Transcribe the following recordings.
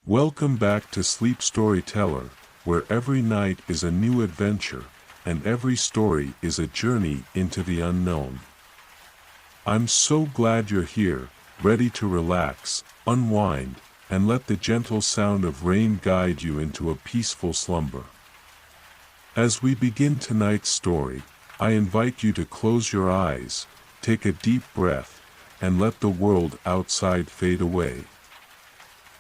Welcome back to Sleep Storyteller, where every night is a new adventure, and every story is a journey into the unknown. I'm so glad you're here, ready to relax, unwind, and let the gentle sound of rain guide you into a peaceful slumber. As we begin tonight's story, I invite you to close your eyes, take a deep breath, and let the world outside fade away.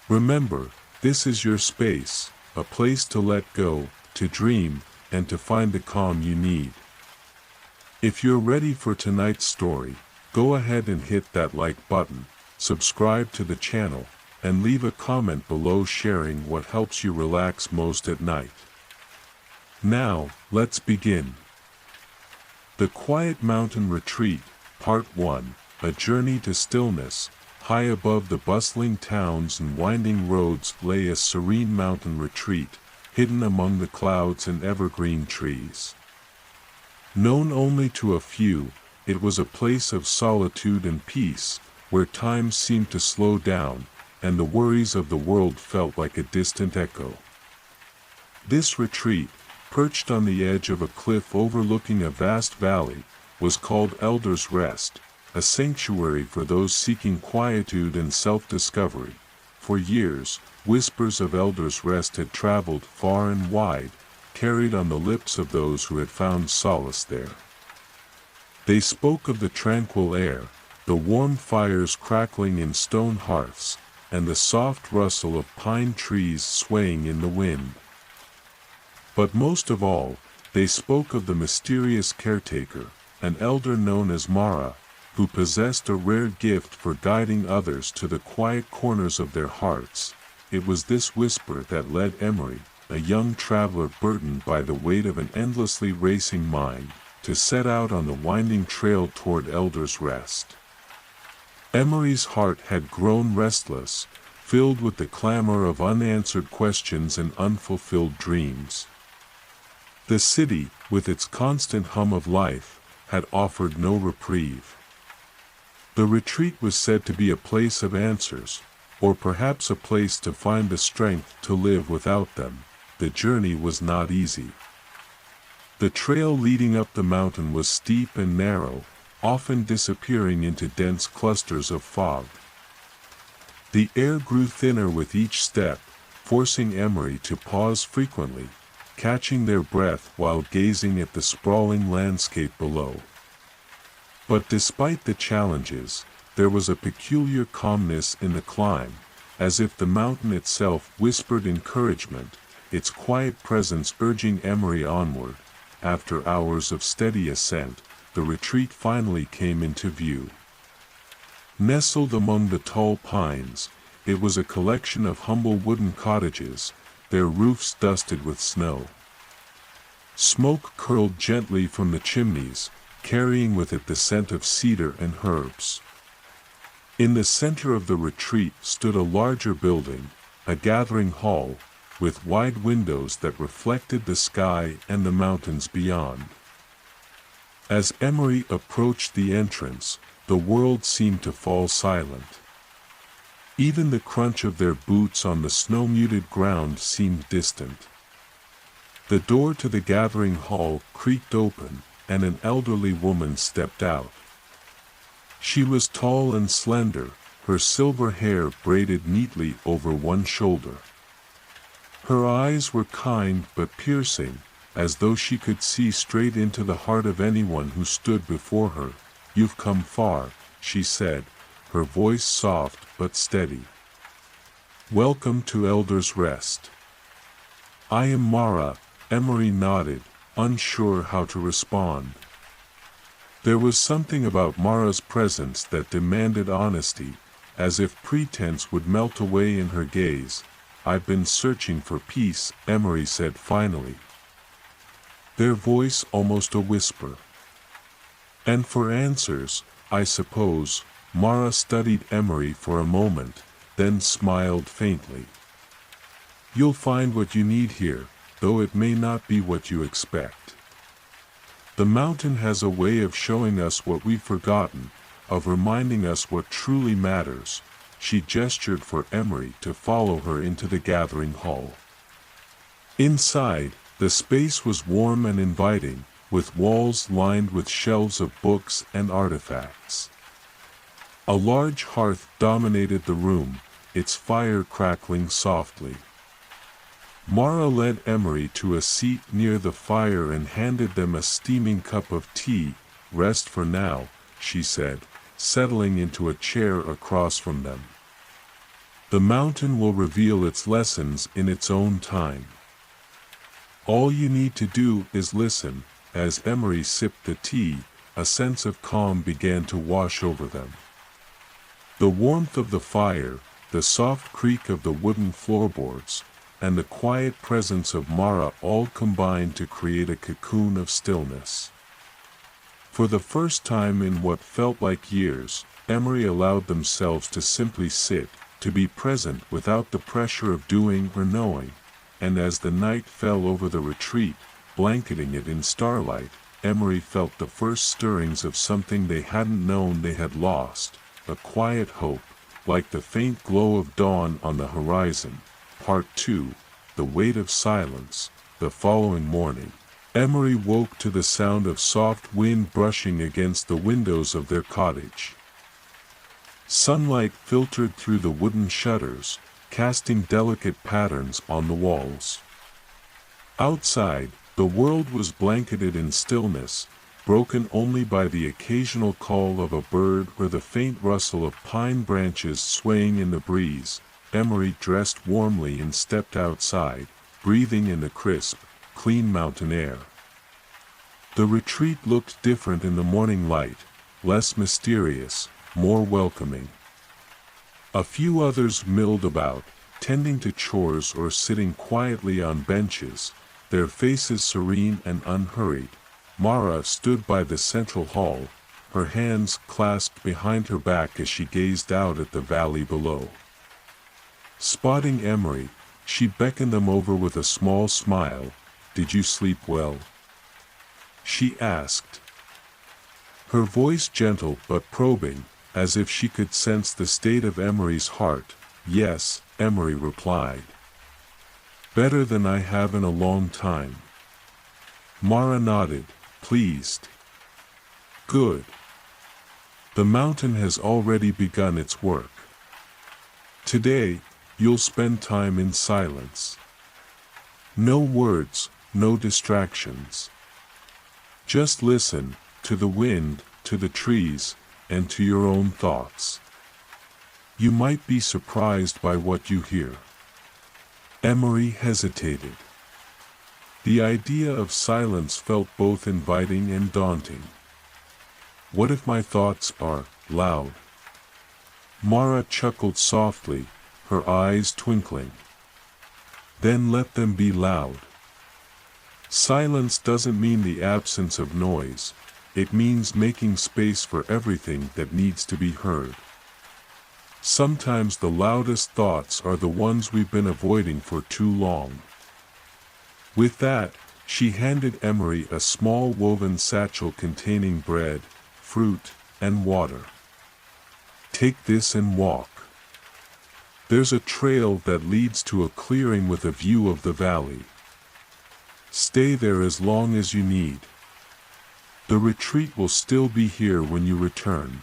Remember, this is your space, a place to let go, to dream, and to find the calm you need. If you're ready for tonight's story, go ahead and hit that like button, subscribe to the channel, and leave a comment below sharing what helps you relax most at night. Now, let's begin. The Quiet Mountain Retreat, Part 1, A Journey to Stillness. High above the bustling towns and winding roads lay a serene mountain retreat, hidden among the clouds and evergreen trees. Known only to a few, it was a place of solitude and peace, where time seemed to slow down, and the worries of the world felt like a distant echo. This retreat, perched on the edge of a cliff overlooking a vast valley, was called Elder's Rest, a sanctuary for those seeking quietude and self-discovery. For years, whispers of Elder's Rest had traveled far and wide, carried on the lips of those who had found solace there. They spoke of the tranquil air, the warm fires crackling in stone hearths, and the soft rustle of pine trees swaying in the wind. But most of all, they spoke of the mysterious caretaker, an elder known as Mara, who possessed a rare gift for guiding others to the quiet corners of their hearts. It was this whisper that led Emery, a young traveler burdened by the weight of an endlessly racing mind, to set out on the winding trail toward Elder's Rest. Emery's heart had grown restless, filled with the clamor of unanswered questions and unfulfilled dreams. The city, with its constant hum of life, had offered no reprieve. The retreat was said to be a place of answers, or perhaps a place to find the strength to live without them. The journey was not easy. The trail leading up the mountain was steep and narrow, often disappearing into dense clusters of fog. The air grew thinner with each step, forcing Emery to pause frequently, catching their breath while gazing at the sprawling landscape below. But despite the challenges, there was a peculiar calmness in the climb, as if the mountain itself whispered encouragement, its quiet presence urging Emery onward. After hours of steady ascent, the retreat finally came into view. Nestled among the tall pines, it was a collection of humble wooden cottages, their roofs dusted with snow. Smoke curled gently from the chimneys, carrying with it the scent of cedar and herbs. In the center of the retreat stood a larger building, a gathering hall, with wide windows that reflected the sky and the mountains beyond. As Emery approached the entrance, the world seemed to fall silent. Even the crunch of their boots on the snow-muted ground seemed distant. The door to the gathering hall creaked open, and an elderly woman stepped out. She was tall and slender, her silver hair braided neatly over one shoulder. Her eyes were kind but piercing, as though she could see straight into the heart of anyone who stood before her. "You've come far," she said, her voice soft but steady. "Welcome to Elder's Rest." "I am Mara," Emery nodded, unsure how to respond. There was something about Mara's presence that demanded honesty, as if pretense would melt away in her gaze. "I've been searching for peace," Emery said finally, their voice almost a whisper. "And for answers, I suppose." Mara studied Emery for a moment, then smiled faintly. "You'll find what you need here, though it may not be what you expect. The mountain has a way of showing us what we've forgotten, of reminding us what truly matters." she gestured for Emery to follow her into the gathering hall. Inside, the space was warm and inviting, with walls lined with shelves of books and artifacts. A large hearth dominated the room, its fire crackling softly. Mara led Emery to a seat near the fire and handed them a steaming cup of tea. "Rest for now," she said, settling into a chair across from them. "The mountain will reveal its lessons in its own time. All you need to do is listen." As Emery sipped the tea, a sense of calm began to wash over them. The warmth of the fire, the soft creak of the wooden floorboards, and the quiet presence of Mara all combined to create a cocoon of stillness. For the first time in what felt like years, Emery allowed themselves to simply sit, to be present without the pressure of doing or knowing, and as the night fell over the retreat, blanketing it in starlight, Emery felt the first stirrings of something they hadn't known they had lost, a quiet hope, like the faint glow of dawn on the horizon. Part 2, The Weight of Silence. The following morning, Emery woke to the sound of soft wind brushing against the windows of their cottage. Sunlight filtered through the wooden shutters, casting delicate patterns on the walls. Outside, the world was blanketed in stillness, broken only by the occasional call of a bird or the faint rustle of pine branches swaying in the breeze. Emery dressed warmly and stepped outside, breathing in the crisp, clean mountain air. The retreat looked different in the morning light, less mysterious, more welcoming. A few others milled about, tending to chores or sitting quietly on benches, their faces serene and unhurried. Mara stood by the central hall, her hands clasped behind her back as she gazed out at the valley below. Spotting Emery, she beckoned them over with a small smile. "Did you sleep well?" she asked. Her voice gentle but probing, as if she could sense the state of Emery's heart. "Yes," Emery replied. "Better than I have in a long time." Mara nodded, pleased. "Good. The mountain has already begun its work. Today, you'll spend time in silence. No words, no distractions. Just listen, to the wind, to the trees, and to your own thoughts. You might be surprised by what you hear." Emery hesitated. The idea of silence felt both inviting and daunting. "What if my thoughts are loud?" Mara chuckled softly, her eyes twinkling. "Then let them be loud. Silence doesn't mean the absence of noise, it means making space for everything that needs to be heard. Sometimes the loudest thoughts are the ones we've been avoiding for too long." With that, she handed Emery a small woven satchel containing bread, fruit, and water. "Take this and walk. There's a trail that leads to a clearing with a view of the valley. Stay there as long as you need. The retreat will still be here when you return."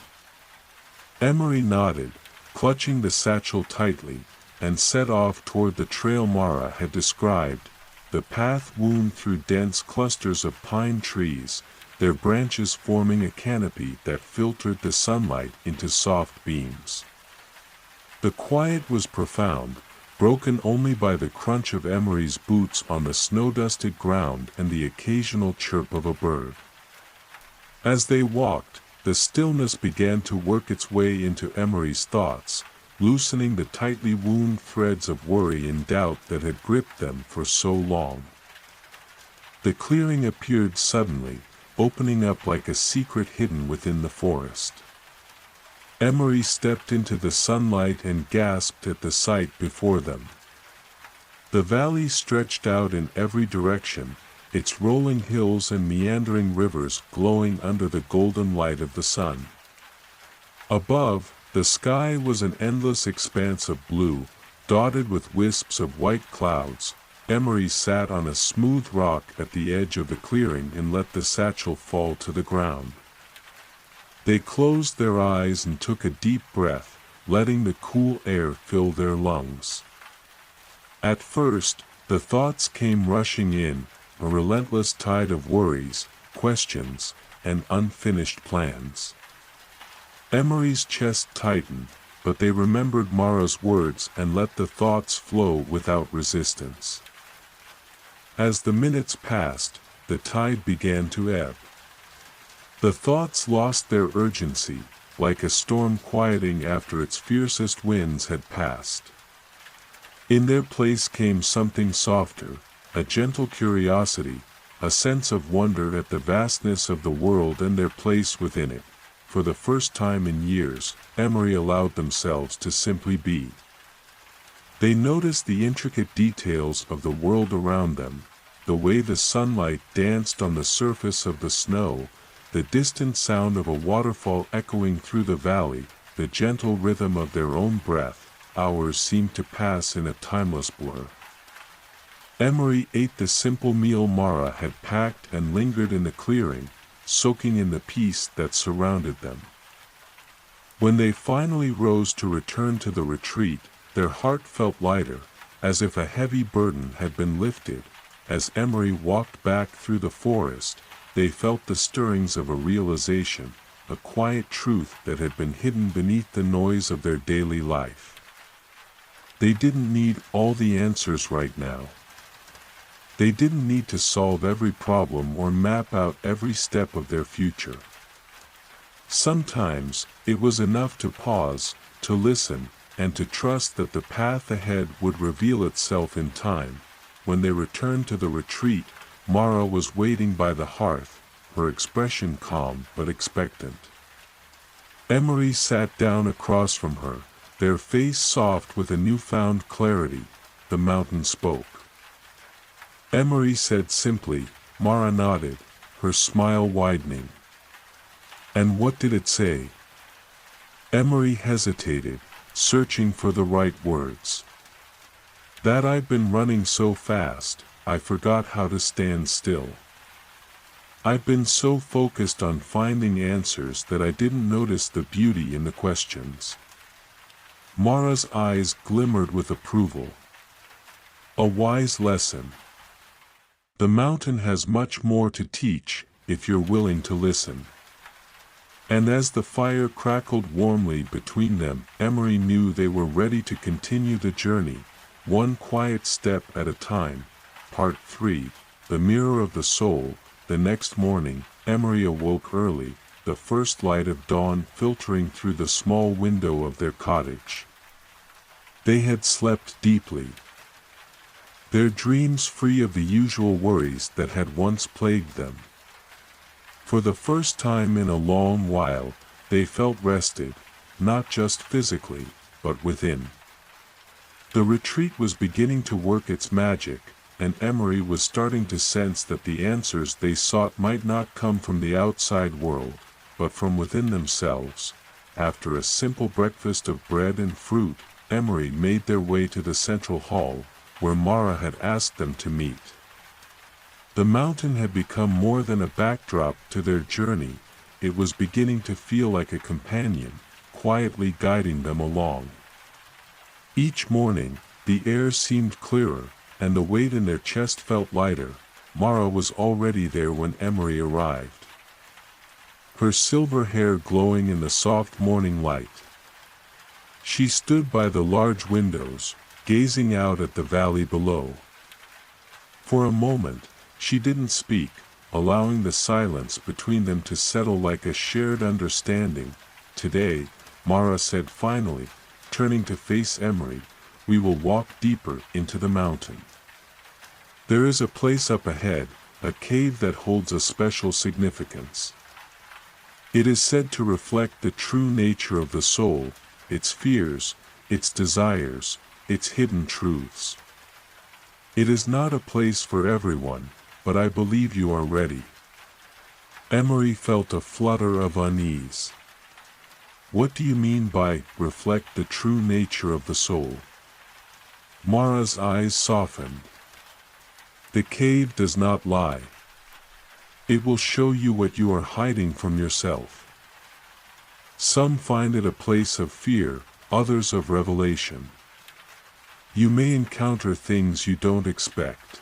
Emery nodded, clutching the satchel tightly, and set off toward the trail Mara had described. The path wound through dense clusters of pine trees, their branches forming a canopy that filtered the sunlight into soft beams. The quiet was profound, broken only by the crunch of Emery's boots on the snow-dusted ground and the occasional chirp of a bird. As they walked, the stillness began to work its way into Emery's thoughts, loosening the tightly wound threads of worry and doubt that had gripped them for so long. The clearing appeared suddenly, opening up like a secret hidden within the forest. Emery stepped into the sunlight and gasped at the sight before them. The valley stretched out in every direction, its rolling hills and meandering rivers glowing under the golden light of the sun. Above, The sky was an endless expanse of blue, dotted with wisps of white clouds. Emery sat on a smooth rock at the edge of the clearing and let the satchel fall to the ground. They closed their eyes and took a deep breath, letting the cool air fill their lungs. At first, the thoughts came rushing in, a relentless tide of worries, questions, and unfinished plans. Emery's chest tightened, but they remembered Mara's words and let the thoughts flow without resistance. As the minutes passed, the tide began to ebb. The thoughts lost their urgency, like a storm quieting after its fiercest winds had passed. In their place came something softer, a gentle curiosity, a sense of wonder at the vastness of the world and their place within it. For the first time in years, Emery allowed themselves to simply be. They noticed the intricate details of the world around them, the way the sunlight danced on the surface of the snow, the distant sound of a waterfall echoing through the valley, the gentle rhythm of their own breath. Hours seemed to pass in a timeless blur. Emery ate the simple meal Mara had packed and lingered in the clearing, soaking in the peace that surrounded them. When they finally rose to return to the retreat, their heart felt lighter, as if a heavy burden had been lifted. As Emery walked back through the forest, they felt the stirrings of a realization, a quiet truth that had been hidden beneath the noise of their daily life. They didn't need all the answers right now. They didn't need to solve every problem or map out every step of their future. Sometimes, it was enough to pause, to listen, and to trust that the path ahead would reveal itself in time. When they returned to the retreat, Mara was waiting by the hearth, her expression calm but expectant. Emery sat down across from her, their face soft with a newfound clarity. The mountain spoke. Emery said simply. Mara nodded, her smile widening. And what did it say? Emery hesitated, searching for the right words. That I've been running so fast, I forgot how to stand still. I've been so focused on finding answers that I didn't notice the beauty in the questions. Mara's eyes glimmered with approval. A wise lesson. The mountain has much more to teach, if you're willing to listen. And as the fire crackled warmly between them, Emery knew they were ready to continue the journey, one quiet step at a time. Part 3, The Mirror of the Soul. The next morning, Emery awoke early, the first light of dawn filtering through the small window of their cottage. They had slept deeply. Their dreams free of the usual worries that had once plagued them. For the first time in a long while, they felt rested, not just physically, but within. The retreat was beginning to work its magic, and Emery was starting to sense that the answers they sought might not come from the outside world, but from within themselves. After a simple breakfast of bread and fruit, Emery made their way to the central hall, where Mara had asked them to meet. The mountain had become more than a backdrop to their journey. It was beginning to feel like a companion, quietly guiding them along. Each morning, the air seemed clearer, and the weight in their chest felt lighter. Mara was already there when Emery arrived, her silver hair glowing in the soft morning light. She stood by the large windows, gazing out at the valley below. For a moment, she didn't speak, allowing the silence between them to settle like a shared understanding. Today, Mara said finally, turning to face Emery, we will walk deeper into the mountain. There is a place up ahead, a cave that holds a special significance. It is said to reflect the true nature of the soul, its fears, its desires, its hidden truths. It is not a place for everyone, but I believe you are ready. Emery felt a flutter of unease. What do you mean by reflect the true nature of the soul? Mara's eyes softened. The cave does not lie. It will show you what you are hiding from yourself. Some find it a place of fear, others of revelation. You may encounter things you don't expect.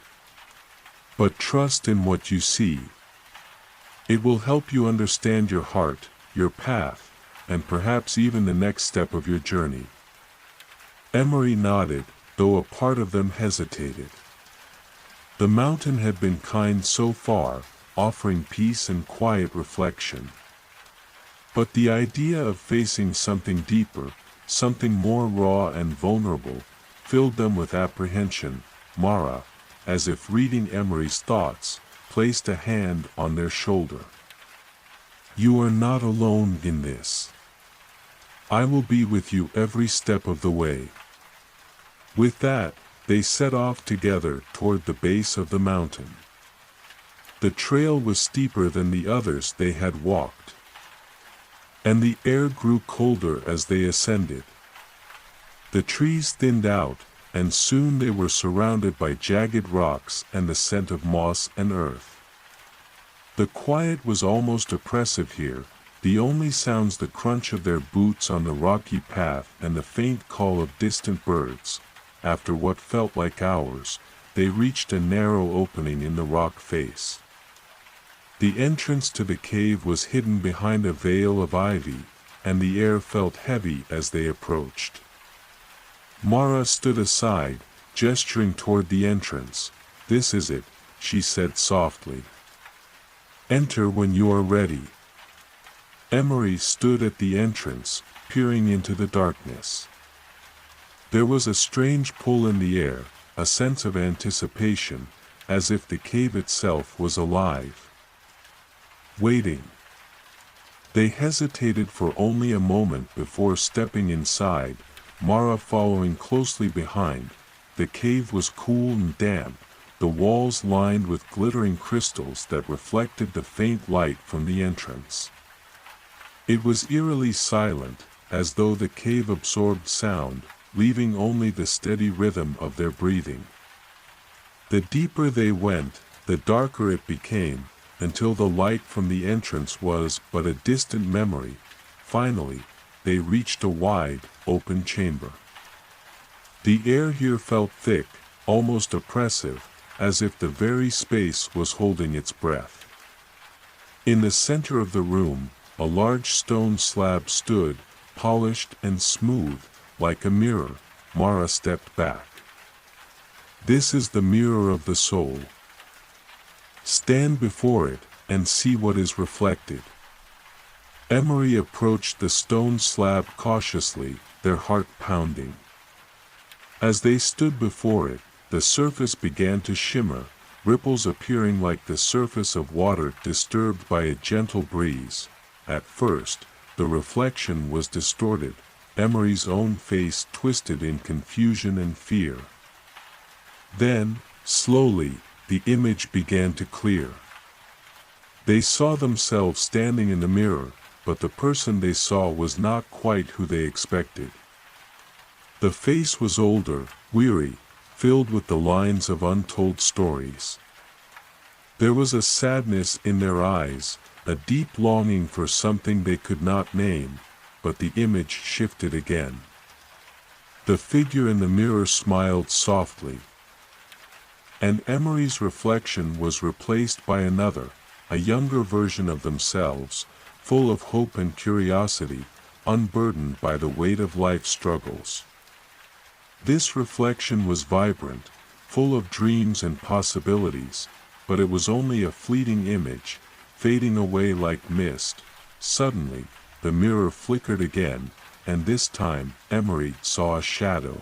But trust in what you see. It will help you understand your heart, your path, and perhaps even the next step of your journey. Emery nodded, though a part of them hesitated. The mountain had been kind so far, offering peace and quiet reflection. But the idea of facing something deeper, something more raw and vulnerable, filled them with apprehension. Mara, as if reading Emery's thoughts, placed a hand on their shoulder. You are not alone in this. I will be with you every step of the way. With that, they set off together toward the base of the mountain. The trail was steeper than the others they had walked, and the air grew colder as they ascended. The trees thinned out, and soon they were surrounded by jagged rocks and the scent of moss and earth. The quiet was almost oppressive here, the only sounds the crunch of their boots on the rocky path and the faint call of distant birds. After what felt like hours, they reached a narrow opening in the rock face. The entrance to the cave was hidden behind a veil of ivy, and the air felt heavy as they approached. Mara stood aside, gesturing toward the entrance. This is it, she said softly. Enter when you are ready. Emery stood at the entrance, peering into the darkness. There was a strange pull in the air, a sense of anticipation, as if the cave itself was alive. Waiting. They hesitated for only a moment before stepping inside, Mara following closely behind. The cave was cool and damp, the walls lined with glittering crystals that reflected the faint light from the entrance. It was eerily silent, as though the cave absorbed sound, leaving only the steady rhythm of their breathing. The deeper they went, the darker it became, until the light from the entrance was but a distant memory. Finally, they reached a wide, open chamber. The air here felt thick, almost oppressive, as if the very space was holding its breath. In the center of the room, a large stone slab stood, polished and smooth, like a mirror. Mara stepped back. This is the mirror of the soul. Stand before it, and see what is reflected. Emery approached the stone slab cautiously, their heart pounding. As they stood before it, the surface began to shimmer, ripples appearing like the surface of water disturbed by a gentle breeze. At first, the reflection was distorted, Emery's own face twisted in confusion and fear. Then, slowly, the image began to clear. They saw themselves standing in the mirror, but the person they saw was not quite who they expected. The face was older, weary, filled with the lines of untold stories. There was a sadness in their eyes, a deep longing for something they could not name, but the image shifted again. The figure in the mirror smiled softly, and Emery's reflection was replaced by another, a younger version of themselves, full of hope and curiosity, unburdened by the weight of life's struggles. This reflection was vibrant, full of dreams and possibilities, but it was only a fleeting image, fading away like mist. Suddenly, the mirror flickered again, and this time, Emery saw a shadow.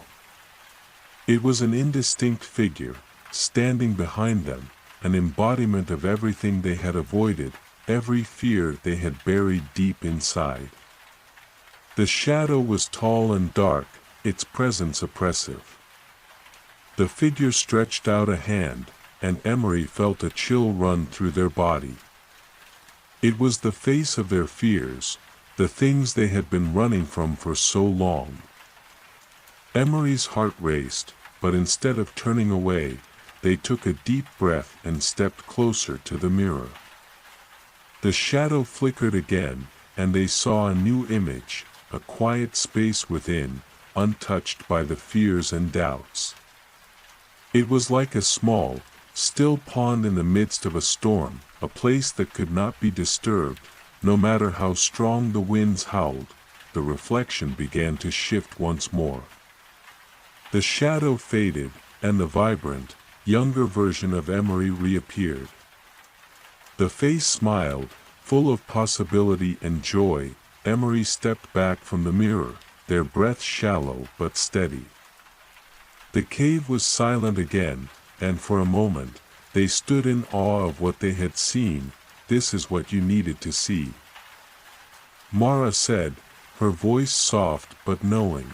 It was an indistinct figure, standing behind them, an embodiment of everything they had avoided, every fear they had buried deep inside. The shadow was tall and dark, its presence oppressive. The figure stretched out a hand, and Emery felt a chill run through their body. It was the face of their fears, the things they had been running from for so long. Emery's heart raced, but instead of turning away, they took a deep breath and stepped closer to the mirror. The shadow flickered again, and they saw a new image, a quiet space within, untouched by the fears and doubts. It was like a small, still pond in the midst of a storm, a place that could not be disturbed, no matter how strong the winds howled. The reflection began to shift once more. The shadow faded, and the vibrant, younger version of Emery reappeared. The face smiled, full of possibility and joy. Emery stepped back from the mirror, their breath shallow but steady. The cave was silent again, and for a moment, they stood in awe of what they had seen. "This is what you needed to see," Mara said, her voice soft but knowing.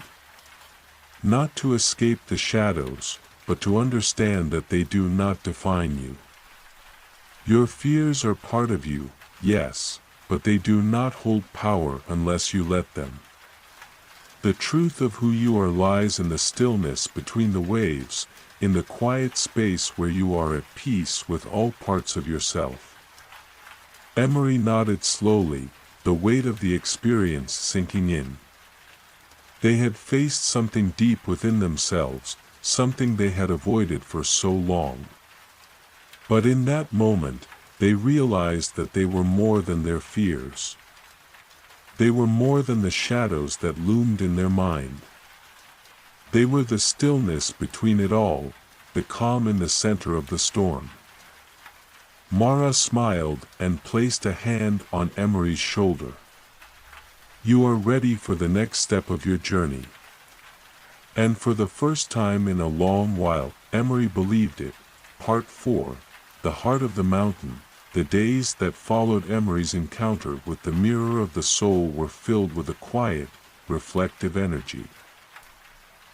"Not to escape the shadows, but to understand that they do not define you. Your fears are part of you, yes, but they do not hold power unless you let them. The truth of who you are lies in the stillness between the waves, in the quiet space where you are at peace with all parts of yourself." Emery nodded slowly, the weight of the experience sinking in. They had faced something deep within themselves, something they had avoided for so long. But in that moment, they realized that they were more than their fears. They were more than the shadows that loomed in their mind. They were the stillness between it all, the calm in the center of the storm. Mara smiled and placed a hand on Emery's shoulder. "You are ready for the next step of your journey." And for the first time in a long while, Emery believed it. Part 4, The Heart of the Mountain. The days that followed Emery's encounter with the mirror of the soul were filled with a quiet, reflective energy.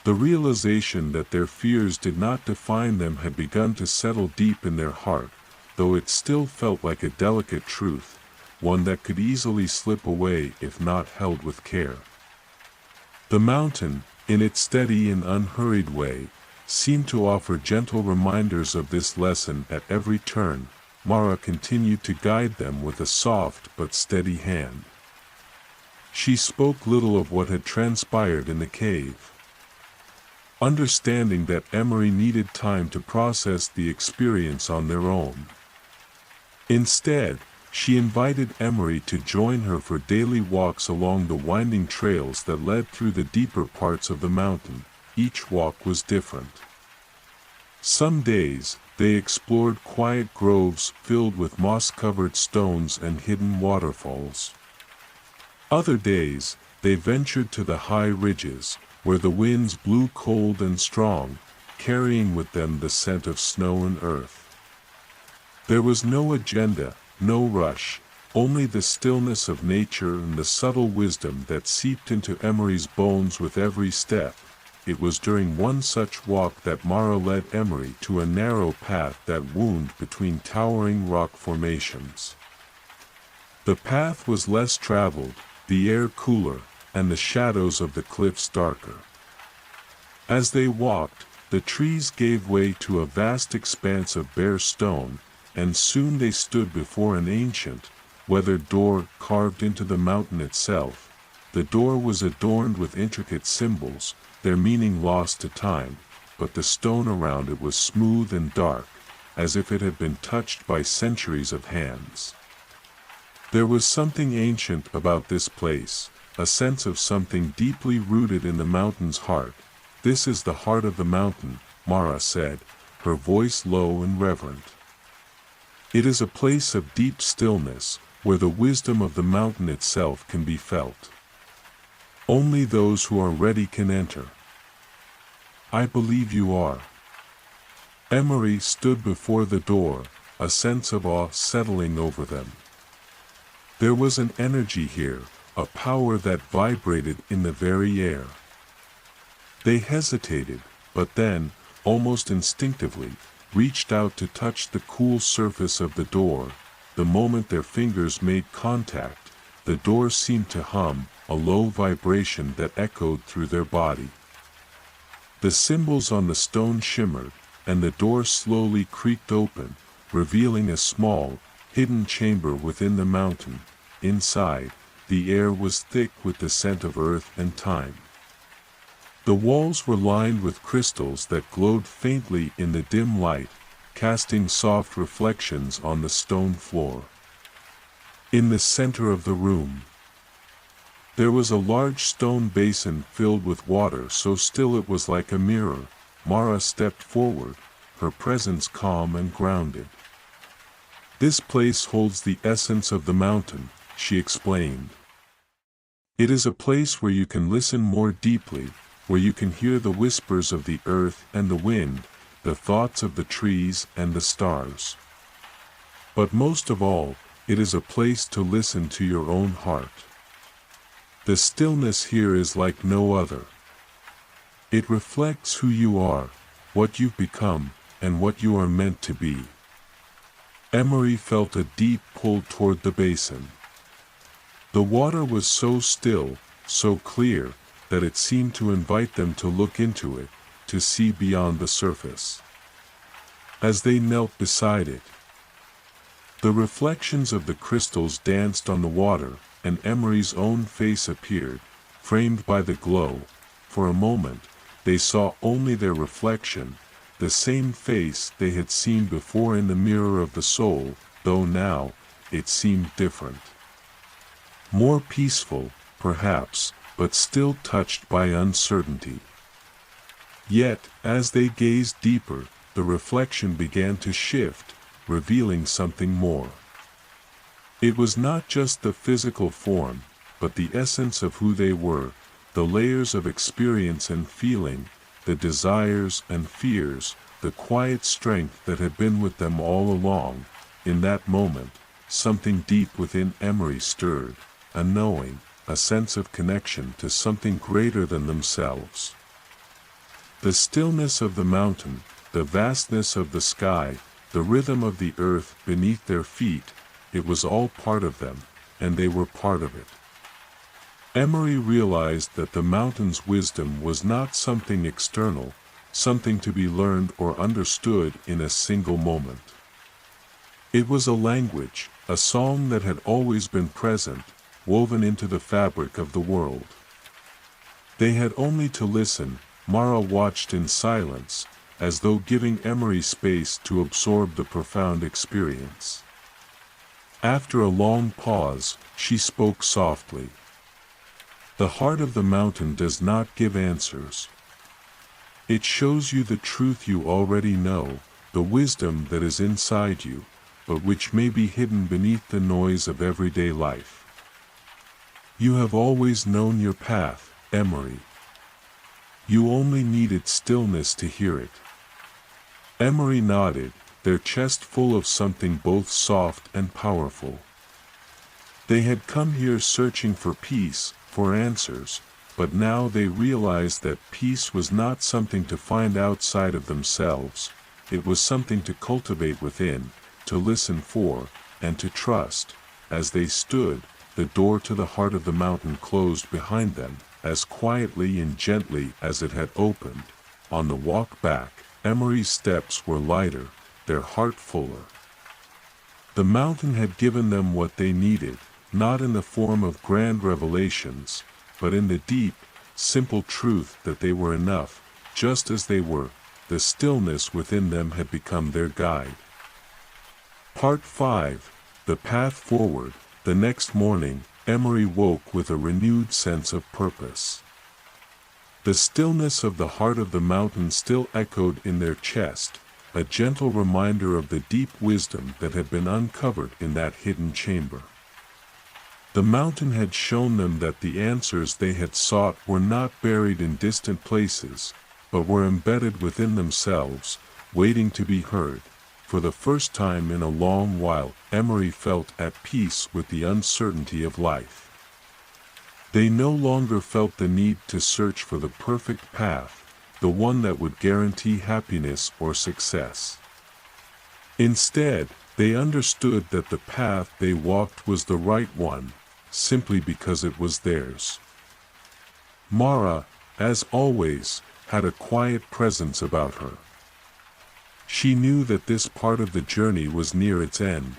The realization that their fears did not define them had begun to settle deep in their heart, though it still felt like a delicate truth, one that could easily slip away if not held with care. The mountain, in its steady and unhurried way, seemed to offer gentle reminders of this lesson at every turn. Mara continued to guide them with a soft but steady hand. She spoke little of what had transpired in the cave. Understanding that Emery needed time to process the experience on their own. Instead, she invited Emery to join her for daily walks along the winding trails that led through the deeper parts of the mountain. Each walk was different. Some days, they explored quiet groves filled with moss-covered stones and hidden waterfalls. Other days, they ventured to the high ridges, where the winds blew cold and strong, carrying with them the scent of snow and earth. There was no agenda, no rush, only the stillness of nature and the subtle wisdom that seeped into Emery's bones with every step. It was during one such walk that Mara led Emery to a narrow path that wound between towering rock formations. The path was less traveled, the air cooler, and the shadows of the cliffs darker. As they walked, the trees gave way to a vast expanse of bare stone, and soon they stood before an ancient, weathered door carved into the mountain itself. The door was adorned with intricate symbols, their meaning lost to time, but the stone around it was smooth and dark, as if it had been touched by centuries of hands. There was something ancient about this place, a sense of something deeply rooted in the mountain's heart. "This is the heart of the mountain," Mara said, her voice low and reverent. "It is a place of deep stillness, where the wisdom of the mountain itself can be felt. Only those who are ready can enter." "I believe you are." Emery stood before the door, a sense of awe settling over them. There was an energy here, a power that vibrated in the very air. They hesitated, but then, almost instinctively, reached out to touch the cool surface of the door. The moment their fingers made contact, the door seemed to hum, a low vibration that echoed through their body. The symbols on the stone shimmered, and the door slowly creaked open, revealing a small, hidden chamber within the mountain. Inside, the air was thick with the scent of earth and time. The walls were lined with crystals that glowed faintly in the dim light, casting soft reflections on the stone floor. In the center of the room, there was a large stone basin filled with water so still it was like a mirror. Mara stepped forward, her presence calm and grounded. "This place holds the essence of the mountain," she explained. "It is a place where you can listen more deeply, where you can hear the whispers of the earth and the wind, the thoughts of the trees and the stars. But most of all, it is a place to listen to your own heart. The stillness here is like no other. It reflects who you are, what you've become, and what you are meant to be." Emery felt a deep pull toward the basin. The water was so still, so clear, that it seemed to invite them to look into it, to see beyond the surface. As they knelt beside it, the reflections of the crystals danced on the water, and Emery's own face appeared, framed by the glow. For a moment, they saw only their reflection, the same face they had seen before in the mirror of the soul, though now, it seemed different. More peaceful, perhaps, but still touched by uncertainty. Yet, as they gazed deeper, the reflection began to shift, revealing something more. It was not just the physical form, but the essence of who they were, the layers of experience and feeling, the desires and fears, the quiet strength that had been with them all along. In that moment, something deep within Emery stirred, a knowing, a sense of connection to something greater than themselves. The stillness of the mountain, the vastness of the sky, the rhythm of the earth beneath their feet, it was all part of them, and they were part of it. Emery realized that the mountain's wisdom was not something external, something to be learned or understood in a single moment. It was a language, a song that had always been present, woven into the fabric of the world. They had only to listen. Mara watched in silence, as though giving Emery space to absorb the profound experience. After a long pause, she spoke softly. "The heart of the mountain does not give answers. It shows you the truth you already know, the wisdom that is inside you, but which may be hidden beneath the noise of everyday life. You have always known your path, Emery. You only needed stillness to hear it." Emery nodded, their chest full of something both soft and powerful. They had come here searching for peace, for answers, but now they realized that peace was not something to find outside of themselves, it was something to cultivate within, to listen for, and to trust. As they stood, the door to the heart of the mountain closed behind them, as quietly and gently as it had opened. On the walk back, Emery's steps were lighter, their heart fuller. The mountain had given them what they needed, not in the form of grand revelations, but in the deep, simple truth that they were enough, just as they were. The stillness within them had become their guide. Part 5. The Path Forward. The next morning, Emery woke with a renewed sense of purpose. The stillness of the heart of the mountain still echoed in their chest, a gentle reminder of the deep wisdom that had been uncovered in that hidden chamber. The mountain had shown them that the answers they had sought were not buried in distant places, but were embedded within themselves, waiting to be heard. For the first time in a long while, Emery felt at peace with the uncertainty of life. They no longer felt the need to search for the perfect path, the one that would guarantee happiness or success. Instead, they understood that the path they walked was the right one, simply because it was theirs. Mara, as always, had a quiet presence about her. She knew that this part of the journey was near its end.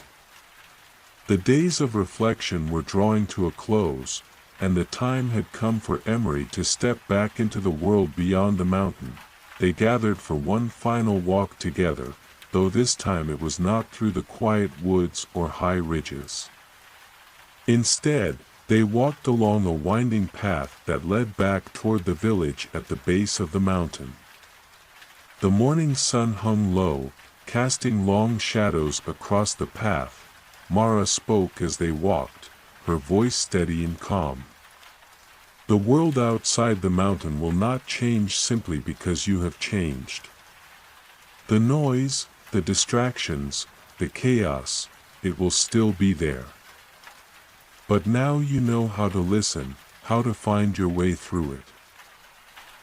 The days of reflection were drawing to a close, and the time had come for Emery to step back into the world beyond the mountain. They gathered for one final walk together, though this time it was not through the quiet woods or high ridges. Instead, they walked along a winding path that led back toward the village at the base of the mountain. The morning sun hung low, casting long shadows across the path. Mara spoke as they walked, her voice steady and calm. The world outside the mountain will not change simply because you have changed. The noise, the distractions, the chaos, it will still be there. But now you know how to listen, how to find your way through it.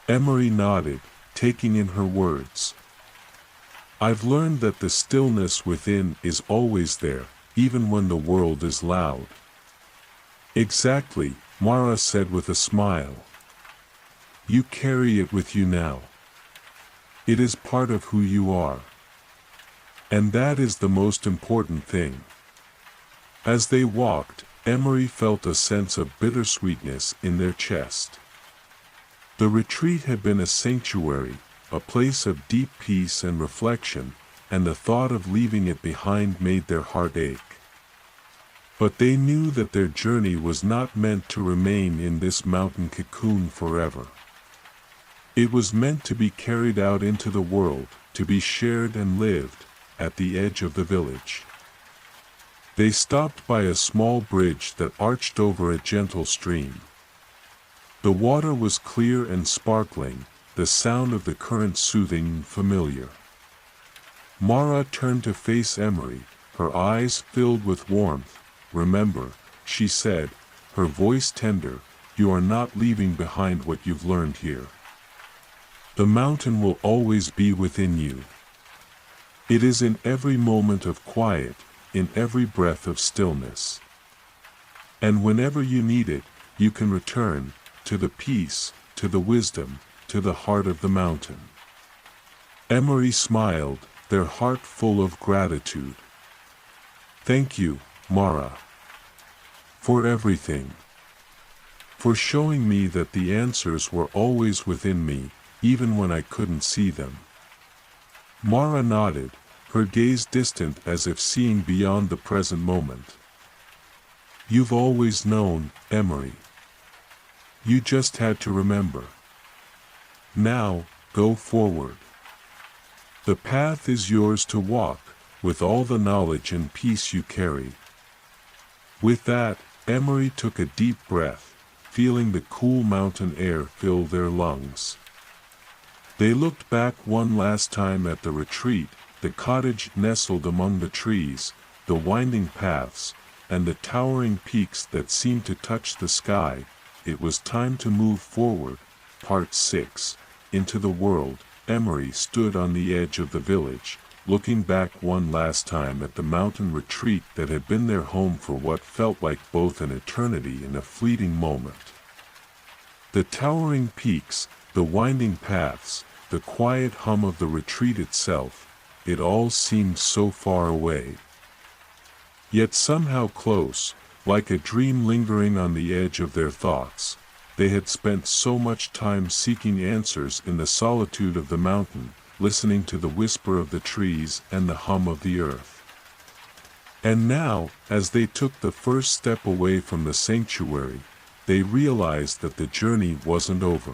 Emery nodded, taking in her words. I've learned that the stillness within is always there, even when the world is loud. Exactly, Mara said with a smile. You carry it with you now. It is part of who you are. And that is the most important thing. As they walked, Emery felt a sense of bittersweetness in their chest. The retreat had been a sanctuary, a place of deep peace and reflection, and the thought of leaving it behind made their heart ache. But they knew that their journey was not meant to remain in this mountain cocoon forever. It was meant to be carried out into the world, to be shared and lived, at the edge of the village. They stopped by a small bridge that arched over a gentle stream. The water was clear and sparkling, the sound of the current soothing and familiar. Mara turned to face Emery, her eyes filled with warmth. Remember, she said, her voice tender, you are not leaving behind what you've learned here. The mountain will always be within you. It is in every moment of quiet, in every breath of stillness. And whenever you need it, you can return, to the peace, to the wisdom, to the heart of the mountain. Emery smiled, their heart full of gratitude. Thank you, Mara. For everything. For showing me that the answers were always within me, even when I couldn't see them. Mara nodded, her gaze distant as if seeing beyond the present moment. You've always known, Emery. You just had to remember. Now, go forward. The path is yours to walk, with all the knowledge and peace you carry. With that, Emery took a deep breath, feeling the cool mountain air fill their lungs. They looked back one last time at the retreat, the cottage nestled among the trees, the winding paths, and the towering peaks that seemed to touch the sky. It was time to move forward. Part 6. Into the world. Emery stood on the edge of the village, looking back one last time at the mountain retreat that had been their home for what felt like both an eternity and a fleeting moment. The towering peaks, the winding paths, the quiet hum of the retreat itself, it all seemed so far away. Yet somehow close, like a dream lingering on the edge of their thoughts. They had spent so much time seeking answers in the solitude of the mountain, listening to the whisper of the trees and the hum of the earth. And now, as they took the first step away from the sanctuary, they realized that the journey wasn't over.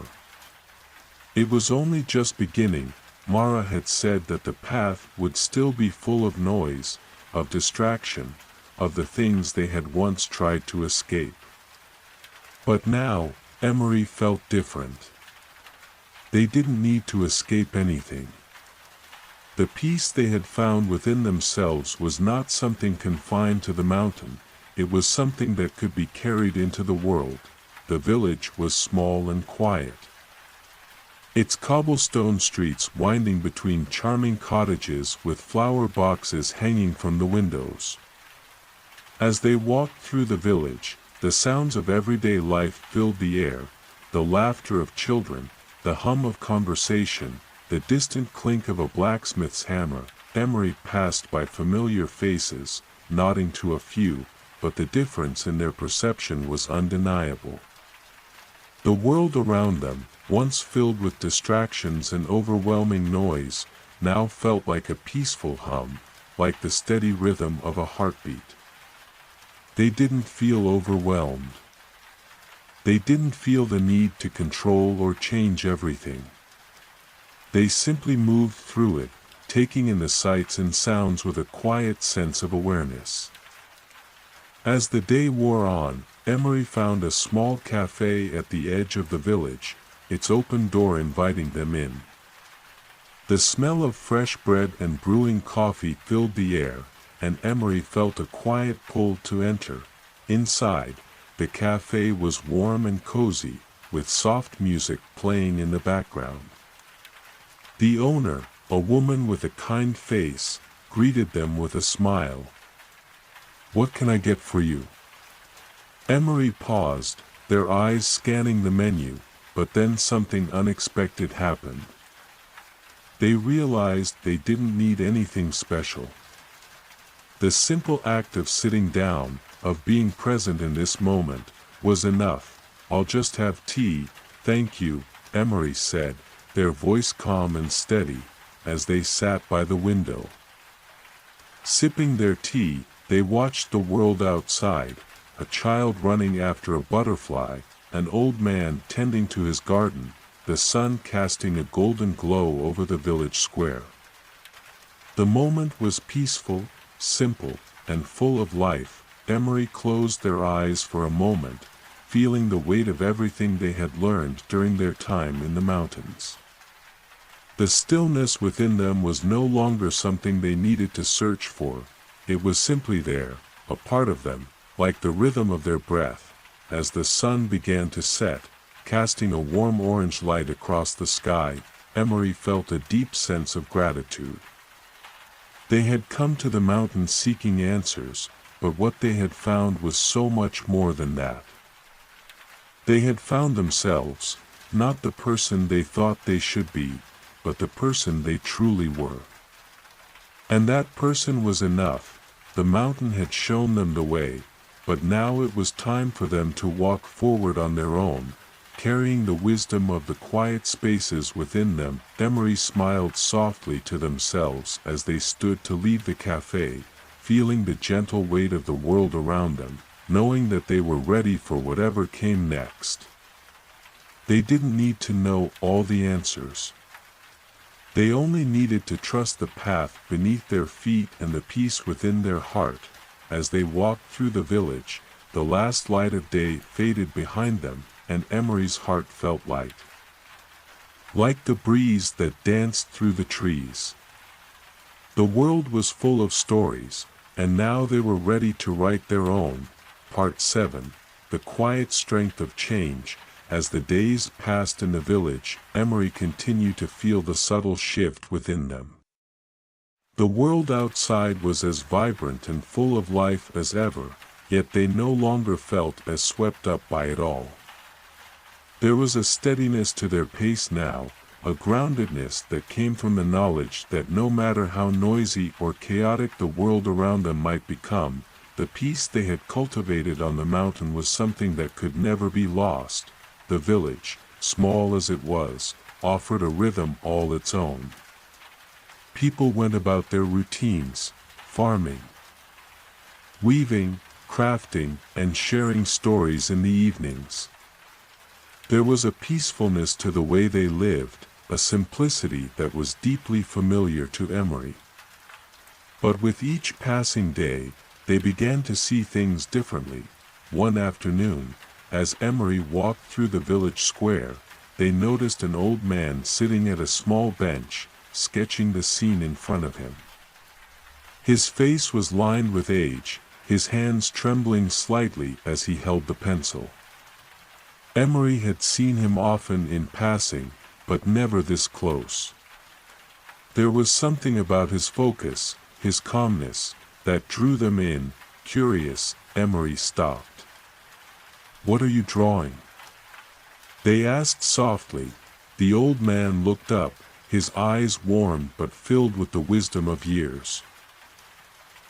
It was only just beginning. Mara had said that the path would still be full of noise, of distraction, of the things they had once tried to escape. But now, Emery felt different. They didn't need to escape anything. The peace they had found within themselves was not something confined to the mountain, it was something that could be carried into the world. The village was small and quiet. Its cobblestone streets winding between charming cottages with flower boxes hanging from the windows. As they walked through the village, The sounds of everyday life filled the air, the laughter of children, the hum of conversation, the distant clink of a blacksmith's hammer. Emery passed by familiar faces, nodding to a few, but the difference in their perception was undeniable. The world around them, once filled with distractions and overwhelming noise, now felt like a peaceful hum, like the steady rhythm of a heartbeat. They didn't feel overwhelmed. They didn't feel the need to control or change everything. They simply moved through it, taking in the sights and sounds with a quiet sense of awareness. As the day wore on, Emery found a small cafe at the edge of the village, its open door inviting them in. The smell of fresh bread and brewing coffee filled the air, and Emery felt a quiet pull to enter. Inside, the cafe was warm and cozy, with soft music playing in the background. The owner, a woman with a kind face, greeted them with a smile. "What can I get for you?" Emery paused, their eyes scanning the menu, but then something unexpected happened. They realized they didn't need anything special. The simple act of sitting down, of being present in this moment, was enough. "I'll just have tea, thank you," Emery said, their voice calm and steady, as they sat by the window. Sipping their tea, they watched the world outside, a child running after a butterfly, an old man tending to his garden, the sun casting a golden glow over the village square. The moment was peaceful, simple, and full of life. Emery closed their eyes for a moment, feeling the weight of everything they had learned during their time in the mountains. The stillness within them was no longer something they needed to search for, it was simply there, a part of them, like the rhythm of their breath. As the sun began to set, casting a warm orange light across the sky, Emery felt a deep sense of gratitude. They had come to the mountains seeking answers, but what they had found was so much more than that. They had found themselves, not the person they thought they should be, but the person they truly were. And that person was enough. The mountain had shown them the way, but now it was time for them to walk forward on their own, carrying the wisdom of the quiet spaces within them. Emery smiled softly to themselves as they stood to leave the cafe, feeling the gentle weight of the world around them, knowing that they were ready for whatever came next. They didn't need to know all the answers. They only needed to trust the path beneath their feet and the peace within their heart. As they walked through the village, the last light of day faded behind them, and Emery's heart felt light, like the breeze that danced through the trees. The world was full of stories, and now they were ready to write their own. Part 7. The Quiet Strength of Change. As the days passed in the village, Emery continued to feel the subtle shift within them. The world outside was as vibrant and full of life as ever, yet they no longer felt as swept up by it all. There was a steadiness to their pace now, a groundedness that came from the knowledge that no matter how noisy or chaotic the world around them might become, the peace they had cultivated on the mountain was something that could never be lost. The village, small as it was, offered a rhythm all its own. People went about their routines, farming, weaving, crafting, and sharing stories in the evenings. There was a peacefulness to the way they lived, a simplicity that was deeply familiar to Emery. But with each passing day, they began to see things differently. One afternoon, as Emery walked through the village square, they noticed an old man sitting at a small bench, sketching the scene in front of him. His face was lined with age, his hands trembling slightly as he held the pencil. Emery had seen him often in passing, but never this close. There was something about his focus, his calmness, that drew them in. Curious, Emery stopped. "What are you drawing?" they asked softly. The old man looked up, his eyes warm but filled with the wisdom of years.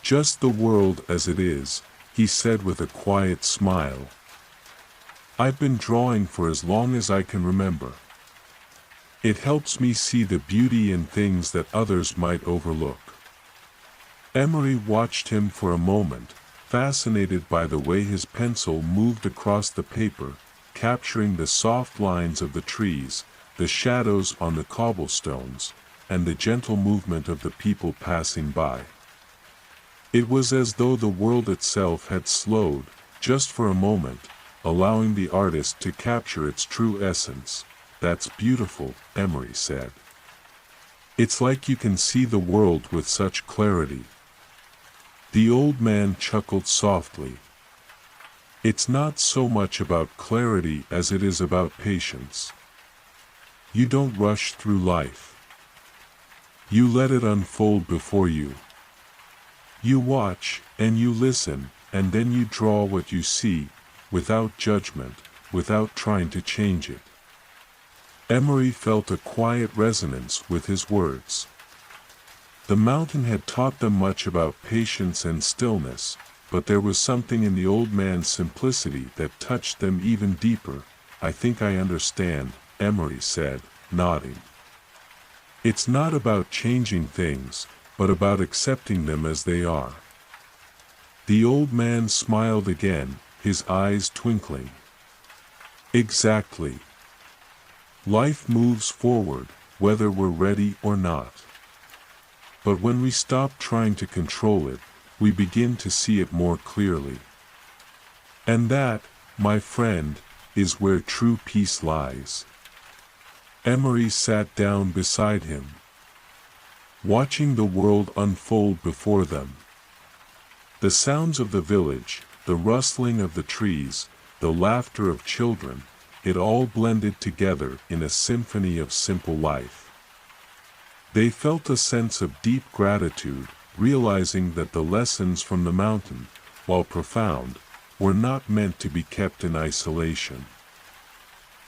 "Just the world as it is," he said with a quiet smile. "I've been drawing for as long as I can remember. It helps me see the beauty in things that others might overlook." Emery watched him for a moment, fascinated by the way his pencil moved across the paper, capturing the soft lines of the trees, the shadows on the cobblestones, and the gentle movement of the people passing by. It was as though the world itself had slowed, just for a moment, allowing the artist to capture its true essence. "That's beautiful," Emery said. "It's like you can see the world with such clarity." The old man chuckled softly. "It's not so much about clarity as it is about patience. You don't rush through life. You let it unfold before you. You watch, and you listen, and then you draw what you see, without judgment, without trying to change it." Emery felt a quiet resonance with his words. The mountain had taught them much about patience and stillness, but there was something in the old man's simplicity that touched them even deeper. "I think I understand," Emery said, nodding. "It's not about changing things, but about accepting them as they are." The old man smiled again, his eyes twinkling. "Exactly. Life moves forward, whether we're ready or not. But when we stop trying to control it, we begin to see it more clearly. And that, my friend, is where true peace lies." Emery sat down beside him, watching the world unfold before them. The sounds of the village, the rustling of the trees, the laughter of children, it all blended together in a symphony of simple life. They felt a sense of deep gratitude, realizing that the lessons from the mountain, while profound, were not meant to be kept in isolation.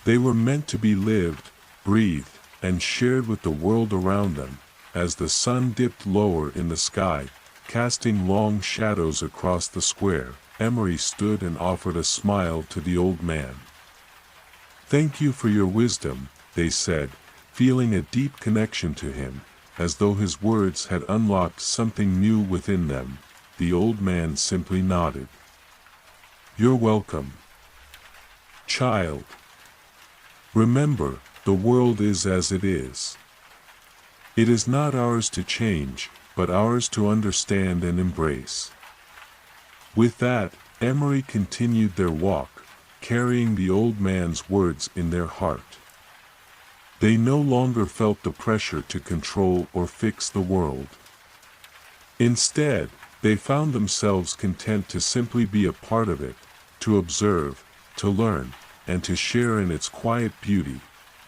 They were meant to be lived, breathed, and shared with the world around them. As the sun dipped lower in the sky, casting long shadows across the square, Emery stood and offered a smile to the old man. "Thank you for your wisdom," they said, feeling a deep connection to him, as though his words had unlocked something new within them. The old man simply nodded. "You're welcome, child. Remember, the world is as it is. It is not ours to change, but ours to understand and embrace." With that, Emery continued their walk, carrying the old man's words in their heart. They no longer felt the pressure to control or fix the world. Instead, they found themselves content to simply be a part of it, to observe, to learn, and to share in its quiet beauty.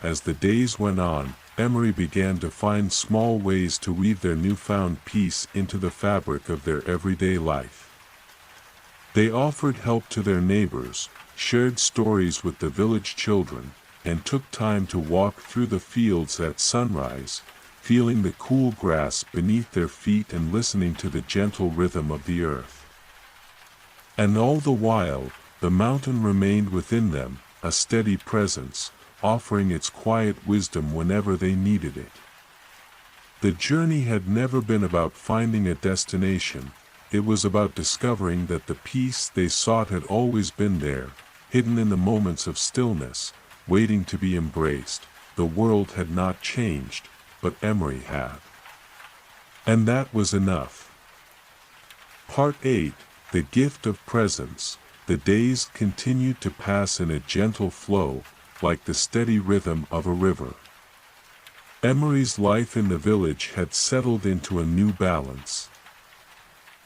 As the days went on, Emery began to find small ways to weave their newfound peace into the fabric of their everyday life. They offered help to their neighbors, shared stories with the village children, and took time to walk through the fields at sunrise, feeling the cool grass beneath their feet and listening to the gentle rhythm of the earth. And all the while, the mountain remained within them, a steady presence, offering its quiet wisdom whenever they needed it. The journey had never been about finding a destination, it was about discovering that the peace they sought had always been there, hidden in the moments of stillness, waiting to be embraced. The world had not changed, but Emery had. And that was enough. Part 8, The Gift of Presence. The days continued to pass in a gentle flow, like the steady rhythm of a river. Emery's life in the village had settled into a new balance.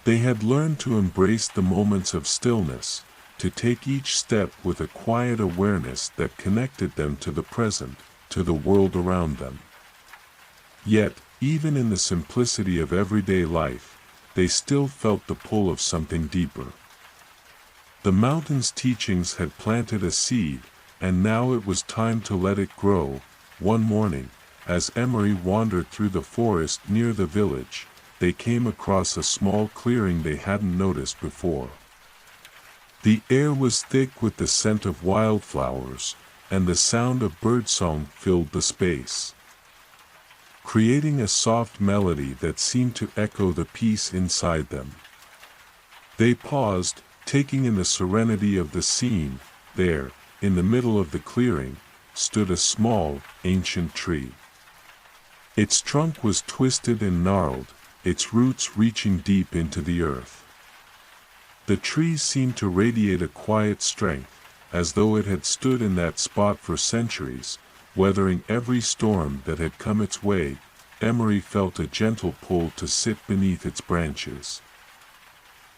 They had learned to embrace the moments of stillness, to take each step with a quiet awareness that connected them to the present, to the world around them. Yet, even in the simplicity of everyday life, they still felt the pull of something deeper. The mountain's teachings had planted a seed, and now it was time to let it grow. One morning, as Emery wandered through the forest near the village, they came across a small clearing they hadn't noticed before. The air was thick with the scent of wildflowers, and the sound of birdsong filled the space, creating a soft melody that seemed to echo the peace inside them. They paused, taking in the serenity of the scene. There, in the middle of the clearing, stood a small, ancient tree. Its trunk was twisted and gnarled, its roots reaching deep into the earth. The tree seemed to radiate a quiet strength, as though it had stood in that spot for centuries, weathering every storm that had come its way. Emery felt a gentle pull to sit beneath its branches.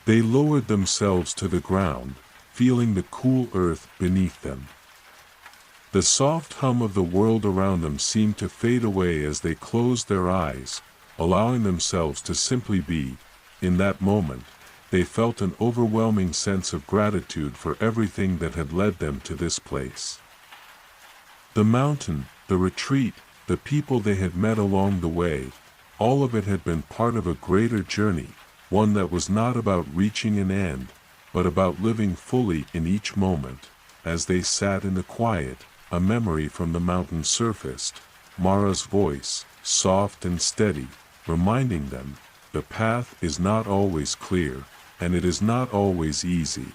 They lowered themselves to the ground, feeling the cool earth beneath them. The soft hum of the world around them seemed to fade away as they closed their eyes, allowing themselves to simply be. In that moment, they felt an overwhelming sense of gratitude for everything that had led them to this place. The mountain, the retreat, the people they had met along the way, all of it had been part of a greater journey, one that was not about reaching an end, but about living fully in each moment. As they sat in the quiet, a memory from the mountain surfaced, Mara's voice, soft and steady, reminding them, the path is not always clear, and it is not always easy.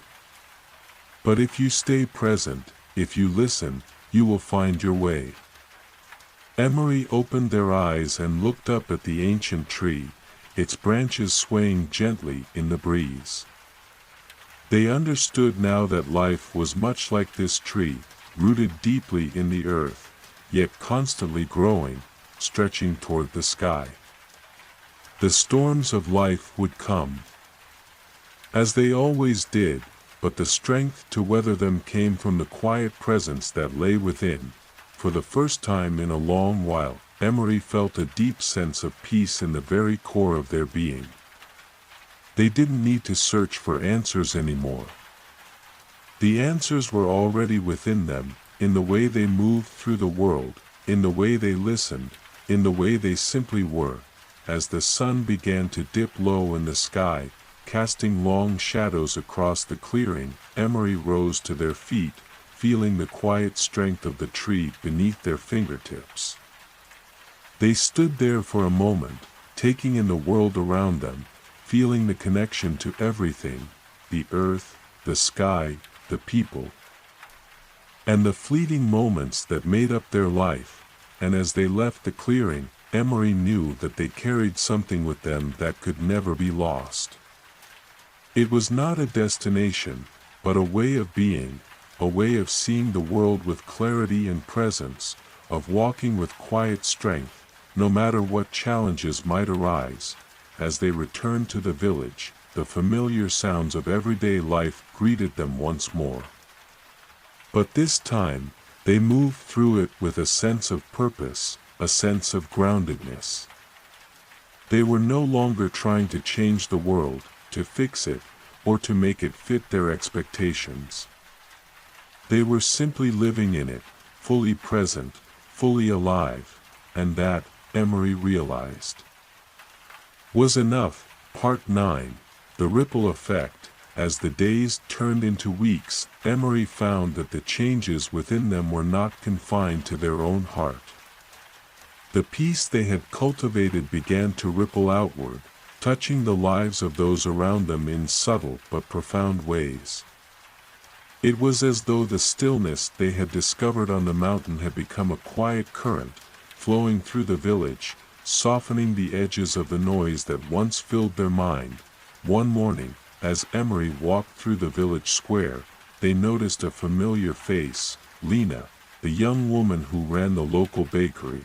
But if you stay present, if you listen, you will find your way. Emery opened their eyes and looked up at the ancient tree, its branches swaying gently in the breeze. They understood now that life was much like this tree, rooted deeply in the earth, yet constantly growing, stretching toward the sky. The storms of life would come, as they always did, but the strength to weather them came from the quiet presence that lay within. For the first time in a long while, Emery felt a deep sense of peace in the very core of their being. They didn't need to search for answers anymore. The answers were already within them, in the way they moved through the world, in the way they listened, in the way they simply were. As the sun began to dip low in the sky, casting long shadows across the clearing, Emery rose to their feet, feeling the quiet strength of the tree beneath their fingertips. They stood there for a moment, taking in the world around them, feeling the connection to everything, the earth, the sky, the people, and the fleeting moments that made up their life. And as they left the clearing, Emery knew that they carried something with them that could never be lost. It was not a destination, but a way of being, a way of seeing the world with clarity and presence, of walking with quiet strength, no matter what challenges might arise. As they returned to the village, the familiar sounds of everyday life greeted them once more. But this time, they moved through it with a sense of purpose, a sense of groundedness. They were no longer trying to change the world, to fix it, or to make it fit their expectations. They were simply living in it, fully present, fully alive, and that, Emery realized, was enough. Part 9. The Ripple Effect. As the days turned into weeks, Emery found that the changes within them were not confined to their own heart. The peace they had cultivated began to ripple outward, touching the lives of those around them in subtle but profound ways. It was as though the stillness they had discovered on the mountain had become a quiet current, flowing through the village, softening the edges of the noise that once filled their mind. One morning, as Emery walked through the village square, they noticed a familiar face, Lena, the young woman who ran the local bakery.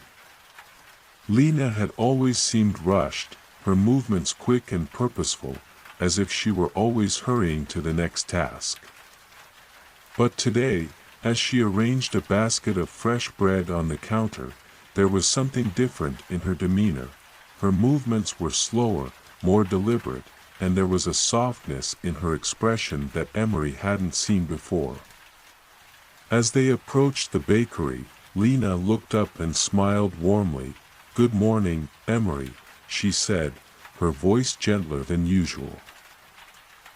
Lena had always seemed rushed, her movements quick and purposeful, as if she were always hurrying to the next task. But today, as she arranged a basket of fresh bread on the counter, there was something different in her demeanor. Her movements were slower, more deliberate, and there was a softness in her expression that Emery hadn't seen before. As they approached the bakery, Lena looked up and smiled warmly. "Good morning, Emery," she said, her voice gentler than usual.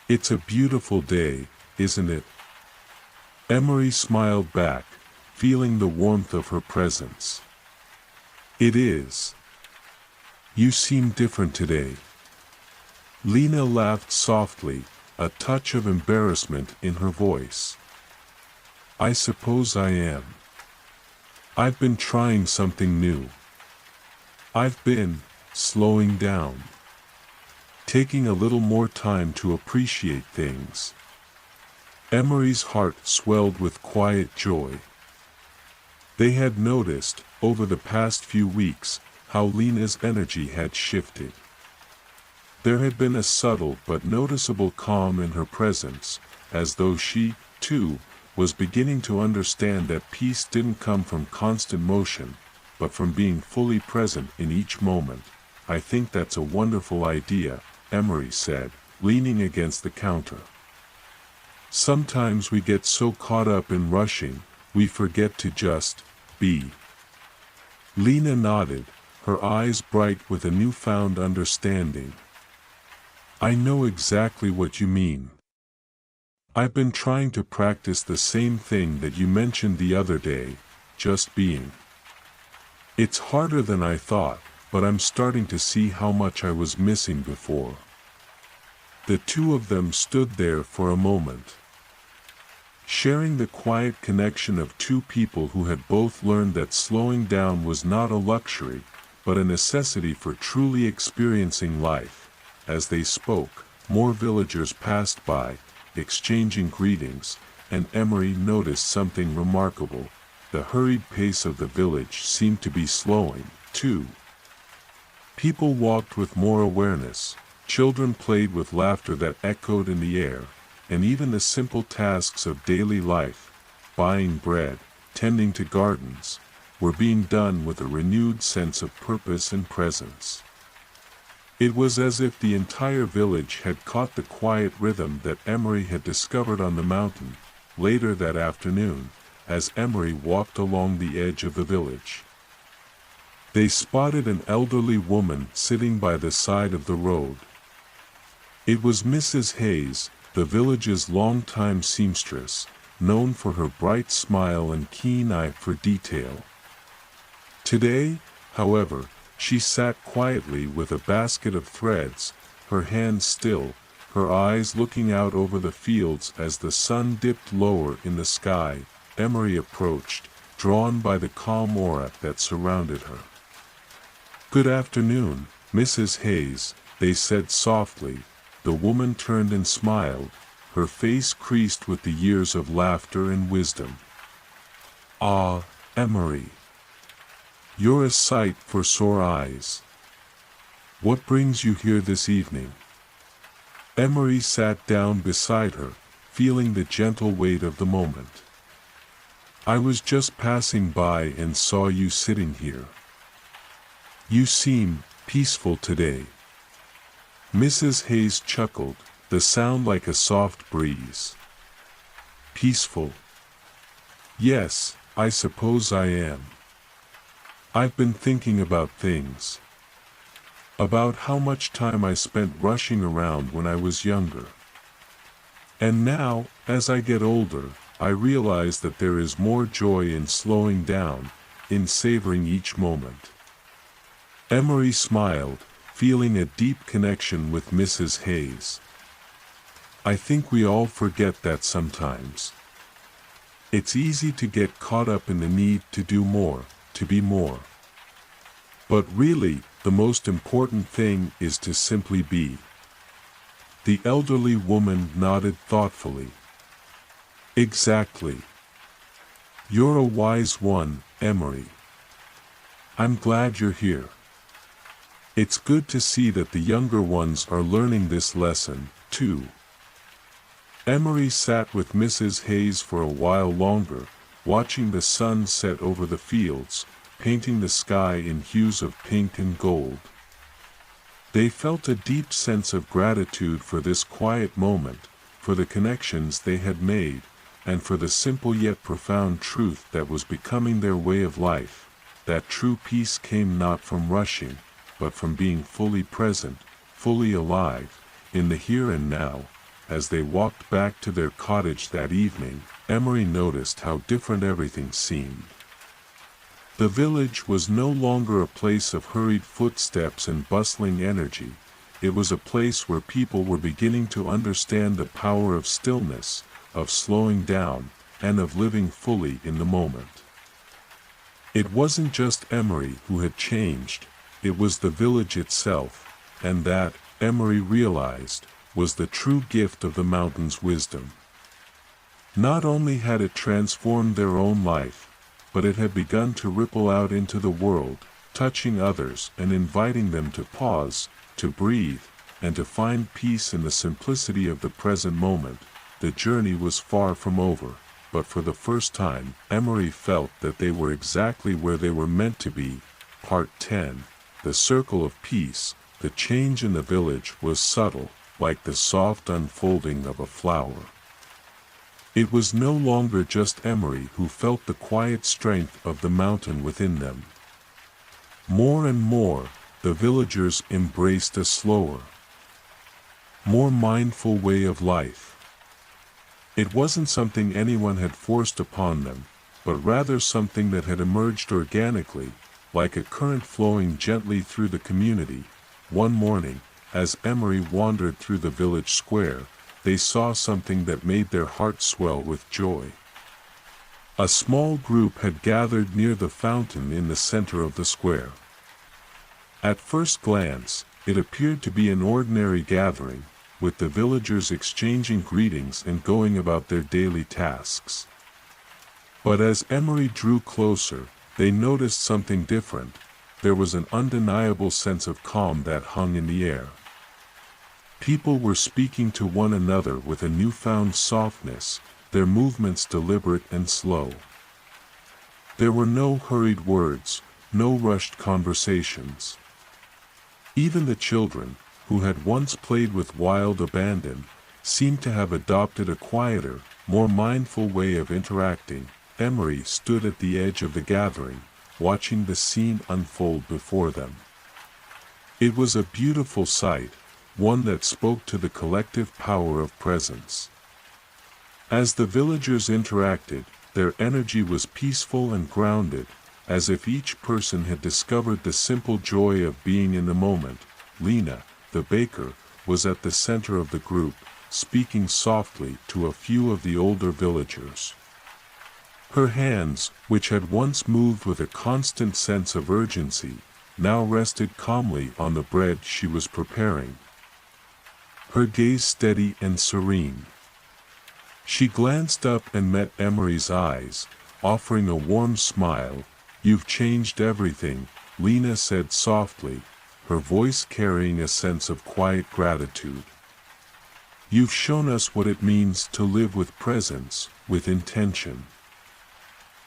"It's a beautiful day, isn't it?" Emery smiled back, feeling the warmth of her presence. "It is. You seem different today." Lena laughed softly, a touch of embarrassment in her voice. "I suppose I am. I've been trying something new. I've been slowing down. Taking a little more time to appreciate things." Emery's heart swelled with quiet joy. They had noticed, over the past few weeks, how Lena's energy had shifted. There had been a subtle but noticeable calm in her presence, as though she, too, was beginning to understand that peace didn't come from constant motion, but from being fully present in each moment. "I think that's a wonderful idea," Emery said, leaning against the counter. "Sometimes we get so caught up in rushing, we forget to just be." Lena nodded, her eyes bright with a newfound understanding. "I know exactly what you mean. I've been trying to practice the same thing that you mentioned the other day, just being. It's harder than I thought, but I'm starting to see how much I was missing before." The two of them stood there for a moment, sharing the quiet connection of two people who had both learned that slowing down was not a luxury, but a necessity for truly experiencing life. As they spoke, more villagers passed by, exchanging greetings, and Emery noticed something remarkable. The hurried pace of the village seemed to be slowing, too. People walked with more awareness, children played with laughter that echoed in the air, and even the simple tasks of daily life, buying bread, tending to gardens, were being done with a renewed sense of purpose and presence. It was as if the entire village had caught the quiet rhythm that Emery had discovered on the mountain. Later that afternoon, as Emery walked along the edge of the village, they spotted an elderly woman sitting by the side of the road. It was Mrs. Hayes, the village's longtime seamstress, known for her bright smile and keen eye for detail. Today, however, she sat quietly with a basket of threads, her hands still, her eyes looking out over the fields as the sun dipped lower in the sky. Emery approached, drawn by the calm aura that surrounded her. "Good afternoon, Mrs. Hayes," they said softly. The woman turned and smiled, her face creased with the years of laughter and wisdom. "Ah, Emery. You're a sight for sore eyes. What brings you here this evening?" Emery sat down beside her, feeling the gentle weight of the moment. "I was just passing by and saw you sitting here. You seem peaceful today." Mrs. Hayes chuckled, the sound like a soft breeze. "Peaceful? Yes, I suppose I am. I've been thinking about things. About how much time I spent rushing around when I was younger. And now, as I get older, I realize that there is more joy in slowing down, in savoring each moment." Emery smiled, feeling a deep connection with Mrs. Hayes. "I think we all forget that sometimes. It's easy to get caught up in the need to do more, to be more. But really, the most important thing is to simply be." The elderly woman nodded thoughtfully. "Exactly. You're a wise one, Emery. I'm glad you're here. It's good to see that the younger ones are learning this lesson, too." Emery sat with Mrs. Hayes for a while longer, watching the sun set over the fields, painting the sky in hues of pink and gold. They felt a deep sense of gratitude for this quiet moment, for the connections they had made, and for the simple yet profound truth that was becoming their way of life, that true peace came not from rushing, but from being fully present, fully alive, in the here and now. As they walked back to their cottage that evening, Emery noticed how different everything seemed. The village was no longer a place of hurried footsteps and bustling energy. It was a place where people were beginning to understand the power of stillness, of slowing down, and of living fully in the moment. It wasn't just Emery who had changed, it was the village itself, and that, Emery realized, was the true gift of the mountain's wisdom. Not only had it transformed their own life, but it had begun to ripple out into the world, touching others and inviting them to pause, to breathe, and to find peace in the simplicity of the present moment. The journey was far from over, but for the first time, Emery felt that they were exactly where they were meant to be. Part 10. The Circle of Peace. The change in the village was subtle, like the soft unfolding of a flower. It was no longer just Emery who felt the quiet strength of the mountain within them. More and more, the villagers embraced a slower, more mindful way of life. It wasn't something anyone had forced upon them, but rather something that had emerged organically, like a current flowing gently through the community. One morning, as Emery wandered through the village square, they saw something that made their hearts swell with joy. A small group had gathered near the fountain in the center of the square. At first glance, it appeared to be an ordinary gathering, with the villagers exchanging greetings and going about their daily tasks. But as Emery drew closer, they noticed something different. There was an undeniable sense of calm that hung in the air. People were speaking to one another with a newfound softness, their movements deliberate and slow. There were no hurried words, no rushed conversations. Even the children, who had once played with wild abandon, seemed to have adopted a quieter, more mindful way of interacting. Emery stood at the edge of the gathering, watching the scene unfold before them. It was a beautiful sight, one that spoke to the collective power of presence. As the villagers interacted, their energy was peaceful and grounded, as if each person had discovered the simple joy of being in the moment. Lena, the baker, was at the center of the group, speaking softly to a few of the older villagers. Her hands, which had once moved with a constant sense of urgency, now rested calmly on the bread she was preparing. Her gaze steady and serene. She glanced up and met Emery's eyes, offering a warm smile. "You've changed everything," Lena said softly, her voice carrying a sense of quiet gratitude. "You've shown us what it means to live with presence, with intention.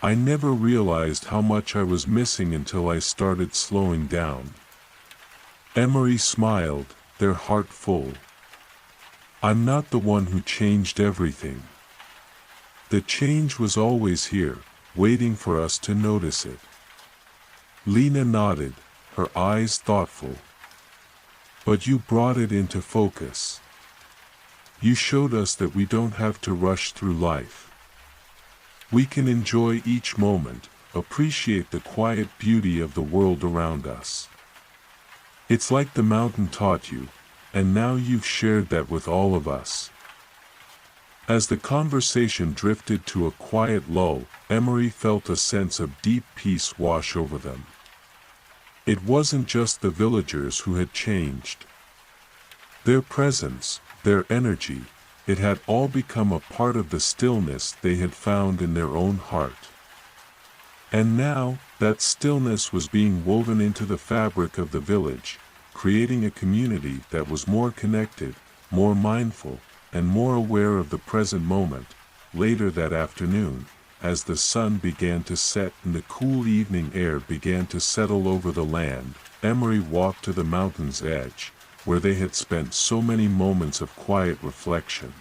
I never realized how much I was missing until I started slowing down." Emery smiled, their heart full. "I'm not the one who changed everything. The change was always here, waiting for us to notice it." Lena nodded, her eyes thoughtful. "But you brought it into focus. You showed us that we don't have to rush through life. We can enjoy each moment, appreciate the quiet beauty of the world around us. It's like the mountain taught you, and now you've shared that with all of us." As the conversation drifted to a quiet lull, Emery felt a sense of deep peace wash over them. It wasn't just the villagers who had changed. Their presence, their energy, it had all become a part of the stillness they had found in their own heart. And now, that stillness was being woven into the fabric of the village, creating a community that was more connected, more mindful, and more aware of the present moment. Later that afternoon, as the sun began to set and the cool evening air began to settle over the land, Emery walked to the mountain's edge, where they had spent so many moments of quiet reflection.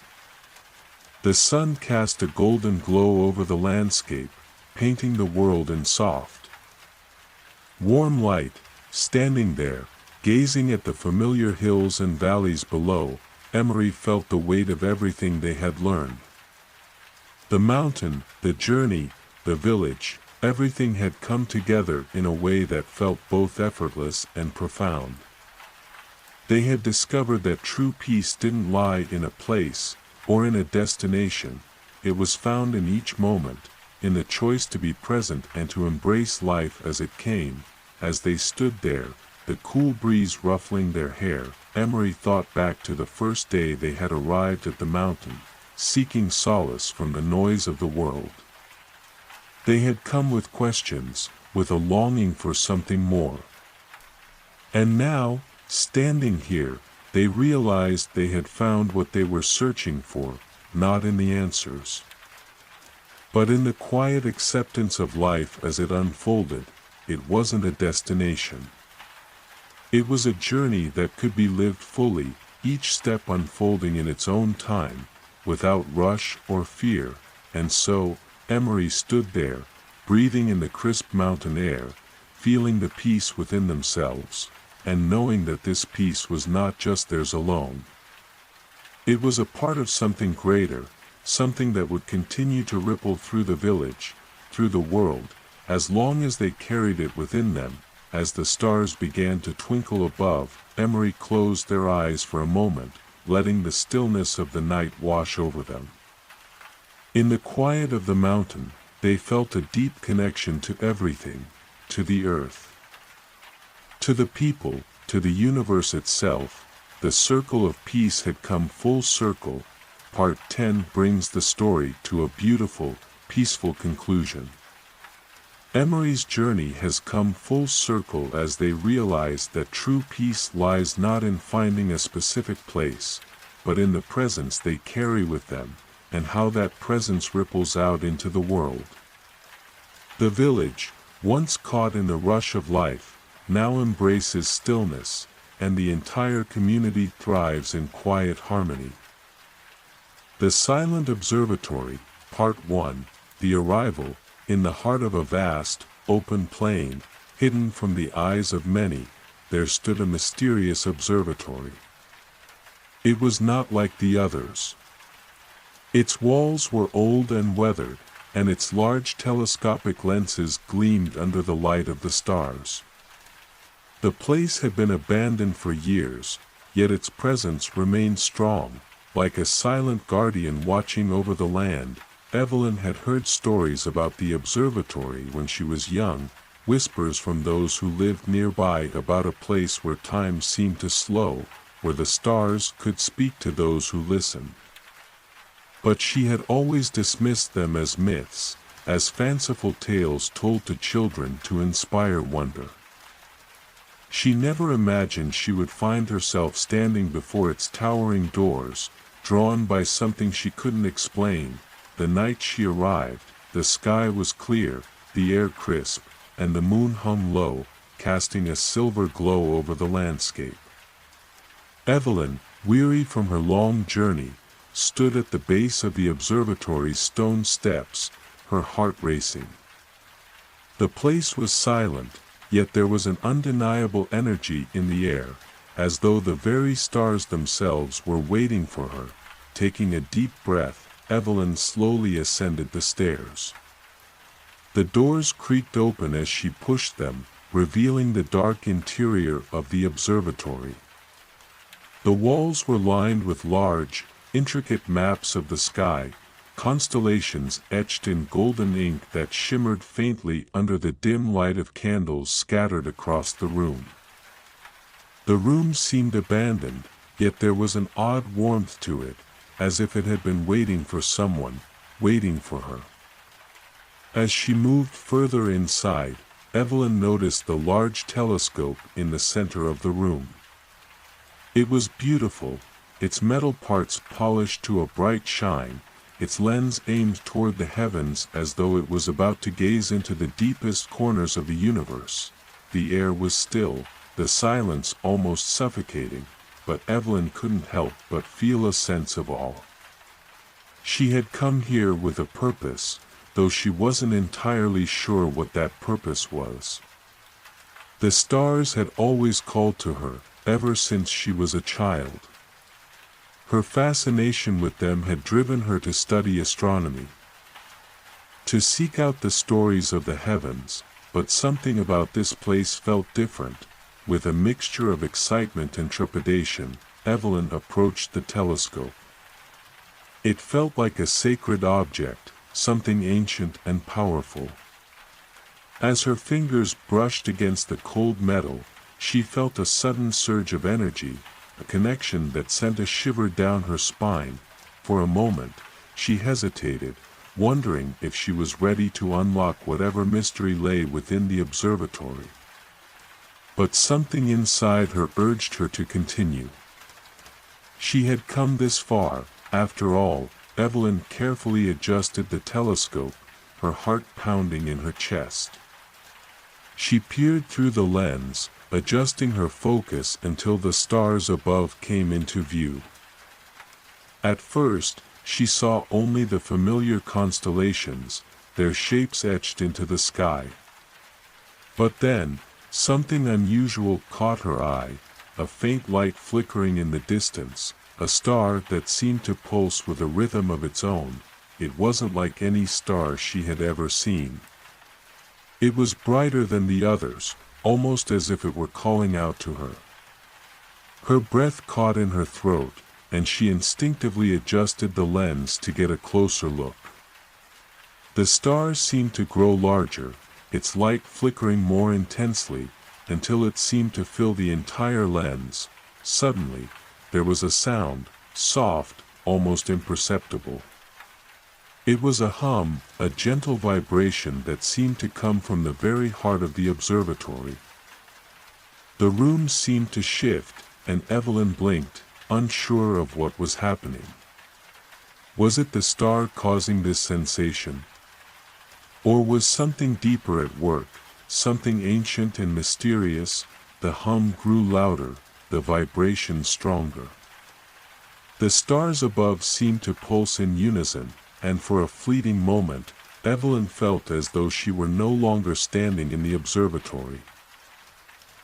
The sun cast a golden glow over the landscape, painting the world in soft, warm light. Standing there, gazing at the familiar hills and valleys below, Emery felt the weight of everything they had learned. The mountain, the journey, the village, everything had come together in a way that felt both effortless and profound. They had discovered that true peace didn't lie in a place, or in a destination. It was found in each moment, in the choice to be present and to embrace life as it came. As they stood there, the cool breeze ruffling their hair, Emery thought back to the first day they had arrived at the mountain, seeking solace from the noise of the world. They had come with questions, with a longing for something more. And now, standing here, they realized they had found what they were searching for, not in the answers, but in the quiet acceptance of life as it unfolded. It wasn't a destination. It was a journey that could be lived fully, each step unfolding in its own time, without rush or fear. And so, Emery stood there, breathing in the crisp mountain air, feeling the peace within themselves, and knowing that this peace was not just theirs alone. It was a part of something greater, something that would continue to ripple through the village, through the world, as long as they carried it within them. As the stars began to twinkle above, Emery closed their eyes for a moment, letting the stillness of the night wash over them. In the quiet of the mountain, they felt a deep connection to everything, to the earth, to the people, to the universe itself. The circle of peace had come full circle. Part 10 brings the story to a beautiful, peaceful conclusion. Emery's journey has come full circle as they realize that true peace lies not in finding a specific place, but in the presence they carry with them, and how that presence ripples out into the world. The village, once caught in the rush of life, now embraces stillness, and the entire community thrives in quiet harmony. The Silent Observatory, Part 1, The Arrival. In the heart of a vast, open plain, hidden from the eyes of many, there stood a mysterious observatory. It was not like the others. Its walls were old and weathered, and its large telescopic lenses gleamed under the light of the stars. The place had been abandoned for years, yet its presence remained strong, like a silent guardian watching over the land. Evelyn had heard stories about the observatory when she was young, whispers from those who lived nearby about a place where time seemed to slow, where the stars could speak to those who listened. But she had always dismissed them as myths, as fanciful tales told to children to inspire wonder. She never imagined she would find herself standing before its towering doors, drawn by something she couldn't explain. The night she arrived, the sky was clear, the air crisp, and the moon hung low, casting a silver glow over the landscape. Evelyn, weary from her long journey, stood at the base of the observatory's stone steps, her heart racing. The place was silent, yet there was an undeniable energy in the air, as though the very stars themselves were waiting for her. Taking a deep breath, Evelyn slowly ascended the stairs. The doors creaked open as she pushed them, revealing the dark interior of the observatory. The walls were lined with large, intricate maps of the sky, constellations etched in golden ink that shimmered faintly under the dim light of candles scattered across the room. The room seemed abandoned, yet there was an odd warmth to it, as if it had been waiting for someone, waiting for her. As she moved further inside, Evelyn noticed the large telescope in the center of the room. It was beautiful, its metal parts polished to a bright shine, its lens aimed toward the heavens as though it was about to gaze into the deepest corners of the universe. The air was still, the silence almost suffocating, but Evelyn couldn't help but feel a sense of awe. She had come here with a purpose, though she wasn't entirely sure what that purpose was. The stars had always called to her, ever since she was a child. Her fascination with them had driven her to study astronomy, to seek out the stories of the heavens, but something about this place felt different. With a mixture of excitement and trepidation, Evelyn approached the telescope. It felt like a sacred object, something ancient and powerful. As her fingers brushed against the cold metal, she felt a sudden surge of energy, a connection that sent a shiver down her spine. For a moment, she hesitated, wondering if she was ready to unlock whatever mystery lay within the observatory. But something inside her urged her to continue. She had come this far, after all. Evelyn carefully adjusted the telescope, her heart pounding in her chest. She peered through the lens, adjusting her focus until the stars above came into view. At first, she saw only the familiar constellations, their shapes etched into the sky. But then, something unusual caught her eye, a faint light flickering in the distance, a star that seemed to pulse with a rhythm of its own. It wasn't like any star she had ever seen. It was brighter than the others, almost as if it were calling out to her. Her breath caught in her throat, and she instinctively adjusted the lens to get a closer look. The star seemed to grow larger, its light flickering more intensely, until it seemed to fill the entire lens. Suddenly, there was a sound, soft, almost imperceptible. It was a hum, a gentle vibration that seemed to come from the very heart of the observatory. The room seemed to shift, and Evelyn blinked, unsure of what was happening. Was it the star causing this sensation? Or was something deeper at work, something ancient and mysterious? The hum grew louder, the vibration stronger. The stars above seemed to pulse in unison, and for a fleeting moment, Evelyn felt as though she were no longer standing in the observatory.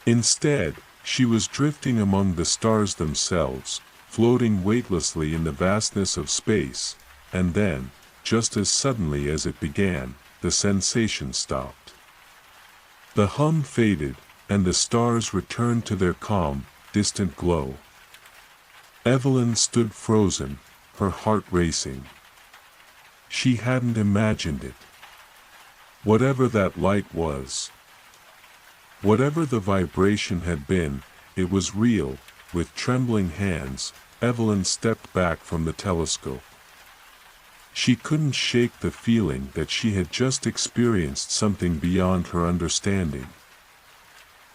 Instead, she was drifting among the stars themselves, floating weightlessly in the vastness of space, and then, just as suddenly as it began, the sensation stopped. The hum faded, and the stars returned to their calm, distant glow. Evelyn stood frozen, her heart racing. She hadn't imagined it. Whatever that light was, whatever the vibration had been, it was real. With trembling hands, Evelyn stepped back from the telescope. She couldn't shake the feeling that she had just experienced something beyond her understanding.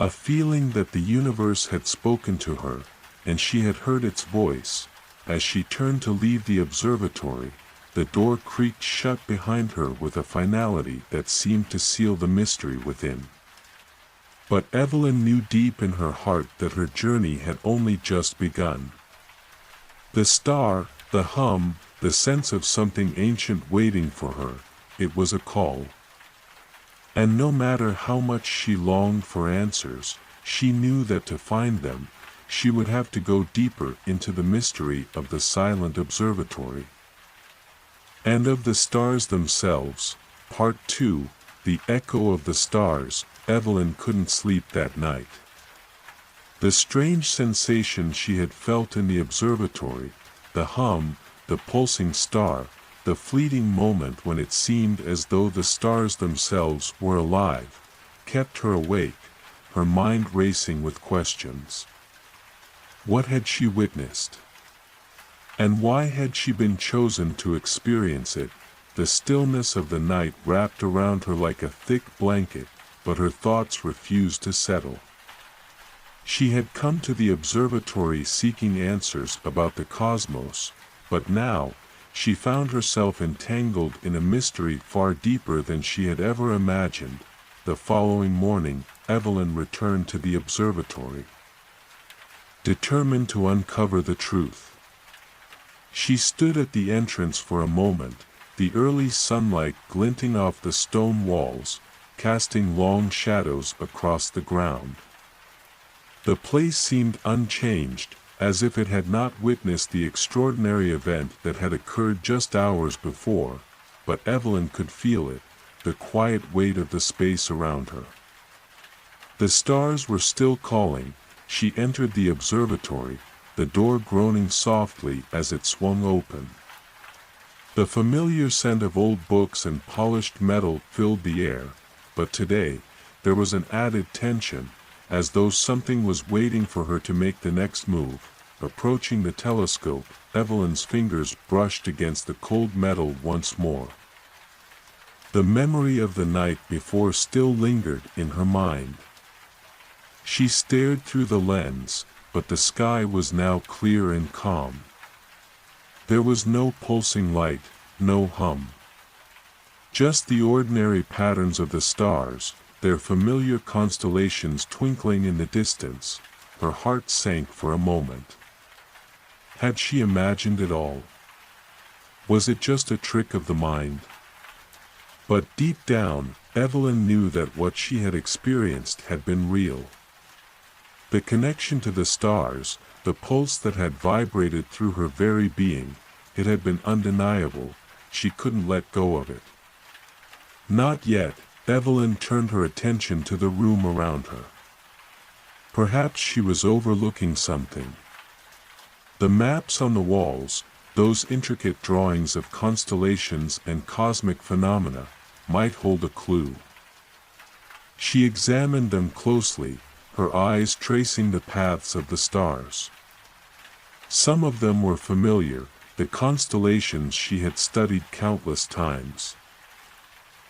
A feeling that the universe had spoken to her, and she had heard its voice. As she turned to leave the observatory, the door creaked shut behind her with a finality that seemed to seal the mystery within. But Evelyn knew deep in her heart that her journey had only just begun. The star, the hum, the sense of something ancient waiting for her, it was a call. And no matter how much she longed for answers, she knew that to find them, she would have to go deeper into the mystery of the silent observatory. And of the stars themselves, Part 2, The Echo of the Stars. Evelyn couldn't sleep that night. The strange sensation she had felt in the observatory, the hum, the pulsing star, the fleeting moment when it seemed as though the stars themselves were alive, kept her awake, her mind racing with questions. What had she witnessed? And why had she been chosen to experience it? The stillness of the night wrapped around her like a thick blanket, but her thoughts refused to settle. She had come to the observatory seeking answers about the cosmos, but now, she found herself entangled in a mystery far deeper than she had ever imagined. The following morning, Evelyn returned to the observatory. determined to uncover the truth. She stood at the entrance for a moment, the early sunlight glinting off the stone walls, casting long shadows across the ground. The place seemed unchanged, as if it had not witnessed the extraordinary event that had occurred just hours before, but Evelyn could feel it, the quiet weight of the space around her. The stars were still calling. She entered the observatory, the door groaning softly as it swung open. The familiar scent of old books and polished metal filled the air, but today, there was an added tension, as though something was waiting for her to make the next move. Approaching the telescope, Evelyn's fingers brushed against the cold metal once more. The memory of the night before still lingered in her mind. She stared through the lens, but the sky was now clear and calm. There was no pulsing light, no hum. Just the ordinary patterns of the stars, their familiar constellations twinkling in the distance. Her heart sank for a moment. Had she imagined it all? Was it just a trick of the mind? But deep down, Evelyn knew that what she had experienced had been real. The connection to the stars, the pulse that had vibrated through her very being, it had been undeniable. She couldn't let go of it. Not yet. Evelyn turned her attention to the room around her. Perhaps she was overlooking something. The maps on the walls, those intricate drawings of constellations and cosmic phenomena, might hold a clue. She examined them closely, her eyes tracing the paths of the stars. Some of them were familiar, the constellations she had studied countless times.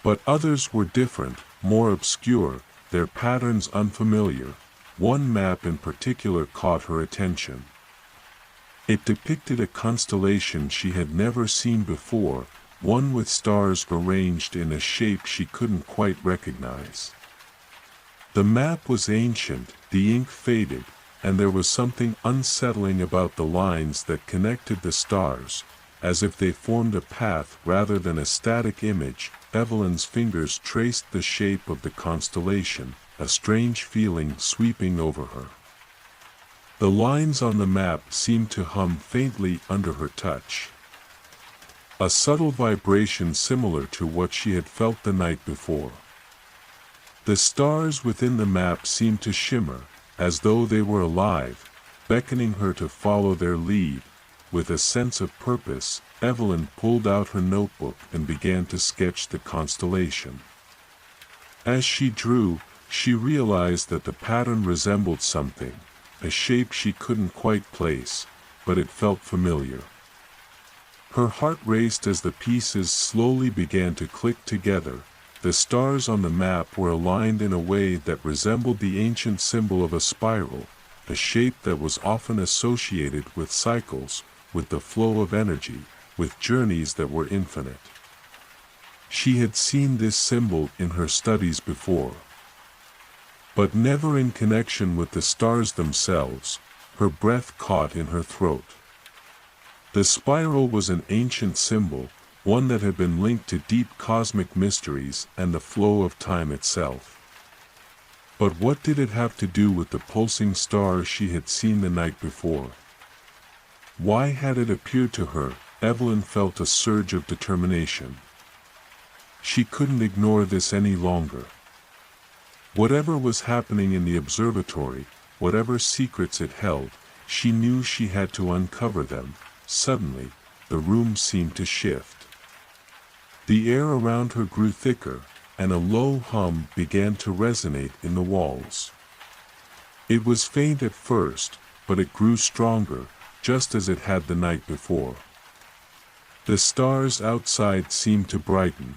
But others were different, more obscure, their patterns unfamiliar. One map in particular caught her attention. It depicted a constellation she had never seen before, one with stars arranged in a shape she couldn't quite recognize. The map was ancient, the ink faded, and there was something unsettling about the lines that connected the stars, as if they formed a path rather than a static image. Evelyn's fingers traced the shape of the constellation, a strange feeling sweeping over her. The lines on the map seemed to hum faintly under her touch. A subtle vibration similar to what she had felt the night before. The stars within the map seemed to shimmer, as though they were alive, beckoning her to follow their lead. With a sense of purpose, Evelyn pulled out her notebook and began to sketch the constellation. As she drew, she realized that the pattern resembled something, a shape she couldn't quite place, but it felt familiar. Her heart raced as the pieces slowly began to click together. The stars on the map were aligned in a way that resembled the ancient symbol of a spiral, a shape that was often associated with cycles, with the flow of energy, with journeys that were infinite. She had seen this symbol in her studies before, but never in connection with the stars themselves. Her breath caught in her throat. The spiral was an ancient symbol, one that had been linked to deep cosmic mysteries and the flow of time itself. But what did it have to do with the pulsing stars she had seen the night before? Why had it appeared to her? Evelyn felt a surge of determination. She couldn't ignore this any longer. Whatever was happening in the observatory, whatever secrets it held, she knew she had to uncover them. Suddenly, the room seemed to shift. The air around her grew thicker, and a low hum began to resonate in the walls. It was faint at first, but it grew stronger, just as it had the night before. The stars outside seemed to brighten.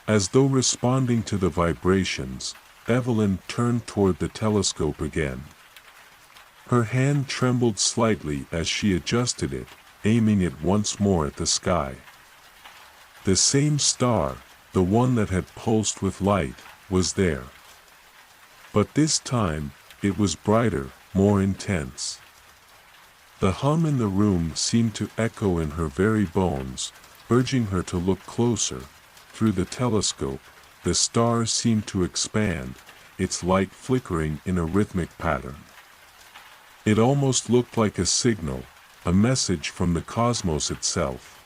As though responding to the vibrations, Evelyn turned toward the telescope again. Her hand trembled slightly as she adjusted it, aiming it once more at the sky. The same star, the one that had pulsed with light, was there. But this time, it was brighter, more intense. The hum in the room seemed to echo in her very bones, urging her to look closer. Through the telescope, the stars seemed to expand, its light flickering in a rhythmic pattern. It almost looked like a signal, a message from the cosmos itself.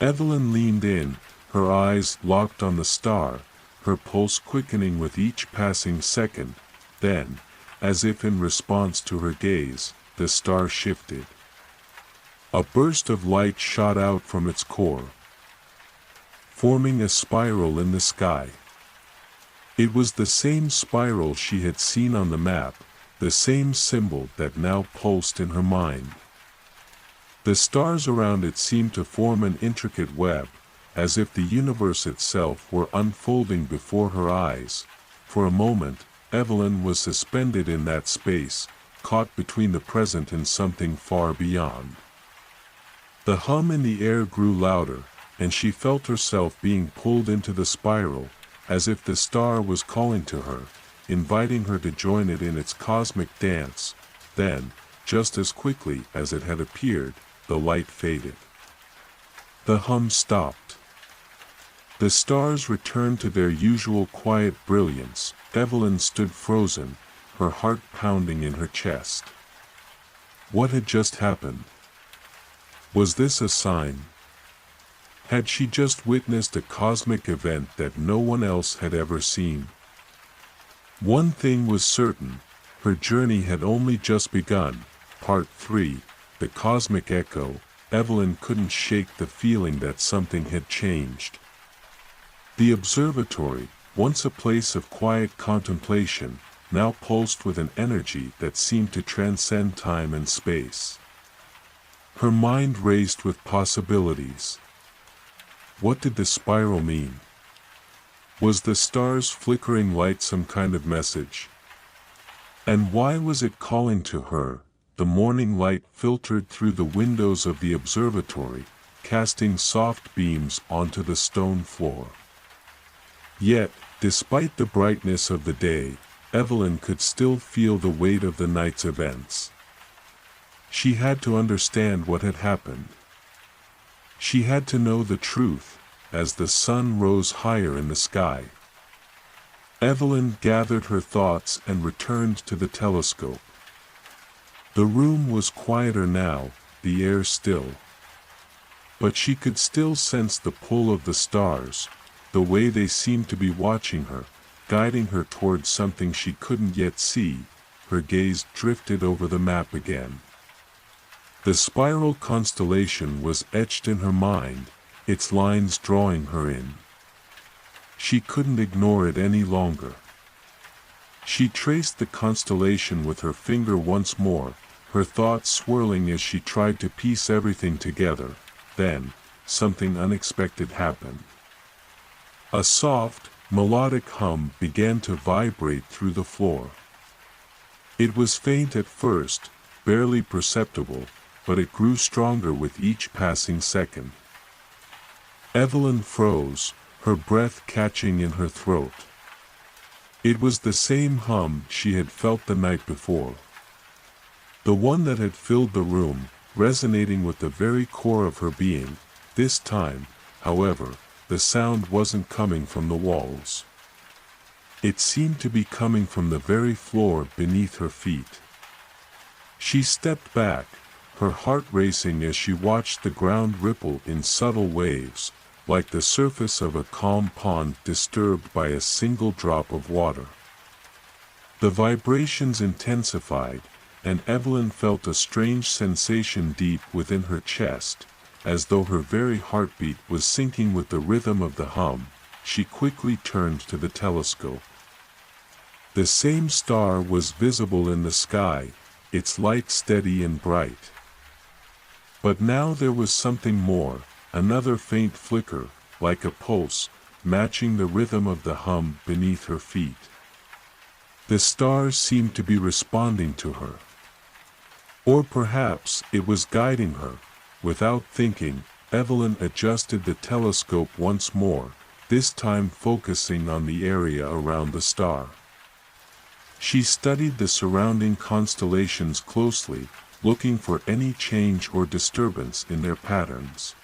Evelyn leaned in, her eyes locked on the star, her pulse quickening with each passing second. Then, as if in response to her gaze, the star shifted. A burst of light shot out from its core, forming a spiral in the sky. It was the same spiral she had seen on the map, the same symbol that now pulsed in her mind. The stars around it seemed to form an intricate web, as if the universe itself were unfolding before her eyes. For a moment, Evelyn was suspended in that space, caught between the present and something far beyond. The hum in the air grew louder, and she felt herself being pulled into the spiral, as if the star was calling to her, inviting her to join it in its cosmic dance. Then, just as quickly as it had appeared, the light faded. The hum stopped. The stars returned to their usual quiet brilliance. Evelyn stood frozen, her heart pounding in her chest. What had just happened? Was this a sign? Had she just witnessed a cosmic event that no one else had ever seen? One thing was certain, her journey had only just begun. Part 3, The Cosmic Echo. Evelyn couldn't shake the feeling that something had changed. The observatory, once a place of quiet contemplation, now pulsed with an energy that seemed to transcend time and space. Her mind raced with possibilities. What did the spiral mean? Was the star's flickering light some kind of message? And why was it calling to her? The morning light filtered through the windows of the observatory, casting soft beams onto the stone floor. Yet, despite the brightness of the day, Evelyn could still feel the weight of the night's events. She had to understand what had happened. She had to know the truth, as the sun rose higher in the sky. Evelyn gathered her thoughts and returned to the telescope. The room was quieter now, the air still. But she could still sense the pull of the stars, the way they seemed to be watching her, guiding her towards something she couldn't yet see. Her gaze drifted over the map again. The spiral constellation was etched in her mind, its lines drawing her in. She couldn't ignore it any longer. She traced the constellation with her finger once more, her thoughts swirling as she tried to piece everything together. Then, something unexpected happened. A soft, melodic hum began to vibrate through the floor. It was faint at first, barely perceptible, but it grew stronger with each passing second. Evelyn froze, her breath catching in her throat. It was the same hum she had felt the night before. The one that had filled the room, resonating with the very core of her being. This time, however, the sound wasn't coming from the walls. It seemed to be coming from the very floor beneath her feet. She stepped back, her heart racing as she watched the ground ripple in subtle waves, like the surface of a calm pond disturbed by a single drop of water. The vibrations intensified, and Evelyn felt a strange sensation deep within her chest, as though her very heartbeat was syncing with the rhythm of the hum. She quickly turned to the telescope. The same star was visible in the sky, its light steady and bright. But now there was something more, another faint flicker, like a pulse, matching the rhythm of the hum beneath her feet. The stars seemed to be responding to her. Or perhaps it was guiding her. Without thinking, Evelyn adjusted the telescope once more, this time focusing on the area around the star. She studied the surrounding constellations closely, looking for any change or disturbance in their patterns.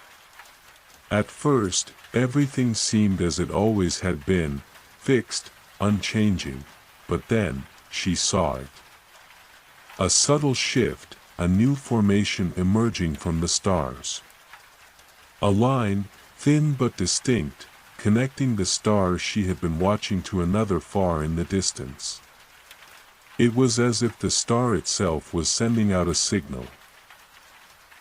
At first, everything seemed as it always had been, fixed, unchanging, but then, she saw it. A subtle shift, a new formation emerging from the stars. A line, thin but distinct, connecting the star she had been watching to another far in the distance. It was as if the star itself was sending out a signal.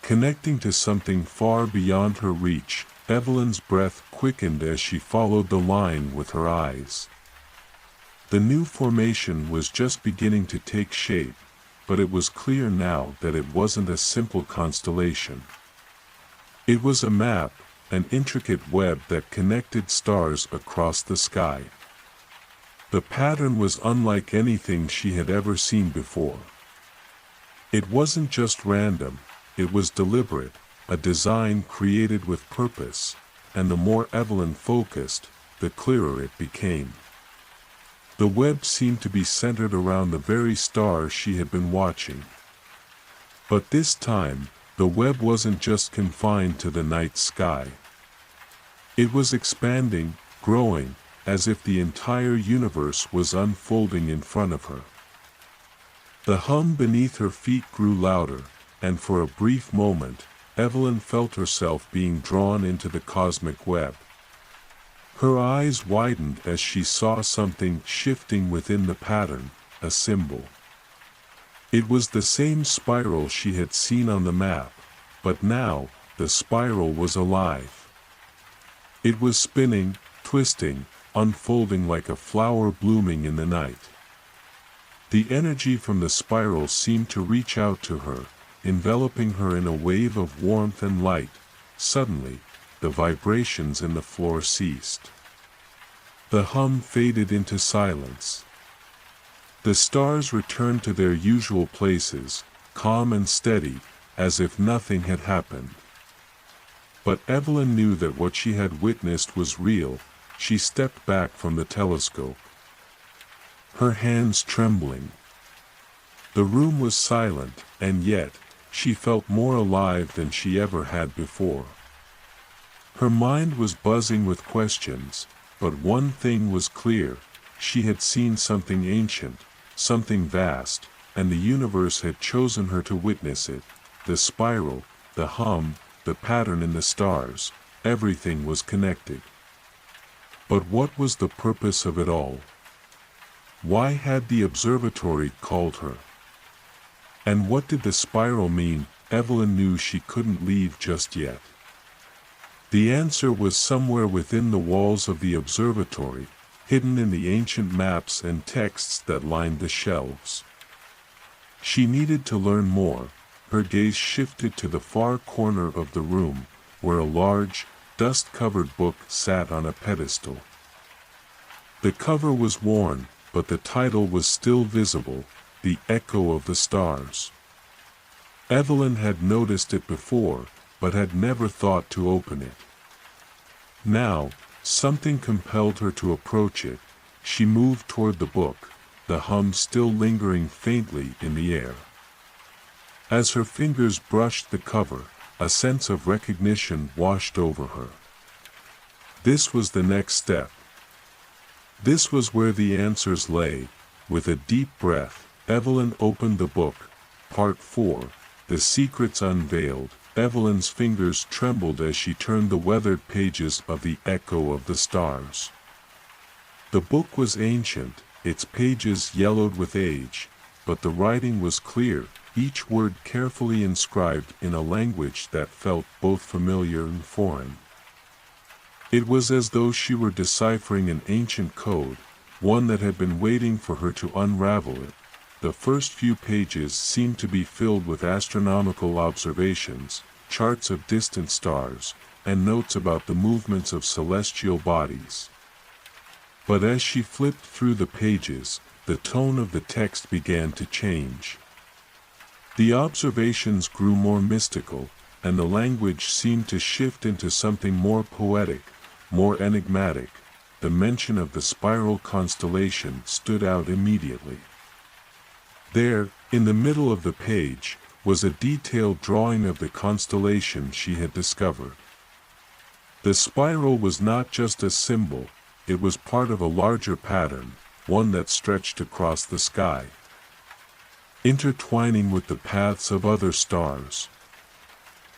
Connecting to something far beyond her reach, Evelyn's breath quickened as she followed the line with her eyes. The new formation was just beginning to take shape, but it was clear now that it wasn't a simple constellation. It was a map, an intricate web that connected stars across the sky. The pattern was unlike anything she had ever seen before. It wasn't just random, it was deliberate, a design created with purpose, and the more Evelyn focused, the clearer it became. The web seemed to be centered around the very star she had been watching. But this time, the web wasn't just confined to the night sky. It was expanding, growing, as if the entire universe was unfolding in front of her. The hum beneath her feet grew louder, and for a brief moment, Evelyn felt herself being drawn into the cosmic web. Her eyes widened as she saw something shifting within the pattern, a symbol. It was the same spiral she had seen on the map, but now, the spiral was alive. It was spinning, twisting, unfolding like a flower blooming in the night. The energy from the spiral seemed to reach out to her, enveloping her in a wave of warmth and light. Suddenly, the vibrations in the floor ceased. The hum faded into silence. The stars returned to their usual places, calm and steady, as if nothing had happened. But Evelyn knew that what she had witnessed was real. She stepped back from the telescope, her hands trembling. The room was silent, and yet, she felt more alive than she ever had before. Her mind was buzzing with questions, but one thing was clear: she had seen something ancient, something vast, and the universe had chosen her to witness it. The spiral, the hum, the pattern in the stars, everything was connected. But what was the purpose of it all? Why had the observatory called her? And what did the spiral mean? Evelyn knew she couldn't leave just yet. The answer was somewhere within the walls of the observatory, hidden in the ancient maps and texts that lined the shelves. She needed to learn more. Her gaze shifted to the far corner of the room, where a large, dust-covered book sat on a pedestal. The cover was worn, but the title was still visible: The Echo of the Stars. Evelyn had noticed it before, but had never thought to open it. Now, something compelled her to approach it. She moved toward the book, the hum still lingering faintly in the air. As her fingers brushed the cover, a sense of recognition washed over her. This was the next step. This was where the answers lay. With a deep breath, Evelyn opened the book. Part 4, The Secrets Unveiled. Evelyn's fingers trembled as she turned the weathered pages of The Echo of the Stars. The book was ancient, its pages yellowed with age, but the writing was clear, each word carefully inscribed in a language that felt both familiar and foreign. It was as though she were deciphering an ancient code, one that had been waiting for her to unravel it. The first few pages seemed to be filled with astronomical observations, charts of distant stars, and notes about the movements of celestial bodies. But as she flipped through the pages, the tone of the text began to change. The observations grew more mystical, and the language seemed to shift into something more poetic, more enigmatic. The mention of the spiral constellation stood out immediately. There, in the middle of the page, was a detailed drawing of the constellation she had discovered. The spiral was not just a symbol, it was part of a larger pattern, one that stretched across the sky, intertwining with the paths of other stars.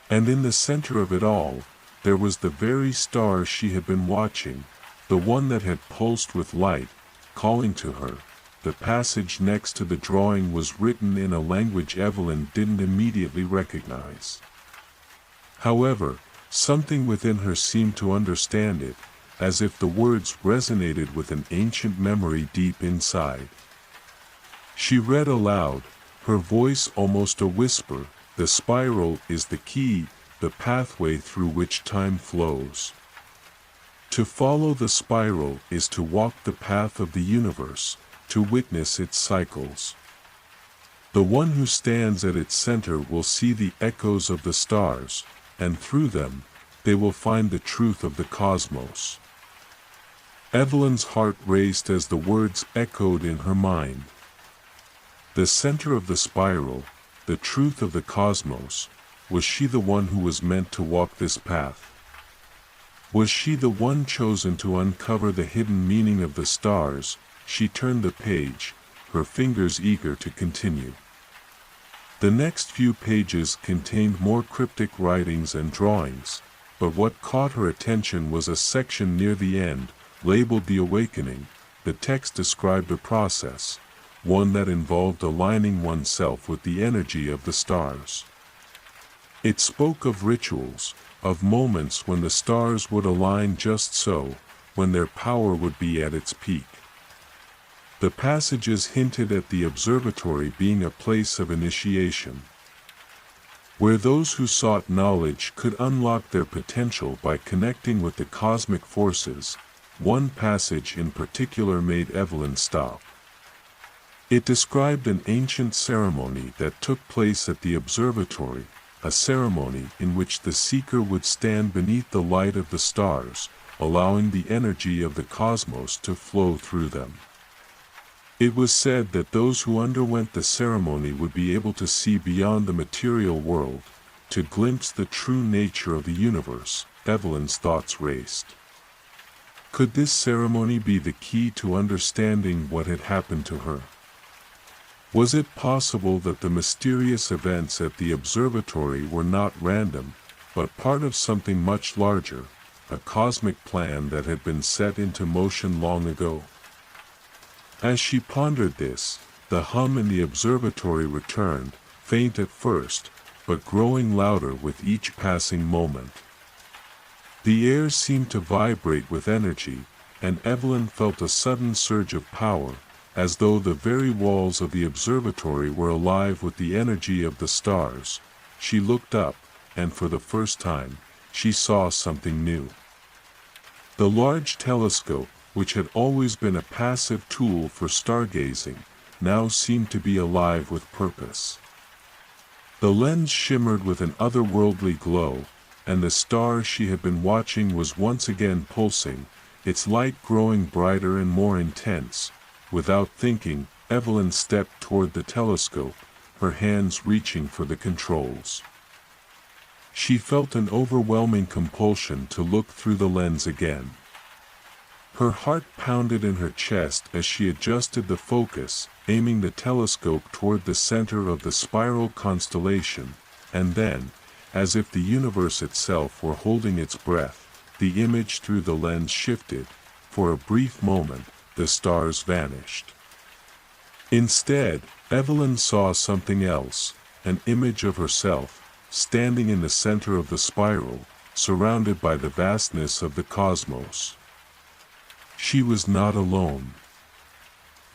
And in the center of it all, there was the very star she had been watching, the one that had pulsed with light, calling to her. The passage next to the drawing was written in a language Evelyn didn't immediately recognize. However, something within her seemed to understand it, as if the words resonated with an ancient memory deep inside. She read aloud, her voice almost a whisper, "The spiral is the key, the pathway through which time flows. To follow the spiral is to walk the path of the universe, to witness its cycles. The one who stands at its center will see the echoes of the stars, and through them, they will find the truth of the cosmos." Evelyn's heart raced as the words echoed in her mind. The center of the spiral, the truth of the cosmos, was she the one who was meant to walk this path? Was she the one chosen to uncover the hidden meaning of the stars? She turned the page, her fingers eager to continue. The next few pages contained more cryptic writings and drawings, but what caught her attention was a section near the end, labeled The Awakening. The text described a process, one that involved aligning oneself with the energy of the stars. It spoke of rituals, of moments when the stars would align just so, when their power would be at its peak. The passages hinted at the observatory being a place of initiation, where those who sought knowledge could unlock their potential by connecting with the cosmic forces. One passage in particular made Evelyn stop. It described an ancient ceremony that took place at the observatory, a ceremony in which the seeker would stand beneath the light of the stars, allowing the energy of the cosmos to flow through them. It was said that those who underwent the ceremony would be able to see beyond the material world, to glimpse the true nature of the universe. Evelyn's thoughts raced. Could this ceremony be the key to understanding what had happened to her? Was it possible that the mysterious events at the observatory were not random, but part of something much larger, a cosmic plan that had been set into motion long ago? As she pondered this, the hum in the observatory returned, faint at first, but growing louder with each passing moment. The air seemed to vibrate with energy, and Evelyn felt a sudden surge of power, as though the very walls of the observatory were alive with the energy of the stars. She looked up, and for the first time, she saw something new. The large telescope, which had always been a passive tool for stargazing, now seemed to be alive with purpose. The lens shimmered with an otherworldly glow, and the star she had been watching was once again pulsing, its light growing brighter and more intense. Without thinking, Evelyn stepped toward the telescope, her hands reaching for the controls. She felt an overwhelming compulsion to look through the lens again. Her heart pounded in her chest as she adjusted the focus, aiming the telescope toward the center of the spiral constellation, and then, as if the universe itself were holding its breath, the image through the lens shifted. For a brief moment, the stars vanished. Instead, Evelyn saw something else, an image of herself, standing in the center of the spiral, surrounded by the vastness of the cosmos. She was not alone.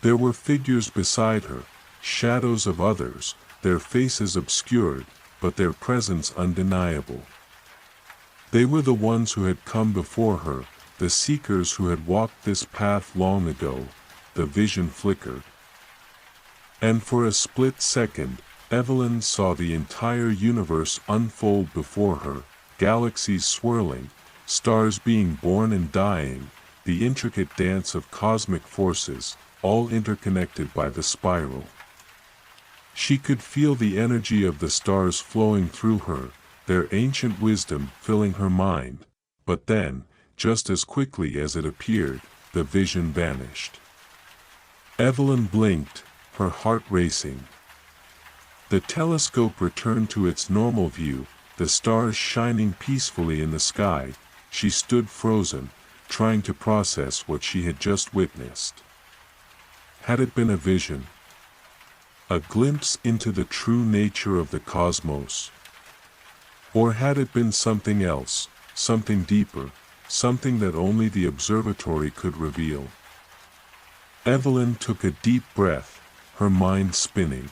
There were figures beside her, shadows of others, their faces obscured, but their presence undeniable. They were the ones who had come before her, the seekers who had walked this path long ago. The vision flickered. And for a split second, Evelyn saw the entire universe unfold before her, galaxies swirling, stars being born and dying, the intricate dance of cosmic forces, all interconnected by the spiral. She could feel the energy of the stars flowing through her, their ancient wisdom filling her mind, but then, just as quickly as it appeared, the vision vanished. Evelyn blinked, her heart racing. The telescope returned to its normal view, the stars shining peacefully in the sky. She stood frozen, trying to process what she had just witnessed. Had it been a vision? A glimpse into the true nature of the cosmos? Or had it been something else, something deeper, something that only the observatory could reveal? Evelyn took a deep breath, her mind spinning.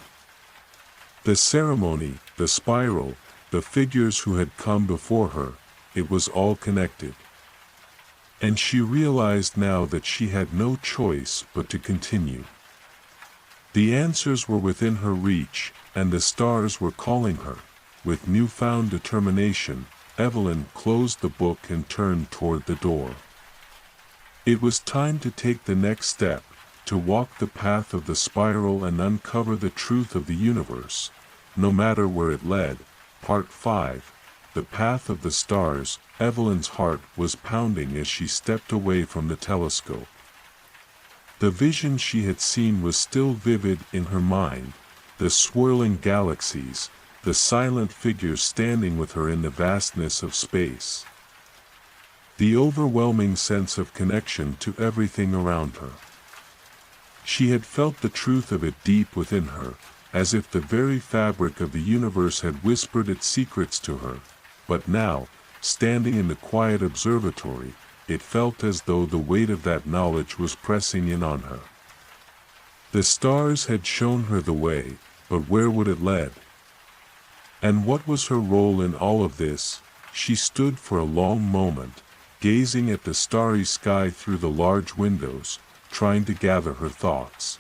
The ceremony, the spiral, the figures who had come before her, it was all connected. And she realized now that she had no choice but to continue. The answers were within her reach, and the stars were calling her. With newfound determination, Evelyn closed the book and turned toward the door. It was time to take the next step, to walk the path of the spiral and uncover the truth of the universe, no matter where it led. Part 5. The Path of the Stars. Evelyn's heart was pounding as she stepped away from the telescope. The vision she had seen was still vivid in her mind, the swirling galaxies, the silent figures standing with her in the vastness of space. The overwhelming sense of connection to everything around her. She had felt the truth of it deep within her, as if the very fabric of the universe had whispered its secrets to her. But now, standing in the quiet observatory, it felt as though the weight of that knowledge was pressing in on her. The stars had shown her the way, but where would it lead? And what was her role in all of this? She stood for a long moment, gazing at the starry sky through the large windows, trying to gather her thoughts.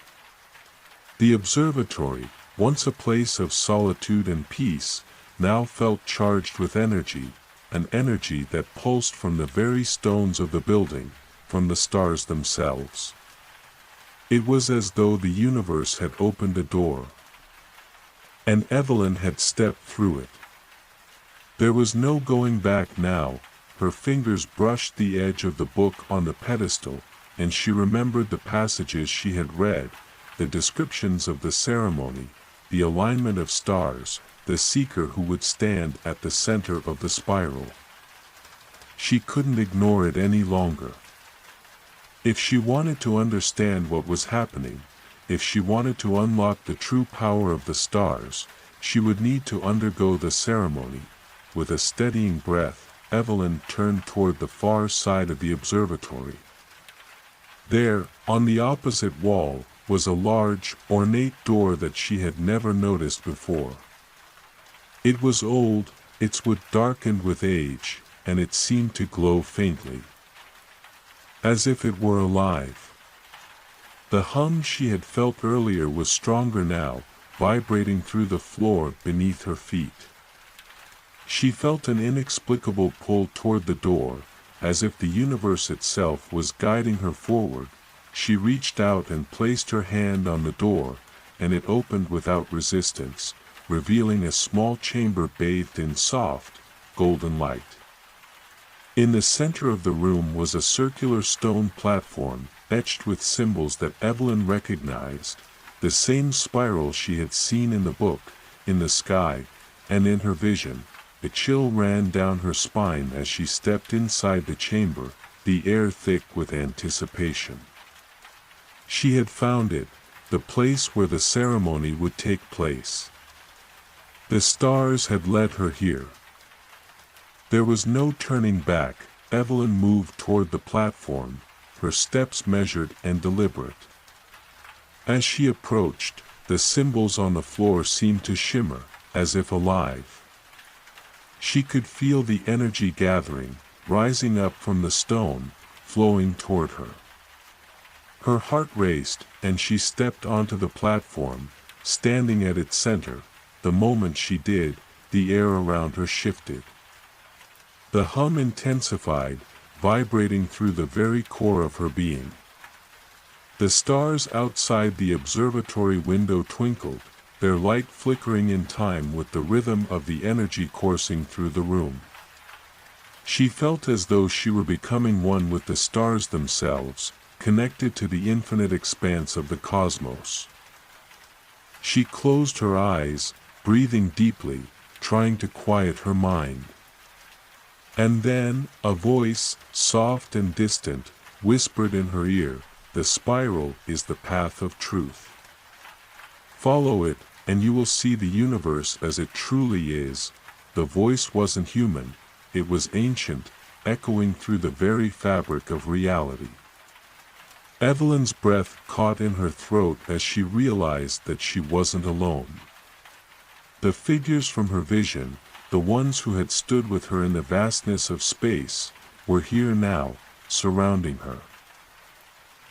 The observatory, once a place of solitude and peace, now felt charged with energy, an energy that pulsed from the very stones of the building, from the stars themselves. It was as though the universe had opened a door, and Evelyn had stepped through it. There was no going back now. Her fingers brushed the edge of the book on the pedestal, and she remembered the passages she had read, the descriptions of the ceremony, the alignment of stars, the seeker who would stand at the center of the spiral. She couldn't ignore it any longer. If she wanted to understand what was happening, if she wanted to unlock the true power of the stars, she would need to undergo the ceremony. With a steadying breath, Evelyn turned toward the far side of the observatory. There, on the opposite wall, was a large, ornate door that she had never noticed before. It was old, its wood darkened with age, and it seemed to glow faintly, as if it were alive. The hum she had felt earlier was stronger now, vibrating through the floor beneath her feet. She felt an inexplicable pull toward the door, as if the universe itself was guiding her forward. She reached out and placed her hand on the door, and it opened without resistance, revealing a small chamber bathed in soft, golden light. In the center of the room was a circular stone platform, etched with symbols that Evelyn recognized, the same spiral she had seen in the book, in the sky, and in her vision. A chill ran down her spine as she stepped inside the chamber, the air thick with anticipation. She had found it, the place where the ceremony would take place. The stars had led her here. There was no turning back. Evelyn moved toward the platform, her steps measured and deliberate. As she approached, the symbols on the floor seemed to shimmer, as if alive. She could feel the energy gathering, rising up from the stone, flowing toward her. Her heart raced, and she stepped onto the platform, standing at its center. The moment she did, the air around her shifted. The hum intensified, vibrating through the very core of her being. The stars outside the observatory window twinkled, their light flickering in time with the rhythm of the energy coursing through the room. She felt as though she were becoming one with the stars themselves, connected to the infinite expanse of the cosmos. She closed her eyes, breathing deeply, trying to quiet her mind. And then, a voice, soft and distant, whispered in her ear, "The spiral is the path of truth. Follow it, and you will see the universe as it truly is." The voice wasn't human, it was ancient, echoing through the very fabric of reality. Evelyn's breath caught in her throat as she realized that she wasn't alone. The figures from her vision, the ones who had stood with her in the vastness of space, were here now, surrounding her.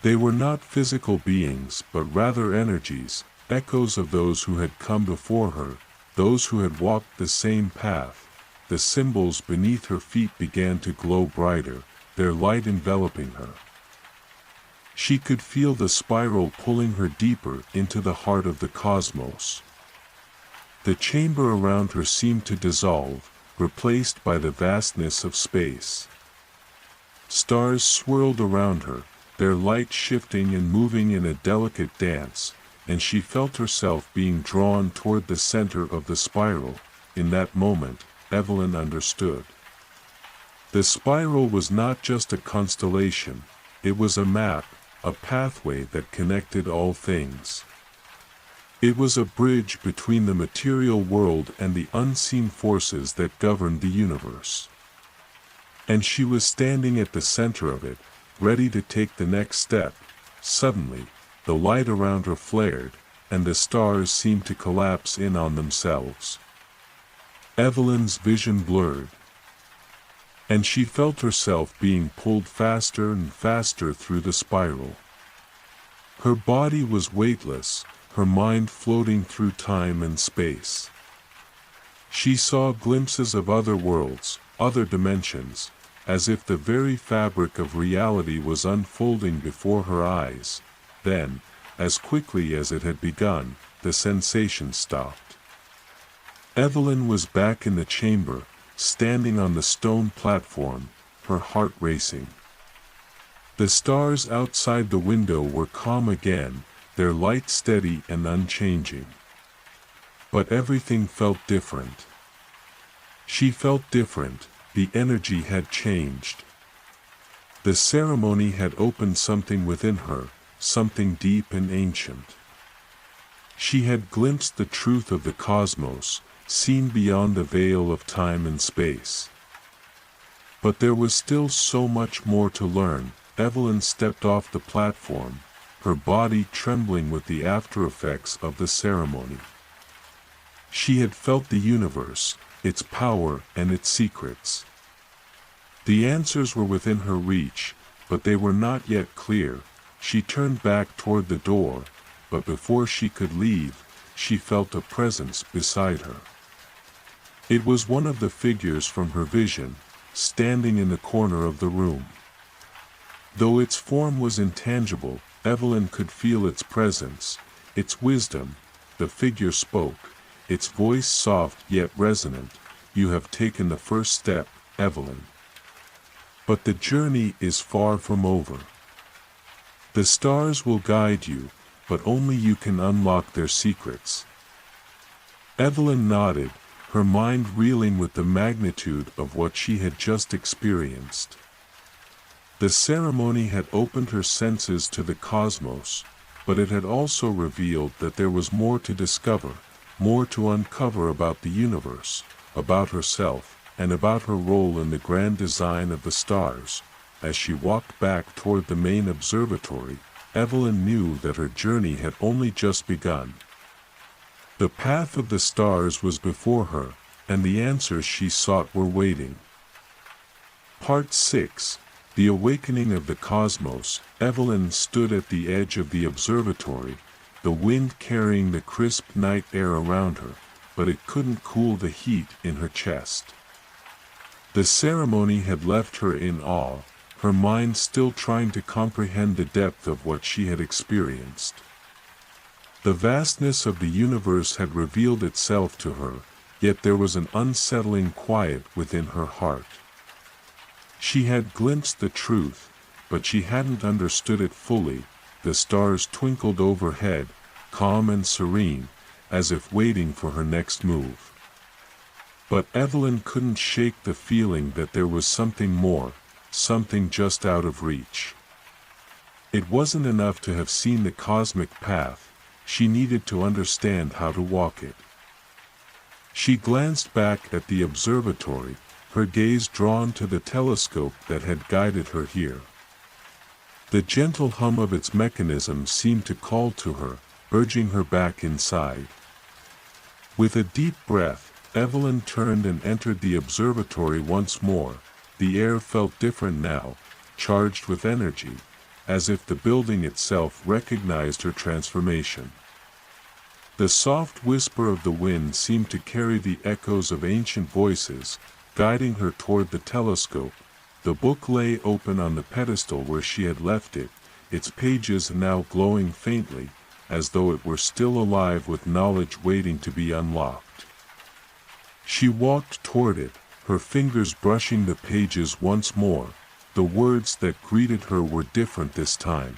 They were not physical beings but rather energies, echoes of those who had come before her, those who had walked the same path. The symbols beneath her feet began to glow brighter, their light enveloping her. She could feel the spiral pulling her deeper into the heart of the cosmos. The chamber around her seemed to dissolve, replaced by the vastness of space. Stars swirled around her, their light shifting and moving in a delicate dance, and she felt herself being drawn toward the center of the spiral. In that moment, Evelyn understood. The spiral was not just a constellation, it was a map, a pathway that connected all things. It was a bridge between the material world and the unseen forces that governed the universe. And she was standing at the center of it, ready to take the next step. Suddenly, the light around her flared, and the stars seemed to collapse in on themselves. Evelyn's vision blurred, and she felt herself being pulled faster and faster through the spiral. Her body was weightless, her mind floating through time and space. She saw glimpses of other worlds, other dimensions, as if the very fabric of reality was unfolding before her eyes. Then, as quickly as it had begun, the sensation stopped. Evelyn was back in the chamber, standing on the stone platform, her heart racing. The stars outside the window were calm again, their light steady and unchanging. But everything felt different. She felt different, the energy had changed. The ceremony had opened something within her, something deep and ancient. She had glimpsed the truth of the cosmos, seen beyond the veil of time and space. But there was still so much more to learn. Evelyn stepped off the platform, her body trembling with the after-effects of the ceremony. She had felt the universe, its power and its secrets. The answers were within her reach, but they were not yet clear. She turned back toward the door, but before she could leave, she felt a presence beside her. It was one of the figures from her vision, standing in the corner of the room. Though its form was intangible, Evelyn could feel its presence, its wisdom. The figure spoke, its voice soft yet resonant. "You have taken the first step, Evelyn. But the journey is far from over. The stars will guide you, but only you can unlock their secrets." Evelyn nodded, her mind reeling with the magnitude of what she had just experienced. The ceremony had opened her senses to the cosmos, but it had also revealed that there was more to discover, more to uncover about the universe, about herself, and about her role in the grand design of the stars. As she walked back toward the main observatory, Evelyn knew that her journey had only just begun. The path of the stars was before her, and the answers she sought were waiting. Part 6. The Awakening of the Cosmos. Evelyn stood at the edge of the observatory, the wind carrying the crisp night air around her, but it couldn't cool the heat in her chest. The ceremony had left her in awe, her mind still trying to comprehend the depth of what she had experienced. The vastness of the universe had revealed itself to her, yet there was an unsettling quiet within her heart. She had glimpsed the truth, but she hadn't understood it fully. The stars twinkled overhead, calm and serene, as if waiting for her next move. But Evelyn couldn't shake the feeling that there was something more, something just out of reach. It wasn't enough to have seen the cosmic path, she needed to understand how to walk it. She glanced back at the observatory, her gaze drawn to the telescope that had guided her here. The gentle hum of its mechanism seemed to call to her, urging her back inside. With a deep breath, Evelyn turned and entered the observatory once more. The air felt different now, charged with energy, as if the building itself recognized her transformation. The soft whisper of the wind seemed to carry the echoes of ancient voices, guiding her toward the telescope. The book lay open on the pedestal where she had left it, its pages now glowing faintly, as though it were still alive with knowledge waiting to be unlocked. She walked toward it, her fingers brushing the pages once more. The words that greeted her were different this time,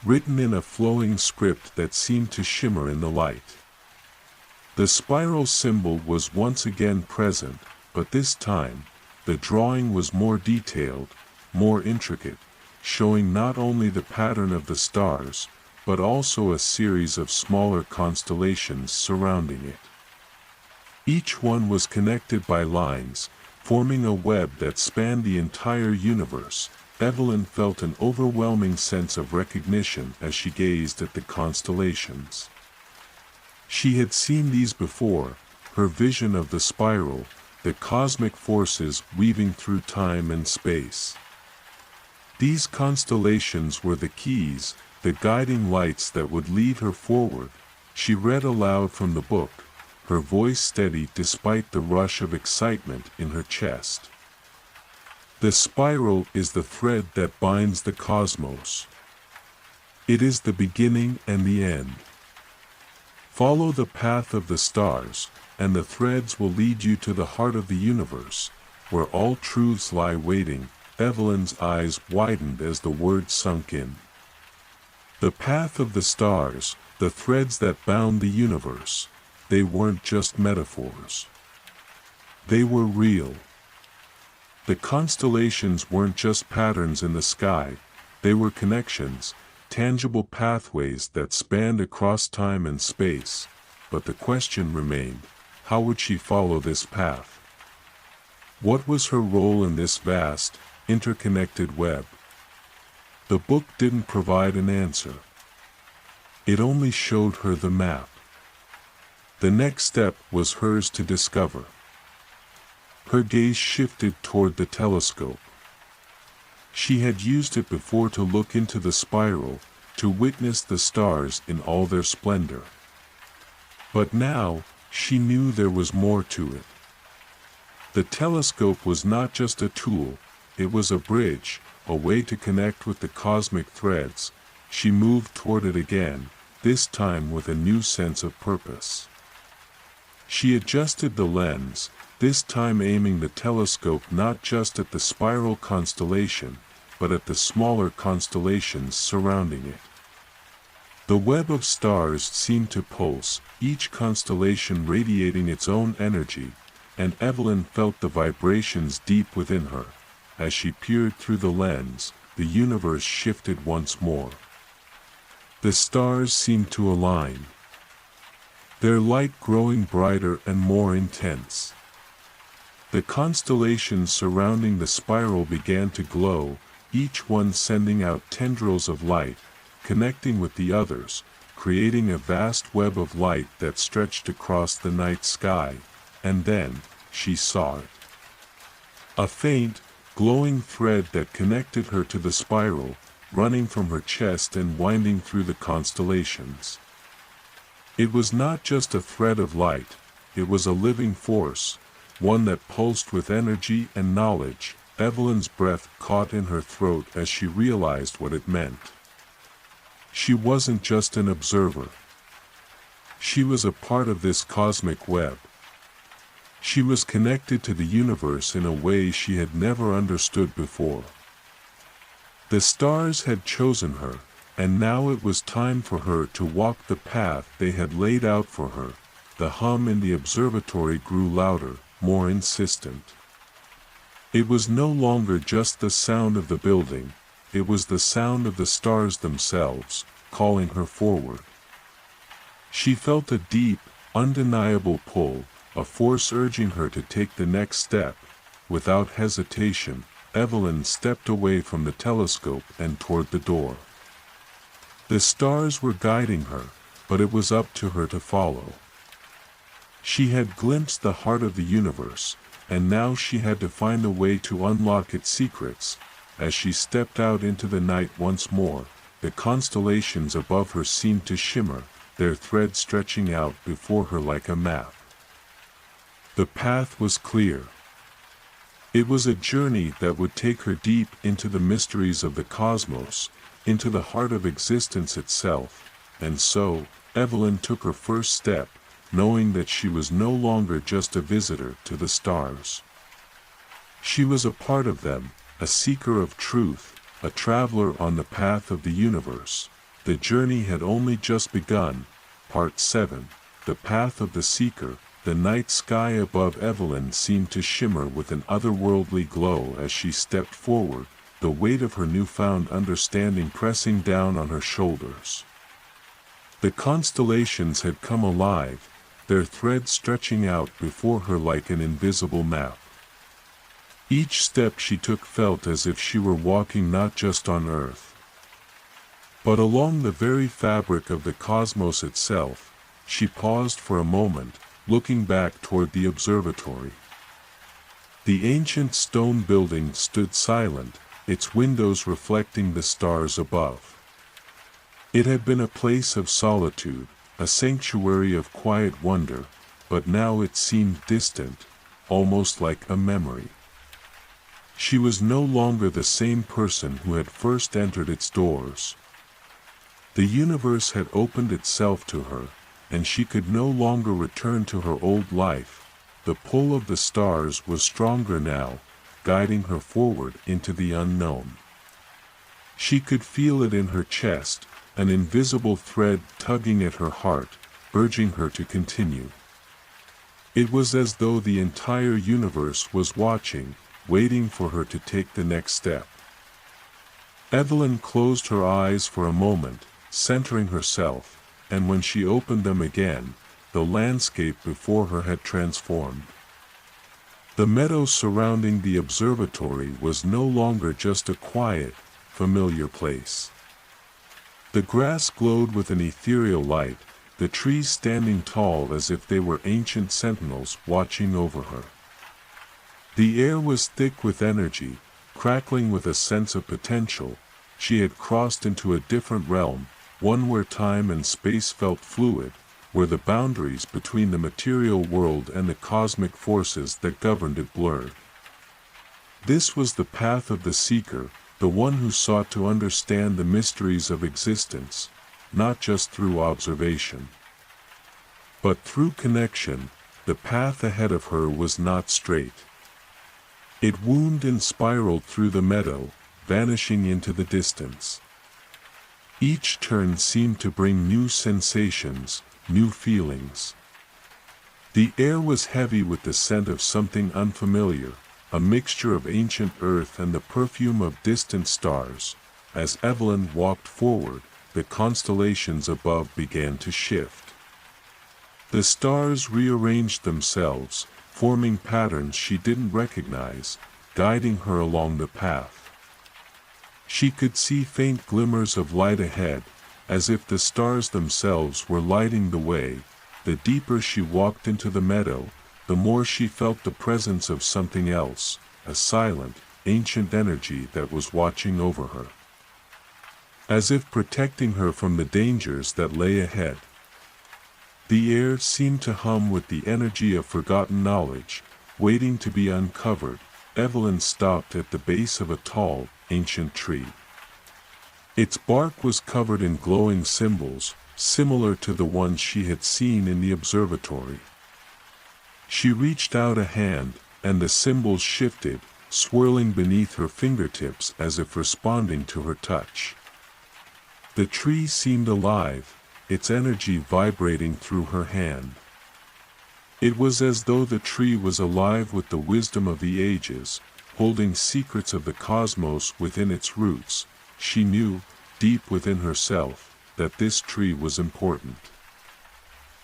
written in a flowing script that seemed to shimmer in the light. The spiral symbol was once again present, but this time, the drawing was more detailed, more intricate, showing not only the pattern of the stars, but also a series of smaller constellations surrounding it. Each one was connected by lines, forming a web that spanned the entire universe. Evelyn felt an overwhelming sense of recognition as she gazed at the constellations. She had seen these before, her vision of the spiral, the cosmic forces weaving through time and space. These constellations were the keys, the guiding lights that would lead her forward. She read aloud from the book, her voice steady despite the rush of excitement in her chest. The spiral is the thread that binds the cosmos. It is the beginning and the end. Follow the path of the stars, and the threads will lead you to the heart of the universe, where all truths lie waiting. Evelyn's eyes widened as the words sunk in. The path of the stars, the threads that bound the universe, they weren't just metaphors. They were real. The constellations weren't just patterns in the sky, they were connections, tangible pathways that spanned across time and space. But the question remained, how would she follow this path? What was her role in this vast, interconnected web? The book didn't provide an answer. It only showed her the map. The next step was hers to discover. Her gaze shifted toward the telescope. She had used it before to look into the spiral, to witness the stars in all their splendor. But now, she knew there was more to it. The telescope was not just a tool, it was a bridge, a way to connect with the cosmic threads. She moved toward it again, this time with a new sense of purpose. She adjusted the lens, this time aiming the telescope not just at the spiral constellation, but at the smaller constellations surrounding it. The web of stars seemed to pulse, each constellation radiating its own energy, and Evelyn felt the vibrations deep within her. As she peered through the lens, the universe shifted once more. The stars seemed to align, their light growing brighter and more intense. The constellations surrounding the spiral began to glow, each one sending out tendrils of light, connecting with the others, creating a vast web of light that stretched across the night sky. And then, she saw it. A faint, glowing thread that connected her to the spiral, running from her chest and winding through the constellations. It was not just a thread of light, it was a living force, one that pulsed with energy and knowledge. Evelyn's breath caught in her throat as she realized what it meant. She wasn't just an observer. She was a part of this cosmic web. She was connected to the universe in a way she had never understood before. The stars had chosen her, and now it was time for her to walk the path they had laid out for her. The hum in the observatory grew louder, more insistent. It was no longer just the sound of the building, it was the sound of the stars themselves, calling her forward. She felt a deep, undeniable pull, a force urging her to take the next step. Without hesitation, Evelyn stepped away from the telescope and toward the door. The stars were guiding her, but it was up to her to follow. She had glimpsed the heart of the universe, and now she had to find a way to unlock its secrets. As she stepped out into the night once more, the constellations above her seemed to shimmer, their threads stretching out before her like a map. The path was clear. It was a journey that would take her deep into the mysteries of the cosmos, into the heart of existence itself, and so, Evelyn took her first step, knowing that she was no longer just a visitor to the stars. She was a part of them, a seeker of truth, a traveler on the path of the universe. The journey had only just begun. Part 7, The Path of the Seeker. The night sky above Evelyn seemed to shimmer with an otherworldly glow as she stepped forward, the weight of her newfound understanding pressing down on her shoulders. The constellations had come alive, their threads stretching out before her like an invisible map. Each step she took felt as if she were walking not just on Earth, but along the very fabric of the cosmos itself. She paused for a moment, looking back toward the observatory. The ancient stone building stood silent, its windows reflecting the stars above. It had been a place of solitude, a sanctuary of quiet wonder, but now it seemed distant, almost like a memory. She was no longer the same person who had first entered its doors. The universe had opened itself to her, and she could no longer return to her old life. The pull of the stars was stronger now, guiding her forward into the unknown. She could feel it in her chest, an invisible thread tugging at her heart, urging her to continue. It was as though the entire universe was watching, waiting for her to take the next step. Evelyn closed her eyes for a moment, centering herself, and when she opened them again, the landscape before her had transformed. The meadow surrounding the observatory was no longer just a quiet, familiar place. The grass glowed with an ethereal light, the trees standing tall as if they were ancient sentinels watching over her. The air was thick with energy, crackling with a sense of potential. She had crossed into a different realm, one where time and space felt fluid, where the boundaries between the material world and the cosmic forces that governed it blurred. This was the path of the seeker, the one who sought to understand the mysteries of existence, not just through observation, but through connection. The path ahead of her was not straight. It wound and spiraled through the meadow, vanishing into the distance. Each turn seemed to bring new sensations, new feelings. The air was heavy with the scent of something unfamiliar, a mixture of ancient earth and the perfume of distant stars. As Evelyn walked forward, the constellations above began to shift. The stars rearranged themselves, forming patterns she didn't recognize, guiding her along the path. She could see faint glimmers of light ahead, as if the stars themselves were lighting the way. The deeper she walked into the meadow, the more she felt the presence of something else, a silent, ancient energy that was watching over her, as if protecting her from the dangers that lay ahead. The air seemed to hum with the energy of forgotten knowledge, waiting to be uncovered. Evelyn stopped at the base of a tall, ancient tree. Its bark was covered in glowing symbols, similar to the ones she had seen in the observatory. She reached out a hand, and the symbols shifted, swirling beneath her fingertips as if responding to her touch. The tree seemed alive, its energy vibrating through her hand. It was as though the tree was alive with the wisdom of the ages, holding secrets of the cosmos within its roots. She knew, deep within herself, that this tree was important.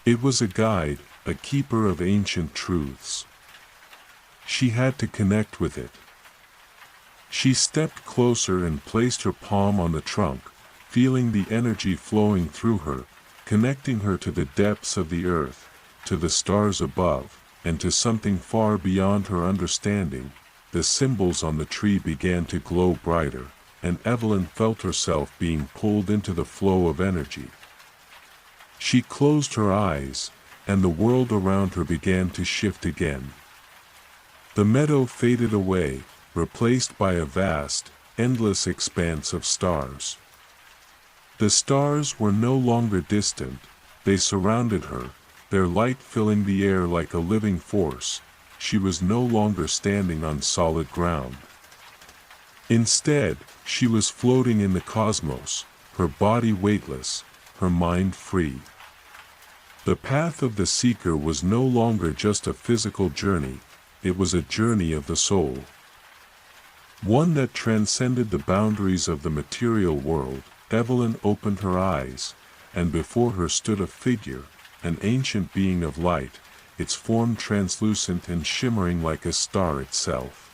It was a guide, a keeper of ancient truths. She had to connect with it. She stepped closer and placed her palm on the trunk, feeling the energy flowing through her, connecting her to the depths of the earth, to the stars above, and to something far beyond her understanding. The symbols on the tree began to glow brighter, and Evelyn felt herself being pulled into the flow of energy. She closed her eyes, and the world around her began to shift again. The meadow faded away, replaced by a vast, endless expanse of stars. The stars were no longer distant, they surrounded her, their light filling the air like a living force. She was no longer standing on solid ground. Instead, she was floating in the cosmos, her body weightless, her mind free. The path of the seeker was no longer just a physical journey, it was a journey of the soul. One that transcended the boundaries of the material world. Evelyn opened her eyes, and before her stood a figure, an ancient being of light, its form translucent and shimmering like a star itself.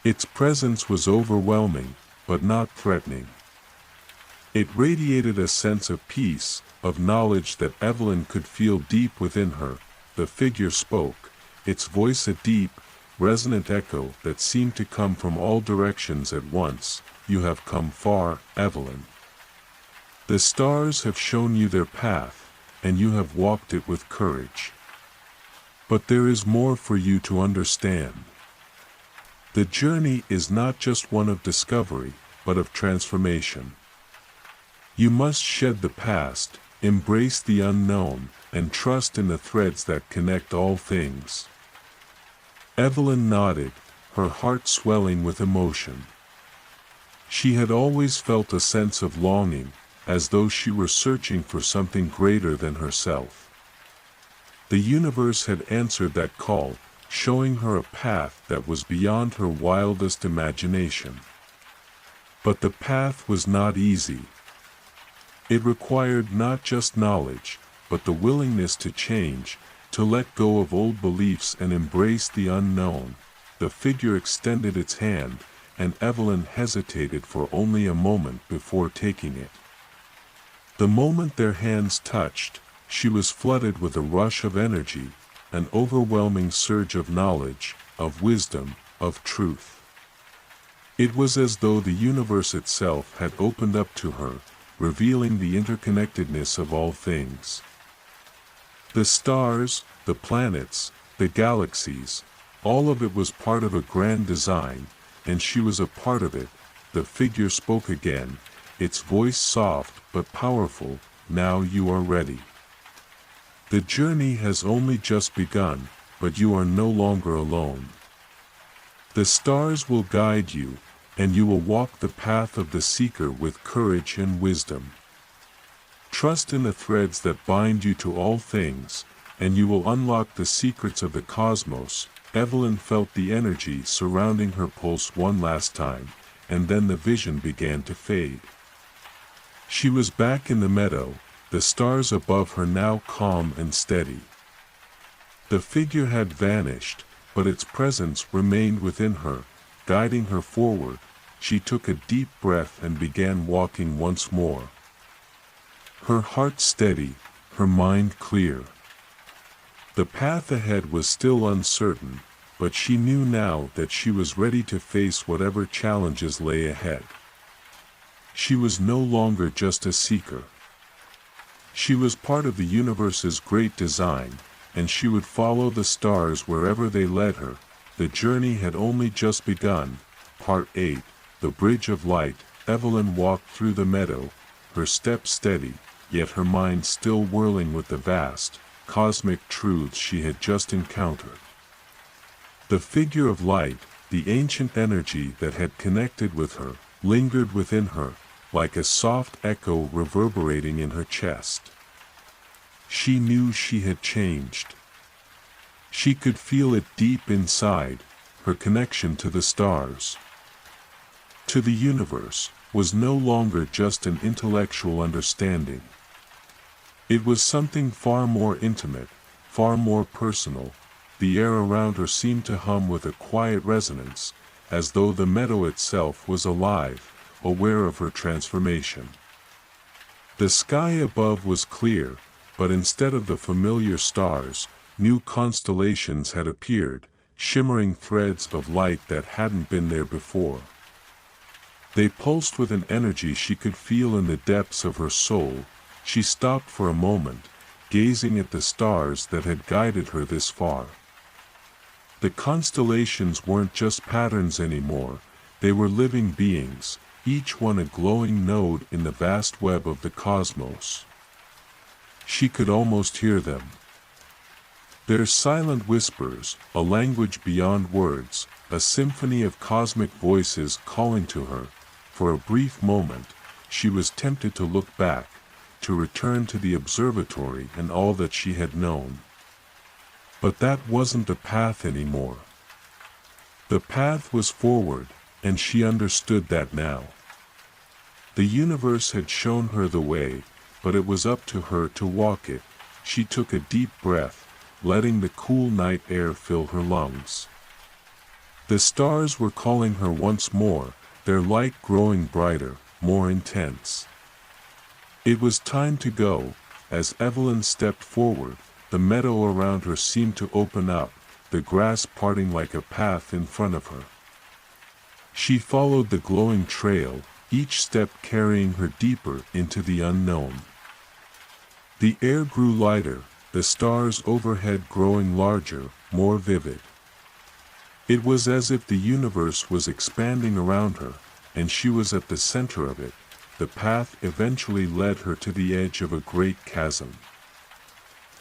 Its presence was overwhelming, but not threatening. It radiated a sense of peace, of knowledge that Evelyn could feel deep within her. The figure spoke, its voice a deep, resonant echo that seemed to come from all directions at once. You have come far, Evelyn. The stars have shown you their path, and you have walked it with courage. But there is more for you to understand. The journey is not just one of discovery, but of transformation. You must shed the past, embrace the unknown, and trust in the threads that connect all things. Evelyn nodded, her heart swelling with emotion. She had always felt a sense of longing, as though she were searching for something greater than herself. The universe had answered that call, showing her a path that was beyond her wildest imagination. But the path was not easy. It required not just knowledge, but the willingness to change, to let go of old beliefs and embrace the unknown. The figure extended its hand, and Evelyn hesitated for only a moment before taking it. The moment their hands touched, she was flooded with a rush of energy, an overwhelming surge of knowledge, of wisdom, of truth. It was as though the universe itself had opened up to her, revealing the interconnectedness of all things. The stars, the planets, the galaxies, all of it was part of a grand design, and she was a part of it. The figure spoke again, its voice soft but powerful. Now you are ready. The journey has only just begun, but you are no longer alone. The stars will guide you, and you will walk the path of the seeker with courage and wisdom. Trust in the threads that bind you to all things, and you will unlock the secrets of the cosmos. Evelyn felt the energy surrounding her pulse one last time, and then the vision began to fade. She was back in the meadow, the stars above her now calm and steady. The figure had vanished, but its presence remained within her, guiding her forward. She took a deep breath and began walking once more. Her heart steady, her mind clear. The path ahead was still uncertain, but she knew now that she was ready to face whatever challenges lay ahead. She was no longer just a seeker. She was part of the universe's great design, and she would follow the stars wherever they led her. The journey had only just begun. Part 8, The Bridge of Light. Evelyn walked through the meadow, her step steady, yet her mind still whirling with the vast, cosmic truths she had just encountered. The figure of light, the ancient energy that had connected with her, lingered within her, like a soft echo reverberating in her chest. She knew she had changed. She could feel it deep inside, her connection to the stars, to the universe, was no longer just an intellectual understanding. It was something far more intimate, far more personal. The air around her seemed to hum with a quiet resonance, as though the meadow itself was alive, aware of her transformation. The sky above was clear, but instead of the familiar stars, new constellations had appeared, shimmering threads of light that hadn't been there before. They pulsed with an energy she could feel in the depths of her soul. She stopped for a moment, gazing at the stars that had guided her this far. The constellations weren't just patterns anymore, they were living beings, each one a glowing node in the vast web of the cosmos. She could almost hear them. Their silent whispers, a language beyond words, a symphony of cosmic voices calling to her. For a brief moment, she was tempted to look back, to return to the observatory and all that she had known. But that wasn't the path anymore. The path was forward, and she understood that now. The universe had shown her the way, but it was up to her to walk it. She took a deep breath, letting the cool night air fill her lungs. The stars were calling her once more, their light growing brighter, more intense. It was time to go. As Evelyn stepped forward, the meadow around her seemed to open up, the grass parting like a path in front of her. She followed the glowing trail, each step carrying her deeper into the unknown. The air grew lighter, the stars overhead growing larger, more vivid. It was as if the universe was expanding around her, and she was at the center of it. The path eventually led her to the edge of a great chasm.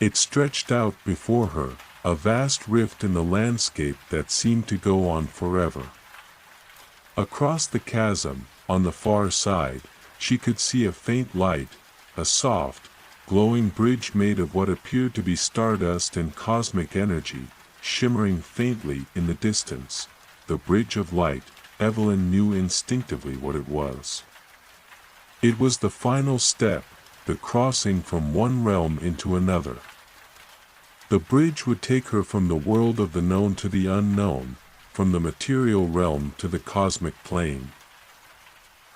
It stretched out before her, a vast rift in the landscape that seemed to go on forever. Across the chasm, on the far side, she could see a faint light, a soft, glowing bridge made of what appeared to be stardust and cosmic energy, shimmering faintly in the distance. The bridge of light, Evelyn knew instinctively what it was. It was the final step, the crossing from one realm into another. The bridge would take her from the world of the known to the unknown, from the material realm to the cosmic plane.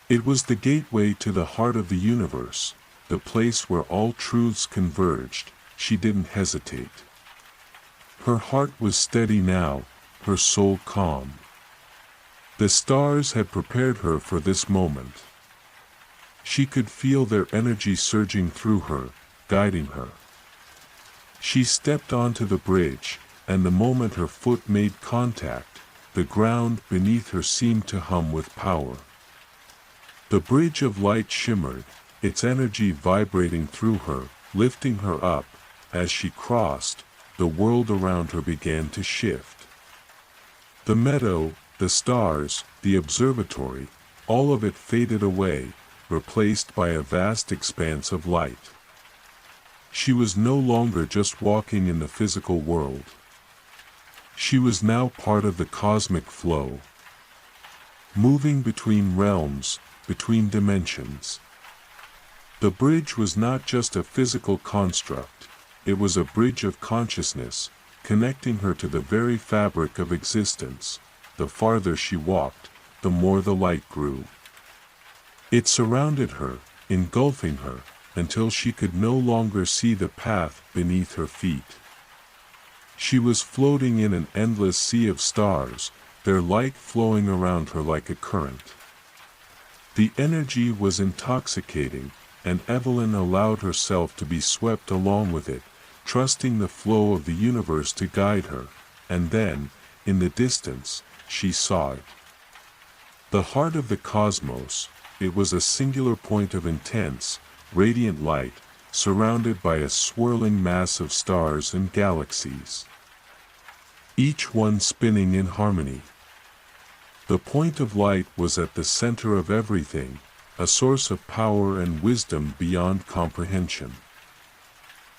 It was the gateway to the heart of the universe, the place where all truths converged. She didn't hesitate. Her heart was steady now, her soul calm. The stars had prepared her for this moment. She could feel their energy surging through her, guiding her. She stepped onto the bridge, and the moment her foot made contact, the ground beneath her seemed to hum with power. The bridge of light shimmered, its energy vibrating through her, lifting her up. As she crossed, the world around her began to shift. The meadow, the stars, the observatory, all of it faded away, replaced by a vast expanse of light. She was no longer just walking in the physical world. She was now part of the cosmic flow, moving between realms, between dimensions. The bridge was not just a physical construct, it was a bridge of consciousness, connecting her to the very fabric of existence. The farther she walked, the more the light grew. It surrounded her, engulfing her, until she could no longer see the path beneath her feet. She was floating in an endless sea of stars, their light flowing around her like a current. The energy was intoxicating, and Evelyn allowed herself to be swept along with it, trusting the flow of the universe to guide her. And then, in the distance, she saw it. The heart of the cosmos, it was a singular point of intense, radiant light, surrounded by a swirling mass of stars and galaxies, each one spinning in harmony. The point of light was at the center of everything, a source of power and wisdom beyond comprehension.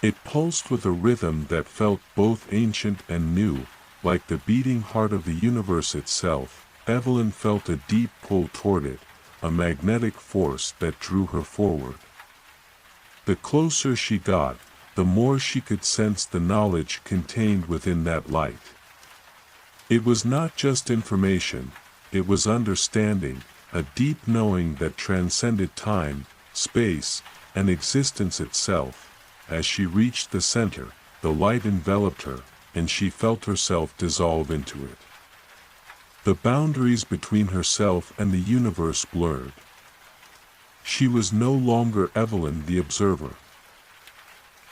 It pulsed with a rhythm that felt both ancient and new, like the beating heart of the universe itself. Evelyn felt a deep pull toward it, a magnetic force that drew her forward. The closer she got, the more she could sense the knowledge contained within that light. It was not just information, it was understanding, a deep knowing that transcended time, space, and existence itself. As she reached the center, the light enveloped her, and she felt herself dissolve into it. The boundaries between herself and the universe blurred. She was no longer Evelyn the observer.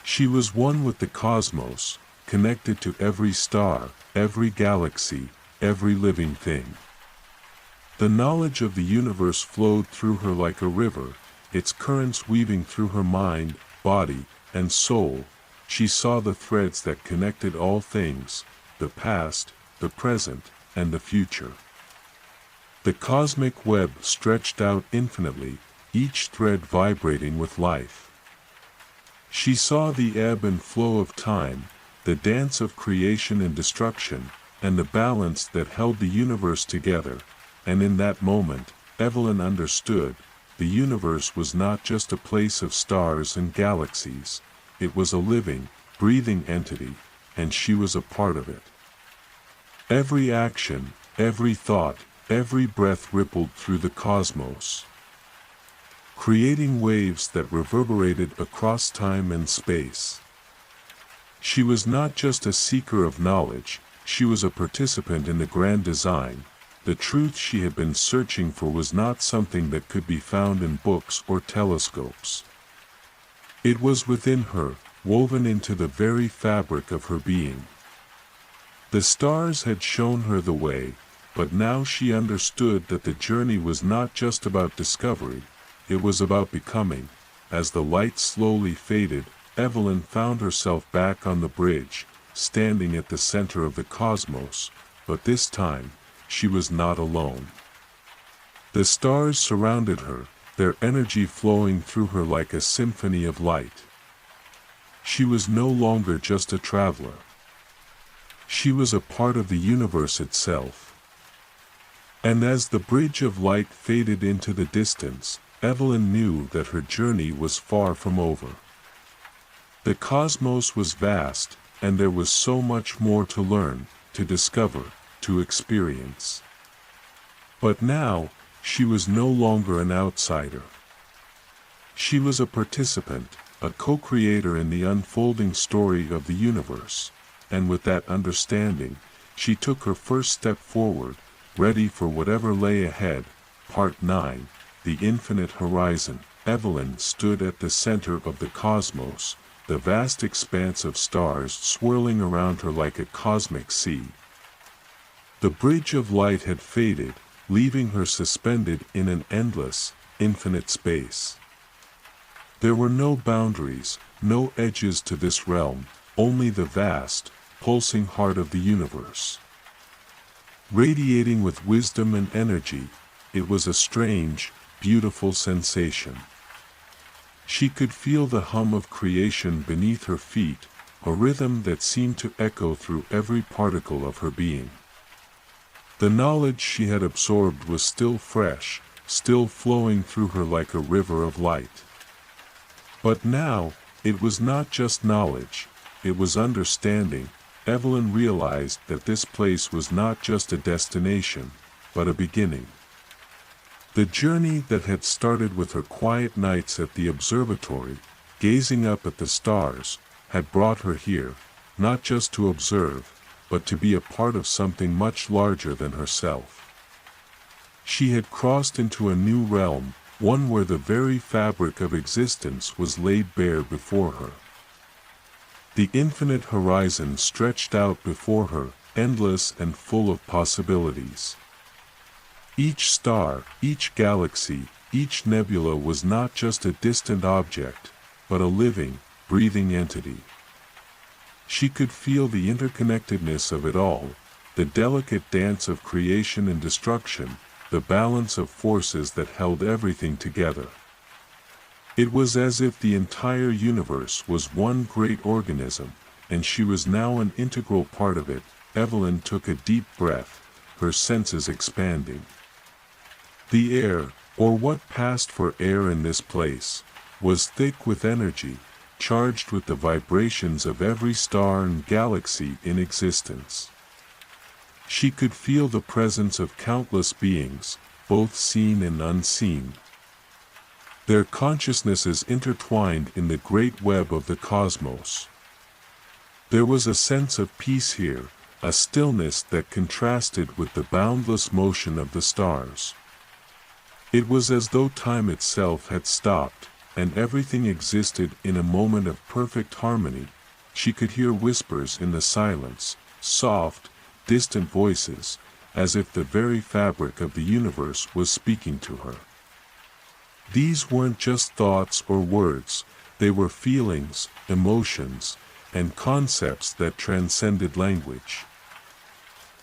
She was one with the cosmos, connected to every star, every galaxy, every living thing. The knowledge of the universe flowed through her like a river, its currents weaving through her mind, body, and soul. She saw the threads that connected all things, the past, the present, and the future. The cosmic web stretched out infinitely, each thread vibrating with life. She saw the ebb and flow of time, the dance of creation and destruction, and the balance that held the universe together, and in that moment, Evelyn understood, the universe was not just a place of stars and galaxies, it was a living, breathing entity, and she was a part of it. Every action, every thought, every breath rippled through the cosmos, creating waves that reverberated across time and space. She was not just a seeker of knowledge, she was a participant in the grand design. The truth she had been searching for was not something that could be found in books or telescopes. It was within her, woven into the very fabric of her being. The stars had shown her the way, but now she understood that the journey was not just about discovery, it was about becoming. As the light slowly faded, Evelyn found herself back on the bridge, standing at the center of the cosmos, but this time, she was not alone. The stars surrounded her, their energy flowing through her like a symphony of light. She was no longer just a traveler. She was a part of the universe itself. And as the bridge of light faded into the distance, Evelyn knew that her journey was far from over. The cosmos was vast, and there was so much more to learn, to discover, to experience. But now, she was no longer an outsider. She was a participant, a co-creator in the unfolding story of the universe, and with that understanding, she took her first step forward, ready for whatever lay ahead. Part 9, The Infinite Horizon. Evelyn stood at the center of the cosmos, the vast expanse of stars swirling around her like a cosmic sea. The bridge of light had faded, leaving her suspended in an endless, infinite space. There were no boundaries, no edges to this realm, only the vast, pulsing heart of the universe. Radiating with wisdom and energy, it was a strange, beautiful sensation. She could feel the hum of creation beneath her feet, a rhythm that seemed to echo through every particle of her being. The knowledge she had absorbed was still fresh, still flowing through her like a river of light. But now, it was not just knowledge, it was understanding. Evelyn realized that this place was not just a destination, but a beginning. The journey that had started with her quiet nights at the observatory, gazing up at the stars, had brought her here, not just to observe, but to be a part of something much larger than herself. She had crossed into a new realm, one where the very fabric of existence was laid bare before her. The infinite horizon stretched out before her, endless and full of possibilities. Each star, each galaxy, each nebula was not just a distant object, but a living, breathing entity. She could feel the interconnectedness of it all, the delicate dance of creation and destruction, the balance of forces that held everything together. It was as if the entire universe was one great organism, and she was now an integral part of it. Evelyn took a deep breath, her senses expanding. The air, or what passed for air in this place, was thick with energy, charged with the vibrations of every star and galaxy in existence. She could feel the presence of countless beings, both seen and unseen. Their consciousnesses intertwined in the great web of the cosmos. There was a sense of peace here, a stillness that contrasted with the boundless motion of the stars. It was as though time itself had stopped, and everything existed in a moment of perfect harmony. She could hear whispers in the silence, soft, distant voices, as if the very fabric of the universe was speaking to her. These weren't just thoughts or words, they were feelings, emotions, and concepts that transcended language.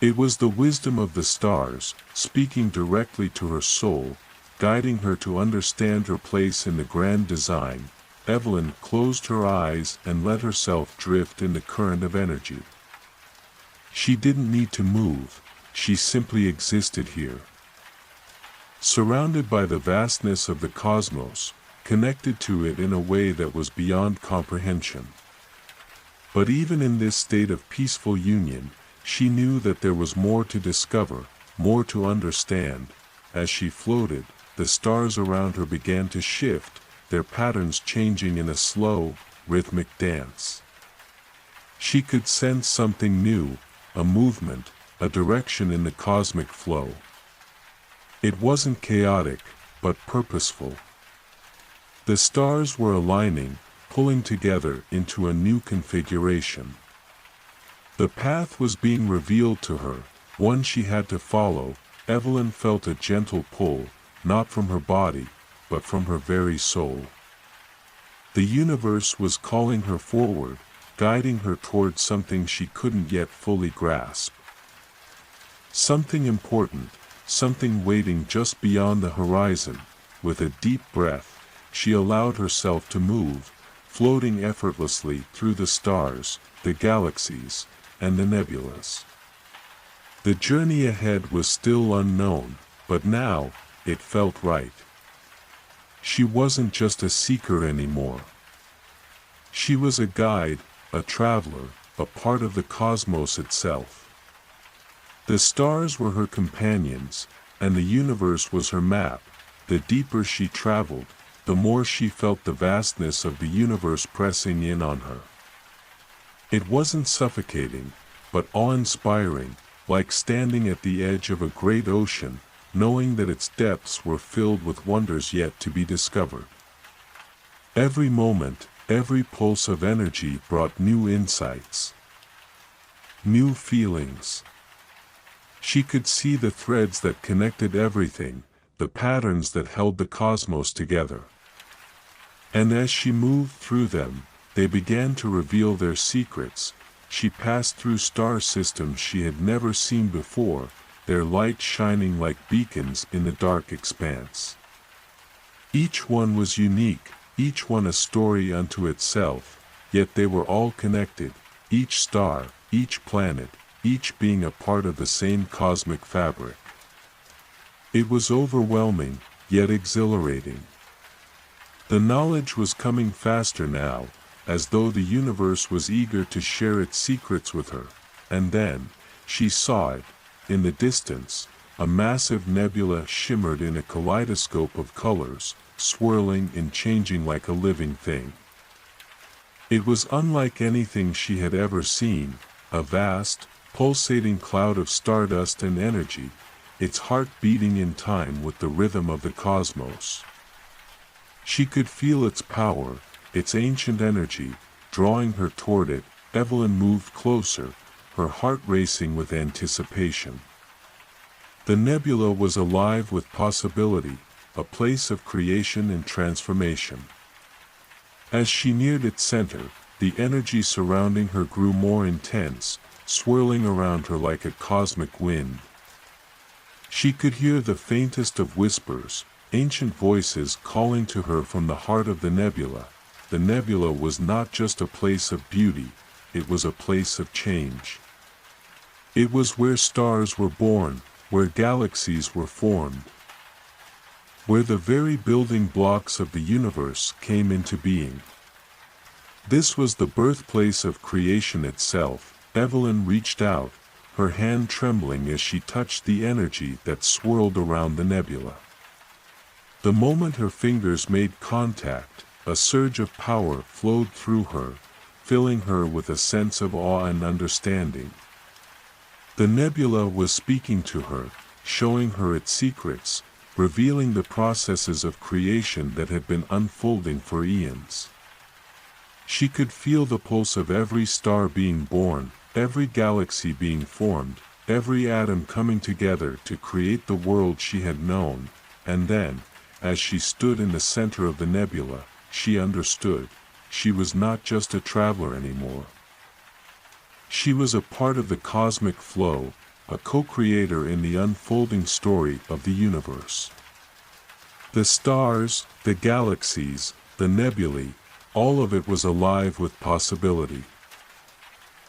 It was the wisdom of the stars, speaking directly to her soul, guiding her to understand her place in the grand design. Evelyn closed her eyes and let herself drift in the current of energy. She didn't need to move, she simply existed here. Surrounded by the vastness of the cosmos, connected to it in a way that was beyond comprehension. But even in this state of peaceful union, she knew that there was more to discover, more to understand. As she floated, the stars around her began to shift, their patterns changing in a slow, rhythmic dance. She could sense something new, a movement, a direction in the cosmic flow. It wasn't chaotic, but purposeful. The stars were aligning, pulling together into a new configuration. The path was being revealed to her, one she had to follow. Evelyn felt a gentle pull, not from her body, but from her very soul. The universe was calling her forward, guiding her toward something she couldn't yet fully grasp. Something important, something waiting just beyond the horizon. With a deep breath, she allowed herself to move, floating effortlessly through the stars, the galaxies, and the nebulas. The journey ahead was still unknown, but now, it felt right. She wasn't just a seeker anymore. She was a guide, a traveler, a part of the cosmos itself. The stars were her companions, and the universe was her map. The deeper she traveled, the more she felt the vastness of the universe pressing in on her. It wasn't suffocating, but awe-inspiring, like standing at the edge of a great ocean, knowing that its depths were filled with wonders yet to be discovered. Every moment, every pulse of energy brought new insights, new feelings. She could see the threads that connected everything, the patterns that held the cosmos together. And as she moved through them, they began to reveal their secrets. She passed through star systems she had never seen before, their light shining like beacons in the dark expanse. Each one was unique, each one a story unto itself, yet they were all connected, each star, each planet, each being a part of the same cosmic fabric. It was overwhelming, yet exhilarating. The knowledge was coming faster now, as though the universe was eager to share its secrets with her. And then, she saw it. In the distance, a massive nebula shimmered in a kaleidoscope of colors, swirling and changing like a living thing. It was unlike anything she had ever seen, a vast, pulsating cloud of stardust and energy, its heart beating in time with the rhythm of the cosmos. She could feel its power, its ancient energy, drawing her toward it. Evelyn moved closer, her heart racing with anticipation. The nebula was alive with possibility, a place of creation and transformation. As she neared its center, the energy surrounding her grew more intense, swirling around her like a cosmic wind. She could hear the faintest of whispers, ancient voices calling to her from the heart of the nebula. The nebula was not just a place of beauty, it was a place of change. It was where stars were born, where galaxies were formed, where the very building blocks of the universe came into being. This was the birthplace of creation itself. Evelyn reached out, her hand trembling as she touched the energy that swirled around the nebula. The moment her fingers made contact, a surge of power flowed through her, filling her with a sense of awe and understanding. The nebula was speaking to her, showing her its secrets, revealing the processes of creation that had been unfolding for eons. She could feel the pulse of every star being born, every galaxy being formed, every atom coming together to create the world she had known, and then, as she stood in the center of the nebula, she understood. She was not just a traveler anymore. She was a part of the cosmic flow, a co-creator in the unfolding story of the universe. The stars, the galaxies, the nebulae, all of it was alive with possibility.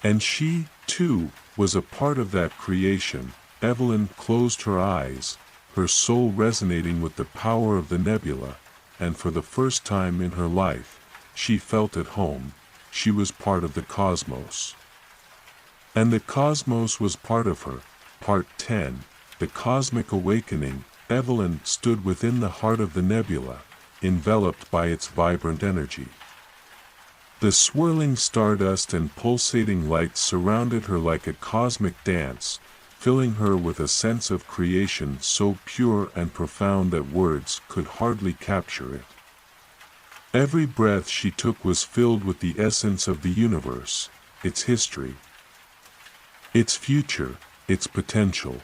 And she, too, was a part of that creation. Evelyn closed her eyes, her soul resonating with the power of the nebula, and for the first time in her life, she felt at home. She was part of the cosmos. And the cosmos was part of her. Part 10, The Cosmic Awakening. Evelyn stood within the heart of the nebula, enveloped by its vibrant energy. The swirling stardust and pulsating lights surrounded her like a cosmic dance, filling her with a sense of creation so pure and profound that words could hardly capture it. Every breath she took was filled with the essence of the universe, its history, its future, its potential.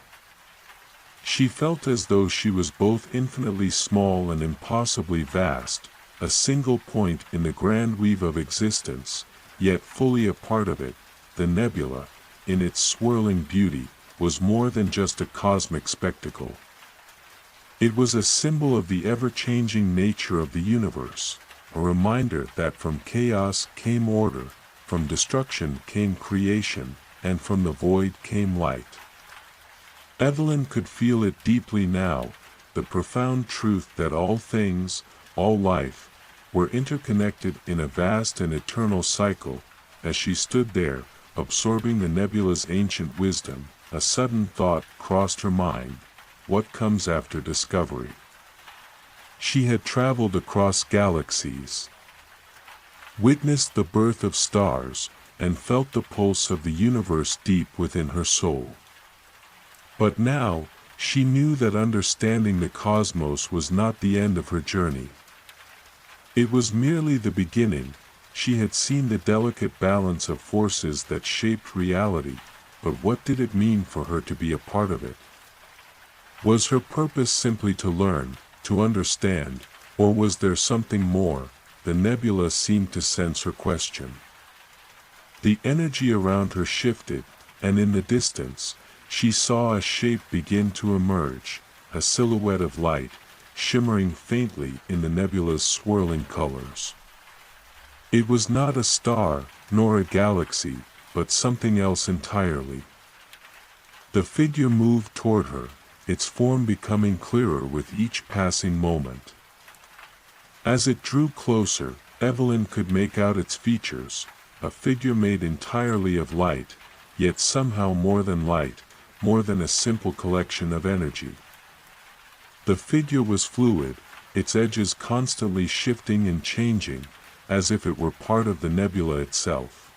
She felt as though she was both infinitely small and impossibly vast, a single point in the grand weave of existence, yet fully a part of it. The nebula, in its swirling beauty, was more than just a cosmic spectacle. It was a symbol of the ever-changing nature of the universe, a reminder that from chaos came order, from destruction came creation, and from the void came light. Evelyn could feel it deeply now, the profound truth that all things, all life, were interconnected in a vast and eternal cycle. As she stood there, absorbing the nebula's ancient wisdom, a sudden thought crossed her mind: what comes after discovery? She had traveled across galaxies, witnessed the birth of stars, and felt the pulse of the universe deep within her soul. But now, she knew that understanding the cosmos was not the end of her journey. It was merely the beginning. She had seen the delicate balance of forces that shaped reality, but what did it mean for her to be a part of it? Was her purpose simply to learn, to understand, or was there something more? The nebula seemed to sense her question. The energy around her shifted, and in the distance, she saw a shape begin to emerge, a silhouette of light, shimmering faintly in the nebula's swirling colors. It was not a star, nor a galaxy, but something else entirely. The figure moved toward her, its form becoming clearer with each passing moment. As it drew closer, Evelyn could make out its features, a figure made entirely of light, yet somehow more than light, more than a simple collection of energy. The figure was fluid, its edges constantly shifting and changing, as if it were part of the nebula itself.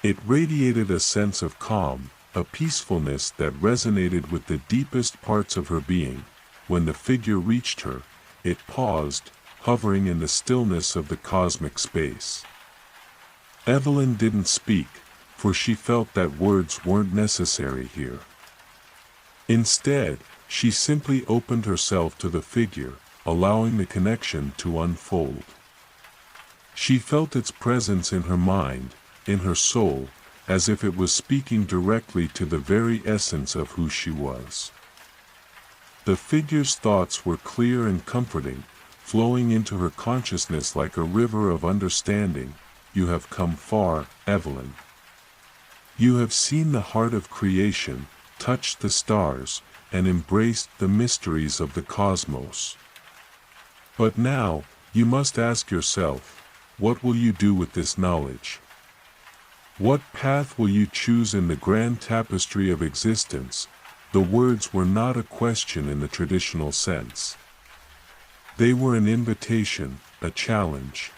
It radiated a sense of calm, a peacefulness that resonated with the deepest parts of her being. When the figure reached her, it paused, hovering in the stillness of the cosmic space. Evelyn didn't speak, for she felt that words weren't necessary here. Instead, She simply opened herself to the figure, allowing the connection to unfold. She felt its presence in her mind, in her soul, as if it was speaking directly to the very essence of who she was. The figure's thoughts were clear and comforting, flowing into her consciousness like a river of understanding. You have come far, Evelyn. You have seen the heart of creation, touched the stars, and embraced the mysteries of the cosmos. But now, you must ask yourself, what will you do with this knowledge? What path will you choose in the grand tapestry of existence? The words were not a question in the traditional sense. They were an invitation, a challenge.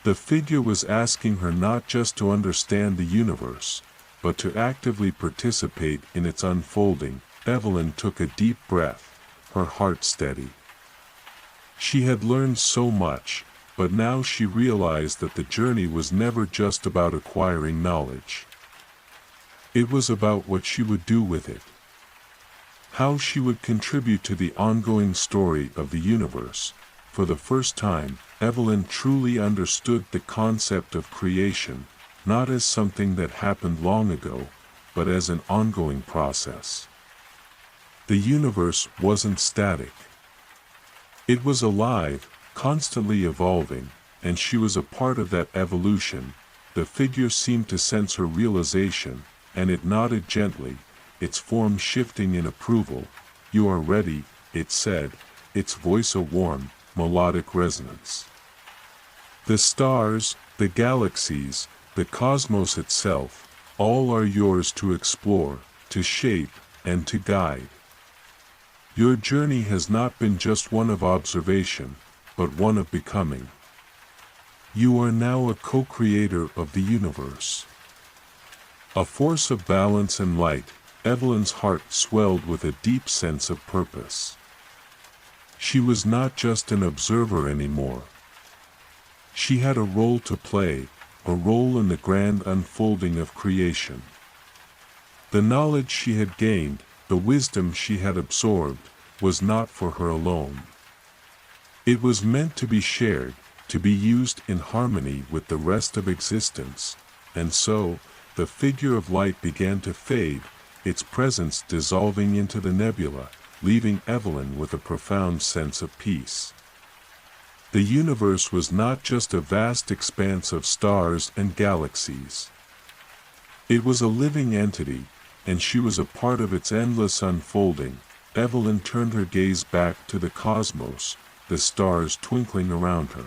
The figure was asking her not just to understand the universe, but to actively participate in its unfolding. Evelyn took a deep breath, her heart steady. She had learned so much, but now she realized that the journey was never just about acquiring knowledge. It was about what she would do with it. How she would contribute to the ongoing story of the universe. For the first time, Evelyn truly understood the concept of creation, not as something that happened long ago, but as an ongoing process. The universe wasn't static. It was alive, constantly evolving, and she was a part of that evolution. The figure seemed to sense her realization, and it nodded gently, its form shifting in approval. You are ready, it said, its voice a warm, melodic resonance. The stars, the galaxies, the cosmos itself, all are yours to explore, to shape, and to guide. Your journey has not been just one of observation, but one of becoming. You are now a co-creator of the universe. A force of balance and light. Evelyn's heart swelled with a deep sense of purpose. She was not just an observer anymore. She had a role to play, a role in the grand unfolding of creation. The knowledge she had gained, the wisdom she had absorbed, was not for her alone. It was meant to be shared, to be used in harmony with the rest of existence, and so, the figure of light began to fade, its presence dissolving into the nebula, leaving Evelyn with a profound sense of peace. The universe was not just a vast expanse of stars and galaxies. It was a living entity, and she was a part of its endless unfolding. Evelyn turned her gaze back to the cosmos, the stars twinkling around her.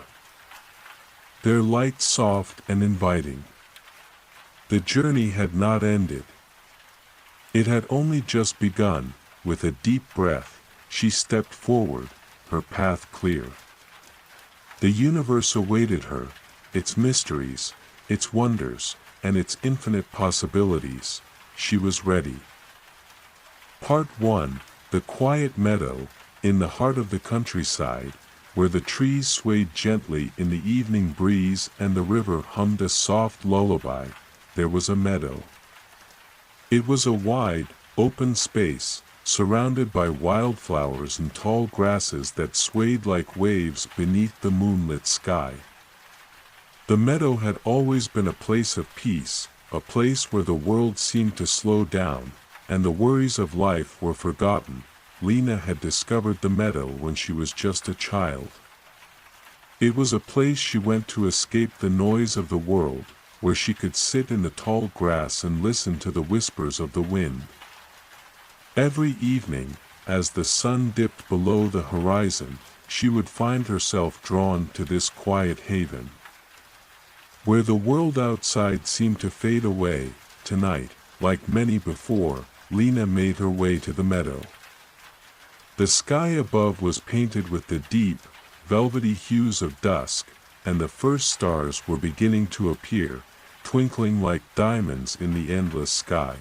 Their light soft and inviting. The journey had not ended. It had only just begun. With a deep breath, she stepped forward, her path clear. The universe awaited her, its mysteries, its wonders, and its infinite possibilities. She was ready. Part 1. The quiet meadow, in the heart of the countryside, where the trees swayed gently in the evening breeze and the river hummed a soft lullaby, there was a meadow. It was a wide, open space, surrounded by wildflowers and tall grasses that swayed like waves beneath the moonlit sky. The meadow had always been a place of peace, a place where the world seemed to slow down, and the worries of life were forgotten. Lena had discovered the meadow when she was just a child. It was a place she went to escape the noise of the world, where she could sit in the tall grass and listen to the whispers of the wind. Every evening, as the sun dipped below the horizon, she would find herself drawn to this quiet haven. Where the world outside seemed to fade away, tonight, like many before, Lena made her way to the meadow. The sky above was painted with the deep, velvety hues of dusk, and the first stars were beginning to appear, twinkling like diamonds in the endless sky.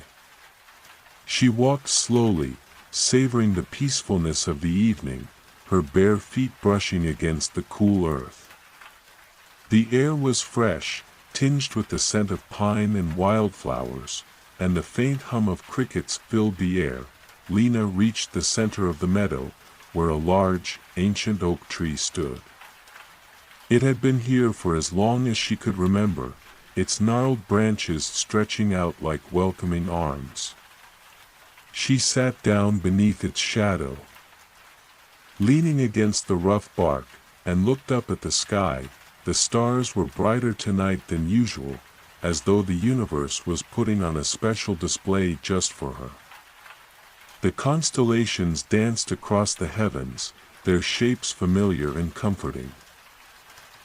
She walked slowly, savoring the peacefulness of the evening, her bare feet brushing against the cool earth. The air was fresh, tinged with the scent of pine and wildflowers, and the faint hum of crickets filled the air. Lena reached the center of the meadow, where a large, ancient oak tree stood. It had been here for as long as she could remember, its gnarled branches stretching out like welcoming arms. She sat down beneath its shadow, leaning against the rough bark, and looked up at the sky. The stars were brighter tonight than usual, as though the universe was putting on a special display just for her. The constellations danced across the heavens, their shapes familiar and comforting.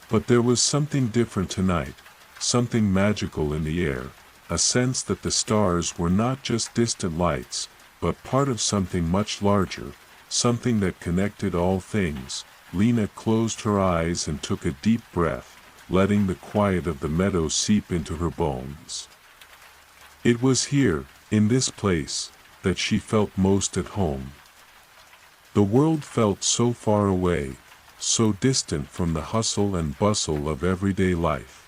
But there was something different tonight, something magical in the air, a sense that the stars were not just distant lights, but part of something much larger, something that connected all things. Lena closed her eyes and took a deep breath, letting the quiet of the meadow seep into her bones. It was here, in this place, that she felt most at home. The world felt so far away, so distant from the hustle and bustle of everyday life.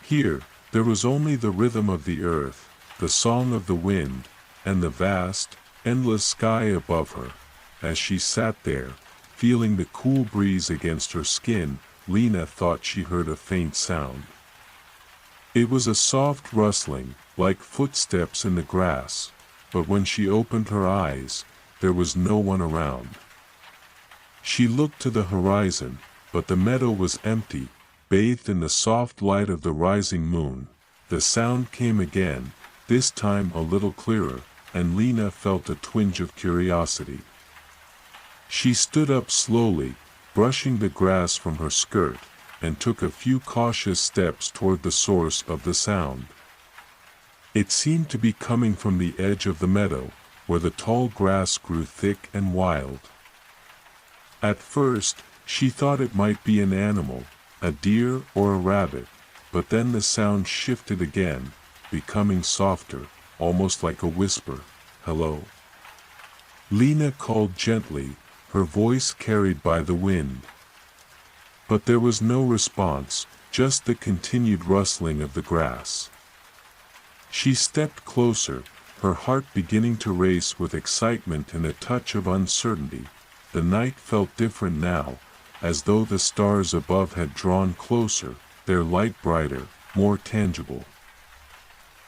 Here, there was only the rhythm of the earth, the song of the wind, and the vast, endless sky above her. As she sat there, feeling the cool breeze against her skin, Lena thought she heard a faint sound. It was a soft rustling, like footsteps in the grass, but when she opened her eyes, there was no one around. She looked to the horizon, but the meadow was empty, bathed in the soft light of the rising moon. The sound came again, this time a little clearer, and Lena felt a twinge of curiosity. She stood up slowly, brushing the grass from her skirt, and took a few cautious steps toward the source of the sound. It seemed to be coming from the edge of the meadow, where the tall grass grew thick and wild. At first, she thought it might be an animal, a deer or a rabbit, but then the sound shifted again, becoming softer, almost like a whisper. "Hello?" Lena called gently, her voice carried by the wind. But there was no response, just the continued rustling of the grass. She stepped closer, her heart beginning to race with excitement and a touch of uncertainty. The night felt different now, as though the stars above had drawn closer, their light brighter, more tangible.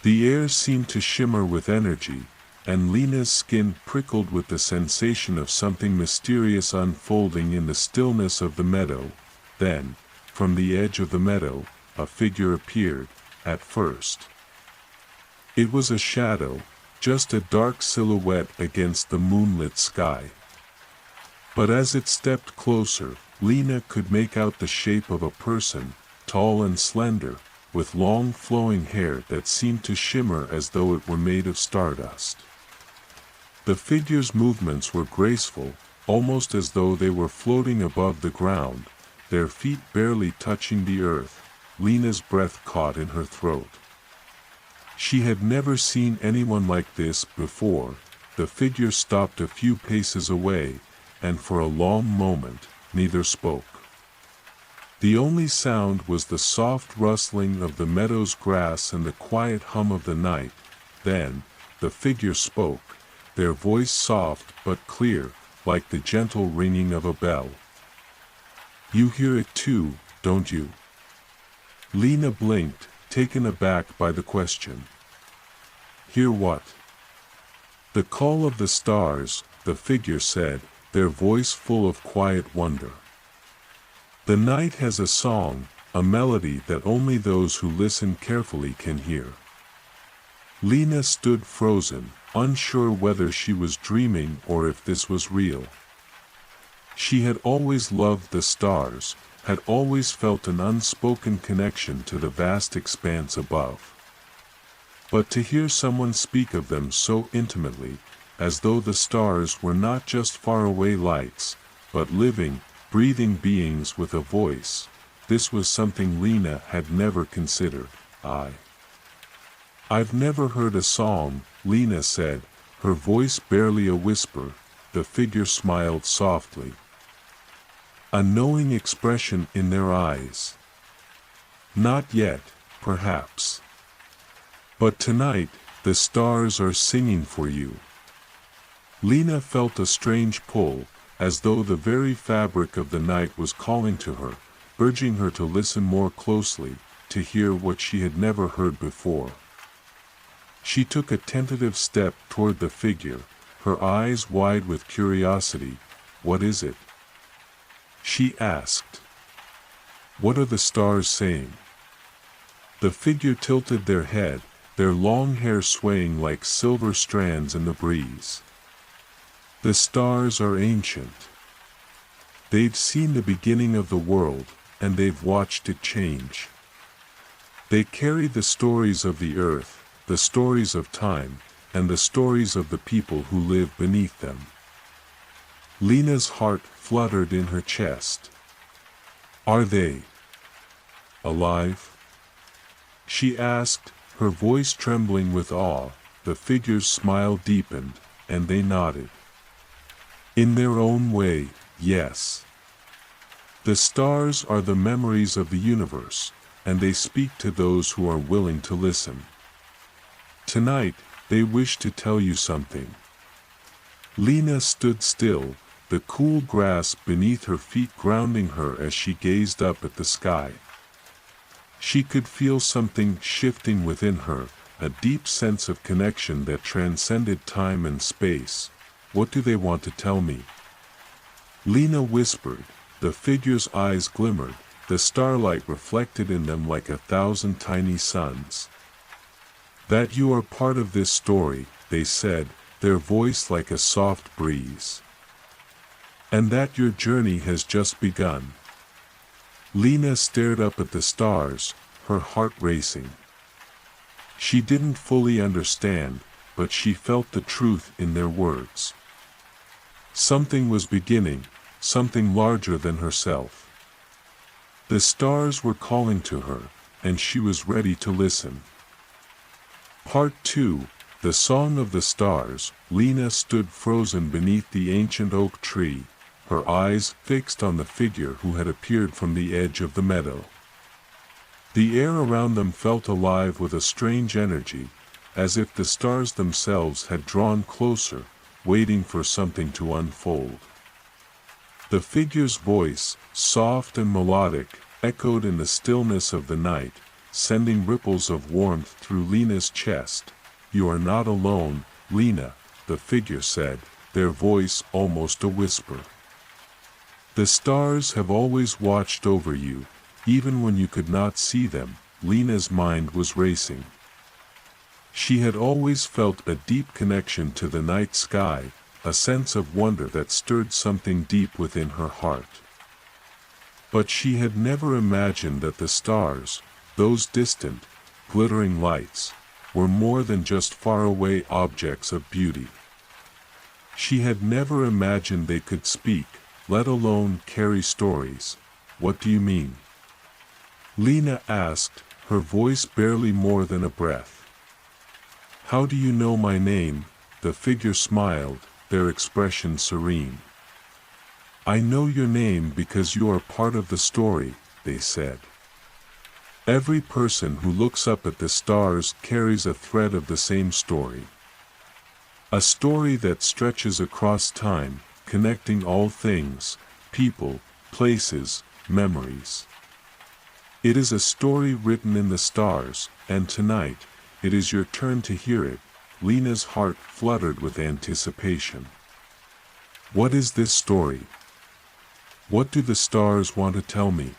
The air seemed to shimmer with energy, and Lena's skin prickled with the sensation of something mysterious unfolding in the stillness of the meadow. Then, from the edge of the meadow, a figure appeared. At first, it was a shadow, just a dark silhouette against the moonlit sky. But as it stepped closer, Lena could make out the shape of a person, tall and slender, with long flowing hair that seemed to shimmer as though it were made of stardust. The figure's movements were graceful, almost as though they were floating above the ground, their feet barely touching the earth. Lena's breath caught in her throat. She had never seen anyone like this before. The figure stopped a few paces away, and for a long moment, neither spoke. The only sound was the soft rustling of the meadow's grass and the quiet hum of the night. Then, the figure spoke, their voice soft but clear, like the gentle ringing of a bell. "You hear it too, don't you?" Lena blinked, taken aback by the question. "Hear what?" "The call of the stars," the figure said, their voice full of quiet wonder. "The night has a song, a melody that only those who listen carefully can hear." Lena stood frozen, unsure whether she was dreaming or if this was real. She had always loved the stars, had always felt an unspoken connection to the vast expanse above. But to hear someone speak of them so intimately, as though the stars were not just faraway lights, but living, breathing beings with a voice, this was something Lena had never considered. "I've never heard a song," Lena said, her voice barely a whisper. The figure smiled softly, a knowing expression in their eyes. "Not yet, perhaps. But tonight, the stars are singing for you." Lena felt a strange pull, as though the very fabric of the night was calling to her, urging her to listen more closely, to hear what she had never heard before. She took a tentative step toward the figure, her eyes wide with curiosity. "What is it?" she asked. "What are the stars saying?" The figure tilted their head, their long hair swaying like silver strands in the breeze. "The stars are ancient. They've seen the beginning of the world, and they've watched it change. They carry the stories of the earth, the stories of time, and the stories of the people who live beneath them." Lena's heart fluttered in her chest. "Are they alive?" she asked, her voice trembling with awe. The figure's smile deepened, and they nodded. "In their own way, yes. The stars are the memories of the universe, and they speak to those who are willing to listen. Tonight, they wish to tell you something." Lena stood still, the cool grass beneath her feet grounding her as she gazed up at the sky. She could feel something shifting within her, a deep sense of connection that transcended time and space. "What do they want to tell me?" Lena whispered. The figure's eyes glimmered, the starlight reflected in them like 1,000 tiny suns. "That you are part of this story," they said, their voice like a soft breeze. "And that your journey has just begun." Lena stared up at the stars, her heart racing. She didn't fully understand, but she felt the truth in their words. Something was beginning, something larger than herself. The stars were calling to her, and she was ready to listen. Part 2, The Song of the Stars. Lena stood frozen beneath the ancient oak tree, her eyes fixed on the figure who had appeared from the edge of the meadow. The air around them felt alive with a strange energy, as if the stars themselves had drawn closer, waiting for something to unfold. The figure's voice, soft and melodic, echoed in the stillness of the night, sending ripples of warmth through Lena's chest. "You are not alone, Lena," the figure said, their voice almost a whisper. "The stars have always watched over you, even when you could not see them." Lena's mind was racing. She had always felt a deep connection to the night sky, a sense of wonder that stirred something deep within her heart. But she had never imagined that the stars, those distant, glittering lights, were more than just faraway objects of beauty. She had never imagined they could speak, let alone carry stories. "What do you mean?" Lena asked, her voice barely more than a breath. "How do you know my name?" The figure smiled, their expression serene. "I know your name because you are part of the story," they said. "Every person who looks up at the stars carries a thread of the same story. A story that stretches across time, connecting all things, people, places, memories. It is a story written in the stars, and tonight, it is your turn to hear it." Lena's heart fluttered with anticipation. "What is this story? What do the stars want to tell me?"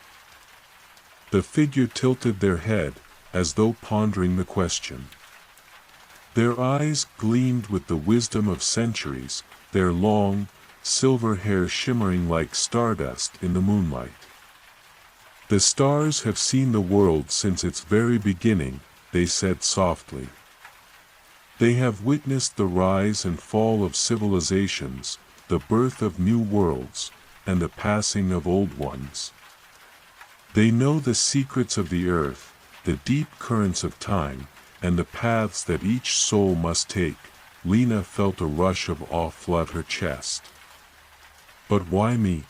The figure tilted their head, as though pondering the question. Their eyes gleamed with the wisdom of centuries, their long, silver hair shimmering like stardust in the moonlight. "The stars have seen the world since its very beginning," they said softly. "They have witnessed the rise and fall of civilizations, the birth of new worlds, and the passing of old ones. They know the secrets of the earth, the deep currents of time, and the paths that each soul must take." Lena felt a rush of awe flood her chest. "But why me?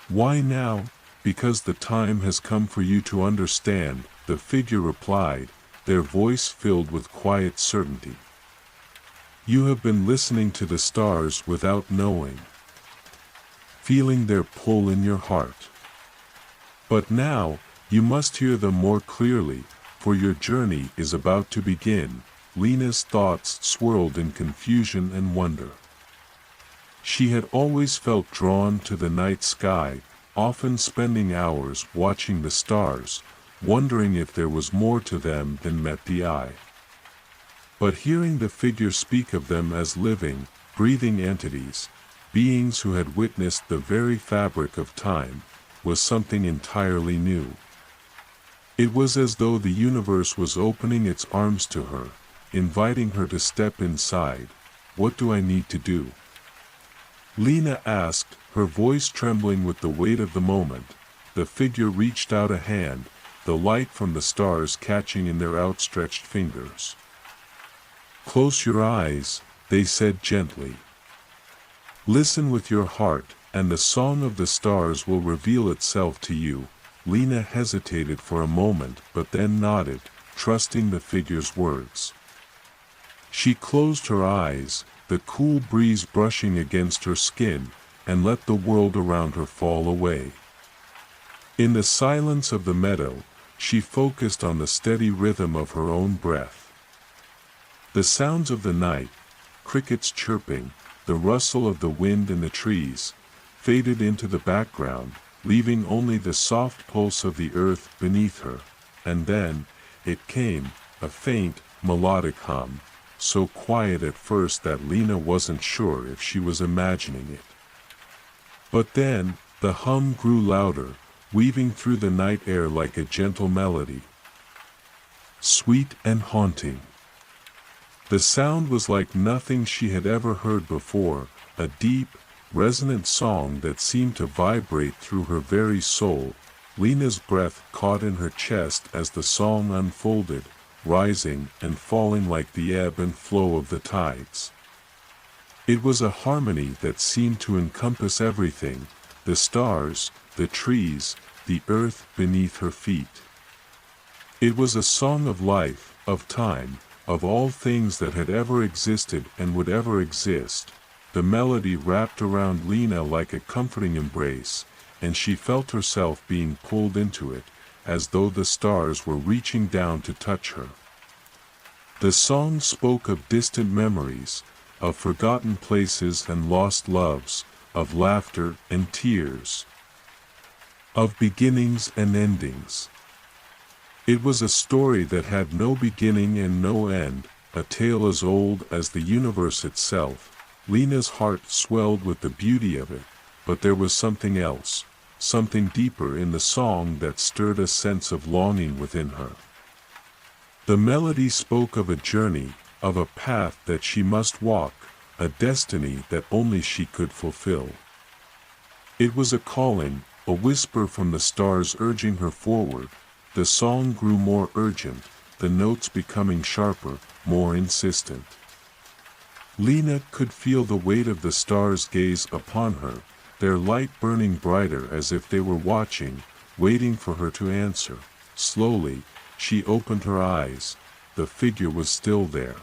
Why now?" "Because the time has come for you to understand," the figure replied, their voice filled with quiet certainty. You have been listening to the stars without knowing, feeling their pull in your heart. But now, you must hear them more clearly, for your journey is about to begin. Lena's thoughts swirled in confusion and wonder. She had always felt drawn to the night sky, often spending hours watching the stars, wondering if there was more to them than met the eye. But hearing the figure speak of them as living, breathing entities, beings who had witnessed the very fabric of time, was something entirely new. It was as though the universe was opening its arms to her, inviting her to step inside. What do I need to do? Lena asked, her voice trembling with the weight of the moment. The figure reached out a hand, the light from the stars catching in their outstretched fingers. Close your eyes, they said gently. Listen with your heart, and the song of the stars will reveal itself to you. Lena hesitated for a moment but then nodded, trusting the figure's words. She closed her eyes, the cool breeze brushing against her skin, and let the world around her fall away. In the silence of the meadow, she focused on the steady rhythm of her own breath. The sounds of the night, crickets chirping, the rustle of the wind in the trees, faded into the background, leaving only the soft pulse of the earth beneath her. And then, it came, a faint, melodic hum, so quiet at first that Lena wasn't sure if she was imagining it. But then, the hum grew louder, weaving through the night air like a gentle melody. Sweet and haunting. The sound was like nothing she had ever heard before, a deep, resonant song that seemed to vibrate through her very soul. Lena's breath caught in her chest as the song unfolded, rising and falling like the ebb and flow of the tides. It was a harmony that seemed to encompass everything, the stars, the trees, the earth beneath her feet. It was a song of life, of time, of all things that had ever existed and would ever exist. The melody wrapped around Lena like a comforting embrace, and she felt herself being pulled into it, as though the stars were reaching down to touch her. The song spoke of distant memories, of forgotten places and lost loves, of laughter and tears, of beginnings and endings. It was a story that had no beginning and no end, a tale as old as the universe itself. Lena's heart swelled with the beauty of it, but there was something else, something deeper in the song that stirred a sense of longing within her. The melody spoke of a journey, of a path that she must walk, a destiny that only she could fulfill. It was a calling, a whisper from the stars urging her forward. The song grew more urgent, the notes becoming sharper, more insistent. Lena could feel the weight of the stars' gaze upon her, their light burning brighter as if they were watching, waiting for her to answer. Slowly, she opened her eyes. The figure was still there,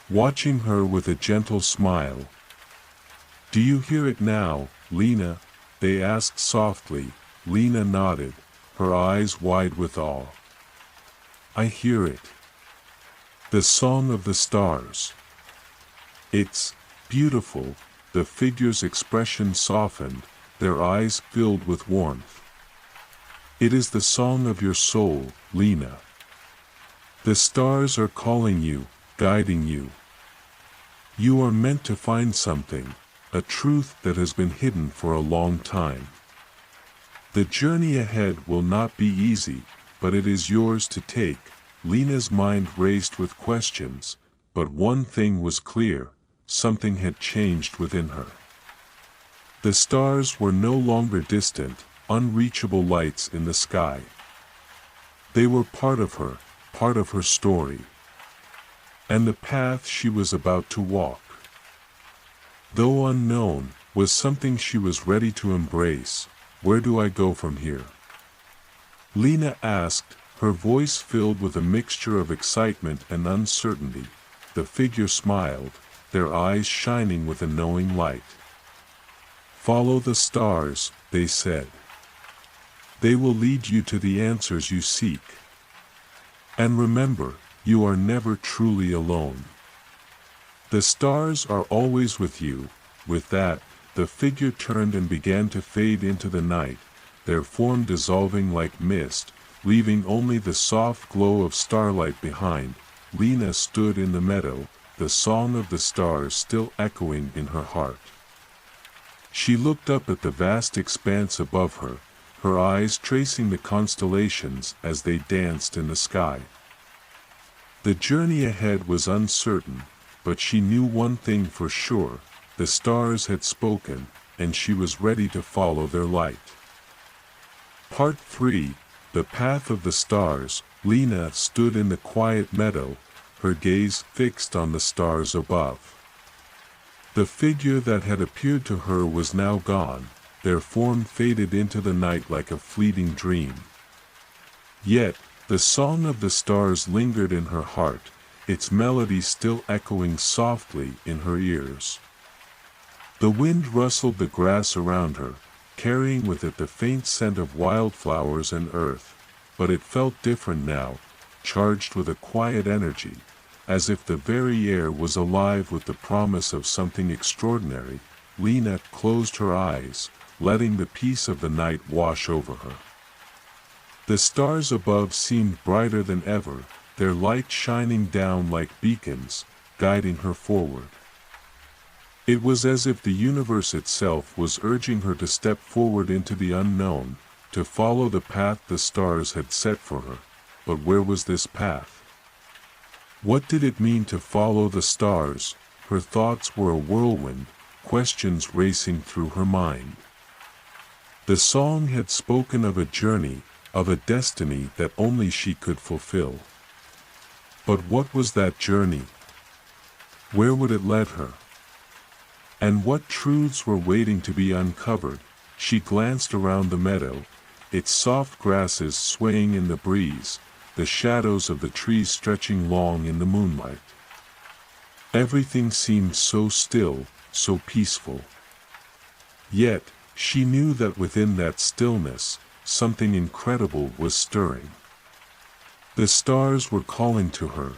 watching her with a gentle smile. "Do you hear it now, Lena?" they asked softly. Lena nodded, her eyes wide with awe. "I hear it. The song of the stars. It's beautiful." The figure's expression softened, their eyes filled with warmth. "It is the song of your soul, Lena. The stars are calling you, guiding you. You are meant to find something, a truth that has been hidden for a long time. The journey ahead will not be easy, but it is yours to take." Lena's mind raced with questions, but one thing was clear, something had changed within her. The stars were no longer distant, unreachable lights in the sky. They were part of her story. And the path she was about to walk, though unknown, was something she was ready to embrace. "Where do I go from here?" Lena asked, her voice filled with a mixture of excitement and uncertainty. the figure smiled, their eyes shining with a knowing light. "Follow the stars," they said. "They will lead you to the answers you seek. And remember, you are never truly alone. The stars are always with you." With that, the figure turned and began to fade into the night, their form dissolving like mist, leaving only the soft glow of starlight behind. Lena stood in the meadow, the song of the stars still echoing in her heart. She looked up at the vast expanse above her, her eyes tracing the constellations as they danced in the sky. The journey ahead was uncertain, but she knew one thing for sure: the stars had spoken, and she was ready to follow their light. Part 3: The Path of the Stars. Lena stood in the quiet meadow, her gaze fixed on the stars above. The figure that had appeared to her was now gone, their form faded into the night like a fleeting dream. Yet, the song of the stars lingered in her heart, its melody still echoing softly in her ears. The wind rustled the grass around her, carrying with it the faint scent of wildflowers and earth, but it felt different now, charged with a quiet energy, as if the very air was alive with the promise of something extraordinary. Lena closed her eyes, letting the peace of the night wash over her. The stars above seemed brighter than ever, their light shining down like beacons, guiding her forward. It was as if the universe itself was urging her to step forward into the unknown, to follow the path the stars had set for her. But where was this path? What did it mean to follow the stars? Her thoughts were a whirlwind, questions racing through her mind. The song had spoken of a journey, of a destiny that only she could fulfill. But what was that journey? Where would it lead her? And what truths were waiting to be uncovered? She glanced around the meadow, its soft grasses swaying in the breeze, the shadows of the trees stretching long in the moonlight. Everything seemed so still, so peaceful. Yet, she knew that within that stillness, something incredible was stirring. The stars were calling to her,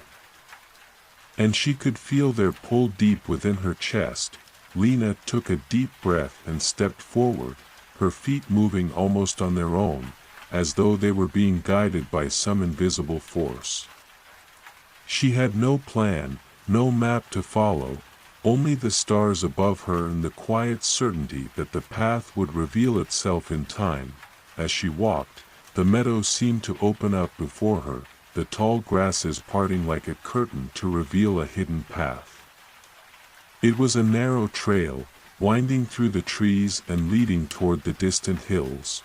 and she could feel their pull deep within her chest. Lena took a deep breath and stepped forward, her feet moving almost on their own, as though they were being guided by some invisible force. She had no plan, no map to follow, only the stars above her and the quiet certainty that the path would reveal itself in time. As she walked, the meadow seemed to open up before her, the tall grasses parting like a curtain to reveal a hidden path. It was a narrow trail, winding through the trees and leading toward the distant hills.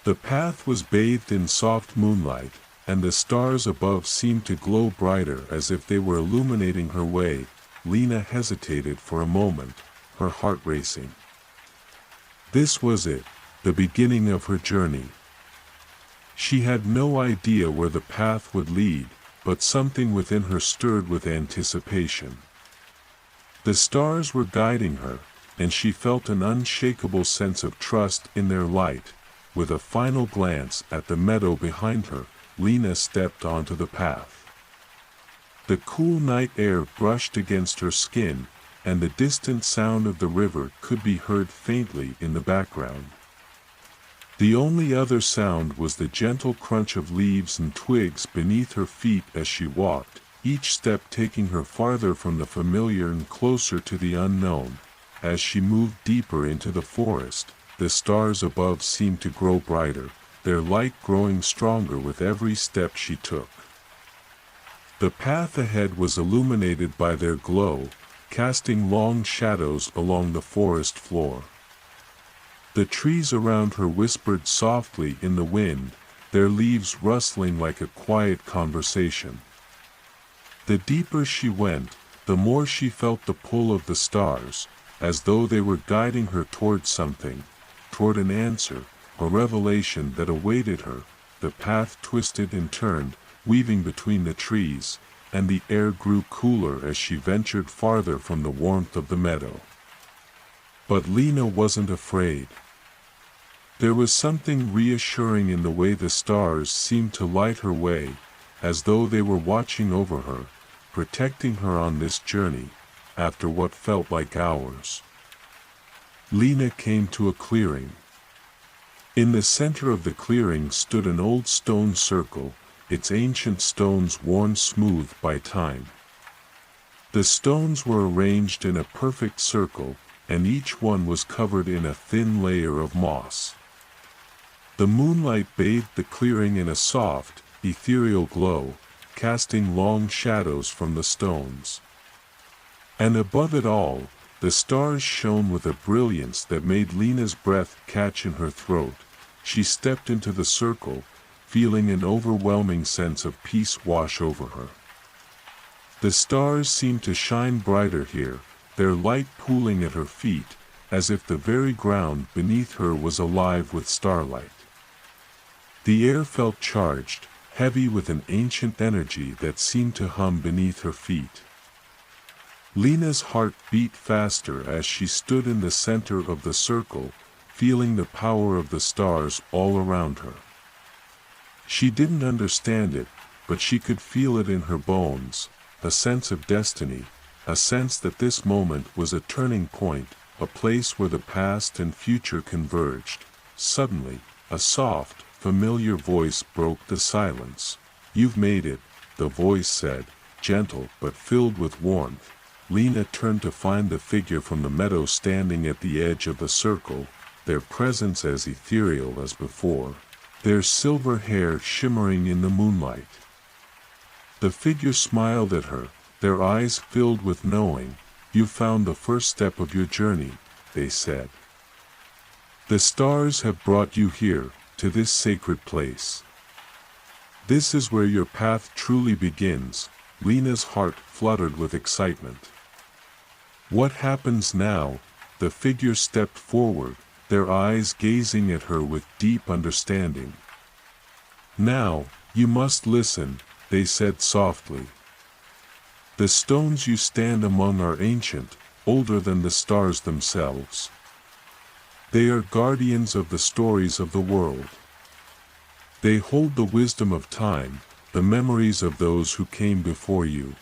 The path was bathed in soft moonlight, and the stars above seemed to glow brighter as if they were illuminating her way. Lena hesitated for a moment, her heart racing. This was it, the beginning of her journey. She had no idea where the path would lead, but something within her stirred with anticipation. The stars were guiding her, and she felt an unshakable sense of trust in their light. With a final glance at the meadow behind her, Lena stepped onto the path. The cool night air brushed against her skin, and the distant sound of the river could be heard faintly in the background. The only other sound was the gentle crunch of leaves and twigs beneath her feet as she walked, each step taking her farther from the familiar and closer to the unknown. As she moved deeper into the forest, the stars above seemed to grow brighter, their light growing stronger with every step she took. The path ahead was illuminated by their glow, casting long shadows along the forest floor. The trees around her whispered softly in the wind, their leaves rustling like a quiet conversation. The deeper she went, the more she felt the pull of the stars, as though they were guiding her toward something, toward an answer, a revelation that awaited her. The path twisted and turned, weaving between the trees, and the air grew cooler as she ventured farther from the warmth of the meadow. But Lena wasn't afraid. There was something reassuring in the way the stars seemed to light her way, as though they were watching over her, protecting her on this journey, after what felt like hours. Lena came to a clearing. In the center of the clearing stood an old stone circle, its ancient stones worn smooth by time. The stones were arranged in a perfect circle, and each one was covered in a thin layer of moss. The moonlight bathed the clearing in a soft, ethereal glow, casting long shadows from the stones. And above it all, the stars shone with a brilliance that made Lena's breath catch in her throat. She stepped into the circle, feeling an overwhelming sense of peace wash over her. The stars seemed to shine brighter here, their light pooling at her feet, as if the very ground beneath her was alive with starlight. The air felt charged, heavy with an ancient energy that seemed to hum beneath her feet. Lena's heart beat faster as she stood in the center of the circle, feeling the power of the stars all around her. She didn't understand it, but she could feel it in her bones, a sense of destiny, a sense that this moment was a turning point, a place where the past and future converged. Suddenly, a soft, familiar voice broke the silence. "You've made it," the voice said, gentle but filled with warmth. Lena turned to find the figure from the meadow standing at the edge of the circle, their presence as ethereal as before, their silver hair shimmering in the moonlight. The figure smiled at her, their eyes filled with knowing. "You found the first step of your journey," they said. "The stars have brought you here, to this sacred place. This is where your path truly begins." Lena's heart fluttered with excitement. "What happens now?" The figure stepped forward, their eyes gazing at her with deep understanding. "Now, you must listen," they said softly. "The stones you stand among are ancient, older than the stars themselves. They are guardians of the stories of the world. They hold the wisdom of time, the memories of those who came before you.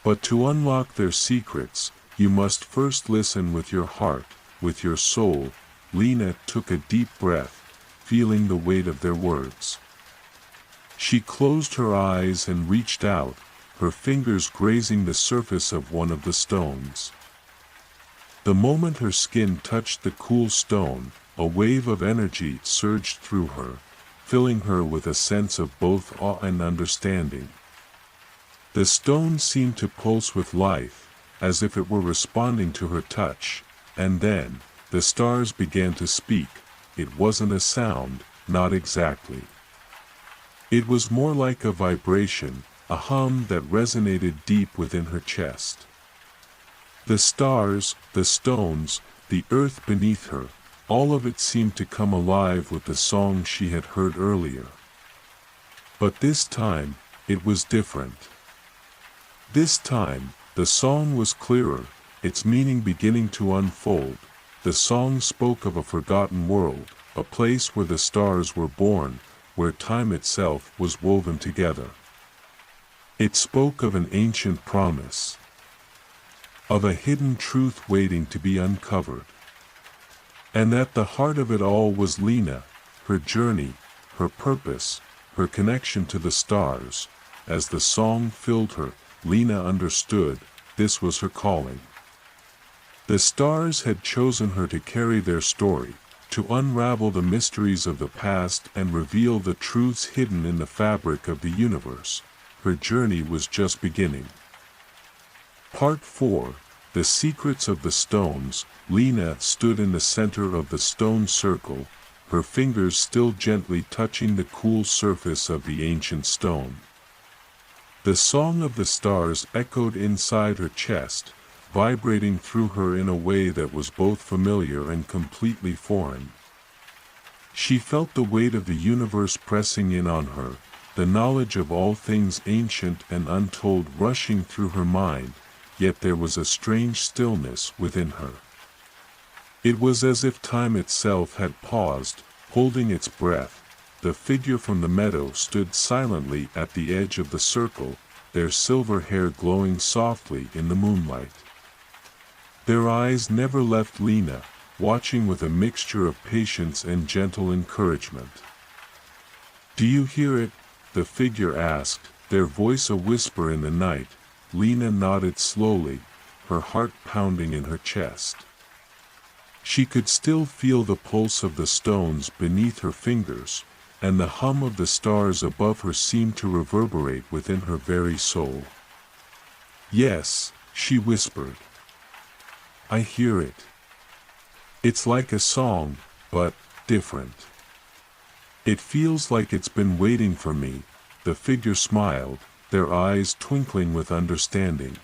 But to unlock their secrets, you must first listen with your heart, with your soul." Lena took a deep breath, feeling the weight of their words. She closed her eyes and reached out, her fingers grazing the surface of one of the stones. The moment her skin touched the cool stone, a wave of energy surged through her, filling her with a sense of both awe and understanding. The stone seemed to pulse with life, as if it were responding to her touch, and then, the stars began to speak. It wasn't a sound, not exactly. It was more like a vibration, a hum that resonated deep within her chest. The stars, the stones, the earth beneath her, all of it seemed to come alive with the song she had heard earlier. But this time, it was different. This time, the song was clearer, its meaning beginning to unfold. The song spoke of a forgotten world, a place where the stars were born, where time itself was woven together. It spoke of an ancient promise, of a hidden truth waiting to be uncovered. And at the heart of it all was Lena, her journey, her purpose, her connection to the stars. As the song filled her, Lena understood, this was her calling. The stars had chosen her to carry their story, to unravel the mysteries of the past and reveal the truths hidden in the fabric of the universe. Her journey was just beginning. Part 4. The Secrets of the Stones. Lena stood in the center of the stone circle, her fingers still gently touching the cool surface of the ancient stone. The song of the stars echoed inside her chest, vibrating through her in a way that was both familiar and completely foreign. She felt the weight of the universe pressing in on her, the knowledge of all things ancient and untold rushing through her mind, yet there was a strange stillness within her. It was as if time itself had paused, holding its breath. The figure from the meadow stood silently at the edge of the circle, their silver hair glowing softly in the moonlight. Their eyes never left Lena, watching with a mixture of patience and gentle encouragement. "Do you hear it?" the figure asked, their voice a whisper in the night. Lena nodded slowly, her heart pounding in her chest. She could still feel the pulse of the stones beneath her fingers, and the hum of the stars above her seemed to reverberate within her very soul. "Yes," she whispered. "I hear it. It's like a song, but different. It feels like it's been waiting for me." The figure smiled, their eyes twinkling with understanding.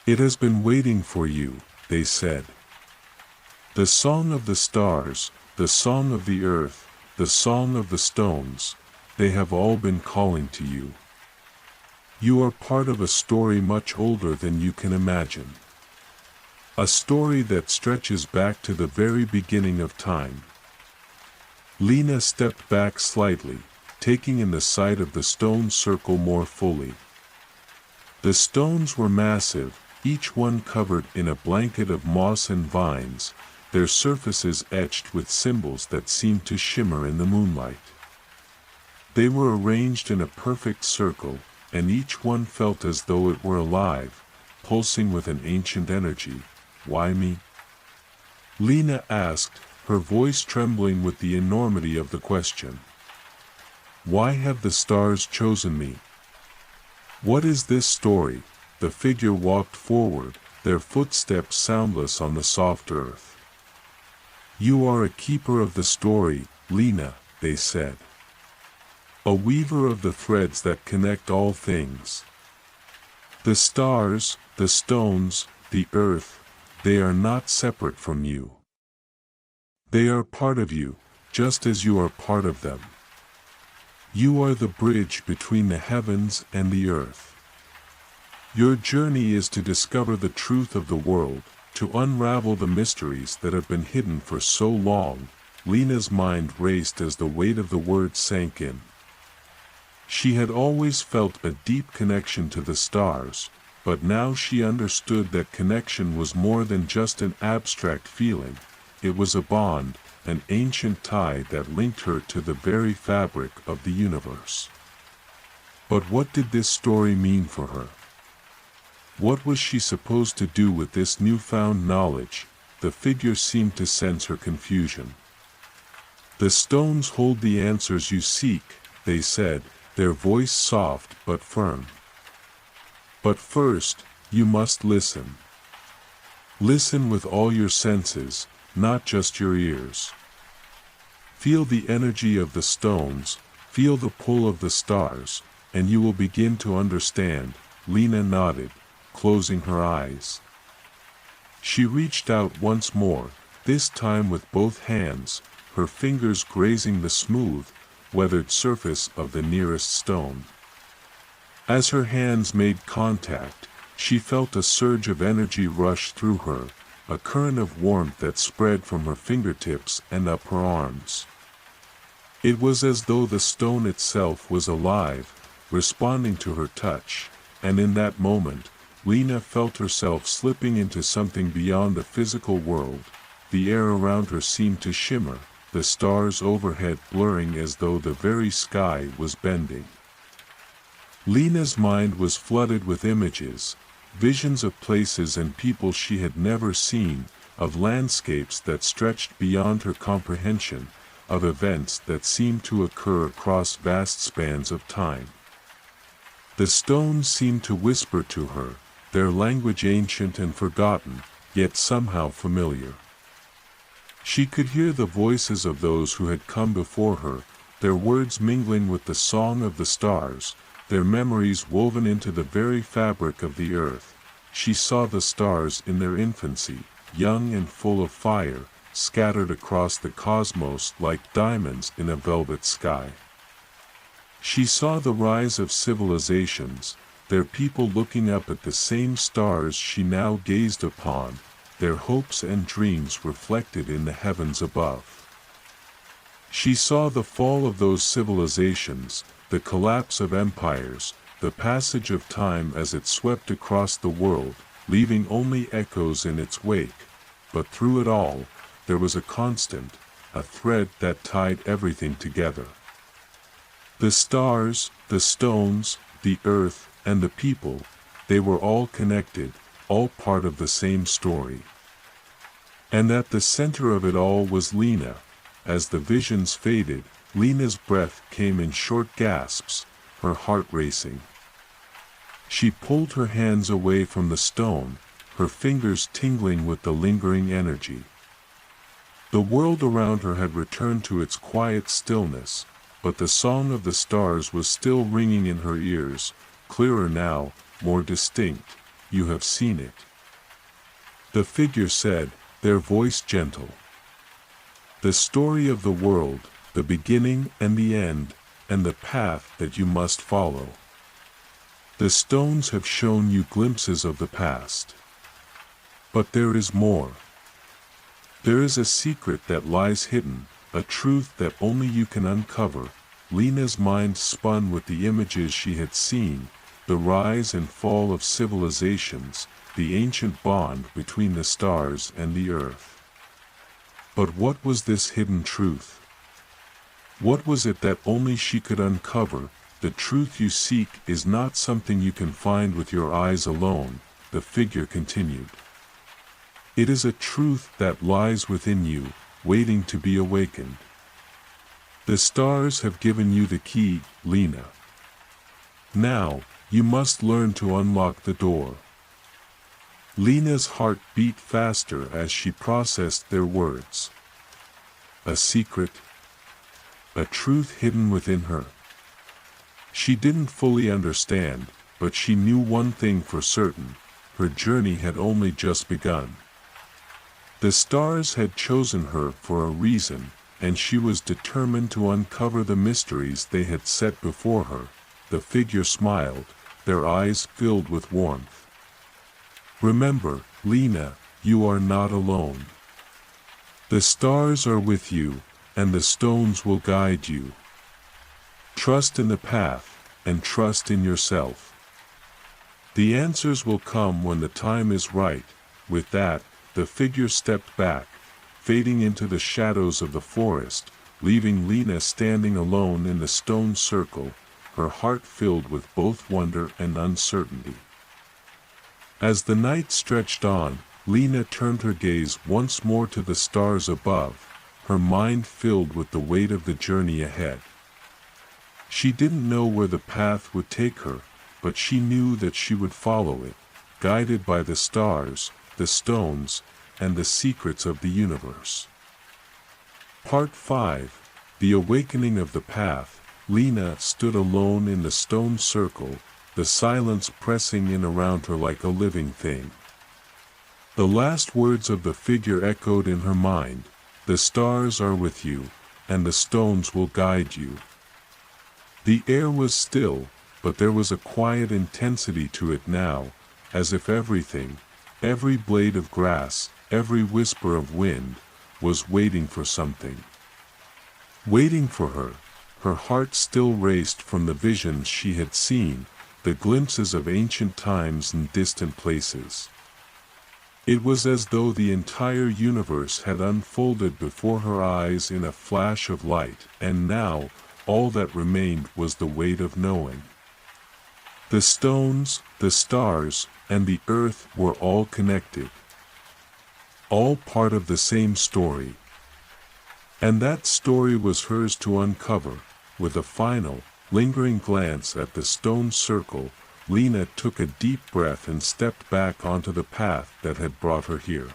"It has been waiting for you," they said. "The song of the stars, the song of the earth, the song of the stones, they have all been calling to you. You are part of a story much older than you can imagine. A story that stretches back to the very beginning of time." Lena stepped back slightly, taking in the sight of the stone circle more fully. The stones were massive, each one covered in a blanket of moss and vines, their surfaces etched with symbols that seemed to shimmer in the moonlight. They were arranged in a perfect circle, and each one felt as though it were alive, pulsing with an ancient energy. "Why me?" Lena asked, her voice trembling with the enormity of the question. "Why have the stars chosen me? What is this story?" The figure walked forward, their footsteps soundless on the soft earth. "You are a keeper of the story, Lena," they said. "A weaver of the threads that connect all things. The stars, the stones, the earth, they are not separate from you. They are part of you, just as you are part of them. You are the bridge between the heavens and the earth. Your journey is to discover the truth of the world, to unravel the mysteries that have been hidden for so long." Lena's mind raced as the weight of the words sank in. She had always felt a deep connection to the stars, but now she understood that connection was more than just an abstract feeling. It was a bond, an ancient tie that linked her to the very fabric of the universe. But what did this story mean for her? What was she supposed to do with this newfound knowledge? The figure seemed to sense her confusion. "The stones hold the answers you seek," they said, their voice soft but firm. "But first, you must listen. Listen with all your senses, not just your ears. Feel the energy of the stones, feel the pull of the stars, and you will begin to understand." Lena nodded, closing her eyes. She reached out once more, this time with both hands, her fingers grazing the smooth, weathered surface of the nearest stone. As her hands made contact, she felt a surge of energy rush through her, a current of warmth that spread from her fingertips and up her arms. It was as though the stone itself was alive, responding to her touch, and in that moment, Lena felt herself slipping into something beyond the physical world. The air around her seemed to shimmer, the stars overhead blurring as though the very sky was bending. Lena's mind was flooded with images, visions of places and people she had never seen, of landscapes that stretched beyond her comprehension, of events that seemed to occur across vast spans of time. The stones seemed to whisper to her, their language ancient and forgotten, yet somehow familiar. She could hear the voices of those who had come before her, their words mingling with the song of the stars, their memories woven into the very fabric of the earth. She saw the stars in their infancy, young and full of fire, scattered across the cosmos like diamonds in a velvet sky. She saw the rise of civilizations, their people looking up at the same stars she now gazed upon, their hopes and dreams reflected in the heavens above. She saw the fall of those civilizations, the collapse of empires, the passage of time as it swept across the world, leaving only echoes in its wake, but through it all, there was a constant, a thread that tied everything together. The stars, the stones, the earth, and the people, they were all connected, all part of the same story. And at the center of it all was Lena. As the visions faded, Lena's breath came in short gasps, her heart racing. She pulled her hands away from the stone, her fingers tingling with the lingering energy. The world around her had returned to its quiet stillness, but the song of the stars was still ringing in her ears, clearer now, more distinct. "You have seen it," the figure said, their voice gentle. "The story of the world, the beginning and the end, and the path that you must follow. The stones have shown you glimpses of the past. But there is more. There is a secret that lies hidden, a truth that only you can uncover." Lena's mind spun with the images she had seen, the rise and fall of civilizations, the ancient bond between the stars and the earth. But what was this hidden truth? What was it that only she could uncover? "The truth you seek is not something you can find with your eyes alone," the figure continued. "It is a truth that lies within you, waiting to be awakened. The stars have given you the key, Lena. Now, you must learn to unlock the door." Lena's heart beat faster as she processed their words. A secret, a truth hidden within her. She didn't fully understand, but she knew one thing for certain: her journey had only just begun. The stars had chosen her for a reason, and she was determined to uncover the mysteries they had set before her. The figure smiled, their eyes filled with warmth. "Remember, Lena, you are not alone. The stars are with you, and the stones will guide you. Trust in the path, and trust in yourself. The answers will come when the time is right." With that, the figure stepped back, fading into the shadows of the forest, leaving Lena standing alone in the stone circle, her heart filled with both wonder and uncertainty. As the night stretched on, Lena turned her gaze once more to the stars above, her mind filled with the weight of the journey ahead. She didn't know where the path would take her, but she knew that she would follow it, guided by the stars, the stones, and the secrets of the universe. Part 5. The Awakening of the Path. Lena stood alone in the stone circle, the silence pressing in around her like a living thing. The last words of the figure echoed in her mind: "The stars are with you, and the stones will guide you." The air was still, but there was a quiet intensity to it now, as if everything, every blade of grass, every whisper of wind, was waiting for something. Waiting for her. Her heart still raced from the visions she had seen, the glimpses of ancient times and distant places. It was as though the entire universe had unfolded before her eyes in a flash of light, and now, all that remained was the weight of knowing. The stones, the stars, and the earth were all connected. All part of the same story. And that story was hers to uncover. With a final, lingering glance at the stone circle, Lena took a deep breath and stepped back onto the path that had brought her here.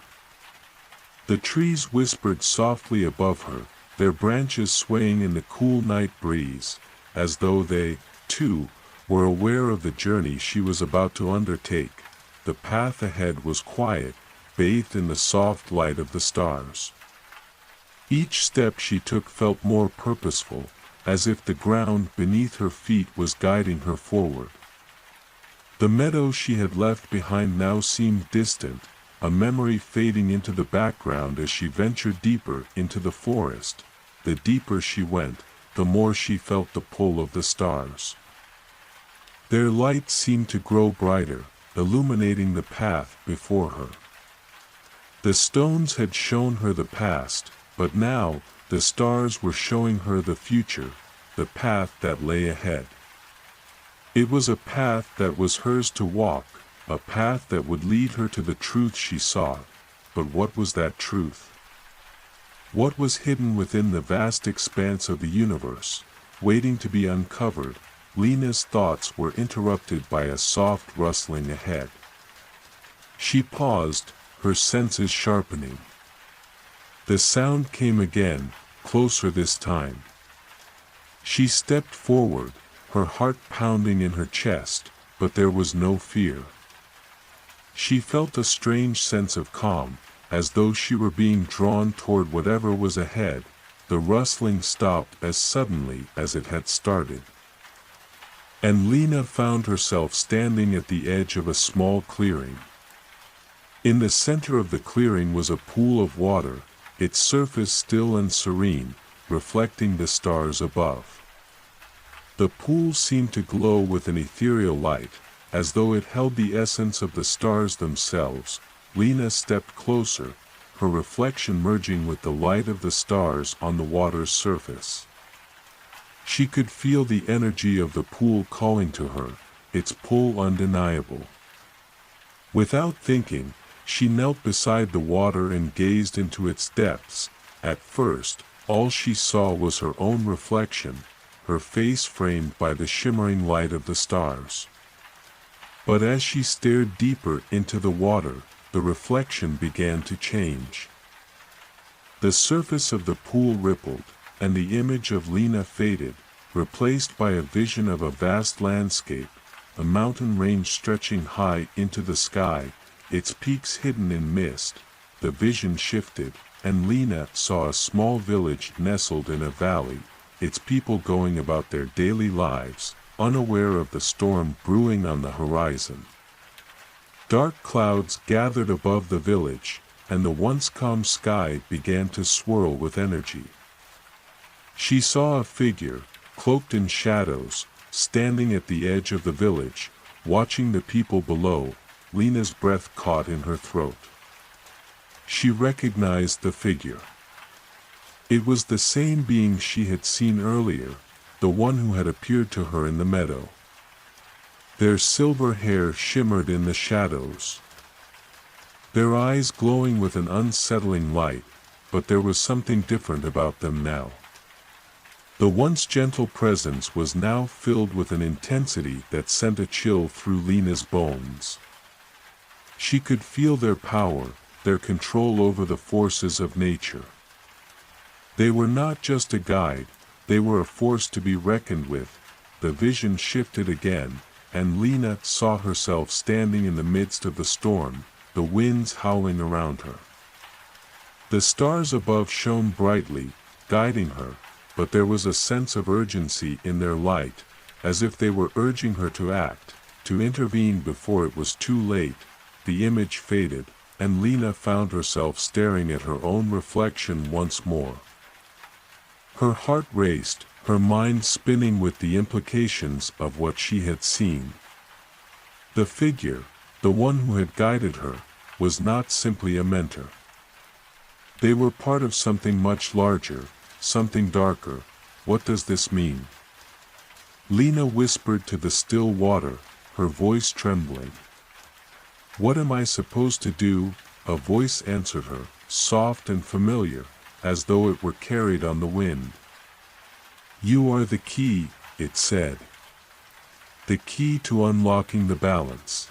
The trees whispered softly above her, their branches swaying in the cool night breeze, as though they, too, were aware of the journey she was about to undertake. The path ahead was quiet, bathed in the soft light of the stars. Each step she took felt more purposeful, as if the ground beneath her feet was guiding her forward. The meadow she had left behind now seemed distant, a memory fading into the background as she ventured deeper into the forest. The deeper she went, the more she felt the pull of the stars. Their light seemed to grow brighter, illuminating the path before her. The stones had shown her the past, but now, the stars were showing her the future, the path that lay ahead. It was a path that was hers to walk, a path that would lead her to the truth she sought. But what was that truth? What was hidden within the vast expanse of the universe, waiting to be uncovered? Lena's thoughts were interrupted by a soft rustling ahead. She paused, her senses sharpening. The sound came again, closer this time. She stepped forward, her heart pounding in her chest, but there was no fear. She felt a strange sense of calm, as though she were being drawn toward whatever was ahead. The rustling stopped as suddenly as it had started. And Lena found herself standing at the edge of a small clearing. In the center of the clearing was a pool of water, its surface still and serene, reflecting the stars above. The pool seemed to glow with an ethereal light, as though it held the essence of the stars themselves. Lena stepped closer, her reflection merging with the light of the stars on the water's surface. She could feel the energy of the pool calling to her, its pull undeniable. Without thinking, she knelt beside the water and gazed into its depths. At first, all she saw was her own reflection, her face framed by the shimmering light of the stars. But as she stared deeper into the water, the reflection began to change. The surface of the pool rippled, and the image of Lena faded, replaced by a vision of a vast landscape, a mountain range stretching high into the sky, its peaks hidden in mist. The vision shifted, and Lena saw a small village nestled in a valley, its people going about their daily lives, unaware of the storm brewing on the horizon. Dark clouds gathered above the village, and the once calm sky began to swirl with energy. She saw a figure, cloaked in shadows, standing at the edge of the village, watching the people below. Lena's breath caught in her throat. She recognized the figure. It was the same being she had seen earlier, the one who had appeared to her in the meadow. Their silver hair shimmered in the shadows, their eyes glowing with an unsettling light, but there was something different about them now. The once gentle presence was now filled with an intensity that sent a chill through Lena's bones. She could feel their power, their control over the forces of nature. They were not just a guide, they were a force to be reckoned with. The vision shifted again, and Lena saw herself standing in the midst of the storm, the winds howling around her. The stars above shone brightly, guiding her, but there was a sense of urgency in their light, as if they were urging her to act, to intervene before it was too late. The image faded, and Lena found herself staring at her own reflection once more. Her heart raced, her mind spinning with the implications of what she had seen. The figure, the one who had guided her, was not simply a mentor. They were part of something much larger, something darker. What does this mean? Lena whispered to the still water, her voice trembling. What am I supposed to do? A voice answered her, soft and familiar, as though it were carried on the wind. You are the key, it said. The key to unlocking the balance.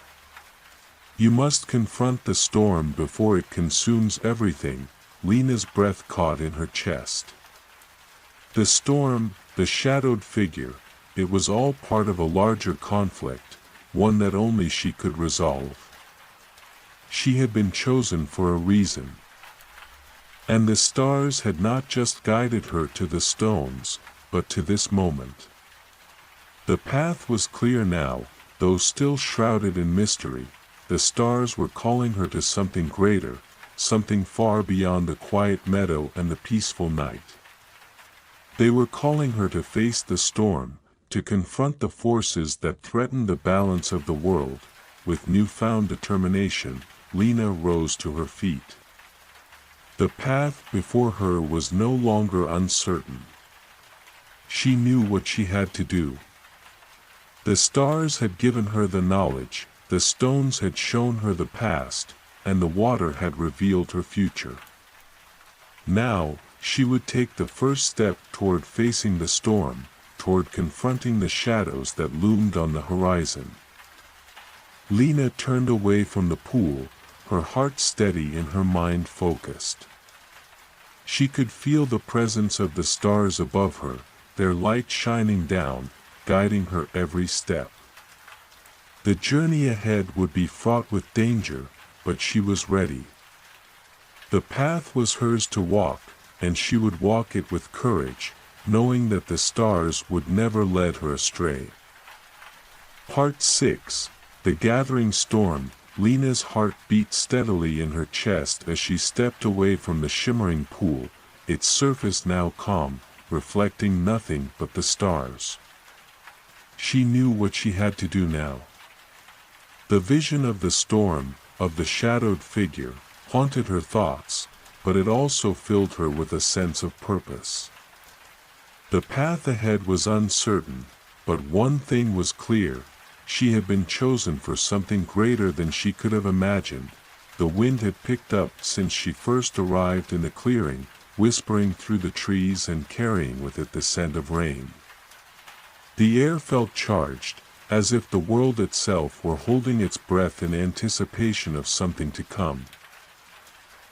You must confront the storm before it consumes everything. Lena's breath caught in her chest. The storm, the shadowed figure, it was all part of a larger conflict, one that only she could resolve. She had been chosen for a reason. And the stars had not just guided her to the stones, but to this moment. The path was clear now, though still shrouded in mystery. The stars were calling her to something greater, something far beyond the quiet meadow and the peaceful night. They were calling her to face the storm, to confront the forces that threatened the balance of the world. With newfound determination, Lena rose to her feet. The path before her was no longer uncertain. She knew what she had to do. The stars had given her the knowledge, the stones had shown her the past, and the water had revealed her future. Now, she would take the first step toward facing the storm, toward confronting the shadows that loomed on the horizon. Lena turned away from the pool, her heart steady and her mind focused. She could feel the presence of the stars above her, their light shining down, guiding her every step. The journey ahead would be fraught with danger, but she was ready. The path was hers to walk, and she would walk it with courage, knowing that the stars would never lead her astray. Part 6. The Gathering Storm. Lena's heart beat steadily in her chest as she stepped away from the shimmering pool, its surface now calm, reflecting nothing but the stars. She knew what she had to do now. The vision of the storm, of the shadowed figure, haunted her thoughts, but it also filled her with a sense of purpose. The path ahead was uncertain, but one thing was clear: she had been chosen for something greater than she could have imagined. The wind had picked up since she first arrived in the clearing, whispering through the trees and carrying with it the scent of rain. The air felt charged, as if the world itself were holding its breath in anticipation of something to come.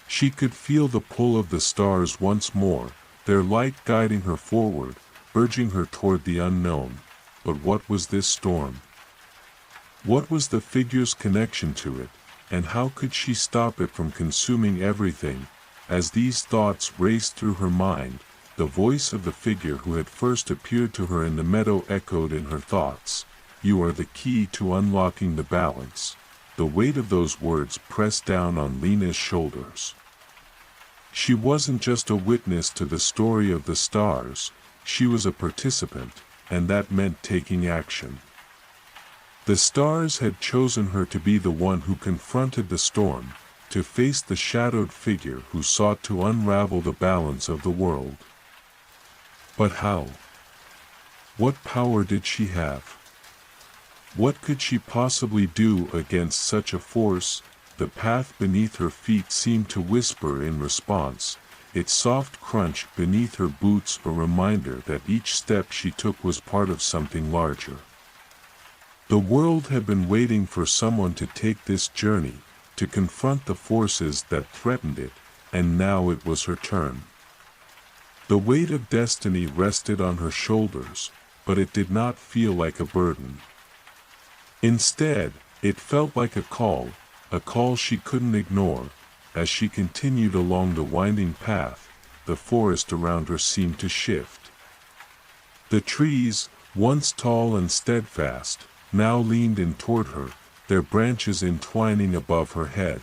She could feel the pull of the stars once more, their light guiding her forward, urging her toward the unknown. But what was this storm? What was the figure's connection to it, and how could she stop it from consuming everything? As these thoughts raced through her mind, the voice of the figure who had first appeared to her in the meadow echoed in her thoughts. "You are the key to unlocking the balance." The weight of those words pressed down on Lena's shoulders. She wasn't just a witness to the story of the stars, she was a participant, and that meant taking action. The stars had chosen her to be the one who confronted the storm, to face the shadowed figure who sought to unravel the balance of the world. But how? What power did she have? What could she possibly do against such a force? The path beneath her feet seemed to whisper in response, its soft crunch beneath her boots a reminder that each step she took was part of something larger. The world had been waiting for someone to take this journey, to confront the forces that threatened it, and now it was her turn. The weight of destiny rested on her shoulders, but it did not feel like a burden. Instead, it felt like a call she couldn't ignore. As she continued along the winding path, the forest around her seemed to shift. The trees, once tall and steadfast, now leaned in toward her, their branches entwining above her head,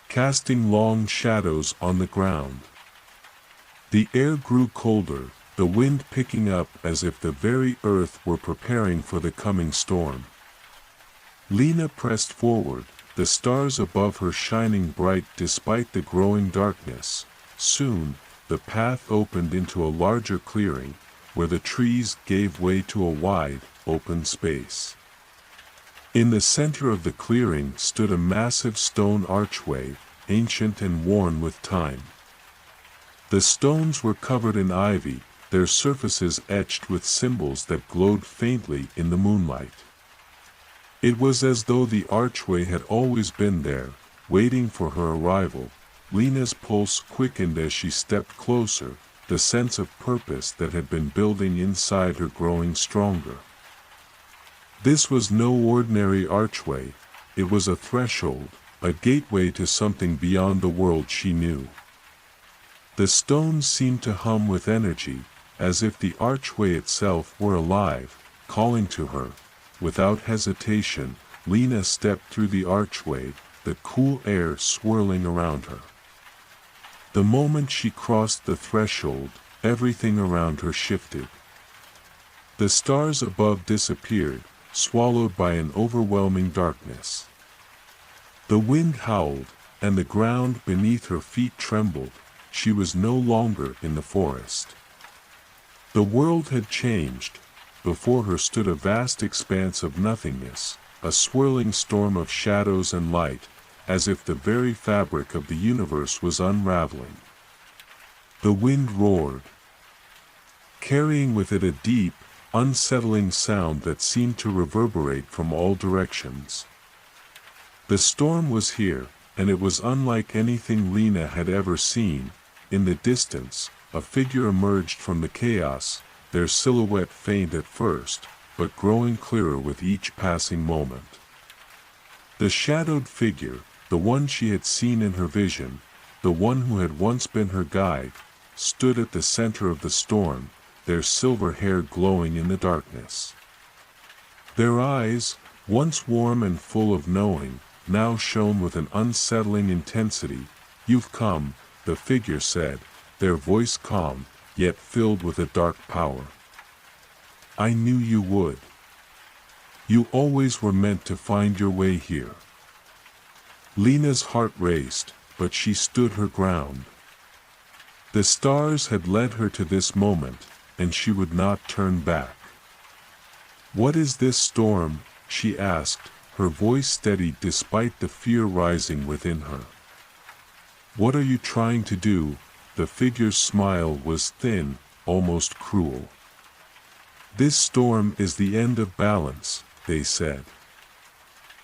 casting long shadows on the ground. The air grew colder, the wind picking up as if the very earth were preparing for the coming storm. Lena pressed forward, the stars above her shining bright despite the growing darkness. Soon, the path opened into a larger clearing, where the trees gave way to a wide, open space. In the center of the clearing stood a massive stone archway, ancient and worn with time. The stones were covered in ivy, their surfaces etched with symbols that glowed faintly in the moonlight. It was as though the archway had always been there, waiting for her arrival. Lena's pulse quickened as she stepped closer, the sense of purpose that had been building inside her growing stronger. This was no ordinary archway, it was a threshold, a gateway to something beyond the world she knew. The stones seemed to hum with energy, as if the archway itself were alive, calling to her. Without hesitation, Lena stepped through the archway, the cool air swirling around her. The moment she crossed the threshold, everything around her shifted. The stars above disappeared, swallowed by an overwhelming darkness. The wind howled, and the ground beneath her feet trembled. She was no longer in the forest. The world had changed. Before her stood a vast expanse of nothingness, a swirling storm of shadows and light, as if the very fabric of the universe was unraveling. The wind roared, carrying with it a deep, unsettling sound that seemed to reverberate from all directions. The storm was here, and it was unlike anything Lena had ever seen. In the distance, a figure emerged from the chaos, their silhouette faint at first, but growing clearer with each passing moment. The shadowed figure, the one she had seen in her vision, the one who had once been her guide, stood at the center of the storm, their silver hair glowing in the darkness. Their eyes, once warm and full of knowing, now shone with an unsettling intensity. "You've come," the figure said, their voice calm, yet filled with a dark power. "I knew you would. You always were meant to find your way here." Lena's heart raced, but she stood her ground. The stars had led her to this moment, and she would not turn back. "What is this storm?" she asked, her voice steady despite the fear rising within her. "What are you trying to do?" The figure's smile was thin, almost cruel. "This storm is the end of balance," they said.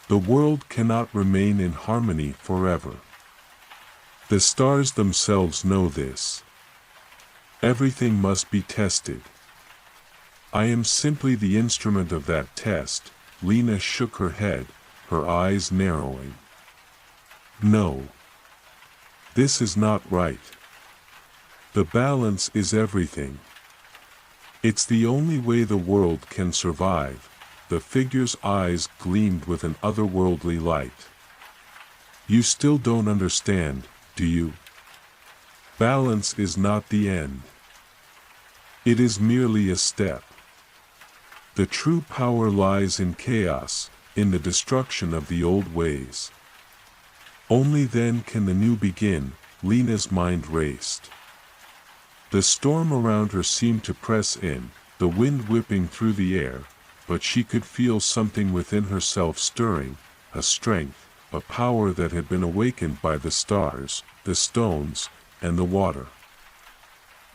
"The world cannot remain in harmony forever. The stars themselves know this. Everything must be tested. I am simply the instrument of that test." Lena shook her head, her eyes narrowing. "No. This is not right. The balance is everything. It's the only way the world can survive." The figure's eyes gleamed with an otherworldly light. "You still don't understand, do you? Balance is not the end. It is merely a step. The true power lies in chaos, in the destruction of the old ways. Only then can the new begin." Lena's mind raced. The storm around her seemed to press in, the wind whipping through the air, but she could feel something within herself stirring, a strength, a power that had been awakened by the stars, the stones, and the water.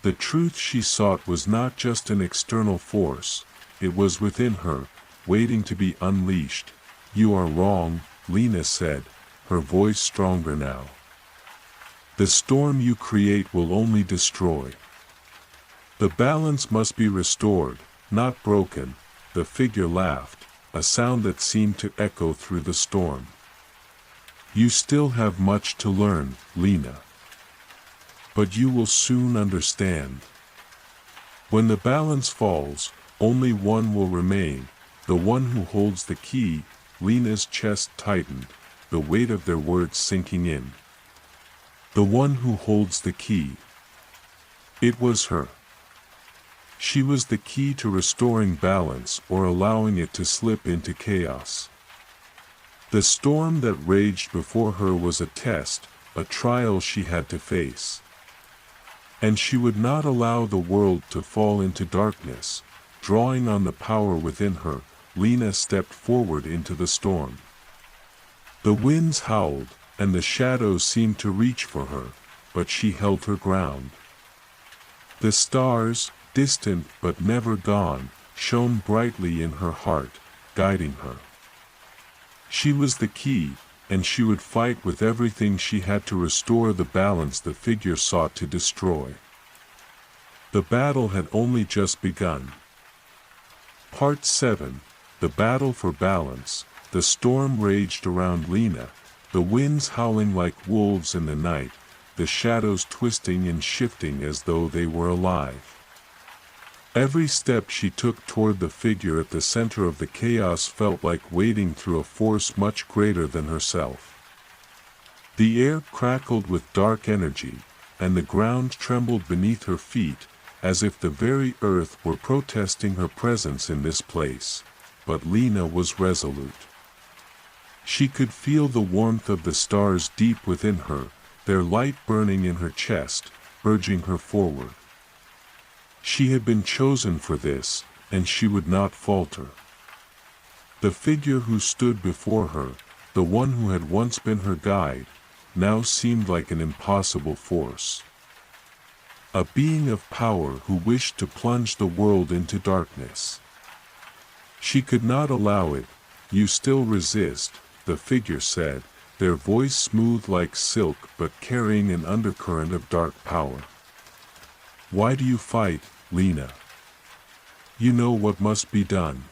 The truth she sought was not just an external force, it was within her, waiting to be unleashed. "You are wrong," Lena said, her voice stronger now. "The storm you create will only destroy. The balance must be restored, not broken." The figure laughed, a sound that seemed to echo through the storm. "You still have much to learn, Lena. But you will soon understand. When the balance falls, only one will remain, the one who holds the key." Lena's chest tightened, the weight of their words sinking in. The one who holds the key. It was her. She was the key to restoring balance or allowing it to slip into chaos. The storm that raged before her was a test, a trial she had to face. And she would not allow the world to fall into darkness. Drawing on the power within her, Lena stepped forward into the storm. The winds howled, and the shadows seemed to reach for her, but she held her ground. The stars, distant but never gone, shone brightly in her heart, guiding her. She was the key, and she would fight with everything she had to restore the balance the figure sought to destroy. The battle had only just begun. Part 7. The Battle for Balance. The storm raged around Lena, the winds howling like wolves in the night, the shadows twisting and shifting as though they were alive. Every step she took toward the figure at the center of the chaos felt like wading through a force much greater than herself. The air crackled with dark energy, and the ground trembled beneath her feet, as if the very earth were protesting her presence in this place. But Lena was resolute. She could feel the warmth of the stars deep within her, their light burning in her chest, urging her forward. She had been chosen for this, and she would not falter. The figure who stood before her, the one who had once been her guide, now seemed like an impossible force. A being of power who wished to plunge the world into darkness. She could not allow it. "You still resist," the figure said, their voice smooth like silk but carrying an undercurrent of dark power. "Why do you fight, Lena? You know what must be done.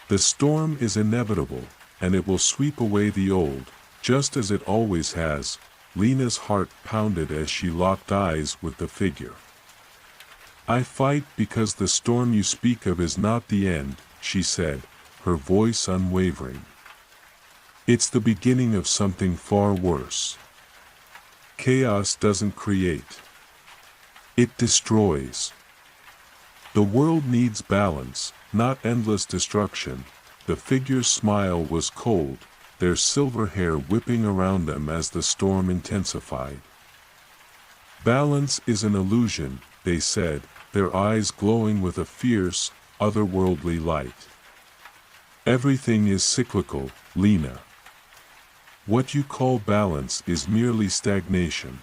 The storm is inevitable, and it will sweep away the old, just as it always has." Lena's heart pounded as she locked eyes with the figure. "I fight because the storm you speak of is not the end," she said, her voice unwavering. "It's the beginning of something far worse. Chaos doesn't create. It destroys. The world needs balance, not endless destruction." The figure's smile was cold, their silver hair whipping around them as the storm intensified. "Balance is an illusion," they said, their eyes glowing with a fierce, otherworldly light. "Everything is cyclical, Lena. What you call balance is merely stagnation.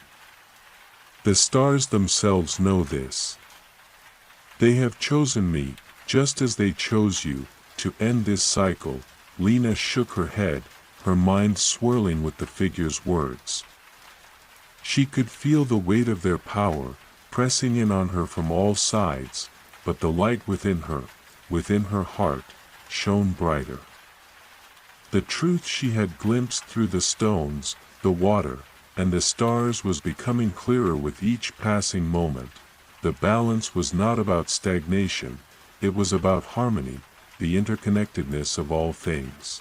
The stars themselves know this. They have chosen me, just as they chose you, to end this cycle." Lena shook her head, her mind swirling with the figure's words. She could feel the weight of their power, pressing in on her from all sides, but the light within her heart, shone brighter. The truth she had glimpsed through the stones, the water, and the stars was becoming clearer with each passing moment. The balance was not about stagnation, it was about harmony, the interconnectedness of all things.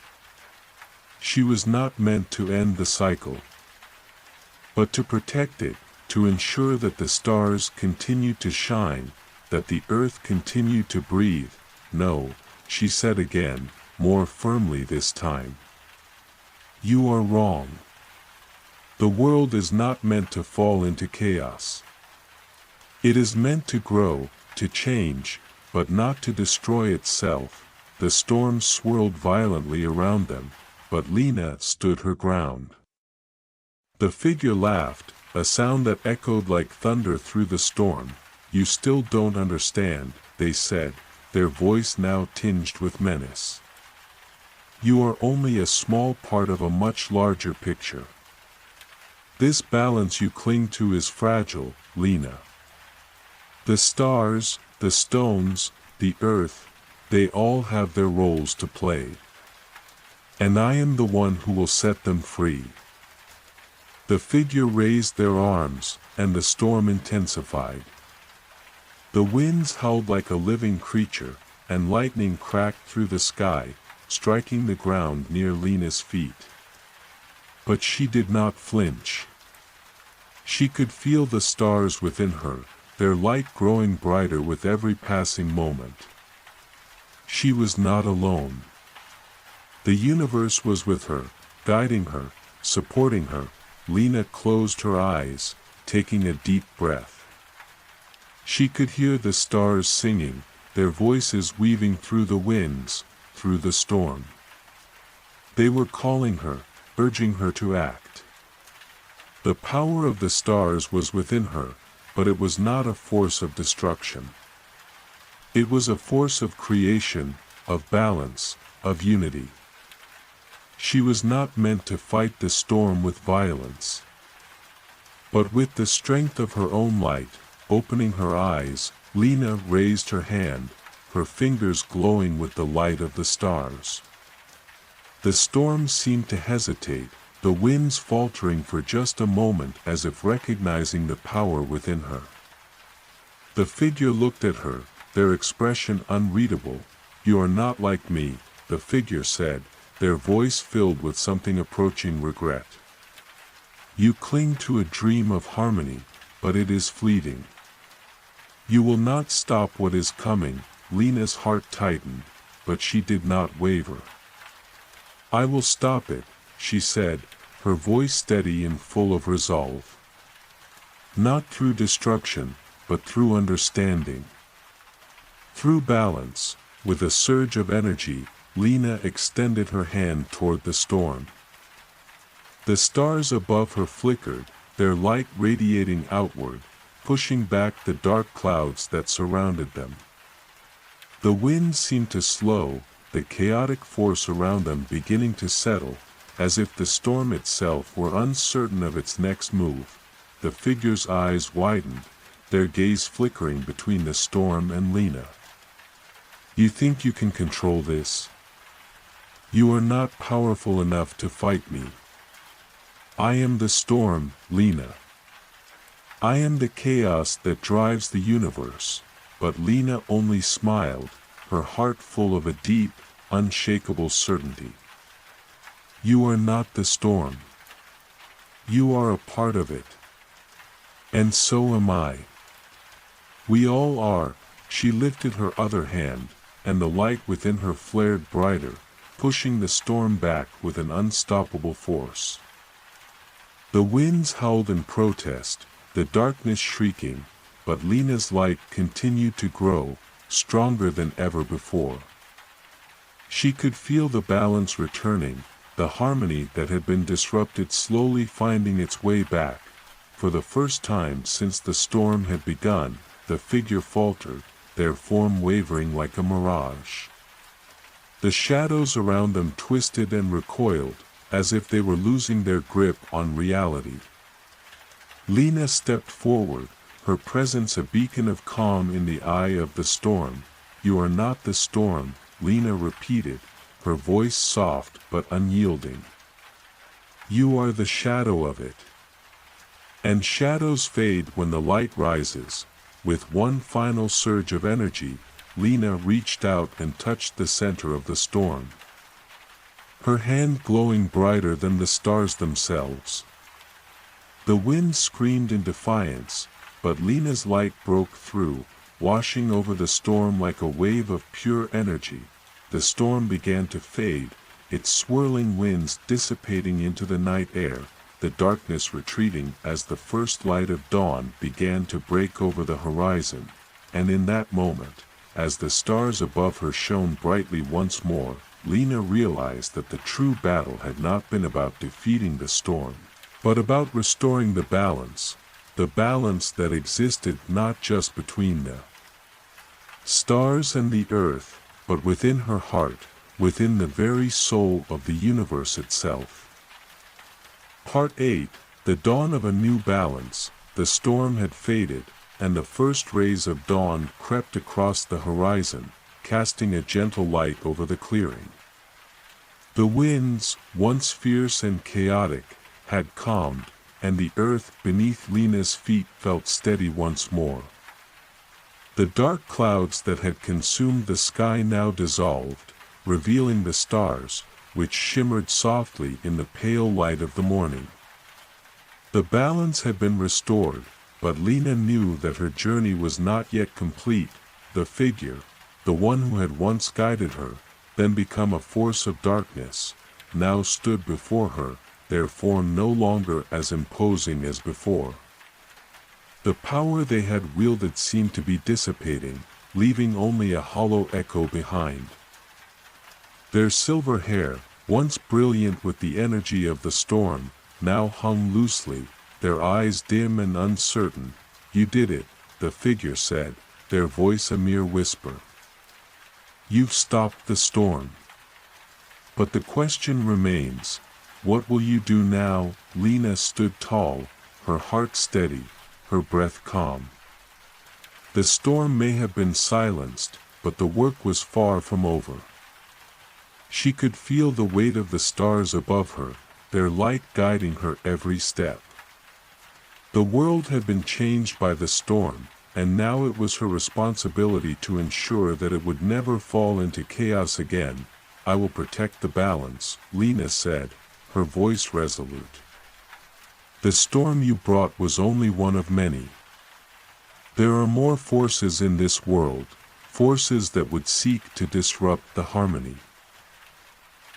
She was not meant to end the cycle, but to protect it, to ensure that the stars continued to shine, that the earth continued to breathe. "No," she said again, more firmly this time. "You are wrong. The world is not meant to fall into chaos. It is meant to grow, to change, but not to destroy itself." The storm swirled violently around them, but Lena stood her ground. The figure laughed, a sound that echoed like thunder through the storm. "You still don't understand," they said, their voice now tinged with menace. "You are only a small part of a much larger picture. This balance you cling to is fragile, Lena. The stars, the stones, the earth, they all have their roles to play. And I am the one who will set them free." The figure raised their arms, and the storm intensified. The winds howled like a living creature, and lightning cracked through the sky, striking the ground near Lena's feet. But she did not flinch. She could feel the stars within her, their light growing brighter with every passing moment. She was not alone. The universe was with her, guiding her, supporting her. Lena closed her eyes, taking a deep breath. She could hear the stars singing, their voices weaving through the winds, through the storm. They were calling her, urging her to act. The power of the stars was within her, but it was not a force of destruction. It was a force of creation, of balance, of unity. She was not meant to fight the storm with violence, but with the strength of her own light. Opening her eyes, Lena raised her hand, her fingers glowing with the light of the stars. The storm seemed to hesitate, the winds faltering for just a moment as if recognizing the power within her. The figure looked at her, their expression unreadable. "You are not like me," the figure said, their voice filled with something approaching regret. "You cling to a dream of harmony, but it is fleeting. You will not stop what is coming." Lena's heart tightened, but she did not waver. "I will stop it," she said, her voice steady and full of resolve. "Not through destruction, but through understanding. Through balance." With a surge of energy, Lena extended her hand toward the storm. The stars above her flickered, their light radiating outward, pushing back the dark clouds that surrounded them. The wind seemed to slow, the chaotic force around them beginning to settle, as if the storm itself were uncertain of its next move. The figure's eyes widened, their gaze flickering between the storm and Lena. "You think you can control this? You are not powerful enough to fight me. I am the storm, Lena. I am the chaos that drives the universe." But Lena only smiled, her heart full of a deep, unshakable certainty. "You are not the storm. You are a part of it. And so am I. We all are." She lifted her other hand, and the light within her flared brighter, pushing the storm back with an unstoppable force. The winds howled in protest, the darkness shrieking, but Lena's light continued to grow, stronger than ever before. She could feel the balance returning, the harmony that had been disrupted slowly finding its way back. For the first time since the storm had begun, the figure faltered, their form wavering like a mirage. The shadows around them twisted and recoiled, as if they were losing their grip on reality. Lena stepped forward, her presence a beacon of calm in the eye of the storm. "You are not the storm," Lena repeated, her voice soft but unyielding. "You are the shadow of it. And shadows fade when the light rises." With one final surge of energy, Lena reached out and touched the center of the storm. Her hand glowing brighter than the stars themselves. The wind screamed in defiance, but Lena's light broke through, washing over the storm like a wave of pure energy. The storm began to fade, its swirling winds dissipating into the night air, the darkness retreating as the first light of dawn began to break over the horizon. And in that moment, as the stars above her shone brightly once more, Lena realized that the true battle had not been about defeating the storm, but about restoring the balance that existed not just between the stars and the earth, but within her heart, within the very soul of the universe itself. Part 8, the dawn of a new balance. The storm had faded, and the first rays of dawn crept across the horizon, casting a gentle light over the clearing. The winds, once fierce and chaotic, had calmed, and the earth beneath Lena's feet felt steady once more. The dark clouds that had consumed the sky now dissolved, revealing the stars, which shimmered softly in the pale light of the morning. The balance had been restored, but Lena knew that her journey was not yet complete. The figure, the one who had once guided her, then become a force of darkness, now stood before her, their form no longer as imposing as before. The power they had wielded seemed to be dissipating, leaving only a hollow echo behind. Their silver hair, once brilliant with the energy of the storm, now hung loosely, their eyes dim and uncertain. "You did it," the figure said, their voice a mere whisper. "You've stopped the storm. But the question remains, what will you do now?" Lena stood tall, her heart steady, her breath calm. The storm may have been silenced, but the work was far from over. She could feel the weight of the stars above her, their light guiding her every step. The world had been changed by the storm, and now it was her responsibility to ensure that it would never fall into chaos again. "I will protect the balance," Lena said, her voice resolute. "The storm you brought was only one of many. There are more forces in this world, forces that would seek to disrupt the harmony.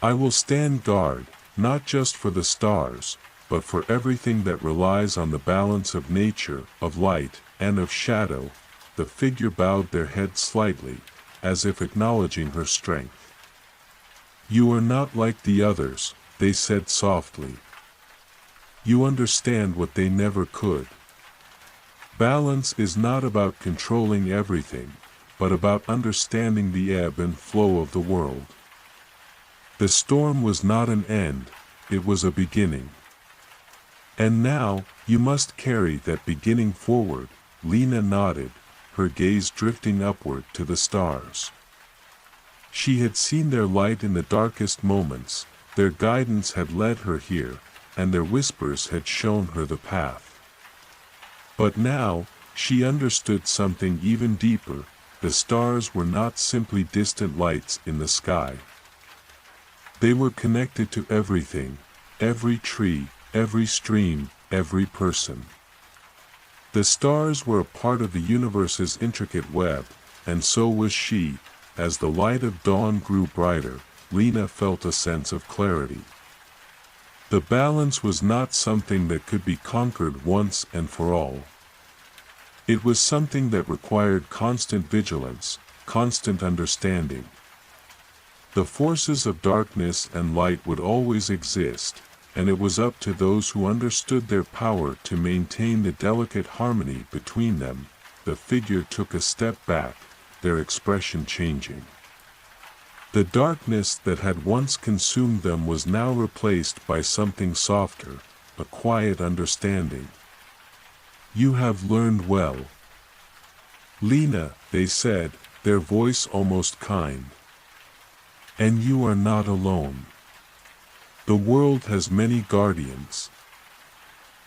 I will stand guard, not just for the stars, but for everything that relies on the balance of nature, of light, and of shadow." The figure bowed their head slightly, as if acknowledging her strength. "You are not like the others," they said softly. "You understand what they never could. Balance is not about controlling everything, but about understanding the ebb and flow of the world. The storm was not an end, it was a beginning. And now, you must carry that beginning forward." Lena nodded, her gaze drifting upward to the stars. She had seen their light in the darkest moments, their guidance had led her here, and their whispers had shown her the path. But now, she understood something even deeper. The stars were not simply distant lights in the sky. They were connected to everything, every tree, every stream, every person. The stars were a part of the universe's intricate web, and so was she. As the light of dawn grew brighter, Lena felt a sense of clarity. The balance was not something that could be conquered once and for all. It was something that required constant vigilance, constant understanding. The forces of darkness and light would always exist, and it was up to those who understood their power to maintain the delicate harmony between them. The figure took a step back, their expression changing. The darkness that had once consumed them was now replaced by something softer, a quiet understanding. "You have learned well, Lena," they said, their voice almost kind. "And you are not alone. The world has many guardians.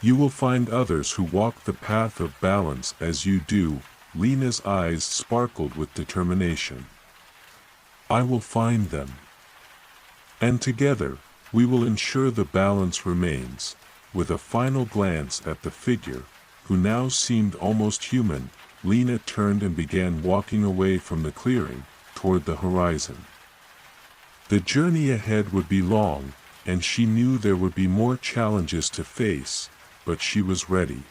You will find others who walk the path of balance as you do." Lena's eyes sparkled with determination. "I will find them. And together, we will ensure the balance remains." With a final glance at the figure, who now seemed almost human, Lena turned and began walking away from the clearing, toward the horizon. The journey ahead would be long, and she knew there would be more challenges to face, but she was ready.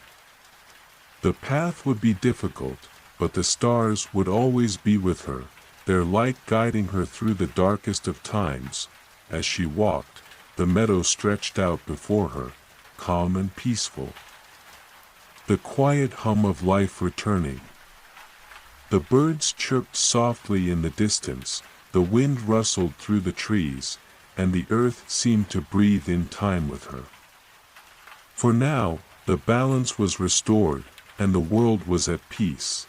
The path would be difficult, but the stars would always be with her, their light guiding her through the darkest of times. As she walked, the meadow stretched out before her, calm and peaceful. The quiet hum of life returning. The birds chirped softly in the distance, the wind rustled through the trees, and the earth seemed to breathe in time with her. For now, the balance was restored, and the world was at peace.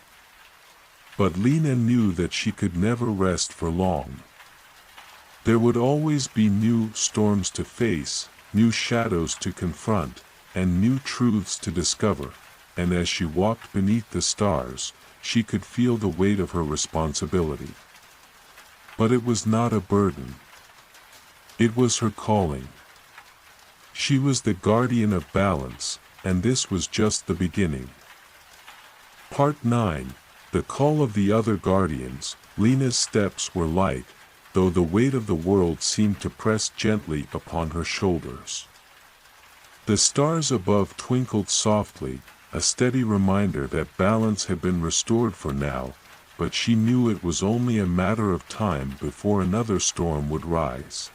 But Lena knew that she could never rest for long. There would always be new storms to face, new shadows to confront, and new truths to discover, and as she walked beneath the stars, she could feel the weight of her responsibility. But it was not a burden. It was her calling. She was the guardian of balance, and this was just the beginning. Part 9. The Call of the Other Guardians. Lena's steps were light, though the weight of the world seemed to press gently upon her shoulders. The stars above twinkled softly, a steady reminder that balance had been restored for now, but she knew it was only a matter of time before another storm would rise.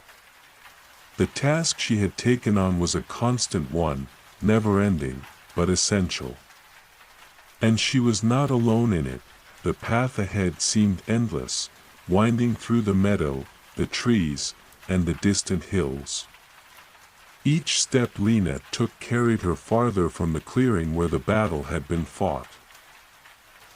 The task she had taken on was a constant one, never-ending, but essential. And she was not alone in it. The path ahead seemed endless, winding through the meadow, the trees, and the distant hills. Each step Lena took carried her farther from the clearing where the battle had been fought.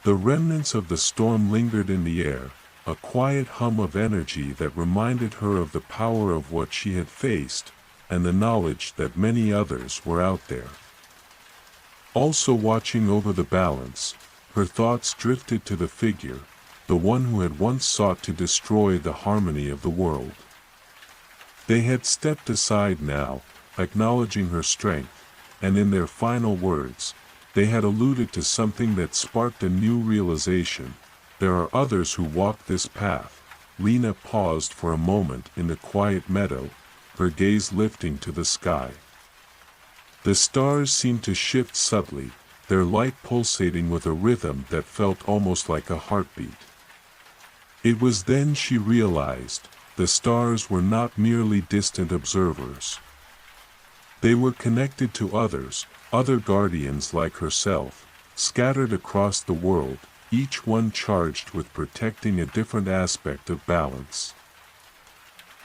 The remnants of the storm lingered in the air, a quiet hum of energy that reminded her of the power of what she had faced, and the knowledge that many others were out there, also watching over the balance. her thoughts drifted to the figure, the one who had once sought to destroy the harmony of the world. They had stepped aside now, acknowledging her strength, and in their final words, they had alluded to something that sparked a new realization. There are others who walk this path. Lena paused for a moment in the quiet meadow, her gaze lifting to the sky. The stars seemed to shift subtly, their light pulsating with a rhythm that felt almost like a heartbeat. It was then she realized, the stars were not merely distant observers. They were connected to others, other guardians like herself, scattered across the world, each one charged with protecting a different aspect of balance.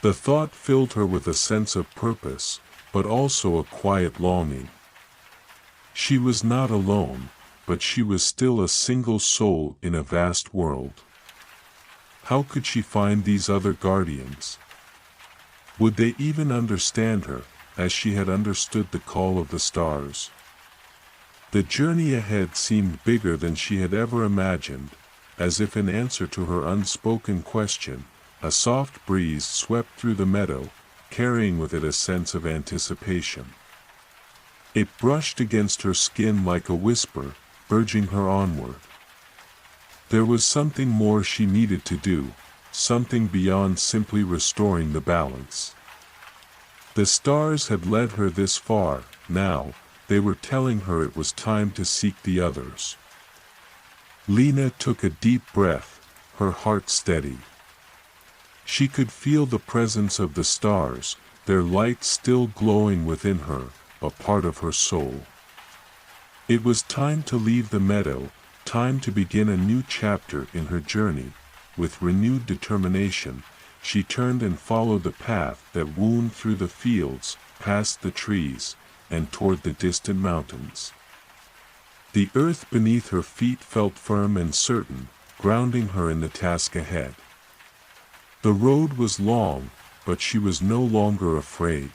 The thought filled her with a sense of purpose, but also a quiet longing. She was not alone, but she was still a single soul in a vast world. How could she find these other guardians? Would they even understand her, as she had understood the call of the stars? The journey ahead seemed bigger than she had ever imagined, as if in answer to her unspoken question, a soft breeze swept through the meadow, carrying with it a sense of anticipation. It brushed against her skin like a whisper, urging her onward. There was something more she needed to do, something beyond simply restoring the balance. The stars had led her this far, now, they were telling her it was time to seek the others. Lena took a deep breath, her heart steady. She could feel the presence of the stars, their light still glowing within her, a part of her soul. It was time to leave the meadow, time to begin a new chapter in her journey. With renewed determination, she turned and followed the path that wound through the fields, past the trees, and toward the distant mountains. The earth beneath her feet felt firm and certain, grounding her in the task ahead. The road was long, but she was no longer afraid.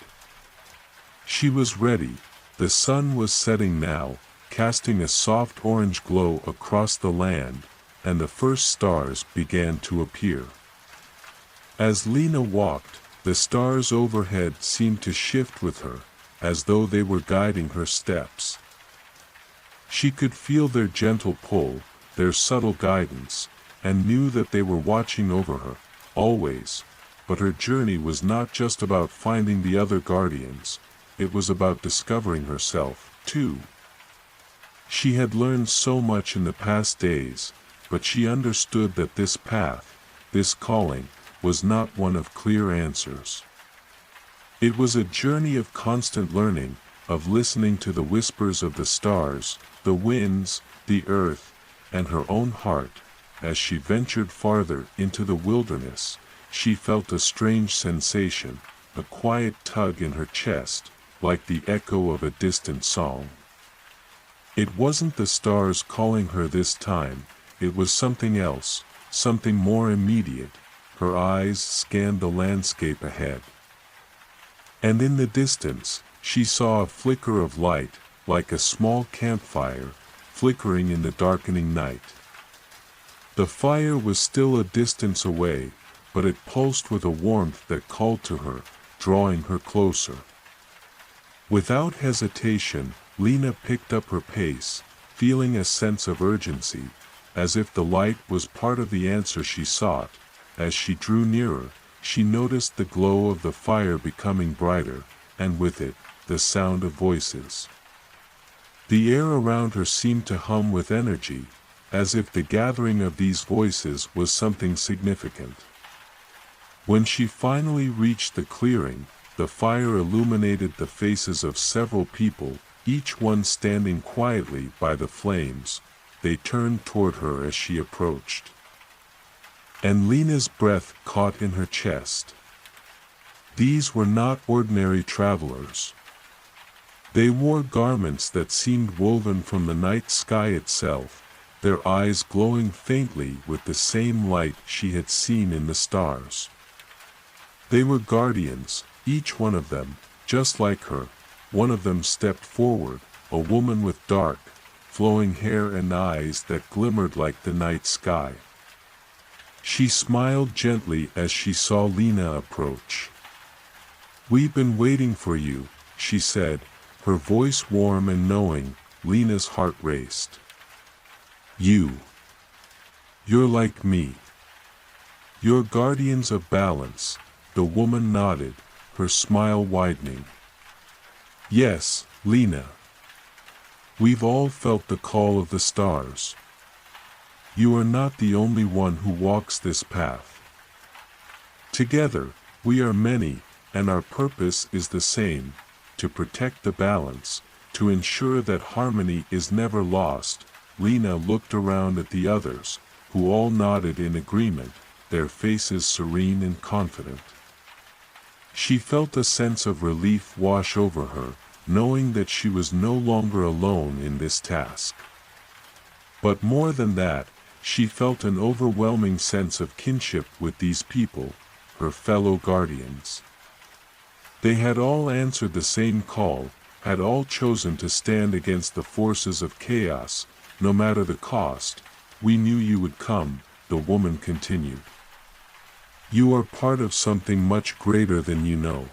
She was ready. The sun was setting now, casting a soft orange glow across the land, and the first stars began to appear. As Lena walked, the stars overhead seemed to shift with her, as though they were guiding her steps. She could feel their gentle pull, their subtle guidance, and knew that they were watching over her, always. But her journey was not just about finding the other guardians, it was about discovering herself, too. She had learned so much in the past days, but she understood that this path, this calling, was not one of clear answers. It was a journey of constant learning, of listening to the whispers of the stars, the winds, the earth, and her own heart. As she ventured farther into the wilderness, she felt a strange sensation, a quiet tug in her chest, like the echo of a distant song. It wasn't the stars calling her this time, it was something else, something more immediate. Her eyes scanned the landscape ahead. And in the distance, she saw a flicker of light, like a small campfire, flickering in the darkening night. The fire was still a distance away, but it pulsed with a warmth that called to her, drawing her closer. Without hesitation, Lena picked up her pace, feeling a sense of urgency, as if the light was part of the answer she sought. As she drew nearer, she noticed the glow of the fire becoming brighter, and with it, the sound of voices. The air around her seemed to hum with energy, as if the gathering of these voices was something significant. When she finally reached the clearing, the fire illuminated the faces of several people, each one standing quietly by the flames. They turned toward her as she approached. And Lena's breath caught in her chest. These were not ordinary travelers. They wore garments that seemed woven from the night sky itself, their eyes glowing faintly with the same light she had seen in the stars. They were guardians, each one of them, just like her. One of them stepped forward, a woman with dark, flowing hair and eyes that glimmered like the night sky. She smiled gently as she saw Lena approach. "We've been waiting for you," she said, her voice warm and knowing. Lena's heart raced. You're like me. You're guardians of balance," the woman nodded, her smile widening. "Yes, Lena. We've all felt the call of the stars. You are not the only one who walks this path. Together, we are many, and our purpose is the same, to protect the balance, to ensure that harmony is never lost." Lena looked around at the others, who all nodded in agreement, their faces serene and confident. She felt a sense of relief wash over her, knowing that she was no longer alone in this task. But more than that, she felt an overwhelming sense of kinship with these people, her fellow guardians. They had all answered the same call, had all chosen to stand against the forces of chaos, no matter the cost. "We knew you would come," the woman continued. "You are part of something much greater than you know.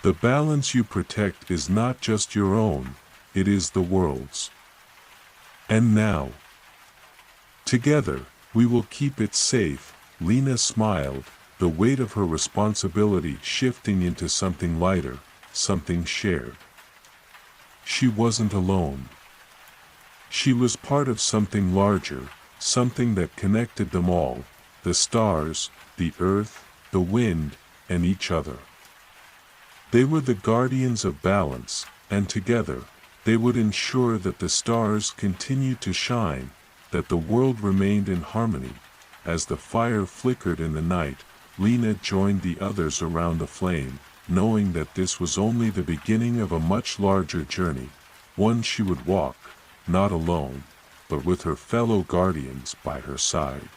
The balance you protect is not just your own, it is the world's. And now, together, we will keep it safe." Lena smiled, the weight of her responsibility shifting into something lighter, something shared. She wasn't alone. She was part of something larger, something that connected them all, the stars, the earth, the wind, and each other. They were the guardians of balance, and together, they would ensure that the stars continued to shine, that the world remained in harmony. As the fire flickered in the night, Lena joined the others around the flame, knowing that this was only the beginning of a much larger journey, one she would walk, not alone, but with her fellow guardians by her side.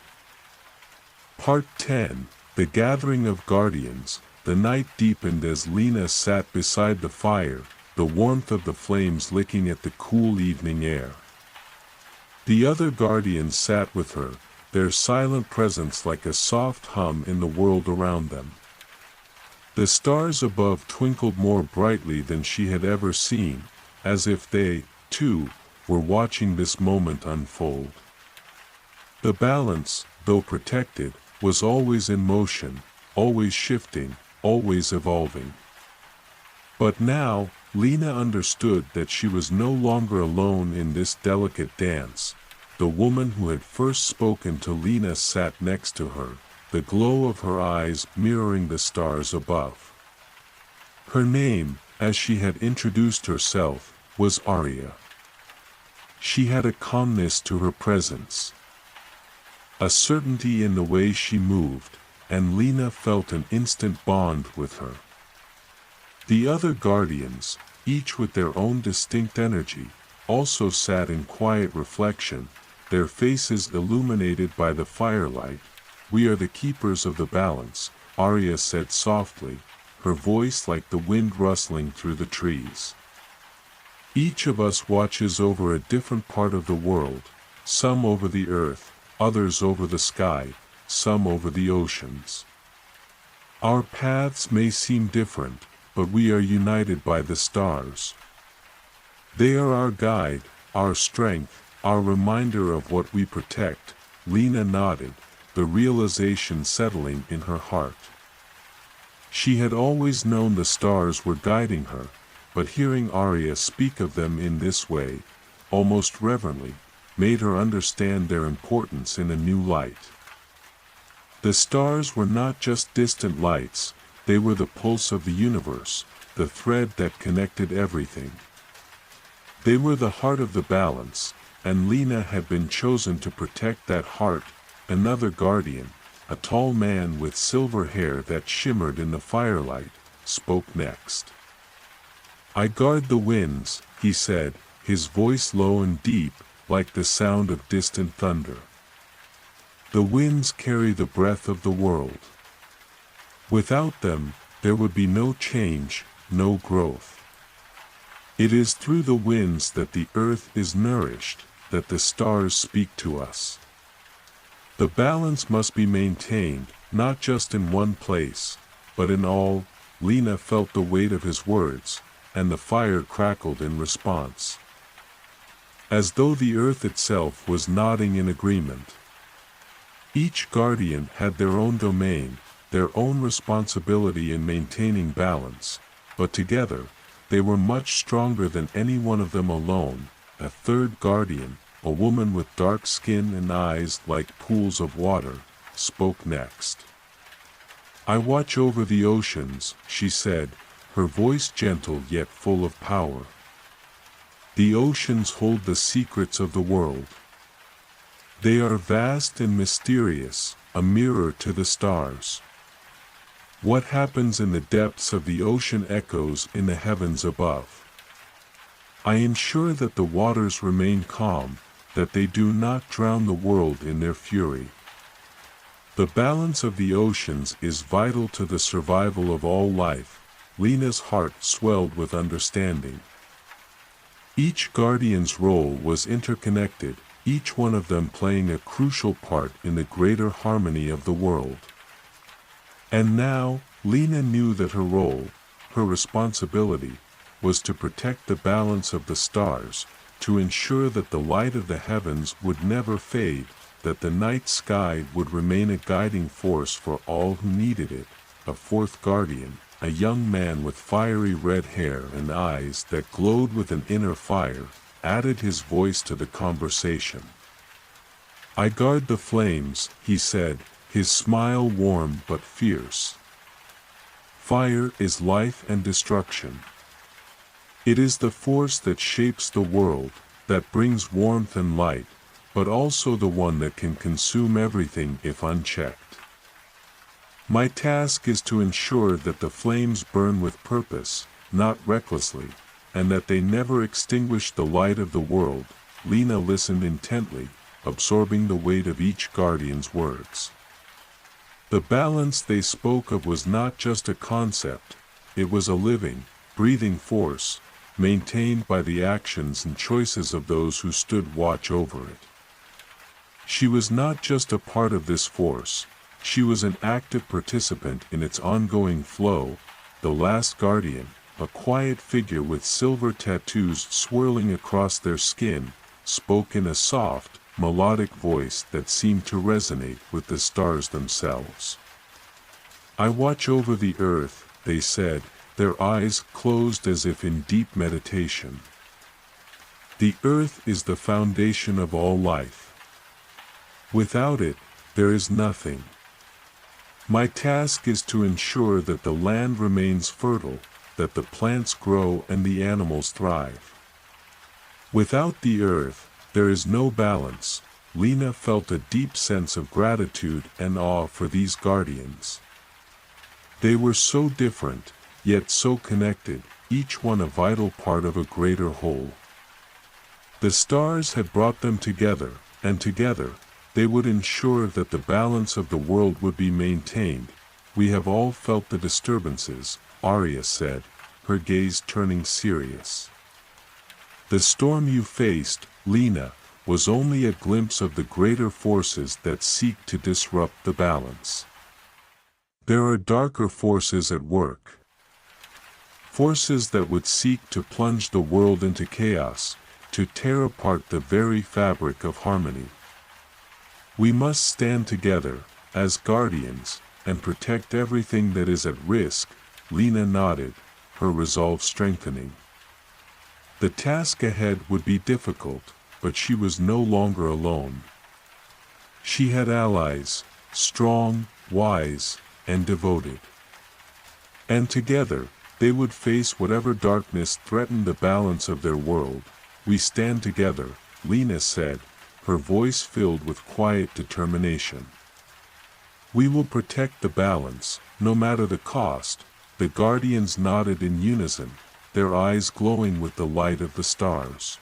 Part 10: The Gathering of Guardians. The night deepened as Lena sat beside the fire, the warmth of the flames licking at the cool evening air. The other guardians sat with her, their silent presence like a soft hum in the world around them. The stars above twinkled more brightly than she had ever seen, as if they, too, were watching this moment unfold. The balance, though protected, was always in motion, always shifting, always evolving. But now, Lena understood that she was no longer alone in this delicate dance. The woman who had first spoken to Lena sat next to her, the glow of her eyes mirroring the stars above. Her name, as she had introduced herself, was Arya. She had a calmness to her presence, a certainty in the way she moved, and Lena felt an instant bond with her. The other guardians, each with their own distinct energy, also sat in quiet reflection, their faces illuminated by the firelight. "We are the keepers of the balance," Arya said softly, her voice like the wind rustling through the trees. "Each of us watches over a different part of the world, some over the earth, others over the sky, some over the oceans. Our paths may seem different, but we are united by the stars. They are our guide, our strength, our reminder of what we protect." Lena nodded, the realization settling in her heart. She had always known the stars were guiding her, but hearing Arya speak of them in this way, almost reverently, made her understand their importance in a new light. The stars were not just distant lights, they were the pulse of the universe, the thread that connected everything. They were the heart of the balance, and Lena had been chosen to protect that heart. Another guardian, a tall man with silver hair that shimmered in the firelight, spoke next. "I guard the winds," he said, his voice low and deep, like the sound of distant thunder. "The winds carry the breath of the world. Without them, there would be no change, no growth. It is through the winds that the earth is nourished, that the stars speak to us. The balance must be maintained, not just in one place, but in all. Lena felt the weight of his words, and the fire crackled in response, as though the earth itself was nodding in agreement. Each guardian had their own domain, their own responsibility in maintaining balance, but together, they were much stronger than any one of them alone. A third guardian, a woman with dark skin and eyes like pools of water, spoke next. "I watch over the oceans," she said, her voice gentle yet full of power. "The oceans hold the secrets of the world. They are vast and mysterious, a mirror to the stars. What happens in the depths of the ocean echoes in the heavens above. I ensure that the waters remain calm, that they do not drown the world in their fury. The balance of the oceans is vital to the survival of all life." Lena's heart swelled with understanding. Each guardian's role was interconnected, each one of them playing a crucial part in the greater harmony of the world. And now, Lena knew that her role, her responsibility, was to protect the balance of the stars, to ensure that the light of the heavens would never fade, that the night sky would remain a guiding force for all who needed it. A fourth guardian, a young man with fiery red hair and eyes that glowed with an inner fire, added his voice to the conversation. "I guard the flames," he said, his smile warm but fierce. "Fire is life and destruction. It is the force that shapes the world, that brings warmth and light, but also the one that can consume everything if unchecked. My task is to ensure that the flames burn with purpose, not recklessly, and that they never extinguish the light of the world." Lena listened intently, absorbing the weight of each guardian's words. The balance they spoke of was not just a concept, it was a living, breathing force, maintained by the actions and choices of those who stood watch over it. She was not just a part of this force, she was an active participant in its ongoing flow. The last guardian, a quiet figure with silver tattoos swirling across their skin, spoke in a soft, melodic voice that seemed to resonate with the stars themselves. "I watch over the earth," they said, their eyes closed as if in deep meditation. "The earth is the foundation of all life. Without it, there is nothing. My task is to ensure that the land remains fertile, that the plants grow and the animals thrive. Without the earth, there is no balance." Lena felt a deep sense of gratitude and awe for these guardians. They were so different, yet so connected, each one a vital part of a greater whole. The stars had brought them together, and together, they would ensure that the balance of the world would be maintained. "We have all felt the disturbances," Arya said, her gaze turning serious. "The storm you faced, Lena, was only a glimpse of the greater forces that seek to disrupt the balance. There are darker forces at work. Forces that would seek to plunge the world into chaos, to tear apart the very fabric of harmony. We must stand together, as guardians, and protect everything that is at risk." Lena nodded, her resolve strengthening. The task ahead would be difficult, but she was no longer alone. She had allies, strong, wise, and devoted. And together, they would face whatever darkness threatened the balance of their world. "We stand together," Lena said, her voice filled with quiet determination. "We will protect the balance, no matter the cost." The guardians nodded in unison, their eyes glowing with the light of the stars.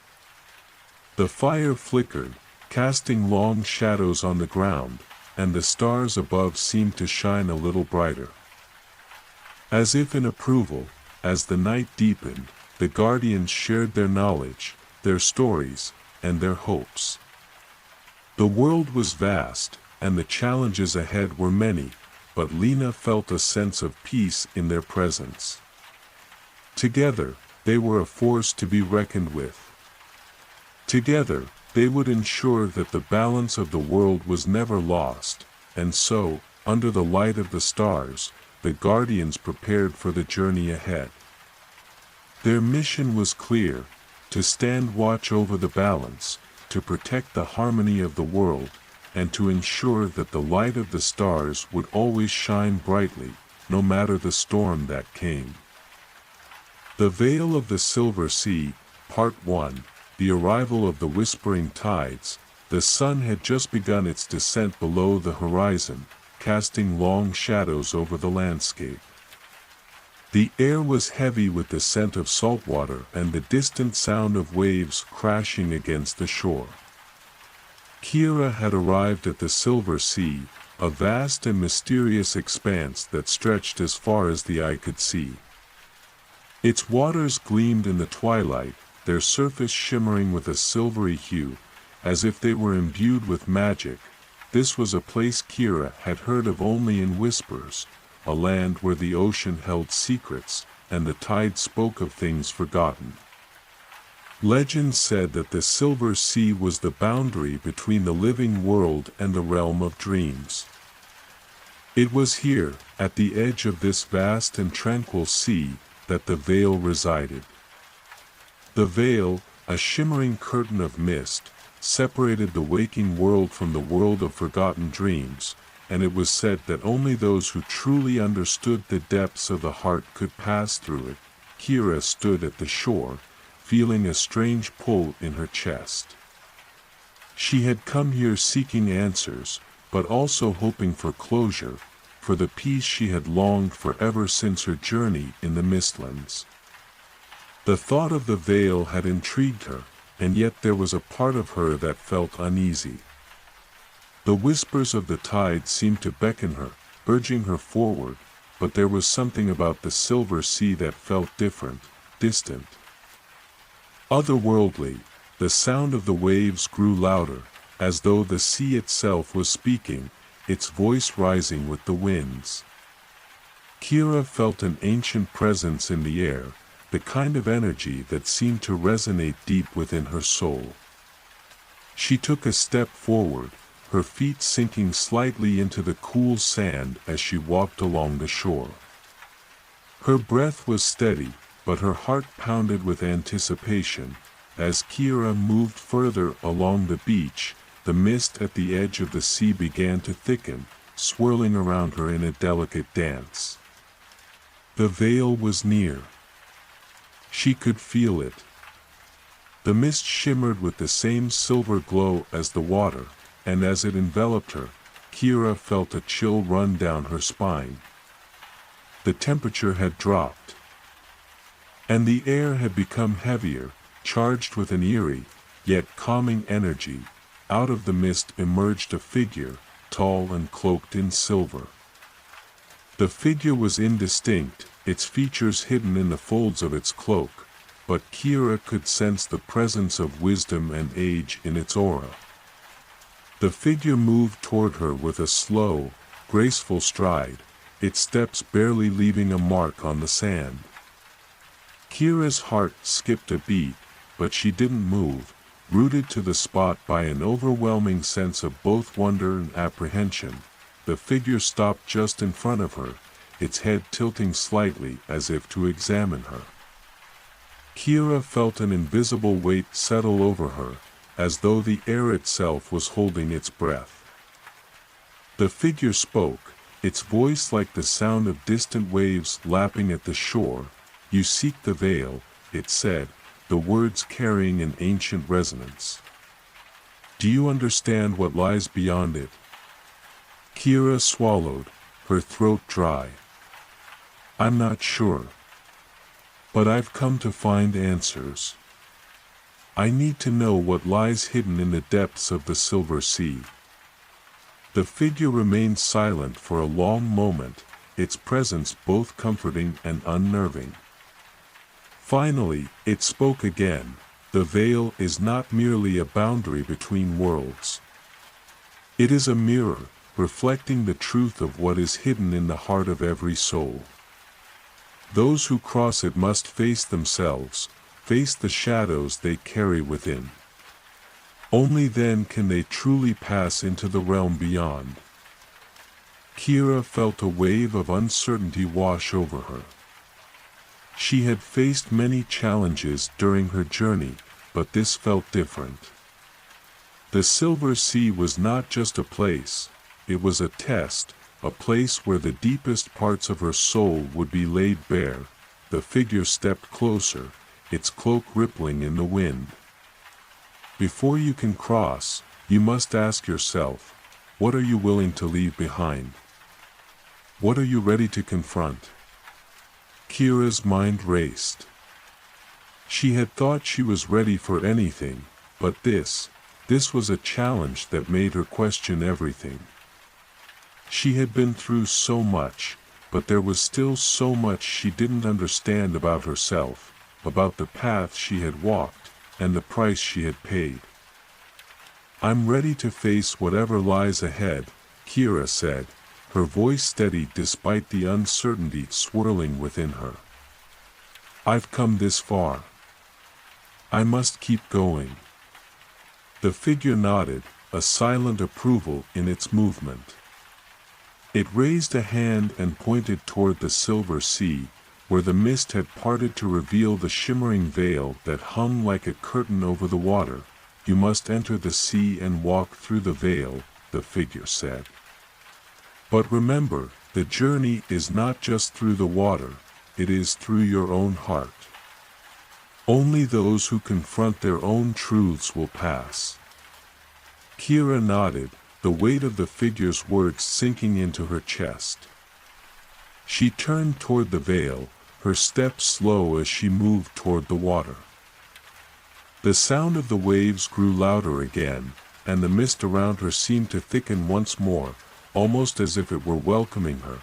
The fire flickered, casting long shadows on the ground, and the stars above seemed to shine a little brighter. As if in approval, as the night deepened, the guardians shared their knowledge, their stories, and their hopes. The world was vast, and the challenges ahead were many, but Lena felt a sense of peace in their presence. Together, they were a force to be reckoned with. Together, they would ensure that the balance of the world was never lost, and so, under the light of the stars, the guardians prepared for the journey ahead. Their mission was clear: to stand watch over the balance, to protect the harmony of the world, and to ensure that the light of the stars would always shine brightly, no matter the storm that came. The Veil of the Silver Sea, Part 1, The Arrival of the Whispering Tides. The sun had just begun its descent below the horizon, casting long shadows over the landscape. The air was heavy with the scent of salt water and the distant sound of waves crashing against the shore. Kira had arrived at the Silver Sea, a vast and mysterious expanse that stretched as far as the eye could see. Its waters gleamed in the twilight, their surface shimmering with a silvery hue, as if they were imbued with magic. This was a place Kira had heard of only in whispers, a land where the ocean held secrets, and the tide spoke of things forgotten. Legend said that the Silver Sea was the boundary between the living world and the realm of dreams. It was here, at the edge of this vast and tranquil sea, that the Veil resided. The Veil, a shimmering curtain of mist, separated the waking world from the world of forgotten dreams, and it was said that only those who truly understood the depths of the heart could pass through it. Kira stood at the shore, feeling a strange pull in her chest. She had come here seeking answers, but also hoping for closure, for the peace she had longed for ever since her journey in the Mistlands. The thought of the Veil had intrigued her, and yet there was a part of her that felt uneasy. The whispers of the tide seemed to beckon her, urging her forward, but there was something about the Silver Sea that felt different, distant. Otherworldly. The sound of the waves grew louder, as though the sea itself was speaking, its voice rising with the winds. Kira felt an ancient presence in the air, the kind of energy that seemed to resonate deep within her soul. She took a step forward, her feet sinking slightly into the cool sand as she walked along the shore. Her breath was steady, but her heart pounded with anticipation. As Kira moved further along the beach, the mist at the edge of the sea began to thicken, swirling around her in a delicate dance. The Veil was near. She could feel it. The mist shimmered with the same silver glow as the water, and as it enveloped her, Kira felt a chill run down her spine. The temperature had dropped, and the air had become heavier, charged with an eerie, yet calming energy. Out of the mist emerged a figure, tall and cloaked in silver. The figure was indistinct, its features hidden in the folds of its cloak, but Kira could sense the presence of wisdom and age in its aura. The figure moved toward her with a slow, graceful stride, its steps barely leaving a mark on the sand. Kira's heart skipped a beat, but she didn't move, rooted to the spot by an overwhelming sense of both wonder and apprehension. The figure stopped just in front of her, its head tilting slightly as if to examine her. Kira felt an invisible weight settle over her, as though the air itself was holding its breath. The figure spoke, its voice like the sound of distant waves lapping at the shore. "You seek the Veil," it said, the words carrying an ancient resonance. "Do you understand what lies beyond it?" Kira swallowed, her throat dry. "I'm not sure. But I've come to find answers. I need to know what lies hidden in the depths of the Silver Sea." The figure remained silent for a long moment, its presence both comforting and unnerving. Finally, it spoke again. The veil is not merely a boundary between worlds. It is a mirror, reflecting the truth of what is hidden in the heart of every soul. Those who cross it must face themselves, face the shadows they carry within. Only then can they truly pass into the realm beyond. Kira felt a wave of uncertainty wash over her. She had faced many challenges during her journey, but this felt different. The Silver Sea was not just a place, it was a test, a place where the deepest parts of her soul would be laid bare. The figure stepped closer, its cloak rippling in the wind. Before you can cross, you must ask yourself, what are you willing to leave behind? What are you ready to confront? Kira's mind raced. She had thought she was ready for anything, but this was a challenge that made her question everything. She had been through so much, but there was still so much she didn't understand about herself, about the path she had walked, and the price she had paid. "I'm ready to face whatever lies ahead," Kira said, her voice steady despite the uncertainty swirling within her. "I've come this far. I must keep going." The figure nodded, a silent approval in its movement. It raised a hand and pointed toward the Silver Sea, where the mist had parted to reveal the shimmering veil that hung like a curtain over the water. "You must enter the sea and walk through the veil," the figure said. "But remember, the journey is not just through the water, it is through your own heart. Only those who confront their own truths will pass." Kira nodded, the weight of the figure's words sinking into her chest. She turned toward the veil, her steps slow as she moved toward the water. The sound of the waves grew louder again, and the mist around her seemed to thicken once more, almost as if it were welcoming her.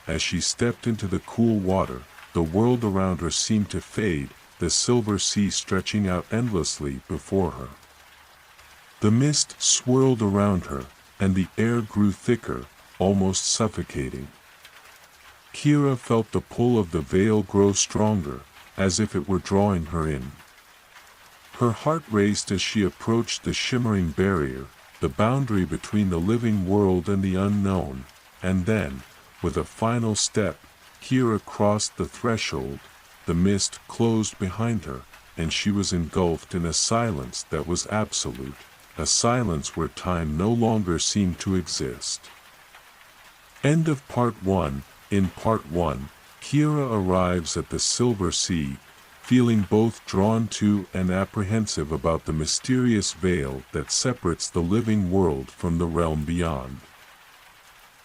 As she stepped into the cool water, the world around her seemed to fade, the Silver Sea stretching out endlessly before her. The mist swirled around her, and the air grew thicker, almost suffocating. Kira felt the pull of the veil grow stronger, as if it were drawing her in. Her heart raced as she approached the shimmering barrier, the boundary between the living world and the unknown, and then, with a final step, Kira crossed the threshold. The mist closed behind her, and she was engulfed in a silence that was absolute, a silence where time no longer seemed to exist. End of Part 1. In Part 1, Kira arrives at the Silver Sea, feeling both drawn to and apprehensive about the mysterious veil that separates the living world from the realm beyond.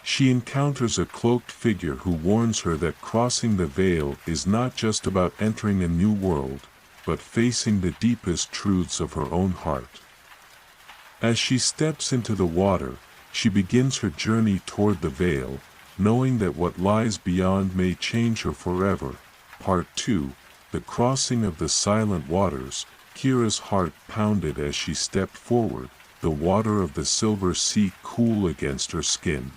She encounters a cloaked figure who warns her that crossing the veil is not just about entering a new world, but facing the deepest truths of her own heart. As she steps into the water, she begins her journey toward the veil, knowing that what lies beyond may change her forever. Part 2, The Crossing of the Silent Waters. Kira's heart pounded as she stepped forward, the water of the Silver Sea cool against her skin.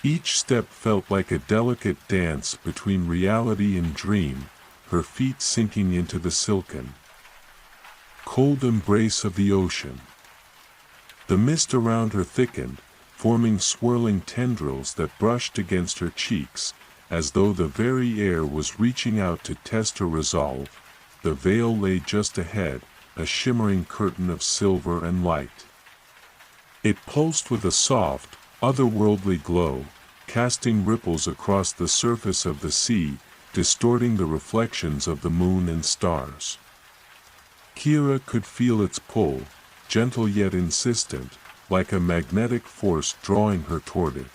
Each step felt like a delicate dance between reality and dream, her feet sinking into the silken, cold embrace of the ocean. The mist around her thickened, forming swirling tendrils that brushed against her cheeks, as though the very air was reaching out to test her resolve. The veil lay just ahead, a shimmering curtain of silver and light. It pulsed with a soft, otherworldly glow, casting ripples across the surface of the sea, distorting the reflections of the moon and stars. Kira could feel its pull, gentle yet insistent, like a magnetic force drawing her toward it.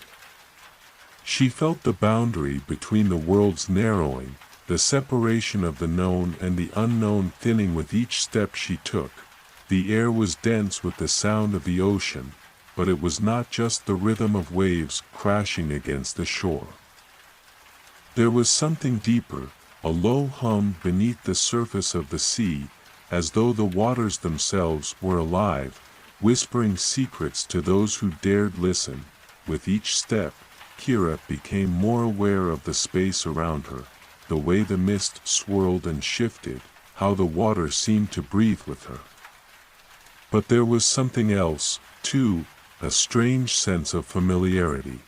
She felt the boundary between the worlds narrowing, the separation of the known and the unknown thinning with each step she took. The air was dense with the sound of the ocean, but it was not just the rhythm of waves crashing against the shore. There was something deeper, A low hum beneath the surface of the sea, as though the waters themselves were alive, whispering secrets to those who dared listen. With each step, Kira became more aware of the space around her, the way the mist swirled and shifted, how the water seemed to breathe with her. But there was something else, too, a strange sense of familiarity.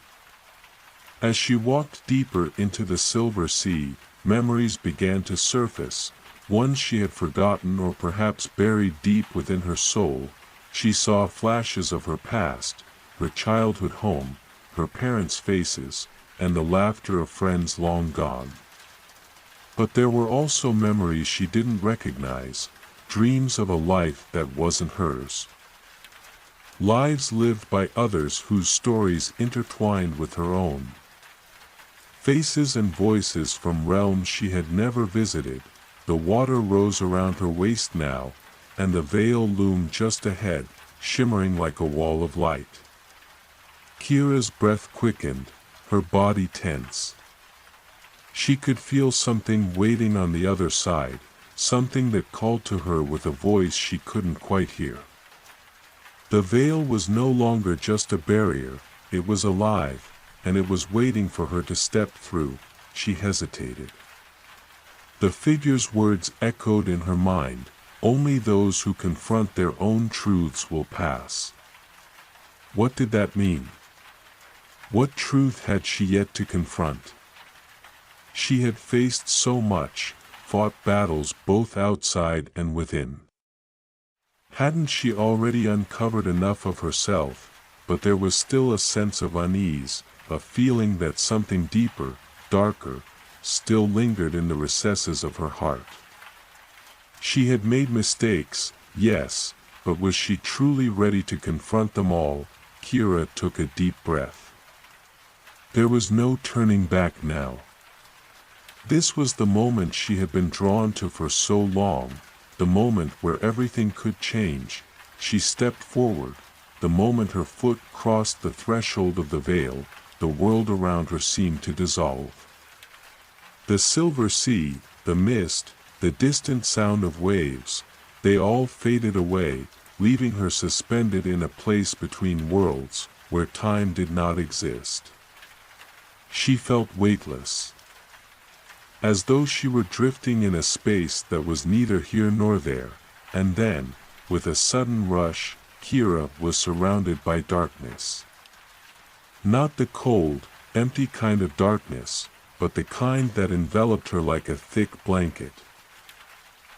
As she walked deeper into the silver sea, memories began to surface, ones she had forgotten or perhaps buried deep within her soul. She saw flashes of her past, her childhood home, her parents' faces, and the laughter of friends long gone. But there were also memories she didn't recognize, dreams of a life that wasn't hers. Lives lived by others whose stories intertwined with her own. Faces and voices from realms she had never visited. The water rose around her waist now, and the veil loomed just ahead, shimmering like a wall of light. Kira's breath quickened, her body tense. She could feel something waiting on the other side, something that called to her with a voice she couldn't quite hear. The veil was no longer just a barrier, it was alive, and it was waiting for her to step through. She hesitated. The figure's words echoed in her mind, "Only those who confront their own truths will pass." What did that mean? What truth had she yet to confront? She had faced so much, fought battles both outside and within. Hadn't she already uncovered enough of herself? But there was still a sense of unease, a feeling that something deeper, darker, still lingered in the recesses of her heart. She had made mistakes, yes, but was she truly ready to confront them all? Kira took a deep breath. There was no turning back now. This was the moment she had been drawn to for so long, the moment where everything could change. She stepped forward. The moment her foot crossed the threshold of the veil, the world around her seemed to dissolve. The silver sea, the mist, the distant sound of waves, they all faded away, leaving her suspended in a place between worlds, where time did not exist. She felt weightless, as though she were drifting in a space that was neither here nor there, and then, with a sudden rush, Kira was surrounded by darkness. Not the cold, empty kind of darkness, but the kind that enveloped her like a thick blanket.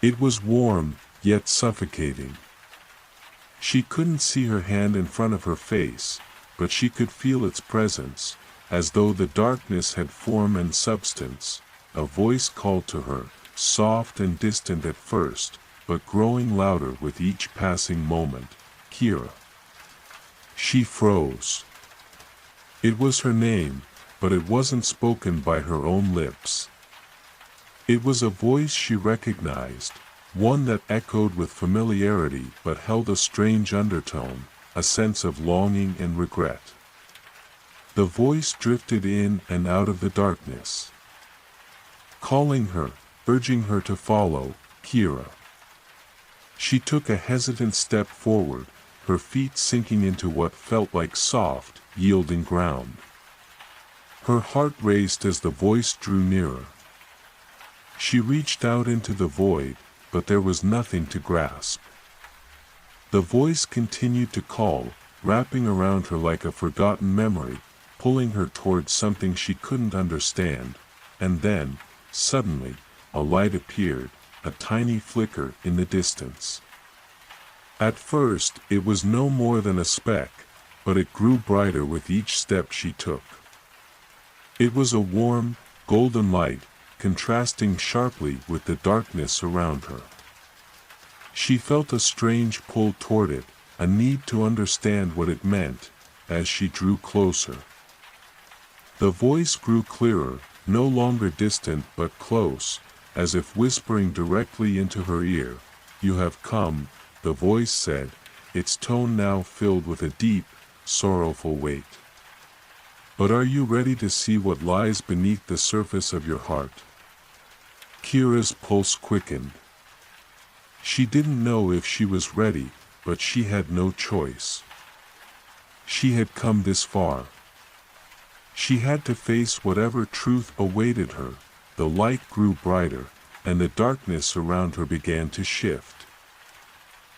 It was warm, yet suffocating. She couldn't see her hand in front of her face, but she could feel its presence, as though the darkness had form and substance. A voice called to her, soft and distant at first, but growing louder with each passing moment. Kira. She froze. It was her name, but it wasn't spoken by her own lips. It was a voice she recognized, one that echoed with familiarity but held a strange undertone, a sense of longing and regret. The voice drifted in and out of the darkness, calling her, urging her to follow. Kira. She took a hesitant step forward, her feet sinking into what felt like soft, yielding ground. Her heart raced as the voice drew nearer. She reached out into the void, but there was nothing to grasp. The voice continued to call, wrapping around her like a forgotten memory, pulling her towards something she couldn't understand. And then, suddenly, a light appeared, a tiny flicker in the distance. At first, it was no more than a speck, but it grew brighter with each step she took. It was a warm, golden light, contrasting sharply with the darkness around her. She felt a strange pull toward it, a need to understand what it meant, as she drew closer. The voice grew clearer, no longer distant but close, as if whispering directly into her ear. "You have come," the voice said, its tone now filled with a deep, sorrowful weight. "But are you ready to see what lies beneath the surface of your heart?" Kira's pulse quickened. She didn't know if she was ready, but she had no choice. She had come this far. She had to face whatever truth awaited her. The light grew brighter, and the darkness around her began to shift.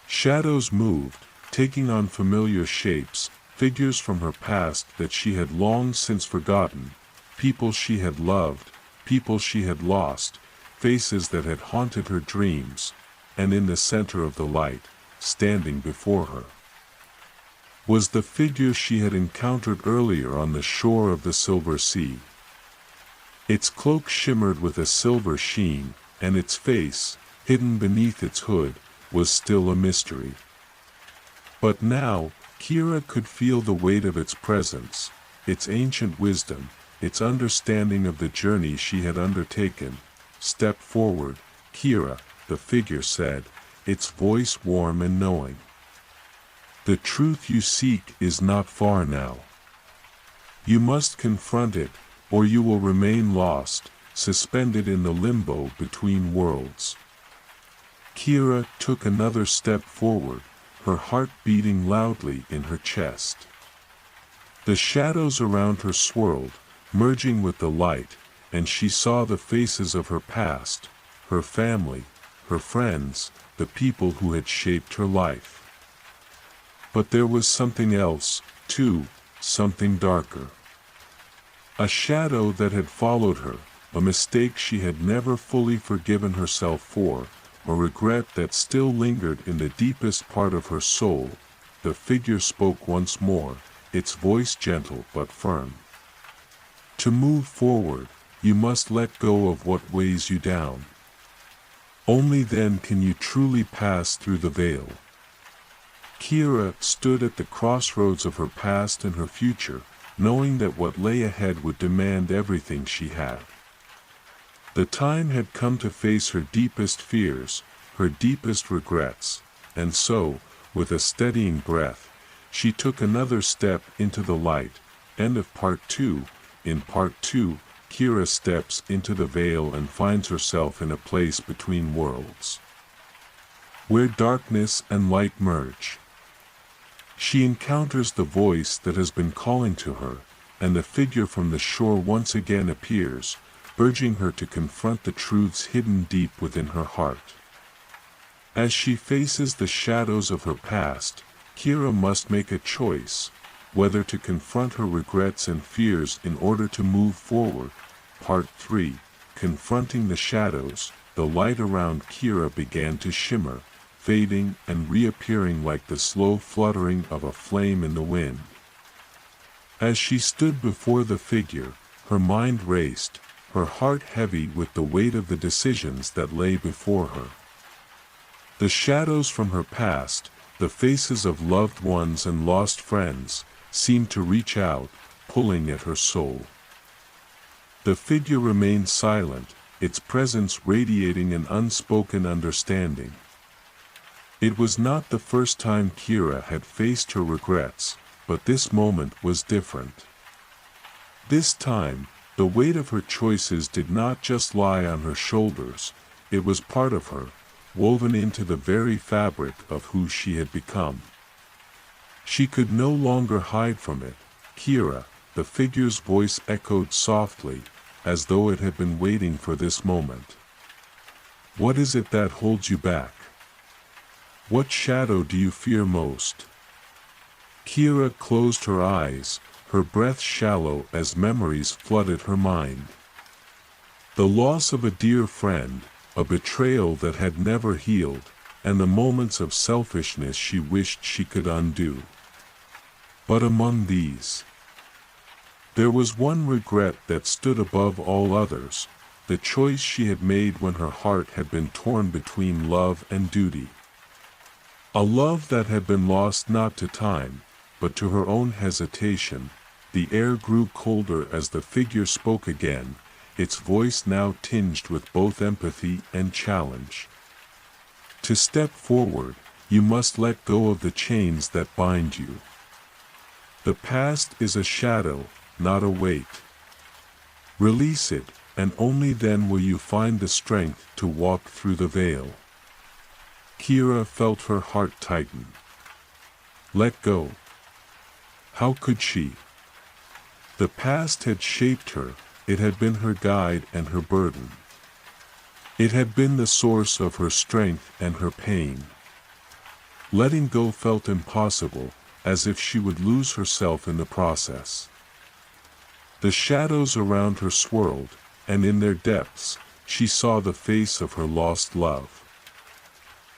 Shadows moved, taking on familiar shapes, figures from her past that she had long since forgotten, people she had loved, people she had lost, faces that had haunted her dreams, and in the center of the light, standing before her, was the figure she had encountered earlier on the shore of the Silver Sea. Its cloak shimmered with a silver sheen, and its face, hidden beneath its hood, was still a mystery. But now, Kira could feel the weight of its presence, its ancient wisdom, its understanding of the journey she had undertaken. "Step forward, Kira," the figure said, its voice warm and knowing. "The truth you seek is not far now. You must confront it, or you will remain lost, suspended in the limbo between worlds." Kira took another step forward, her heart beating loudly in her chest. The shadows around her swirled, merging with the light, and she saw the faces of her past, her family, her friends, the people who had shaped her life. But there was something else, too, something darker. A shadow that had followed her, a mistake she had never fully forgiven herself for, a regret that still lingered in the deepest part of her soul. The figure spoke once more, its voice gentle but firm. "To move forward, you must let go of what weighs you down. Only then can you truly pass through the veil." Kira stood at the crossroads of her past and her future, knowing that what lay ahead would demand everything she had. The time had come to face her deepest fears, her deepest regrets, and so, with a steadying breath, she took another step into the light. End of Part 2. In Part 2, Kira steps into the veil and finds herself in a place between worlds, where darkness and light merge. She encounters the voice that has been calling to her, and the figure from the shore once again appears, urging her to confront the truths hidden deep within her heart. As she faces the shadows of her past, Kira must make a choice, whether to confront her regrets and fears in order to move forward. Part 3. Confronting the shadows. The light around Kira began to shimmer, fading and reappearing like the slow fluttering of a flame in the wind. As she stood before the figure, her mind raced, her heart heavy with the weight of the decisions that lay before her. The shadows from her past, the faces of loved ones and lost friends, seemed to reach out, pulling at her soul. The figure remained silent, its presence radiating an unspoken understanding. It was not the first time Kira had faced her regrets, but this moment was different. This time, the weight of her choices did not just lie on her shoulders, it was part of her, woven into the very fabric of who she had become. She could no longer hide from it. "Kira," the figure's voice echoed softly, as though it had been waiting for this moment. "What is it that holds you back? What shadow do you fear most?" Kira closed her eyes, her breath shallow as memories flooded her mind. The loss of a dear friend, a betrayal that had never healed, and the moments of selfishness she wished she could undo. But among these, there was one regret that stood above all others, the choice she had made when her heart had been torn between love and duty. A love that had been lost not to time, but to her own hesitation. The air grew colder as the figure spoke again, its voice now tinged with both empathy and challenge. "To step forward, you must let go of the chains that bind you. The past is a shadow, not a weight. Release it, and only then will you find the strength to walk through the veil. Kira felt her heart tighten. Let go. How could she? The past had shaped her, it had been her guide and her burden. It had been the source of her strength and her pain. Letting go felt impossible, as if she would lose herself in the process. The shadows around her swirled, and in their depths, she saw the face of her lost love.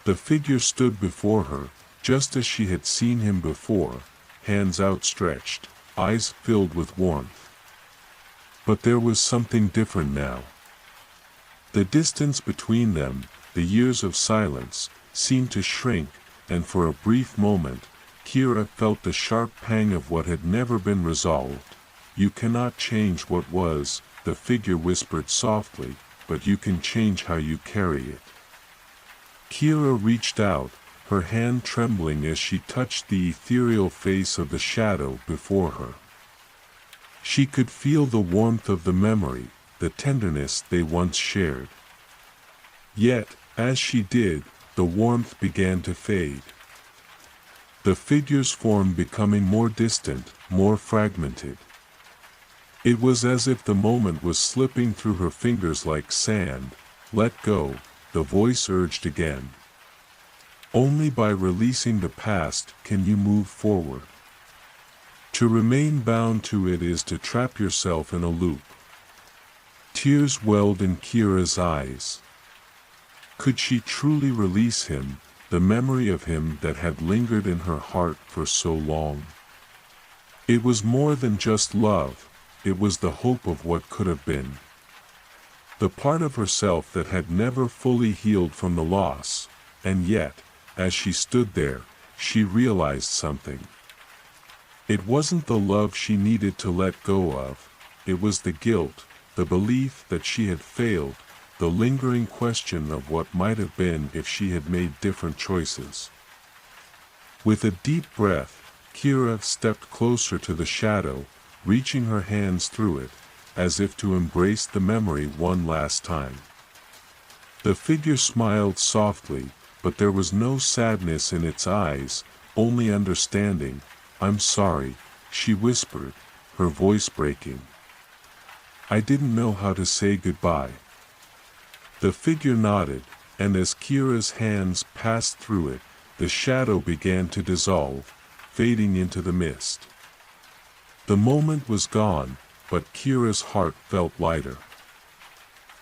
The figure stood before her, just as she had seen him before, hands outstretched, eyes filled with warmth. But there was something different now. The distance between them, the years of silence, seemed to shrink, and for a brief moment, Kira felt the sharp pang of what had never been resolved. You cannot change what was, the figure whispered softly, but you can change how you carry it. Kira reached out, her hand trembling as she touched the ethereal face of the shadow before her. She could feel the warmth of the memory, the tenderness they once shared. Yet, as she did, the warmth began to fade. The figure's form becoming more distant, more fragmented. It was as if the moment was slipping through her fingers like sand. Let go, the voice urged again. Only by releasing the past can you move forward. To remain bound to it is to trap yourself in a loop. Tears welled in Kira's eyes. Could she truly release him, the memory of him that had lingered in her heart for so long? It was more than just love, it was the hope of what could have been. The part of herself that had never fully healed from the loss, and yet, as she stood there, she realized something. It wasn't the love she needed to let go of, it was the guilt, the belief that she had failed, the lingering question of what might have been if she had made different choices. With a deep breath, Kira stepped closer to the shadow, reaching her hands through it, as if to embrace the memory one last time. The figure smiled softly, but there was no sadness in its eyes, only understanding. I'm sorry, she whispered, her voice breaking. I didn't know how to say goodbye. The figure nodded, and as Kira's hands passed through it, the shadow began to dissolve, fading into the mist. The moment was gone, but Kira's heart felt lighter.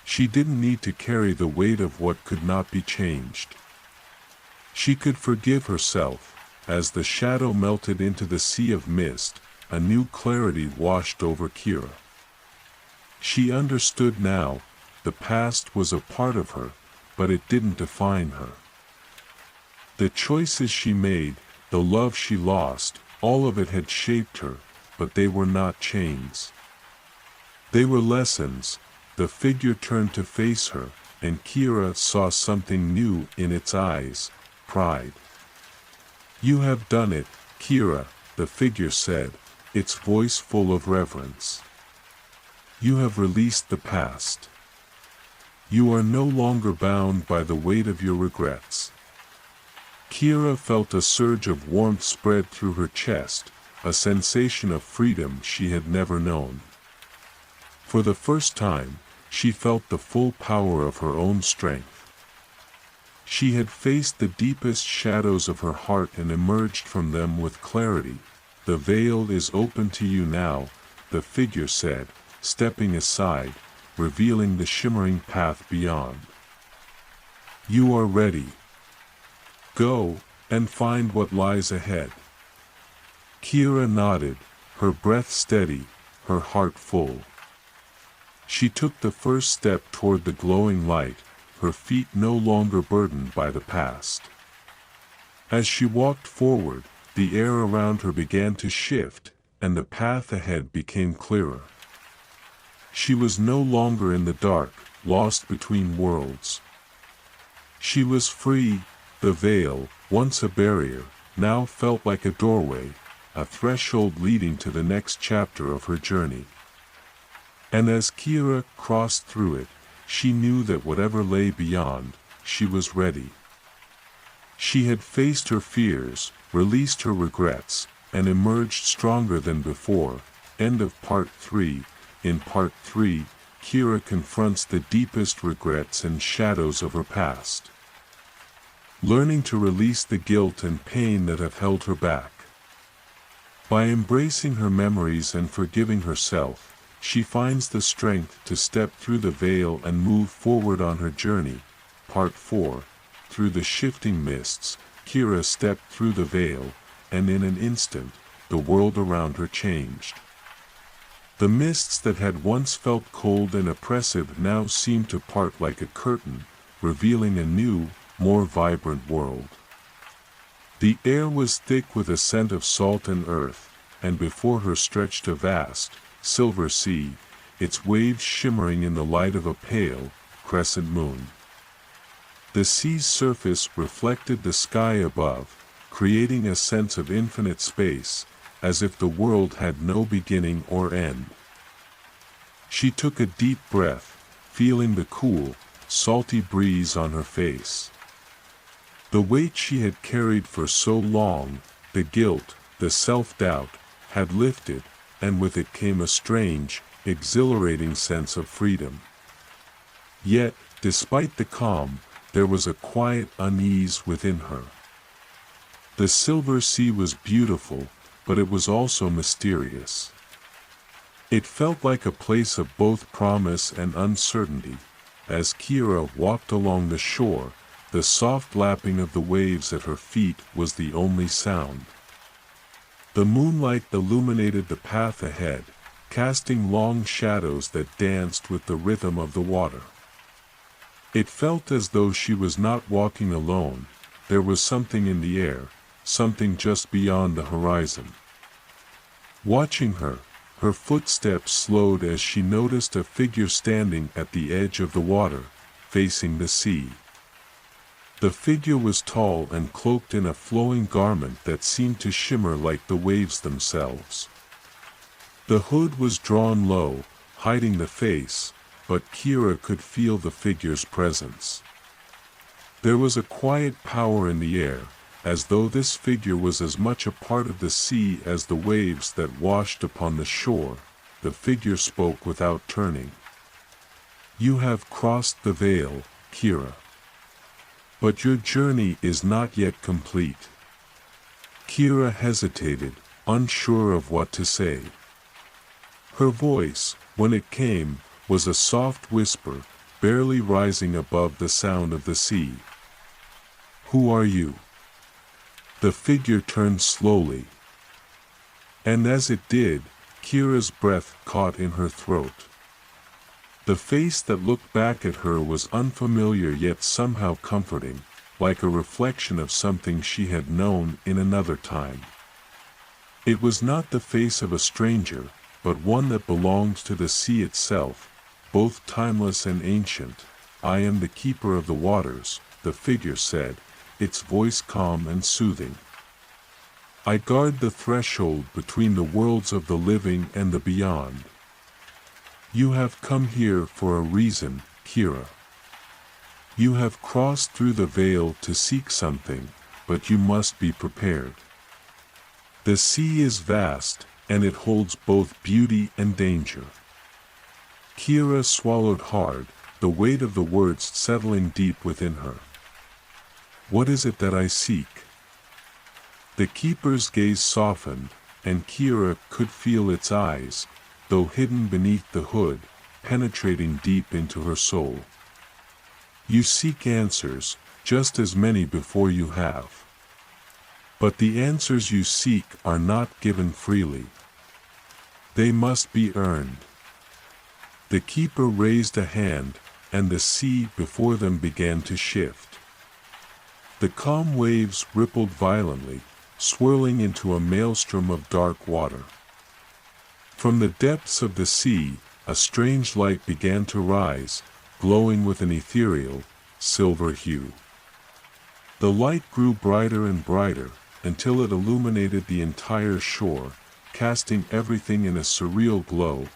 She didn't need to carry the weight of what could not be changed. She could forgive herself. As the shadow melted into the sea of mist, a new clarity washed over Kira. She understood now, the past was a part of her, but it didn't define her. The choices she made, the love she lost, all of it had shaped her, but they were not chains. They were lessons. The figure turned to face her, and Kira saw something new in its eyes, pride. You have done it, Kira, the figure said, its voice full of reverence. You have released the past. You are no longer bound by the weight of your regrets. Kira felt a surge of warmth spread through her chest, a sensation of freedom she had never known. For the first time, she felt the full power of her own strength. She had faced the deepest shadows of her heart and emerged from them with clarity. The veil is open to you now, the figure said, stepping aside, revealing the shimmering path beyond. You are ready. Go, and find what lies ahead. Kira nodded, her breath steady, her heart full. She took the first step toward the glowing light, her feet no longer burdened by the past. As she walked forward, the air around her began to shift, and the path ahead became clearer. She was no longer in the dark, lost between worlds. She was free. The veil, once a barrier, now felt like a doorway, a threshold leading to the next chapter of her journey. And as Kira crossed through it, she knew that whatever lay beyond, she was ready. She had faced her fears, released her regrets, and emerged stronger than before. End of Part 3. In Part 3, Kira confronts the deepest regrets and shadows of her past, learning to release the guilt and pain that have held her back. By embracing her memories and forgiving herself, she finds the strength to step through the veil and move forward on her journey. Part 4. Through the shifting mists, Kira stepped through the veil, and in an instant, the world around her changed. The mists that had once felt cold and oppressive now seemed to part like a curtain, revealing a new, more vibrant world. The air was thick with a scent of salt and earth, and before her stretched a vast, silver sea, its waves shimmering in the light of a pale, crescent moon. The sea's surface reflected the sky above, creating a sense of infinite space, as if the world had no beginning or end. She took a deep breath, feeling the cool, salty breeze on her face. The weight she had carried for so long, the guilt, the self-doubt, had lifted, and with it came a strange, exhilarating sense of freedom. Yet, despite the calm, there was a quiet unease within her. The silver sea was beautiful, but it was also mysterious. It felt like a place of both promise and uncertainty. As Kira walked along the shore, the soft lapping of the waves at her feet was the only sound. The moonlight illuminated the path ahead, casting long shadows that danced with the rhythm of the water. It felt as though she was not walking alone. There was something in the air, something just beyond the horizon. Watching her, her footsteps slowed as she noticed a figure standing at the edge of the water, facing the sea. The figure was tall and cloaked in a flowing garment that seemed to shimmer like the waves themselves. The hood was drawn low, hiding the face, but Kira could feel the figure's presence. There was a quiet power in the air, as though this figure was as much a part of the sea as the waves that washed upon the shore. The figure spoke without turning. "You have crossed the veil, Kira. But your journey is not yet complete." Kira hesitated, unsure of what to say. Her voice, when it came, was a soft whisper, barely rising above the sound of the sea. "Who are you?" The figure turned slowly. And as it did, Kira's breath caught in her throat. The face that looked back at her was unfamiliar yet somehow comforting, like a reflection of something she had known in another time. It was not the face of a stranger, but one that belonged to the sea itself, both timeless and ancient. "I am the keeper of the waters," the figure said, its voice calm and soothing. "I guard the threshold between the worlds of the living and the beyond. You have come here for a reason, Kira. You have crossed through the veil to seek something, but you must be prepared. The sea is vast, and it holds both beauty and danger." Kira swallowed hard, the weight of the words settling deep within her. "What is it that I seek?" The keeper's gaze softened, and Kira could feel its eyes, though hidden beneath the hood, penetrating deep into her soul. "You seek answers, just as many before you have. But the answers you seek are not given freely. They must be earned." The keeper raised a hand, and the sea before them began to shift. The calm waves rippled violently, swirling into a maelstrom of dark water. From the depths of the sea, a strange light began to rise, glowing with an ethereal, silver hue. The light grew brighter and brighter, until it illuminated the entire shore, casting everything in a surreal glow.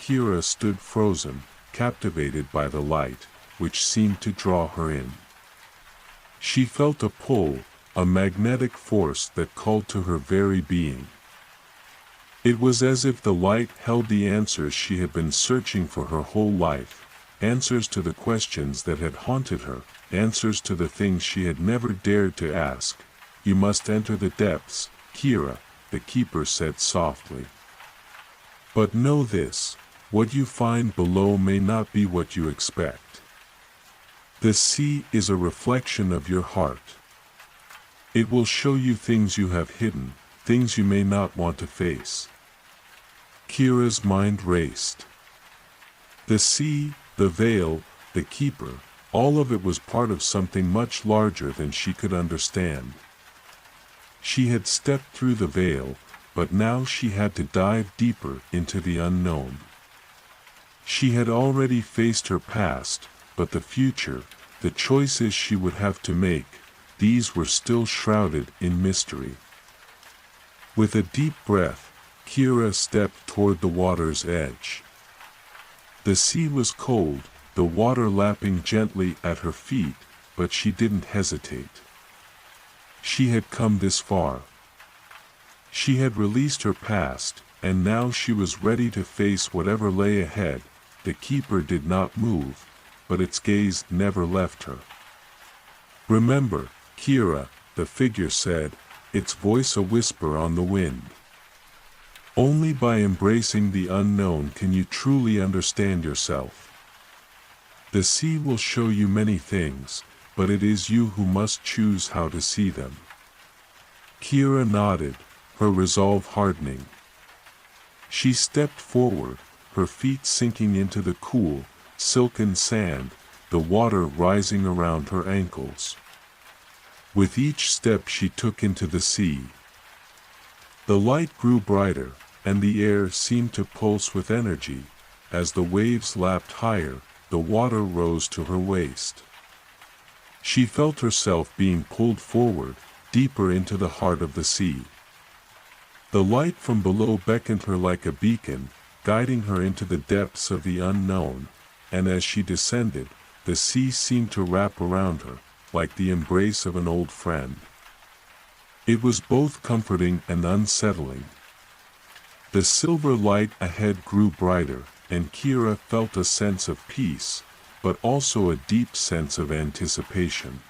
Kira stood frozen, captivated by the light, which seemed to draw her in. She felt a pull, a magnetic force that called to her very being. It was as if the light held the answers she had been searching for her whole life, answers to the questions that had haunted her, answers to the things she had never dared to ask. "You must enter the depths, Kira," the keeper said softly. "But know this, what you find below may not be what you expect. The sea is a reflection of your heart. It will show you things you have hidden, things you may not want to face." Kira's mind raced. The sea, the veil, the keeper, all of it was part of something much larger than she could understand. She had stepped through the veil, but now she had to dive deeper into the unknown. She had already faced her past, but the future, the choices she would have to make, these were still shrouded in mystery. With a deep breath, Kira stepped toward the water's edge. The sea was cold, the water lapping gently at her feet, but she didn't hesitate. She had come this far. She had released her past, and now she was ready to face whatever lay ahead. The keeper did not move, but its gaze never left her. "Remember, Kira," the figure said, its voice a whisper on the wind. "Only by embracing the unknown can you truly understand yourself. The sea will show you many things, but it is you who must choose how to see them." Kira nodded, her resolve hardening. She stepped forward, her feet sinking into the cool, silken sand, the water rising around her ankles. With each step she took into the sea, the light grew brighter, and the air seemed to pulse with energy. As the waves lapped higher, the water rose to her waist. She felt herself being pulled forward, deeper into the heart of the sea. The light from below beckoned her like a beacon, guiding her into the depths of the unknown, and as she descended, the sea seemed to wrap around her, like the embrace of an old friend. It was both comforting and unsettling. The silver light ahead grew brighter, and Kira felt a sense of peace, but also a deep sense of anticipation.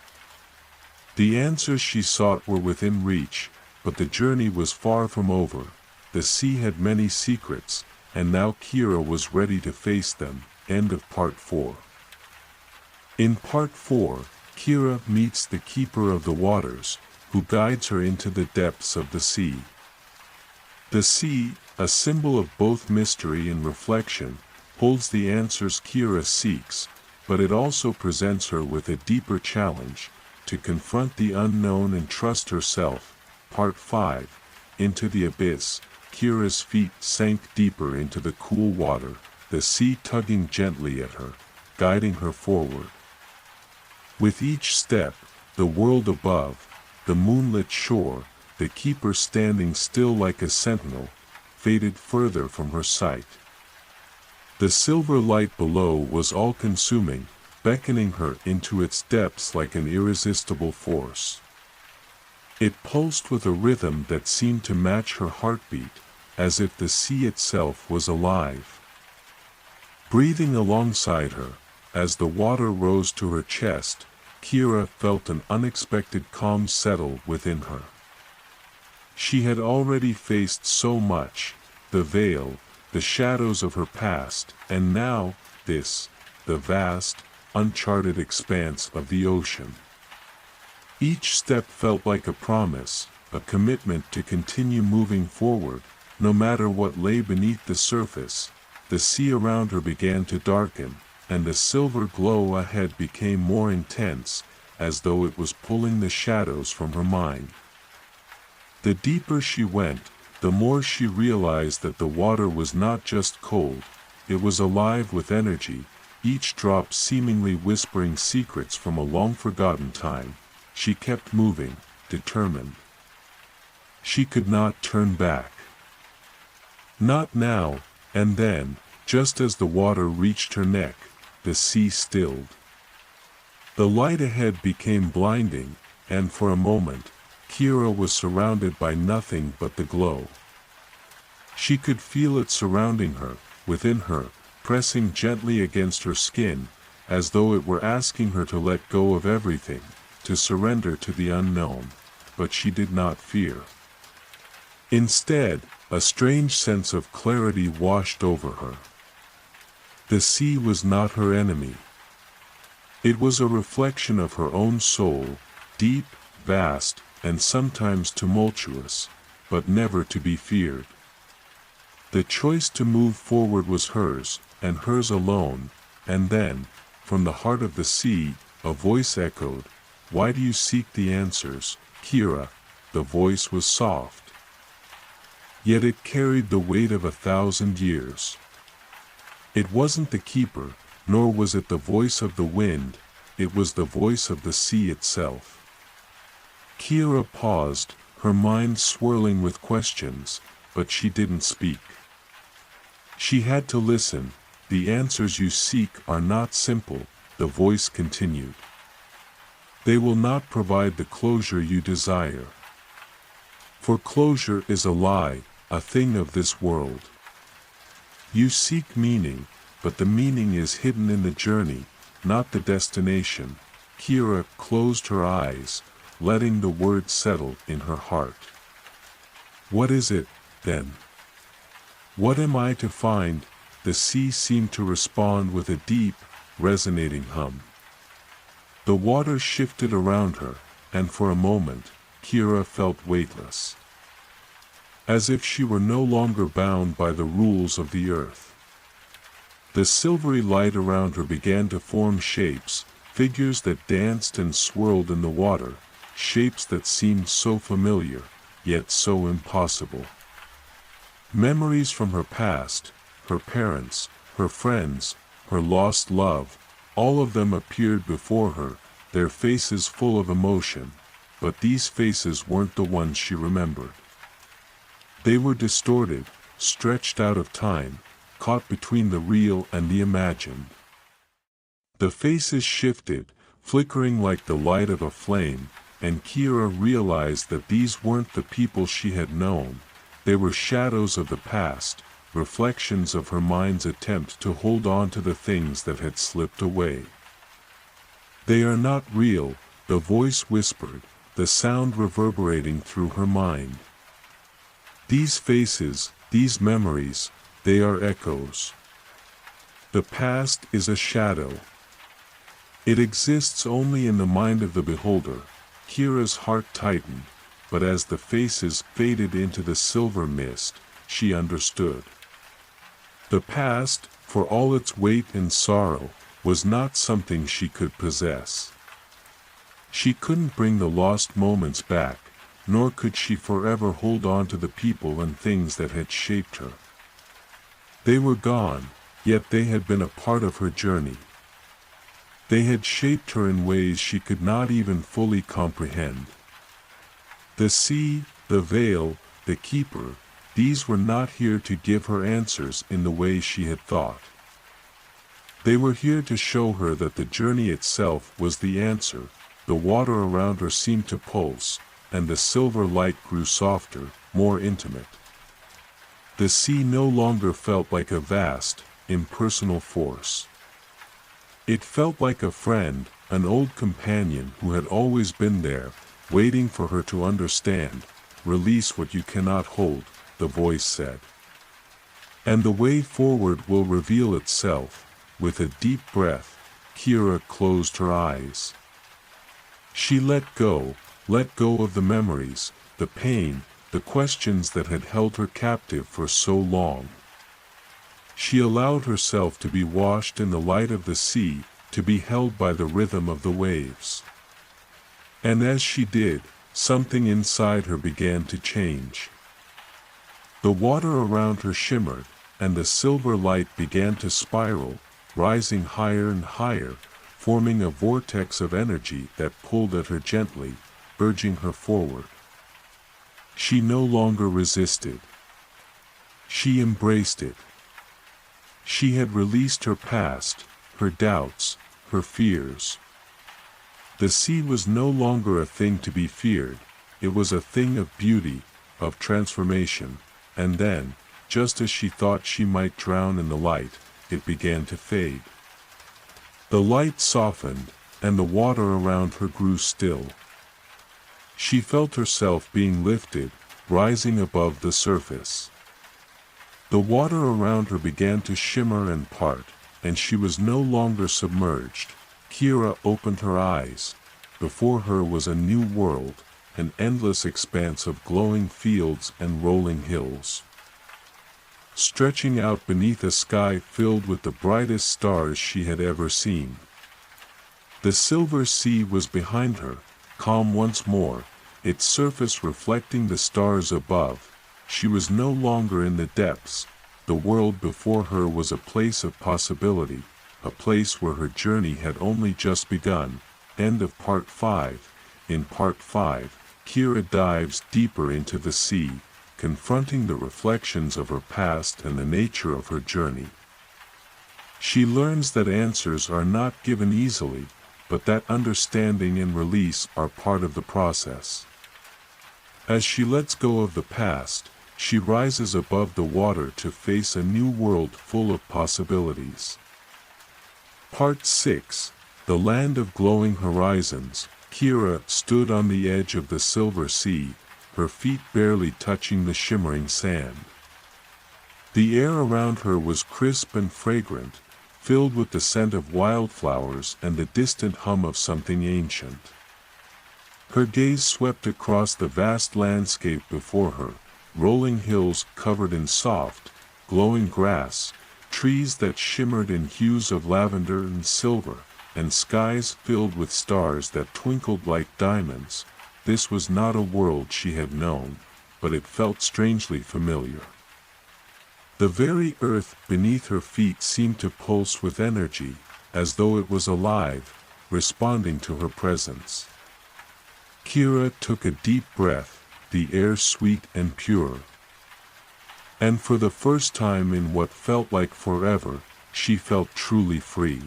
The answers she sought were within reach, but the journey was far from over. The sea had many secrets, and now Kira was ready to face them. End of Part 4. In Part 4, Kira meets the Keeper of the Waters, who guides her into the depths of the sea. The sea, a symbol of both mystery and reflection, holds the answers Kira seeks, but it also presents her with a deeper challenge, to confront the unknown and trust herself. Part 5, Into the Abyss. Kira's feet sank deeper into the cool water, the sea tugging gently at her, guiding her forward. With each step, the world above, the moonlit shore, the keeper standing still like a sentinel, faded further from her sight. The silver light below was all-consuming, beckoning her into its depths like an irresistible force. It pulsed with a rhythm that seemed to match her heartbeat, as if the sea itself was alive. Breathing alongside her, as the water rose to her chest, Kira felt an unexpected calm settle within her. She had already faced so much, the veil, the shadows of her past, and now, this, the vast, uncharted expanse of the ocean. Each step felt like a promise, a commitment to continue moving forward, no matter what lay beneath the surface. The sea around her began to darken, and the silver glow ahead became more intense, as though it was pulling the shadows from her mind. The deeper she went, the more she realized that the water was not just cold, it was alive with energy, each drop seemingly whispering secrets from a long-forgotten time. She kept moving, determined. She could not turn back. Not now. And then, Just as the water reached her neck, the sea stilled. The light ahead became blinding, and for a moment, Kira was surrounded by nothing but the glow. She could feel it surrounding her, within her, pressing gently against her skin, as though it were asking her to let go of everything, to surrender to the unknown, but she did not fear. Instead, a strange sense of clarity washed over her. The sea was not her enemy. It was a reflection of her own soul, deep, vast, and sometimes tumultuous, but never to be feared. The choice to move forward was hers, and hers alone, and then, from the heart of the sea, a voice echoed, "Why do you seek the answers, Kira?" The voice was soft. Yet it carried the weight of 1,000 years. It wasn't the keeper, nor was it the voice of the wind, it was the voice of the sea itself. Kira paused, her mind swirling with questions, but she didn't speak. She had to listen. "The answers you seek are not simple," the voice continued. "They will not provide the closure you desire. For closure is a lie, a thing of this world. You seek meaning, but the meaning is hidden in the journey, not the destination." Kira closed her eyes, letting the words settle in her heart. "What is it, then? What am I to find?" The sea seemed to respond with a deep, resonating hum. The water shifted around her, and for a moment, Kira felt weightless. As if she were no longer bound by the rules of the earth. The silvery light around her began to form shapes, figures that danced and swirled in the water, shapes that seemed so familiar, yet so impossible. Memories from her past, her parents, her friends, her lost love, all of them appeared before her, their faces full of emotion, but these faces weren't the ones she remembered. They were distorted, stretched out of time, caught between the real and the imagined. The faces shifted, flickering like the light of a flame, and Kira realized that these weren't the people she had known, they were shadows of the past, reflections of her mind's attempt to hold on to the things that had slipped away. "They are not real," the voice whispered, the sound reverberating through her mind. "These faces, these memories, they are echoes. The past is a shadow. It exists only in the mind of the beholder." Kira's heart tightened, but as the faces faded into the silver mist, she understood. The past, for all its weight and sorrow, was not something she could possess. She couldn't bring the lost moments back, nor could she forever hold on to the people and things that had shaped her. They were gone, yet they had been a part of her journey. They had shaped her in ways she could not even fully comprehend. The sea, the veil, the keeper, these were not here to give her answers in the way she had thought. They were here to show her that the journey itself was the answer. The water around her seemed to pulse, and the silver light grew softer, more intimate. The sea no longer felt like a vast, impersonal force. It felt like a friend, an old companion who had always been there, waiting for her to understand. "Release what you cannot hold," the voice said. "And the way forward will reveal itself." With a deep breath, Kira closed her eyes. She let go of the memories, the pain, the questions that had held her captive for so long. She allowed herself to be washed in the light of the sea, to be held by the rhythm of the waves. And as she did, something inside her began to change. The water around her shimmered, and the silver light began to spiral, rising higher and higher, forming a vortex of energy that pulled at her gently, urging her forward. She no longer resisted. She embraced it. She had released her past, her doubts, her fears. The sea was no longer a thing to be feared, it was a thing of beauty, of transformation, and then, just as she thought she might drown in the light, it began to fade. The light softened, and the water around her grew still. She felt herself being lifted, rising above the surface. The water around her began to shimmer and part, and she was no longer submerged. Kira opened her eyes. Before her was a new world, an endless expanse of glowing fields and rolling hills. Stretching out beneath a sky filled with the brightest stars she had ever seen. The silver sea was behind her, calm once more, its surface reflecting the stars above. She was no longer in the depths. The world before her was a place of possibility, a place where her journey had only just begun. End of Part 5. In Part 5, Kira dives deeper into the sea, confronting the reflections of her past and the nature of her journey. She learns that answers are not given easily, but that understanding and release are part of the process. As she lets go of the past, she rises above the water to face a new world full of possibilities. Part 6. The Land of Glowing Horizons. Kira stood on the edge of the silver sea, her feet barely touching the shimmering sand. The air around her was crisp and fragrant, filled with the scent of wildflowers and the distant hum of something ancient. Her gaze swept across the vast landscape before her, rolling hills covered in soft, glowing grass, trees that shimmered in hues of lavender and silver, and skies filled with stars that twinkled like diamonds. This was not a world she had known, but it felt strangely familiar. The very earth beneath her feet seemed to pulse with energy, as though it was alive, responding to her presence. Kira took a deep breath, the air sweet and pure. And for the first time in what felt like forever, she felt truly free.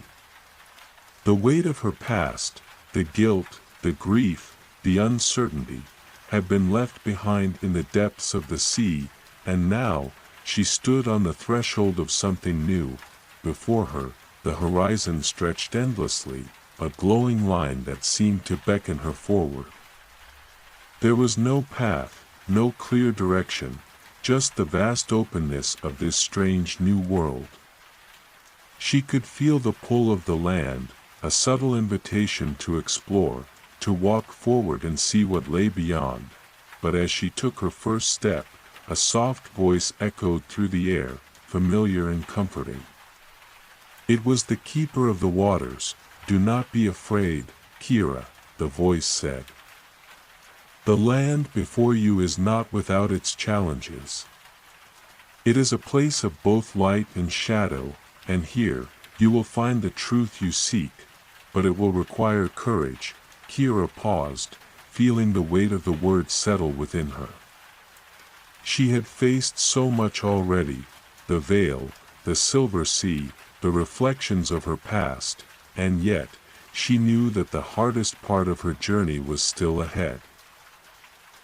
The weight of her past, the guilt, the grief, the uncertainty, had been left behind in the depths of the sea, and now, she stood on the threshold of something new. Before her, the horizon stretched endlessly, a glowing line that seemed to beckon her forward. There was no path, no clear direction, just the vast openness of this strange new world. She could feel the pull of the land, a subtle invitation to explore, to walk forward and see what lay beyond. But as she took her first step, a soft voice echoed through the air, familiar and comforting. It was the keeper of the waters. "Do not be afraid, Kira," the voice said. "The land before you is not without its challenges. It is a place of both light and shadow, and here, you will find the truth you seek, but it will require courage." Kira paused, feeling the weight of the words settle within her. She had faced so much already, the veil, the silver sea, the reflections of her past, and yet, she knew that the hardest part of her journey was still ahead.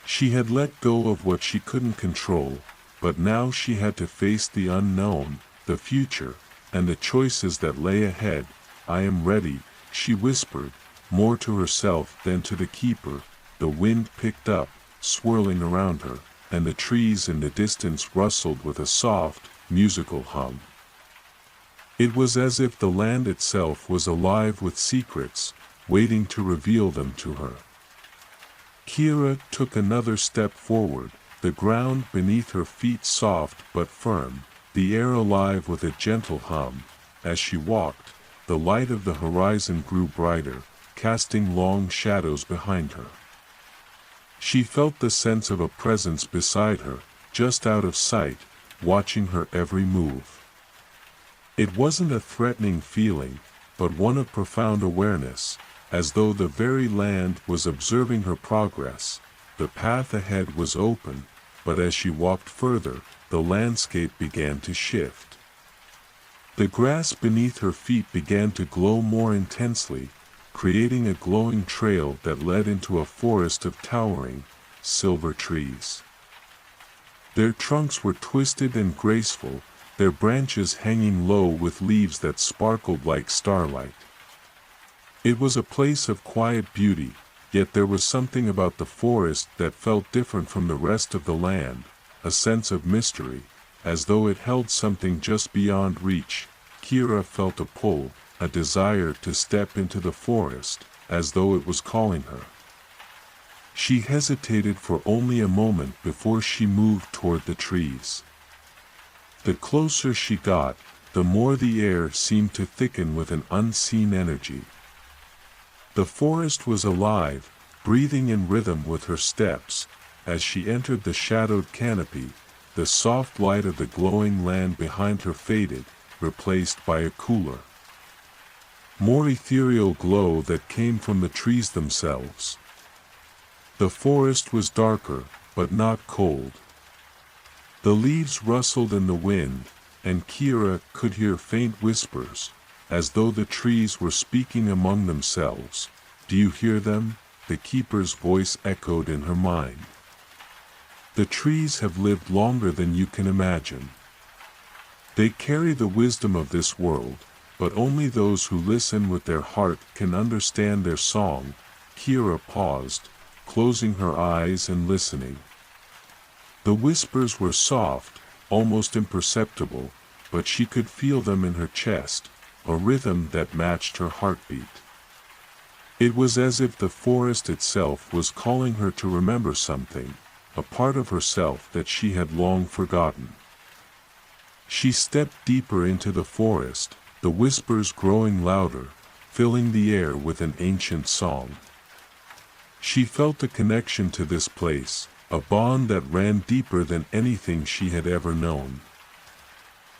She had let go of what she couldn't control, but now she had to face the unknown, the future, and the choices that lay ahead. "I am ready," she whispered, more to herself than to the keeper. The wind picked up, swirling around her, and the trees in the distance rustled with a soft, musical hum. It was as if the land itself was alive with secrets, waiting to reveal them to her. Kira took another step forward, the ground beneath her feet soft but firm, the air alive with a gentle hum. As she walked, the light of the horizon grew brighter, casting long shadows behind her. She felt the sense of a presence beside her, just out of sight, watching her every move. It wasn't a threatening feeling, but one of profound awareness, as though the very land was observing her progress. The path ahead was open, but as she walked further, the landscape began to shift. The grass beneath her feet began to glow more intensely, creating a glowing trail that led into a forest of towering, silver trees. Their trunks were twisted and graceful, their branches hanging low with leaves that sparkled like starlight. It was a place of quiet beauty, yet there was something about the forest that felt different from the rest of the land, a sense of mystery, as though it held something just beyond reach. Kira felt a pull, a desire to step into the forest, as though it was calling her. She hesitated for only a moment before she moved toward the trees. The closer she got, the more the air seemed to thicken with an unseen energy. The forest was alive, breathing in rhythm with her steps. As she entered the shadowed canopy, the soft light of the glowing land behind her faded, replaced by a cooler, more ethereal glow that came from the trees themselves. The forest was darker, but not cold. The leaves rustled in the wind, and Kira could hear faint whispers, as though the trees were speaking among themselves. "Do you hear them?" the keeper's voice echoed in her mind. "The trees have lived longer than you can imagine. They carry the wisdom of this world, but only those who listen with their heart can understand their song." Kira paused, closing her eyes and listening. The whispers were soft, almost imperceptible, but she could feel them in her chest, a rhythm that matched her heartbeat. It was as if the forest itself was calling her to remember something, a part of herself that she had long forgotten. She stepped deeper into the forest, the whispers growing louder, filling the air with an ancient song. She felt a connection to this place, a bond that ran deeper than anything she had ever known.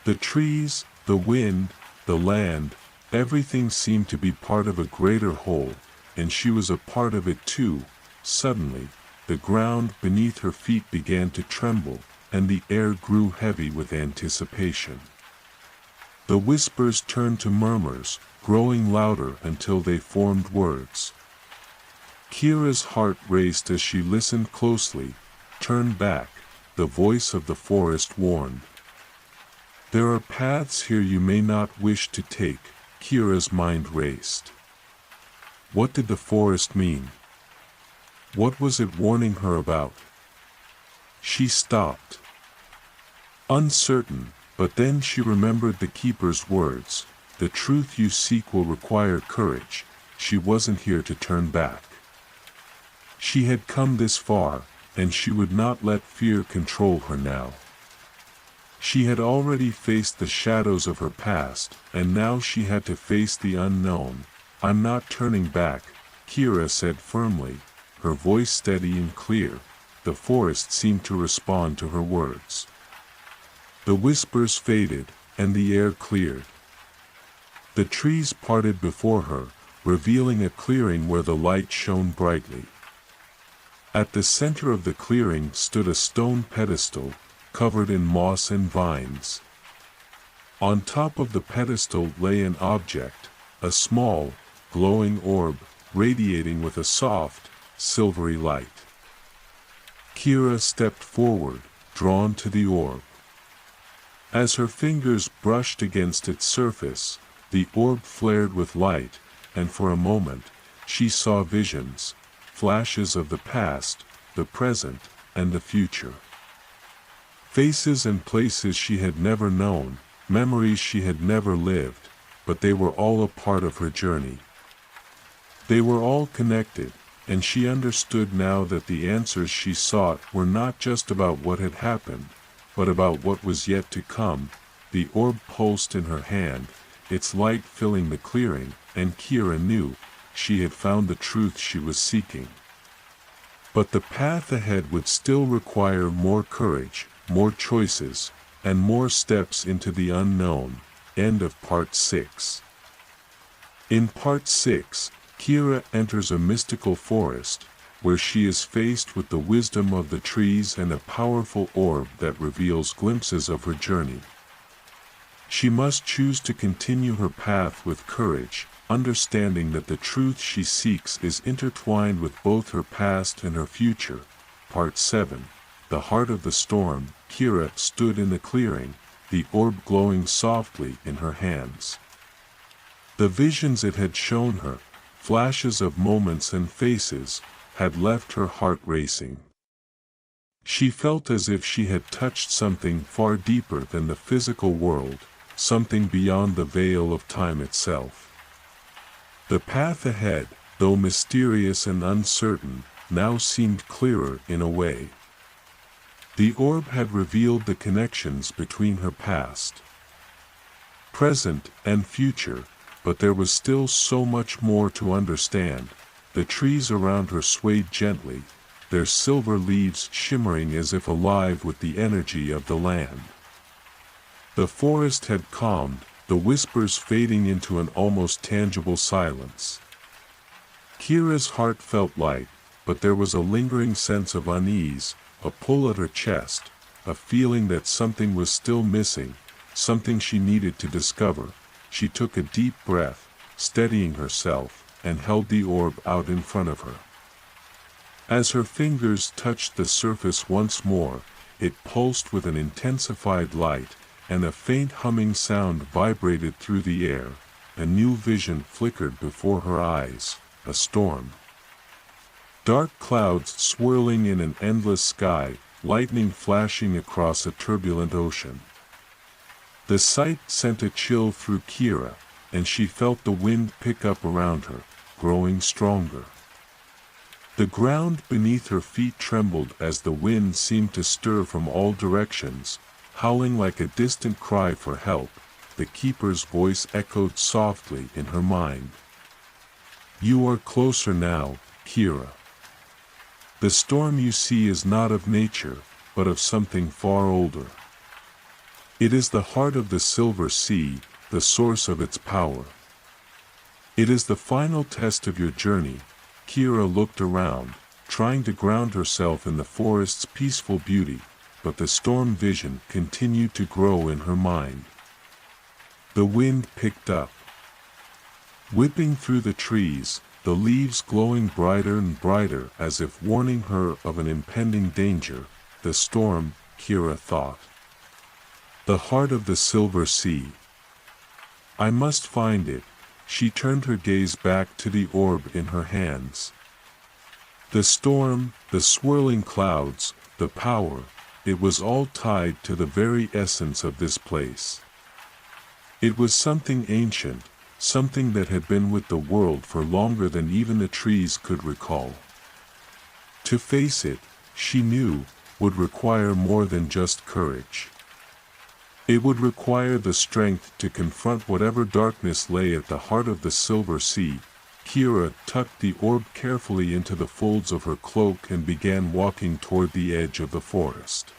The trees, the wind, the land, everything seemed to be part of a greater whole, and she was a part of it too. Suddenly, the ground beneath her feet began to tremble, and the air grew heavy with anticipation. The whispers turned to murmurs, growing louder until they formed words. Kira's heart raced as she listened closely. "Turn back," the voice of the forest warned. "There are paths here you may not wish to take." Kira's mind raced. What did the forest mean? What was it warning her about? She stopped, uncertain, but then she remembered the keeper's words, "The truth you seek will require courage." She wasn't here to turn back. She had come this far, and she would not let fear control her now. She had already faced the shadows of her past, and now she had to face the unknown. "I'm not turning back," Kira said firmly, her voice steady and clear. The forest seemed to respond to her words. The whispers faded, and the air cleared. The trees parted before her, revealing a clearing where the light shone brightly. At the center of the clearing stood a stone pedestal, covered in moss and vines. On top of the pedestal lay an object, a small, glowing orb, radiating with a soft, silvery light. Kira stepped forward, drawn to the orb. As her fingers brushed against its surface, the orb flared with light, and for a moment, she saw visions, flashes of the past, the present, and the future. Faces and places she had never known, memories she had never lived, but they were all a part of her journey. They were all connected, and she understood now that the answers she sought were not just about what had happened, but about what was yet to come. The orb pulsed in her hand, its light filling the clearing, and Kira knew she had found the truth she was seeking. But the path ahead would still require more courage, more choices, and more steps into the unknown. End of Part 6. In Part 6, Kira enters a mystical forest, where she is faced with the wisdom of the trees and a powerful orb that reveals glimpses of her journey. She must choose to continue her path with courage, understanding that the truth she seeks is intertwined with both her past and her future. Part 7. The Heart of the Storm. Kira stood in the clearing, the orb glowing softly in her hands. The visions it had shown her, flashes of moments and faces, had left her heart racing. She felt as if she had touched something far deeper than the physical world, something beyond the veil of time itself. The path ahead, though mysterious and uncertain, now seemed clearer in a way. The orb had revealed the connections between her past, present, and future, but there was still so much more to understand. The trees around her swayed gently, their silver leaves shimmering as if alive with the energy of the land. The forest had calmed, the whispers fading into an almost tangible silence. Kira's heart felt light, but there was a lingering sense of unease, a pull at her chest, a feeling that something was still missing, something she needed to discover. She took a deep breath, steadying herself, and held the orb out in front of her. As her fingers touched the surface once more, it pulsed with an intensified light, and a faint humming sound vibrated through the air. A new vision flickered before her eyes, a storm. Dark clouds swirling in an endless sky, lightning flashing across a turbulent ocean. The sight sent a chill through Kira, and she felt the wind pick up around her, growing stronger. The ground beneath her feet trembled as the wind seemed to stir from all directions, howling like a distant cry for help. The keeper's voice echoed softly in her mind. "You are closer now, Kira. The storm you see is not of nature, but of something far older. It is the heart of the Silver Sea, the source of its power. It is the final test of your journey." Kira looked around, trying to ground herself in the forest's peaceful beauty, but the storm vision continued to grow in her mind. The wind picked up, whipping through the trees, the leaves glowing brighter and brighter as if warning her of an impending danger. The storm, Kira thought. The heart of the Silver Sea. I must find it. She turned her gaze back to the orb in her hands. The storm, the swirling clouds, the power, it was all tied to the very essence of this place. It was something ancient, something that had been with the world for longer than even the trees could recall. To face it, she knew, would require more than just courage. It would require the strength to confront whatever darkness lay at the heart of the Silver Sea. Kira tucked the orb carefully into the folds of her cloak and began walking toward the edge of the forest.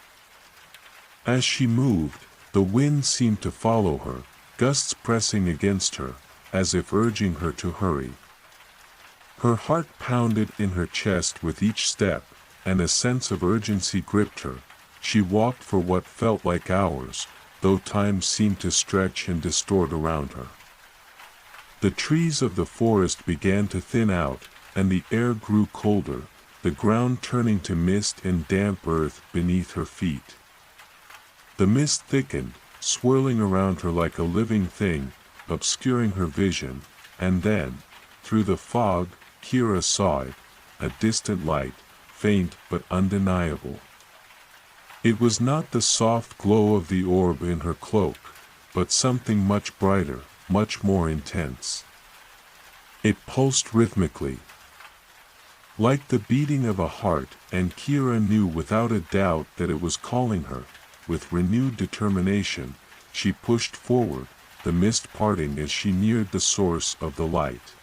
As she moved, the wind seemed to follow her, gusts pressing against her, as if urging her to hurry. Her heart pounded in her chest with each step, and a sense of urgency gripped her. She walked for what felt like hours, though time seemed to stretch and distort around her. The trees of the forest began to thin out, and the air grew colder, the ground turning to mist and damp earth beneath her feet. The mist thickened, swirling around her like a living thing, obscuring her vision, and then, through the fog, Kira saw it, a distant light, faint but undeniable. It was not the soft glow of the orb in her cloak, but something much brighter, much more intense. It pulsed rhythmically, like the beating of a heart, and Kira knew without a doubt that it was calling her. With renewed determination, she pushed forward, the mist parting as she neared the source of the light.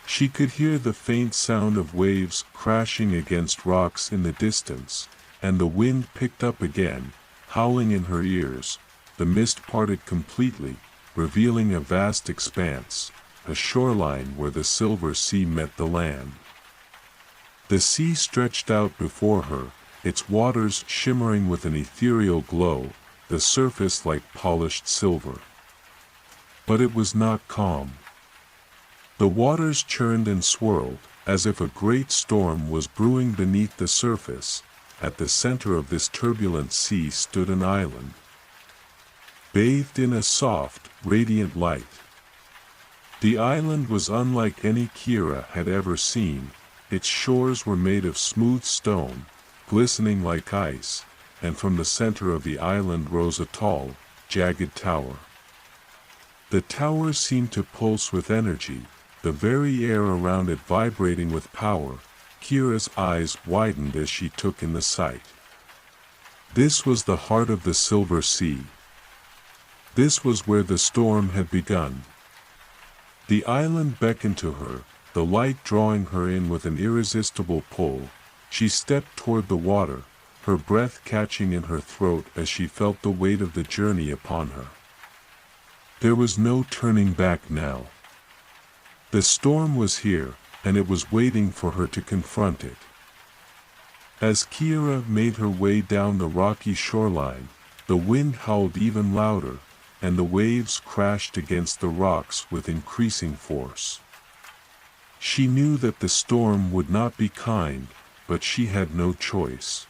She could hear the faint sound of waves crashing against rocks in the distance, and the wind picked up again, howling in her ears. The mist parted completely, revealing a vast expanse, a shoreline where the Silver Sea met the land. The sea stretched out before her, its waters shimmering with an ethereal glow, the surface like polished silver. But it was not calm. The waters churned and swirled, as if a great storm was brewing beneath the surface. At the center of this turbulent sea stood an island, bathed in a soft, radiant light. The island was unlike any Kira had ever seen. Its shores were made of smooth stone, glistening like ice, and from the center of the island rose a tall, jagged tower. The tower seemed to pulse with energy, the very air around it vibrating with power. Kira's eyes widened as she took in the sight. This was the heart of the Silver Sea. This was where the storm had begun. The island beckoned to her, the light drawing her in with an irresistible pull. She stepped toward the water, her breath catching in her throat as she felt the weight of the journey upon her. There was no turning back now. The storm was here, and it was waiting for her to confront it. As Kira made her way down the rocky shoreline, the wind howled even louder, and the waves crashed against the rocks with increasing force. She knew that the storm would not be kind, but she had no choice.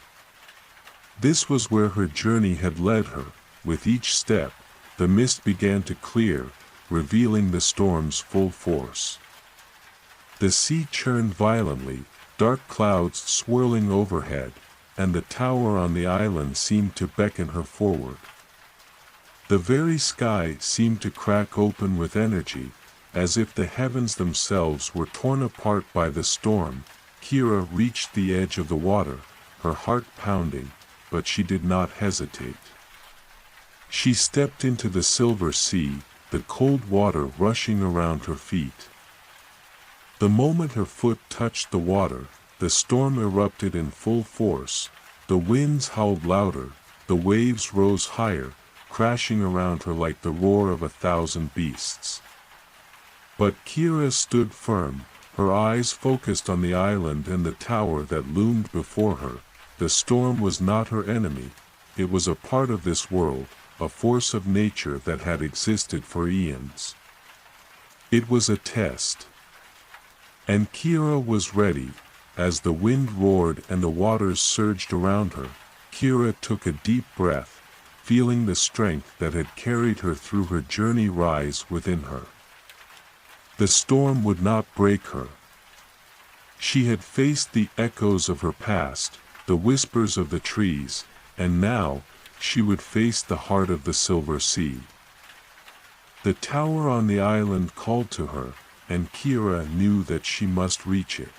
This was where her journey had led her. With each step, the mist began to clear, revealing the storm's full force. The sea churned violently, dark clouds swirling overhead, and the tower on the island seemed to beckon her forward. The very sky seemed to crack open with energy, as if the heavens themselves were torn apart by the storm. Kira reached the edge of the water, her heart pounding, but she did not hesitate. She stepped into the Silver Sea, the cold water rushing around her feet. The moment her foot touched the water, the storm erupted in full force. The winds howled louder, the waves rose higher, crashing around her like the roar of 1,000 beasts. But Kira stood firm, her eyes focused on the island and the tower that loomed before her. The storm was not her enemy, it was a part of this world, a force of nature that had existed for eons. It was a test. And Kira was ready. As the wind roared and the waters surged around her, Kira took a deep breath, feeling the strength that had carried her through her journey rise within her. The storm would not break her. She had faced the echoes of her past, the whispers of the trees, and now, she would face the heart of the Silver Sea. The tower on the island called to her, and Kira knew that she must reach it.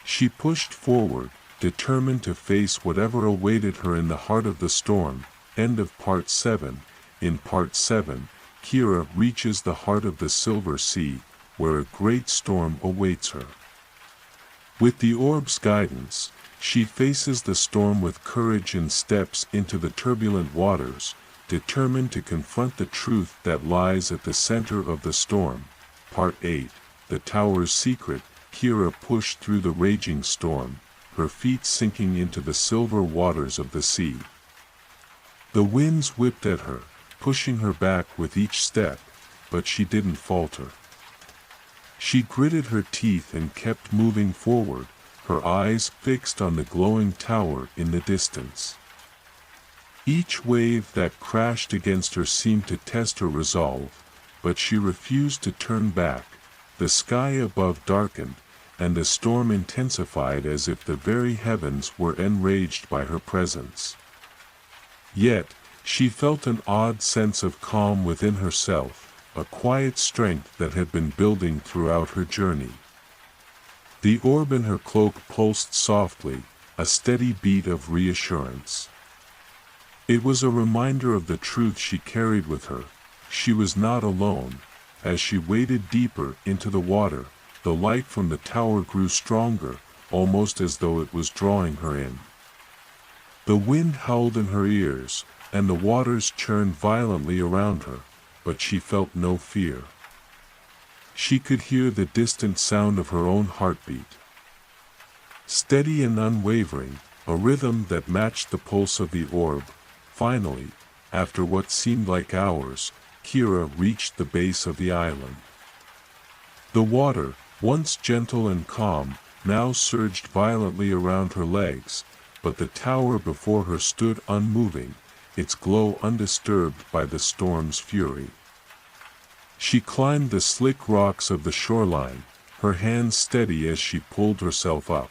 She pushed forward, determined to face whatever awaited her in the heart of the storm. End of Part 7. In Part 7, Kira reaches the heart of the Silver Sea, where a great storm awaits her. With the orb's guidance, she faces the storm with courage and steps into the turbulent waters, determined to confront the truth that lies at the center of the storm. Part 8. The Tower's Secret. Kira pushed through the raging storm, her feet sinking into the silver waters of the sea. The winds whipped at her, pushing her back with each step, but she didn't falter. She gritted her teeth and kept moving forward, her eyes fixed on the glowing tower in the distance. Each wave that crashed against her seemed to test her resolve, but she refused to turn back. The sky above darkened, and the storm intensified as if the very heavens were enraged by her presence. Yet, she felt an odd sense of calm within herself, a quiet strength that had been building throughout her journey. The orb in her cloak pulsed softly, a steady beat of reassurance. It was a reminder of the truth she carried with her. She was not alone. As she waded deeper into the water, the light from the tower grew stronger, almost as though it was drawing her in. The wind howled in her ears, and the waters churned violently around her, but she felt no fear. She could hear the distant sound of her own heartbeat. Steady and unwavering, a rhythm that matched the pulse of the orb. finally, after what seemed like hours, Kira reached the base of the island. The water, once gentle and calm, now surged violently around her legs, but the tower before her stood unmoving, its glow undisturbed by the storm's fury. She climbed the slick rocks of the shoreline, her hands steady as she pulled herself up.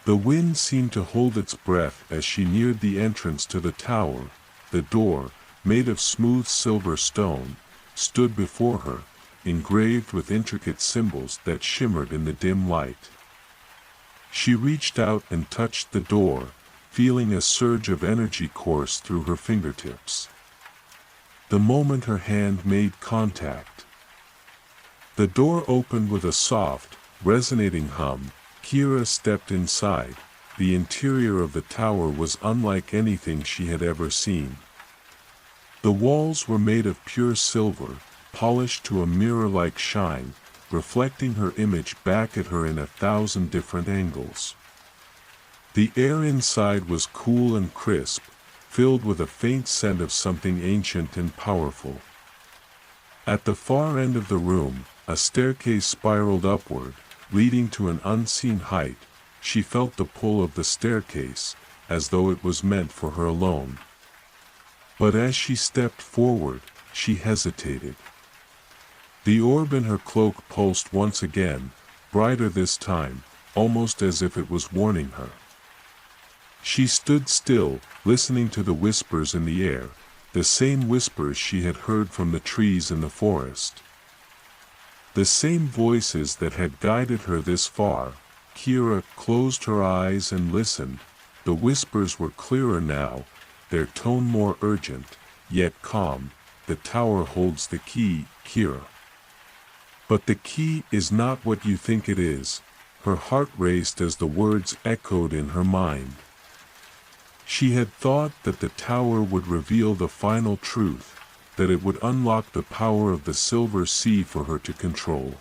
The wind seemed to hold its breath as she neared the entrance to the tower. The door, made of smooth silver stone, stood before her, engraved with intricate symbols that shimmered in the dim light. She reached out and touched the door, feeling a surge of energy course through her fingertips. The moment her hand made contact, the door opened with a soft, resonating hum. Kira stepped inside. The interior of the tower was unlike anything she had ever seen. The walls were made of pure silver, polished to a mirror-like shine, reflecting her image back at her in 1,000 different angles. The air inside was cool and crisp, filled with a faint scent of something ancient and powerful. At the far end of the room, a staircase spiraled upward, leading to an unseen height. She felt the pull of the staircase, as though it was meant for her alone. But as she stepped forward, she hesitated. The orb in her cloak pulsed once again, brighter this time, almost as if it was warning her. She stood still, listening to the whispers in the air, the same whispers she had heard from the trees in the forest. The same voices that had guided her this far. Kira closed her eyes and listened. The whispers were clearer now, their tone more urgent, yet calm. The tower holds the key, Kira. But the key is not what you think it is. Her heart raced as the words echoed in her mind. She had thought that the tower would reveal the final truth, that it would unlock the power of the silver sea for her to control.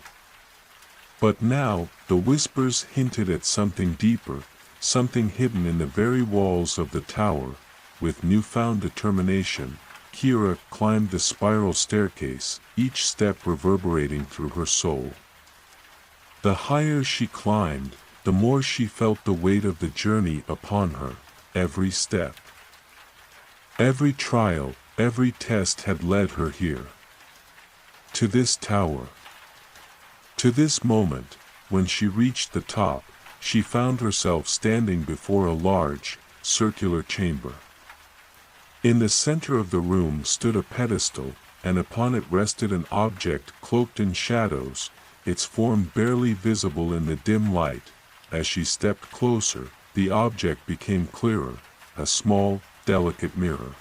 But now, the whispers hinted at something deeper, something hidden in the very walls of the tower. With newfound determination, Kira climbed the spiral staircase, each step reverberating through her soul. The higher she climbed, the more she felt the weight of the journey upon her. Every step, every trial, every test had led her here. To this tower. To this moment, when she reached the top, she found herself standing before a large, circular chamber. In the center of the room stood a pedestal, and upon it rested an object cloaked in shadows, its form barely visible in the dim light. As she stepped closer, the object became clearer, a small, delicate mirror.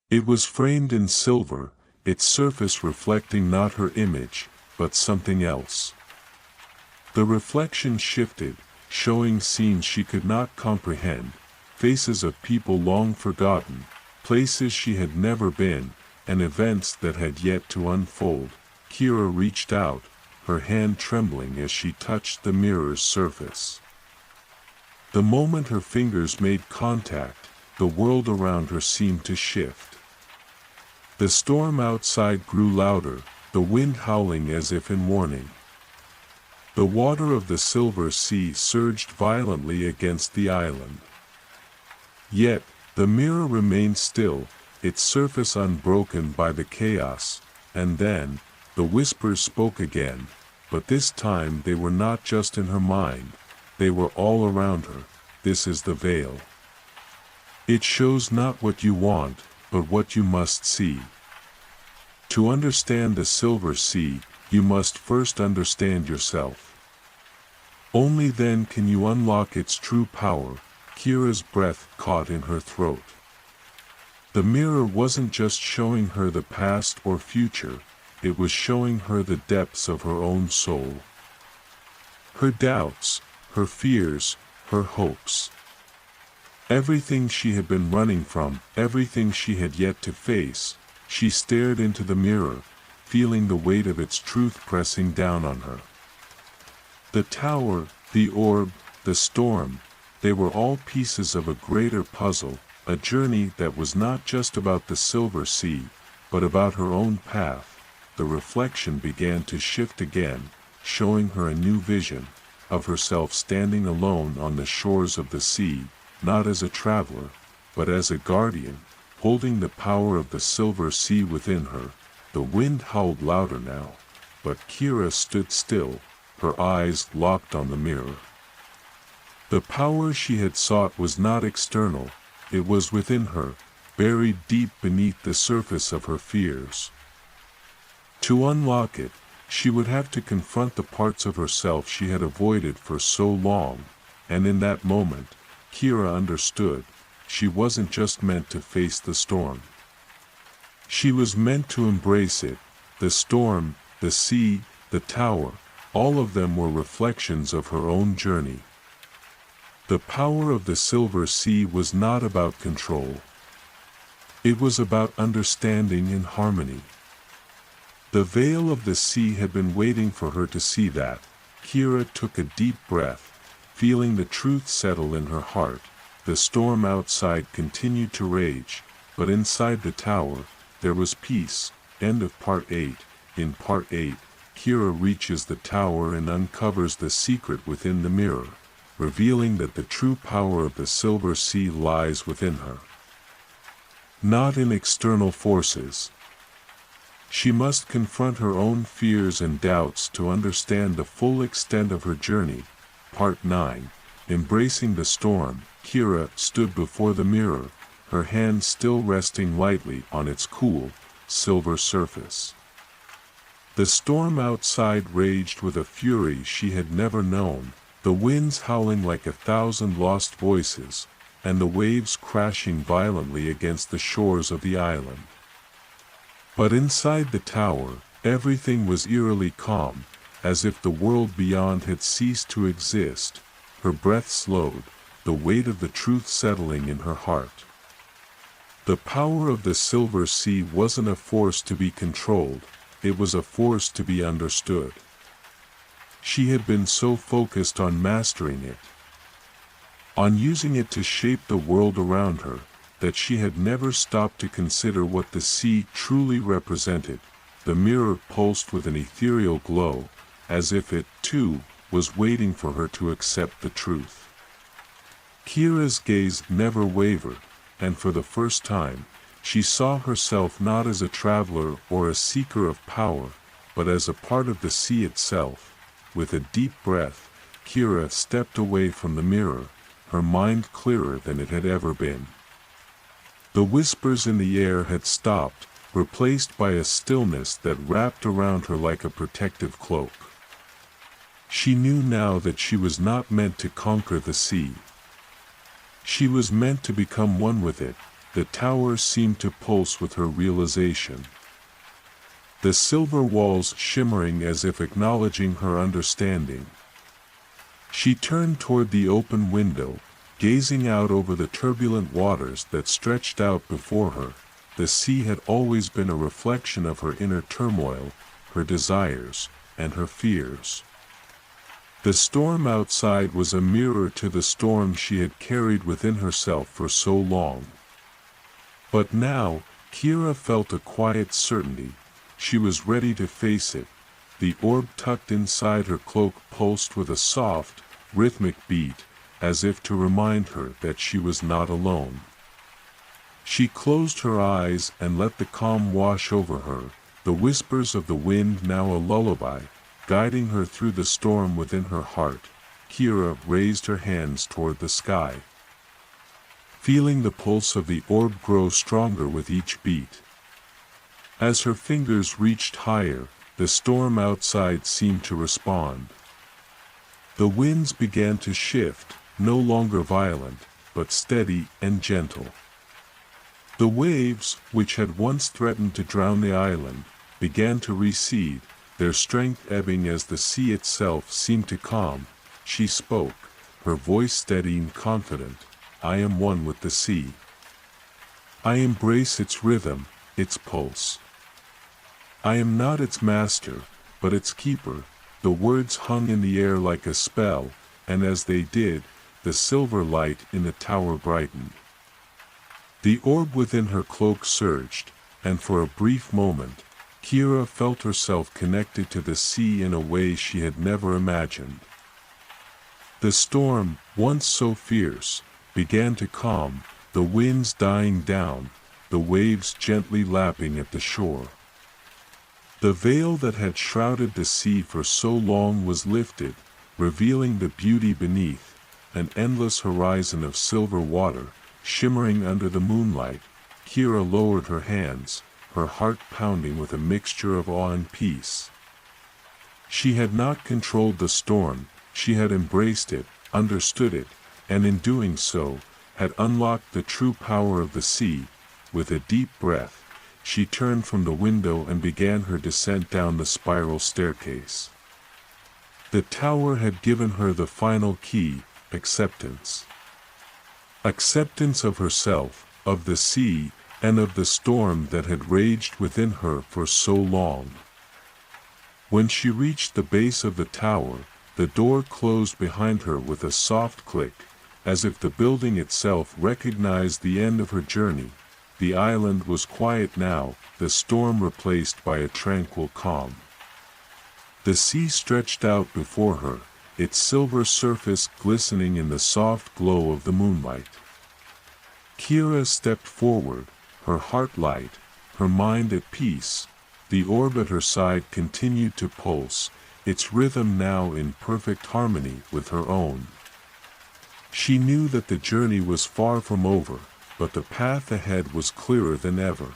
It was framed in silver, its surface reflecting not her image, but something else. The reflection shifted, showing scenes she could not comprehend, faces of people long forgotten, places she had never been, and events that had yet to unfold. Kira reached out, her hand trembling as she touched the mirror's surface. The moment her fingers made contact, the world around her seemed to shift. The storm outside grew louder, the wind howling as if in warning. The water of the silver sea surged violently against the island. Yet, the mirror remained still, its surface unbroken by the chaos, and then, the whispers spoke again, but this time they were not just in her mind, they were all around her. This is the veil. It shows not what you want, but what you must see. To understand the silver sea, you must first understand yourself. Only then can you unlock its true power. Kira's breath caught in her throat. The mirror wasn't just showing her the past or future, it was showing her the depths of her own soul. Her doubts, her fears, her hopes. Everything she had been running from, everything she had yet to face. She stared into the mirror, feeling the weight of its truth pressing down on her. The tower, the orb, the storm, they were all pieces of a greater puzzle, a journey that was not just about the silver sea, but about her own path. The reflection began to shift again, showing her a new vision of herself standing alone on the shores of the sea, not as a traveler, but as a guardian, holding the power of the silver sea within her. The wind howled louder now, but Kira stood still, her eyes locked on the mirror. The power she had sought was not external, it was within her, buried deep beneath the surface of her fears. To unlock it, she would have to confront the parts of herself she had avoided for so long, and in that moment, Kira understood, she wasn't just meant to face the storm. She was meant to embrace it. The storm, the sea, the tower, all of them were reflections of her own journey. The power of the silver sea was not about control. It was about understanding and harmony. The veil of the sea had been waiting for her to see that. Kira took a deep breath, feeling the truth settle in her heart. The storm outside continued to rage, but inside the tower, there was peace. End of Part 8. In Part 8, Kira reaches the tower and uncovers the secret within the mirror, revealing that the true power of the silver sea lies within her, not in external forces. She must confront her own fears and doubts to understand the full extent of her journey. Part 9. Embracing the storm, Kira stood before the mirror, her hand still resting lightly on its cool, silver surface. The storm outside raged with a fury she had never known, the winds howling like 1,000 lost voices, and the waves crashing violently against the shores of the island. But inside the tower, everything was eerily calm, as if the world beyond had ceased to exist. Her breath slowed, the weight of the truth settling in her heart. The power of the silver sea wasn't a force to be controlled, it was a force to be understood. She had been so focused on mastering it, on using it to shape the world around her, that she had never stopped to consider what the sea truly represented. The mirror pulsed with an ethereal glow, as if it, too, was waiting for her to accept the truth. Kira's gaze never wavered, and for the first time, she saw herself not as a traveler or a seeker of power, but as a part of the sea itself. With a deep breath, Kira stepped away from the mirror, her mind clearer than it had ever been. The whispers in the air had stopped, replaced by a stillness that wrapped around her like a protective cloak. She knew now that she was not meant to conquer the sea. She was meant to become one with it. The tower seemed to pulse with her realization, the silver walls shimmering as if acknowledging her understanding. She turned toward the open window, gazing out over the turbulent waters that stretched out before her. The sea had always been a reflection of her inner turmoil, her desires, and her fears. The storm outside was a mirror to the storm she had carried within herself for so long. But now, Kira felt a quiet certainty. She was ready to face it. The orb tucked inside her cloak pulsed with a soft, rhythmic beat, as if to remind her that she was not alone. She closed her eyes and let the calm wash over her, the whispers of the wind now a lullaby, guiding her through the storm within her heart. Kira raised her hands toward the sky, feeling the pulse of the orb grow stronger with each beat. As her fingers reached higher, the storm outside seemed to respond. The winds began to shift, no longer violent, but steady and gentle. The waves, which had once threatened to drown the island, began to recede, their strength ebbing as the sea itself seemed to calm. She spoke, her voice steady and confident. I am one with the sea. I embrace its rhythm, its pulse. I am not its master, but its keeper. The words hung in the air like a spell, and as they did, the silver light in the tower brightened. The orb within her cloak surged, and for a brief moment, Kira felt herself connected to the sea in a way she had never imagined. The storm, once so fierce, began to calm, the winds dying down, the waves gently lapping at the shore. The veil that had shrouded the sea for so long was lifted, revealing the beauty beneath, an endless horizon of silver water, shimmering under the moonlight. Kira lowered her hands, her heart pounding with a mixture of awe and peace. She had not controlled the storm, she had embraced it, understood it, and in doing so, had unlocked the true power of the sea. With a deep breath, she turned from the window and began her descent down the spiral staircase. The tower had given her the final key, acceptance. Acceptance of herself, of the sea, and of the storm that had raged within her for so long. When she reached the base of the tower, the door closed behind her with a soft click, as if the building itself recognized the end of her journey. The island was quiet now, the storm replaced by a tranquil calm. The sea stretched out before her, its silver surface glistening in the soft glow of the moonlight. Kira stepped forward, her heart light, her mind at peace. The orb at her side continued to pulse, its rhythm now in perfect harmony with her own. She knew that the journey was far from over, but the path ahead was clearer than ever.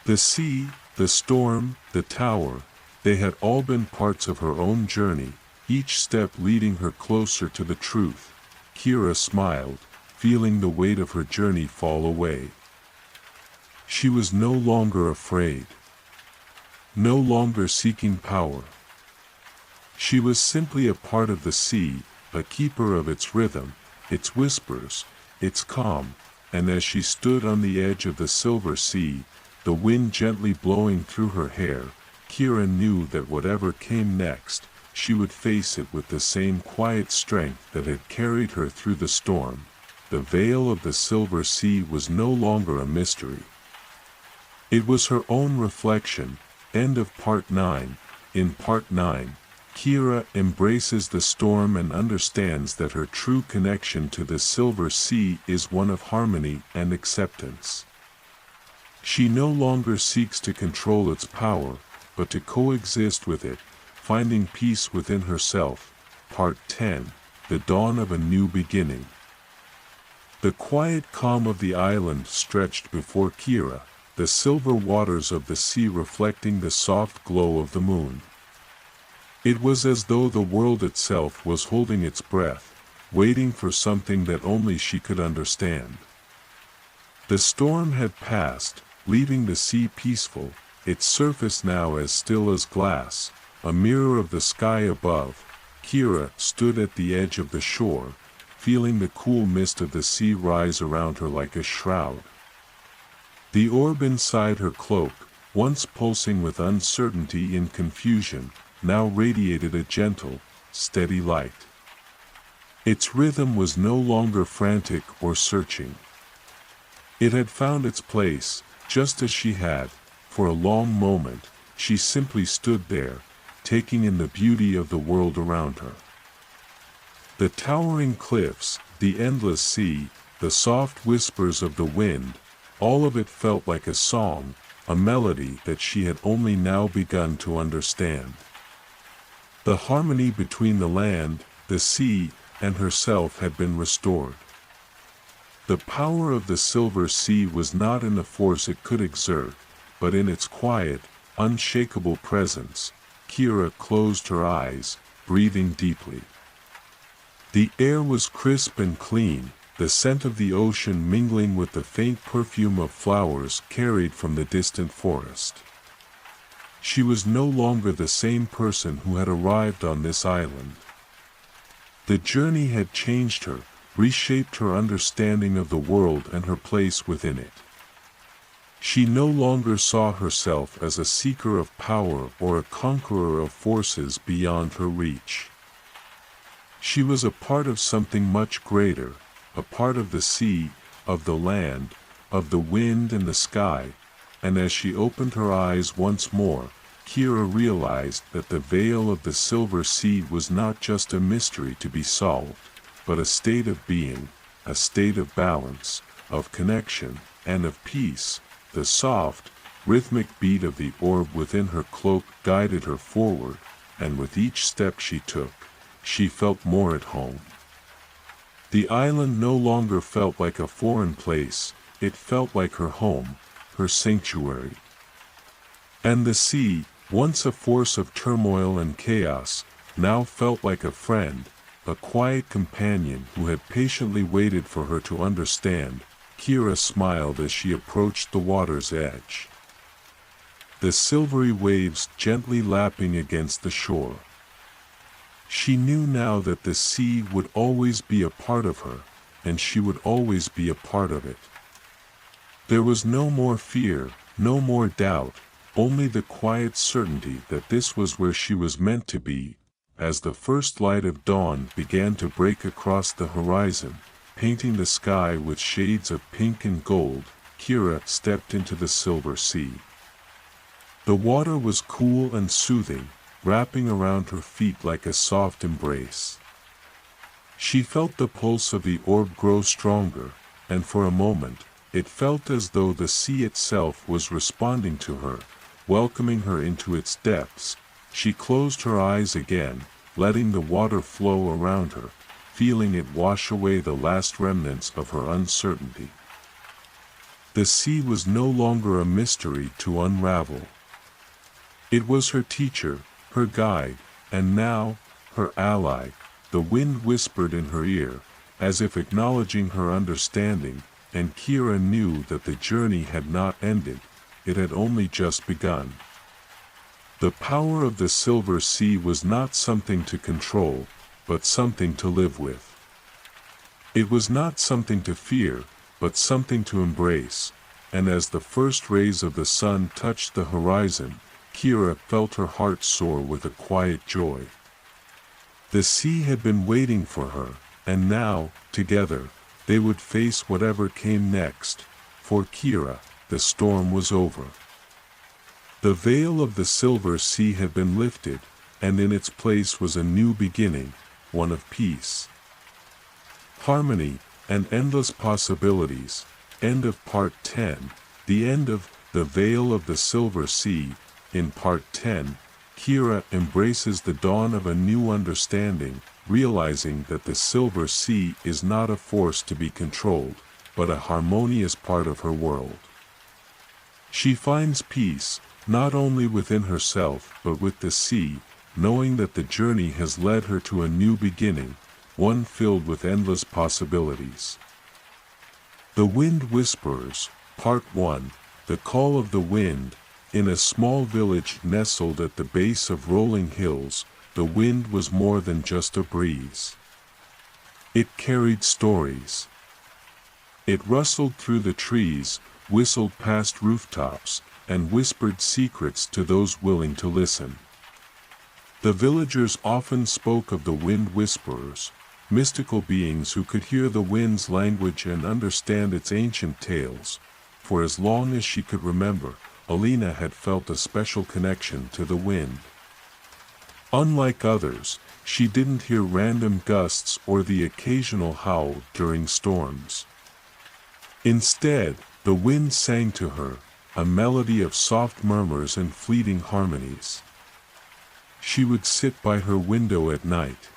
The sea, the storm, the tower, they had all been parts of her own journey, each step leading her closer to the truth. Kira smiled, feeling the weight of her journey fall away. She was no longer afraid. No longer seeking power. She was simply a part of the sea, a keeper of its rhythm, its whispers, its calm, and as she stood on the edge of the silver sea, the wind gently blowing through her hair, Kira knew that whatever came next, she would face it with the same quiet strength that had carried her through the storm. The veil of the silver sea was no longer a mystery. It was her own reflection. End of Part 9. In Part 9, Kira embraces the storm and understands that her true connection to the silver sea is one of harmony and acceptance. She no longer seeks to control its power, but to coexist with it, finding peace within herself. Part 10. The dawn of a new beginning. The quiet calm of the island stretched before Kira, the silver waters of the sea reflecting the soft glow of the moon. It was as though the world itself was holding its breath, waiting for something that only she could understand. The storm had passed, leaving the sea peaceful, its surface now as still as glass, a mirror of the sky above. Kira stood at the edge of the shore, feeling the cool mist of the sea rise around her like a shroud. The orb inside her cloak, once pulsing with uncertainty and confusion, now radiated a gentle, steady light. Its rhythm was no longer frantic or searching. It had found its place, just as she had. For a long moment, she simply stood there, taking in the beauty of the world around her. The towering cliffs, the endless sea, the soft whispers of the wind, all of it felt like a song, a melody that she had only now begun to understand. The harmony between the land, the sea, and herself had been restored. The power of the silver sea was not in the force it could exert, but in its quiet, unshakable presence. Kira closed her eyes, breathing deeply. The air was crisp and clean, the scent of the ocean mingling with the faint perfume of flowers carried from the distant forest. She was no longer the same person who had arrived on this island. The journey had changed her, reshaped her understanding of the world and her place within it. She no longer saw herself as a seeker of power or a conqueror of forces beyond her reach. She was a part of something much greater, a part of the sea, of the land, of the wind and the sky, and as she opened her eyes once more, Kira realized that the veil of the silver sea was not just a mystery to be solved, but a state of being, a state of balance, of connection, and of peace. The soft, rhythmic beat of the orb within her cloak guided her forward, and with each step she took, she felt more at home. The island no longer felt like a foreign place, it felt like her home, her sanctuary. And the sea, once a force of turmoil and chaos, now felt like a friend, a quiet companion who had patiently waited for her to understand. Kira smiled as she approached the water's edge. The silvery waves gently lapping against the shore. She knew now that the sea would always be a part of her, and she would always be a part of it. There was no more fear, no more doubt, only the quiet certainty that this was where she was meant to be. As the first light of dawn began to break across the horizon, painting the sky with shades of pink and gold, Kira stepped into the silver sea. The water was cool and soothing, wrapping around her feet like a soft embrace. She felt the pulse of the orb grow stronger, and for a moment, it felt as though the sea itself was responding to her, welcoming her into its depths. She closed her eyes again, letting the water flow around her, feeling it wash away the last remnants of her uncertainty. The sea was no longer a mystery to unravel. It was her teacher, her guide, and now, her ally. The wind whispered in her ear, as if acknowledging her understanding, and Kira knew that the journey had not ended, it had only just begun. The power of the silver sea was not something to control, but something to live with. It was not something to fear, but something to embrace, and as the first rays of the sun touched the horizon, Kira felt her heart soar with a quiet joy. The sea had been waiting for her, and now, together, they would face whatever came next. For Kira, the storm was over. The veil of the silver sea had been lifted, and in its place was a new beginning, one of peace, harmony, and endless possibilities. End of Part 10. The end of The Veil of the Silver Sea. In Part 10, Kira embraces the dawn of a new understanding, realizing that the silver sea is not a force to be controlled, but a harmonious part of her world. She finds peace, not only within herself but with the sea, knowing that the journey has led her to a new beginning, one filled with endless possibilities. The Wind Whisperers, Part 1, The Call of the Wind. In a small village nestled at the base of rolling hills, the wind was more than just a breeze. It carried stories. It rustled through the trees, whistled past rooftops, and whispered secrets to those willing to listen. The villagers often spoke of the wind whisperers, mystical beings who could hear the wind's language and understand its ancient tales. For as long as she could remember, Alina had felt a special connection to the wind. Unlike others, she didn't hear random gusts or the occasional howl during storms. Instead, the wind sang to her, a melody of soft murmurs and fleeting harmonies. She would sit by her window at night,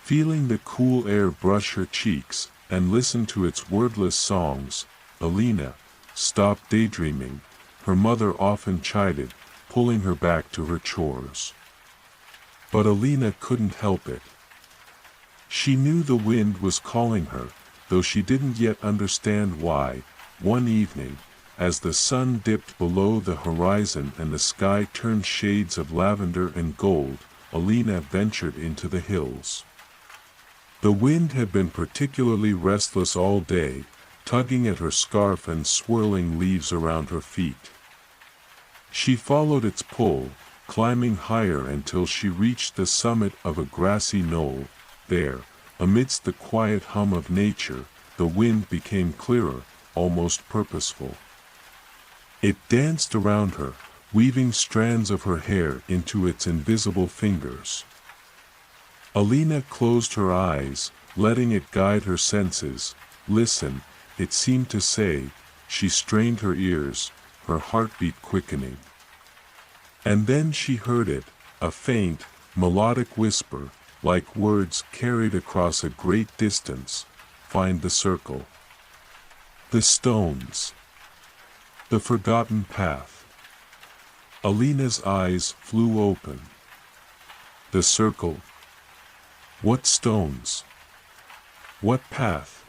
feeling the cool air brush her cheeks, and listen to its wordless songs. Alina, stop daydreaming, her mother often chided, pulling her back to her chores. But Alina couldn't help it. She knew the wind was calling her, though she didn't yet understand why. One evening, as the sun dipped below the horizon and the sky turned shades of lavender and gold, Alina ventured into the hills. The wind had been particularly restless all day, tugging at her scarf and swirling leaves around her feet. She followed its pull, climbing higher until she reached the summit of a grassy knoll. There, amidst the quiet hum of nature, the wind became clearer, almost purposeful. It danced around her, weaving strands of her hair into its invisible fingers. Alina closed her eyes, letting it guide her senses. Listen, it seemed to say. She strained her ears, her heartbeat quickening. And then she heard it, a faint, melodic whisper, like words carried across a great distance. Find the circle. The stones. The forgotten path. Alina's eyes flew open. The circle. What stones? What path?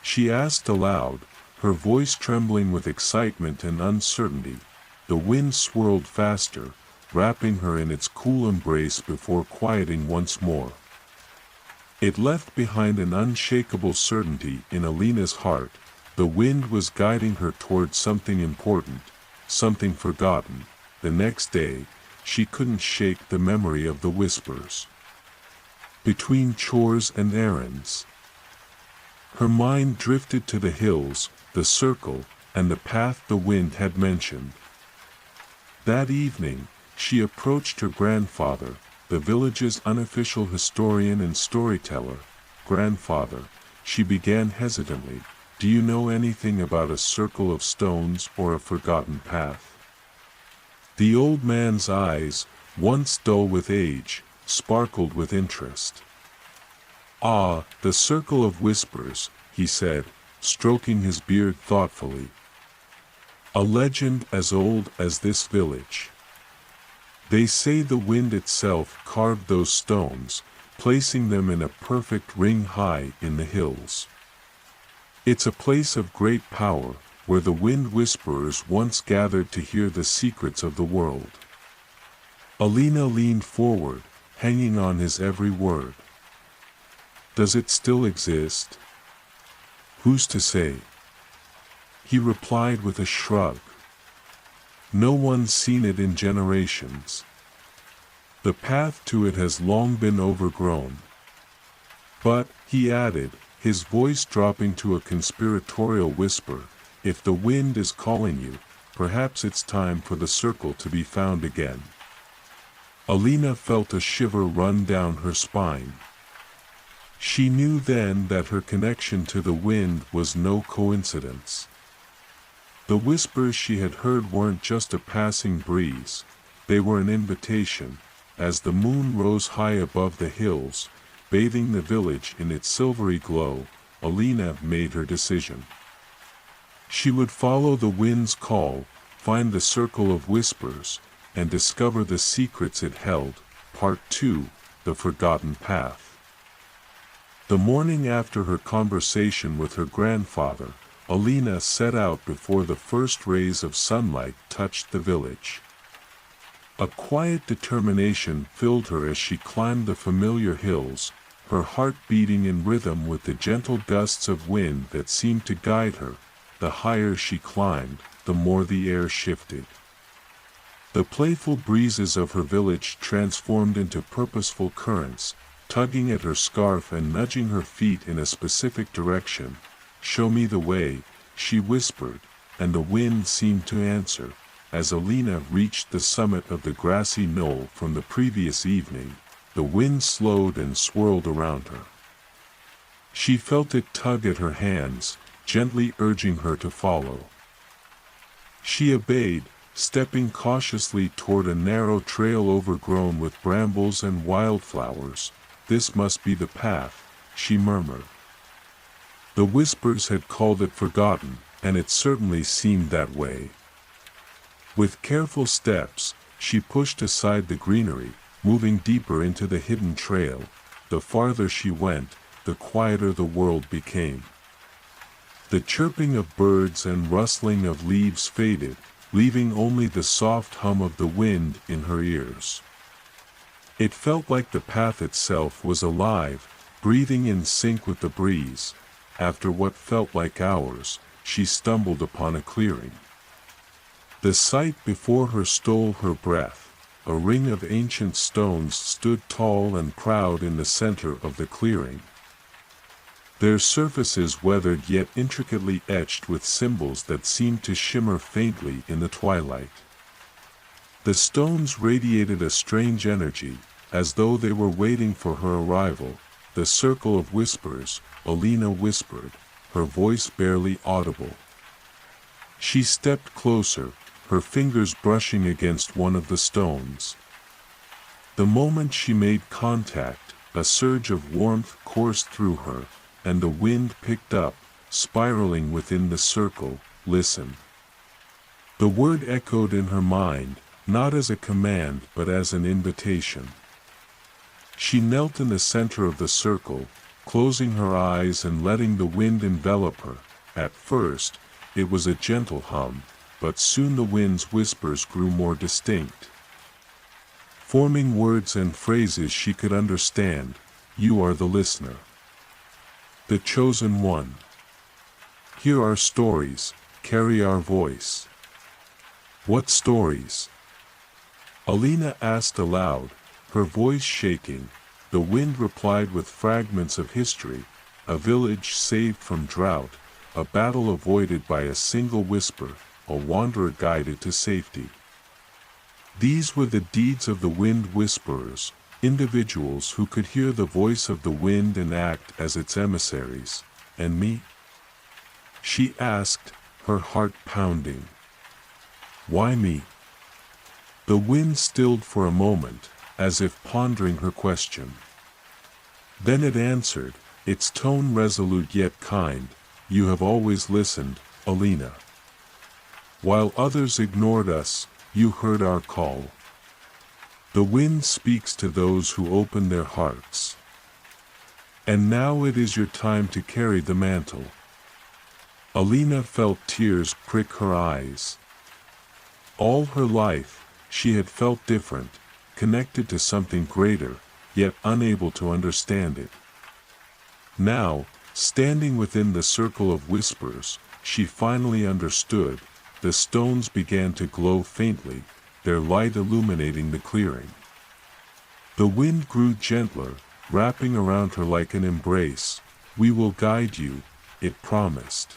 She asked aloud, her voice trembling with excitement and uncertainty. The wind swirled faster, wrapping her in its cool embrace before quieting once more. It left behind an unshakable certainty in Alina's heart. The wind was guiding her towards something important, something forgotten. The next day, she couldn't shake the memory of the whispers. Between chores and errands, her mind drifted to the hills, the circle, and the path the wind had mentioned. That evening, she approached her grandfather, the village's unofficial historian and storyteller. Grandfather, she began hesitantly, do you know anything about a circle of stones or a forgotten path? The old man's eyes, once dull with age, sparkled with interest. Ah, the circle of whispers, he said, stroking his beard thoughtfully. A legend as old as this village. They say the wind itself carved those stones, placing them in a perfect ring high in the hills. It's a place of great power, where the wind whisperers once gathered to hear the secrets of the world. Alina leaned forward, hanging on his every word. Does it still exist? Who's to say? He replied with a shrug. No one's seen it in generations. The path to it has long been overgrown. But, he added, his voice dropping to a conspiratorial whisper, if the wind is calling you, perhaps it's time for the circle to be found again. Alina felt a shiver run down her spine. She knew then that her connection to the wind was no coincidence. The whispers she had heard weren't just a passing breeze, they were an invitation. As the moon rose high above the hills, bathing the village in its silvery glow, Alina made her decision. She would follow the wind's call, find the circle of whispers, and discover the secrets it held. Part 2, The Forgotten Path. The morning after her conversation with her grandfather, Alina set out before the first rays of sunlight touched the village. A quiet determination filled her as she climbed the familiar hills, her heart beating in rhythm with the gentle gusts of wind that seemed to guide her. The higher she climbed, the more the air shifted. The playful breezes of her village transformed into purposeful currents, tugging at her scarf and nudging her feet in a specific direction. Show me the way, she whispered, and the wind seemed to answer. As Alina reached the summit of the grassy knoll from the previous evening, the wind slowed and swirled around her. She felt it tug at her hands, gently urging her to follow. She obeyed, stepping cautiously toward a narrow trail overgrown with brambles and wildflowers. This must be the path, she murmured. The whispers had called it forgotten, and it certainly seemed that way. With careful steps, she pushed aside the greenery, moving deeper into the hidden trail. The farther she went, the quieter the world became. The chirping of birds and rustling of leaves faded, leaving only the soft hum of the wind in her ears. It felt like the path itself was alive, breathing in sync with the breeze. After what felt like hours, she stumbled upon a clearing. The sight before her stole her breath. A ring of ancient stones stood tall and proud in the center of the clearing. their surfaces weathered yet intricately etched with symbols that seemed to shimmer faintly in the twilight. The stones radiated a strange energy, as though they were waiting for her arrival. The circle of whispers, Alina whispered, her voice barely audible. She stepped closer, her fingers brushing against one of the stones. The moment she made contact, a surge of warmth coursed through her, and the wind picked up, spiraling within the circle. Listen. The word echoed in her mind, not as a command but as an invitation. She knelt in the center of the circle, closing her eyes and letting the wind envelop her. At first, it was a gentle hum, but soon the wind's whispers grew more distinct, forming words and phrases she could understand. You are the listener, the chosen one. Hear our stories, carry our voice. What stories? Alina asked aloud, her voice shaking. The wind replied with fragments of history, a village saved from drought, a battle avoided by a single whisper, a wanderer guided to safety. These were the deeds of the wind whisperers, individuals who could hear the voice of the wind and act as its emissaries. And me? She asked, her heart pounding. Why me? The wind stilled for a moment, as if pondering her question. Then it answered, its tone resolute yet kind. You have always listened, Alina. While others ignored us, you heard our call. The wind speaks to those who open their hearts. And now it is your time to carry the mantle. Alina felt tears prick her eyes. All her life, she had felt different, connected to something greater, yet unable to understand it. Now, standing within the circle of whispers, she finally understood. The stones began to glow faintly, their light illuminating the clearing. The wind grew gentler, wrapping around her like an embrace. We will guide you, it promised.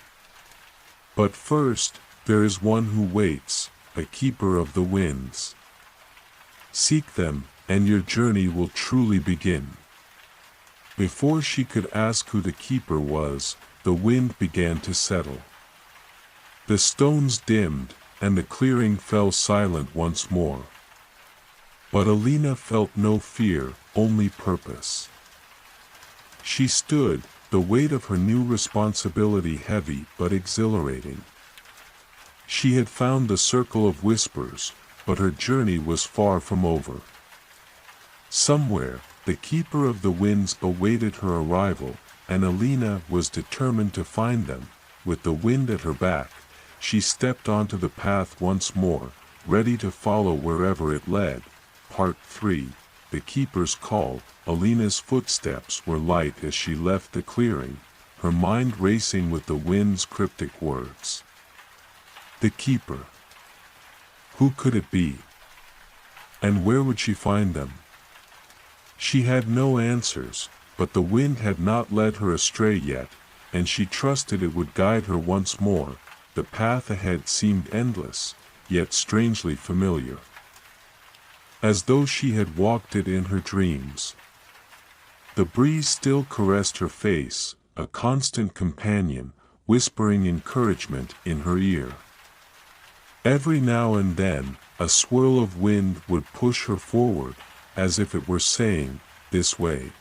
But first, there is one who waits, a keeper of the winds. Seek them, and your journey will truly begin. Before she could ask who the keeper was, the wind began to settle. The stones dimmed, and the clearing fell silent once more. But Alina felt no fear, only purpose. She stood, the weight of her new responsibility heavy but exhilarating. She had found the circle of whispers, but her journey was far from over. Somewhere, the keeper of the winds awaited her arrival, and Alina was determined to find them. With the wind at her back, she stepped onto the path once more, ready to follow wherever it led. Part 3. The Keeper's Call. Alina's footsteps were light as she left the clearing, her mind racing with the wind's cryptic words. The Keeper. Who could it be? And where would she find them? She had no answers, but the wind had not led her astray yet, and she trusted it would guide her once more. The path ahead seemed endless, yet strangely familiar, as though she had walked it in her dreams. The breeze still caressed her face, a constant companion, whispering encouragement in her ear. Every now and then, a swirl of wind would push her forward, as if it were saying, "This way."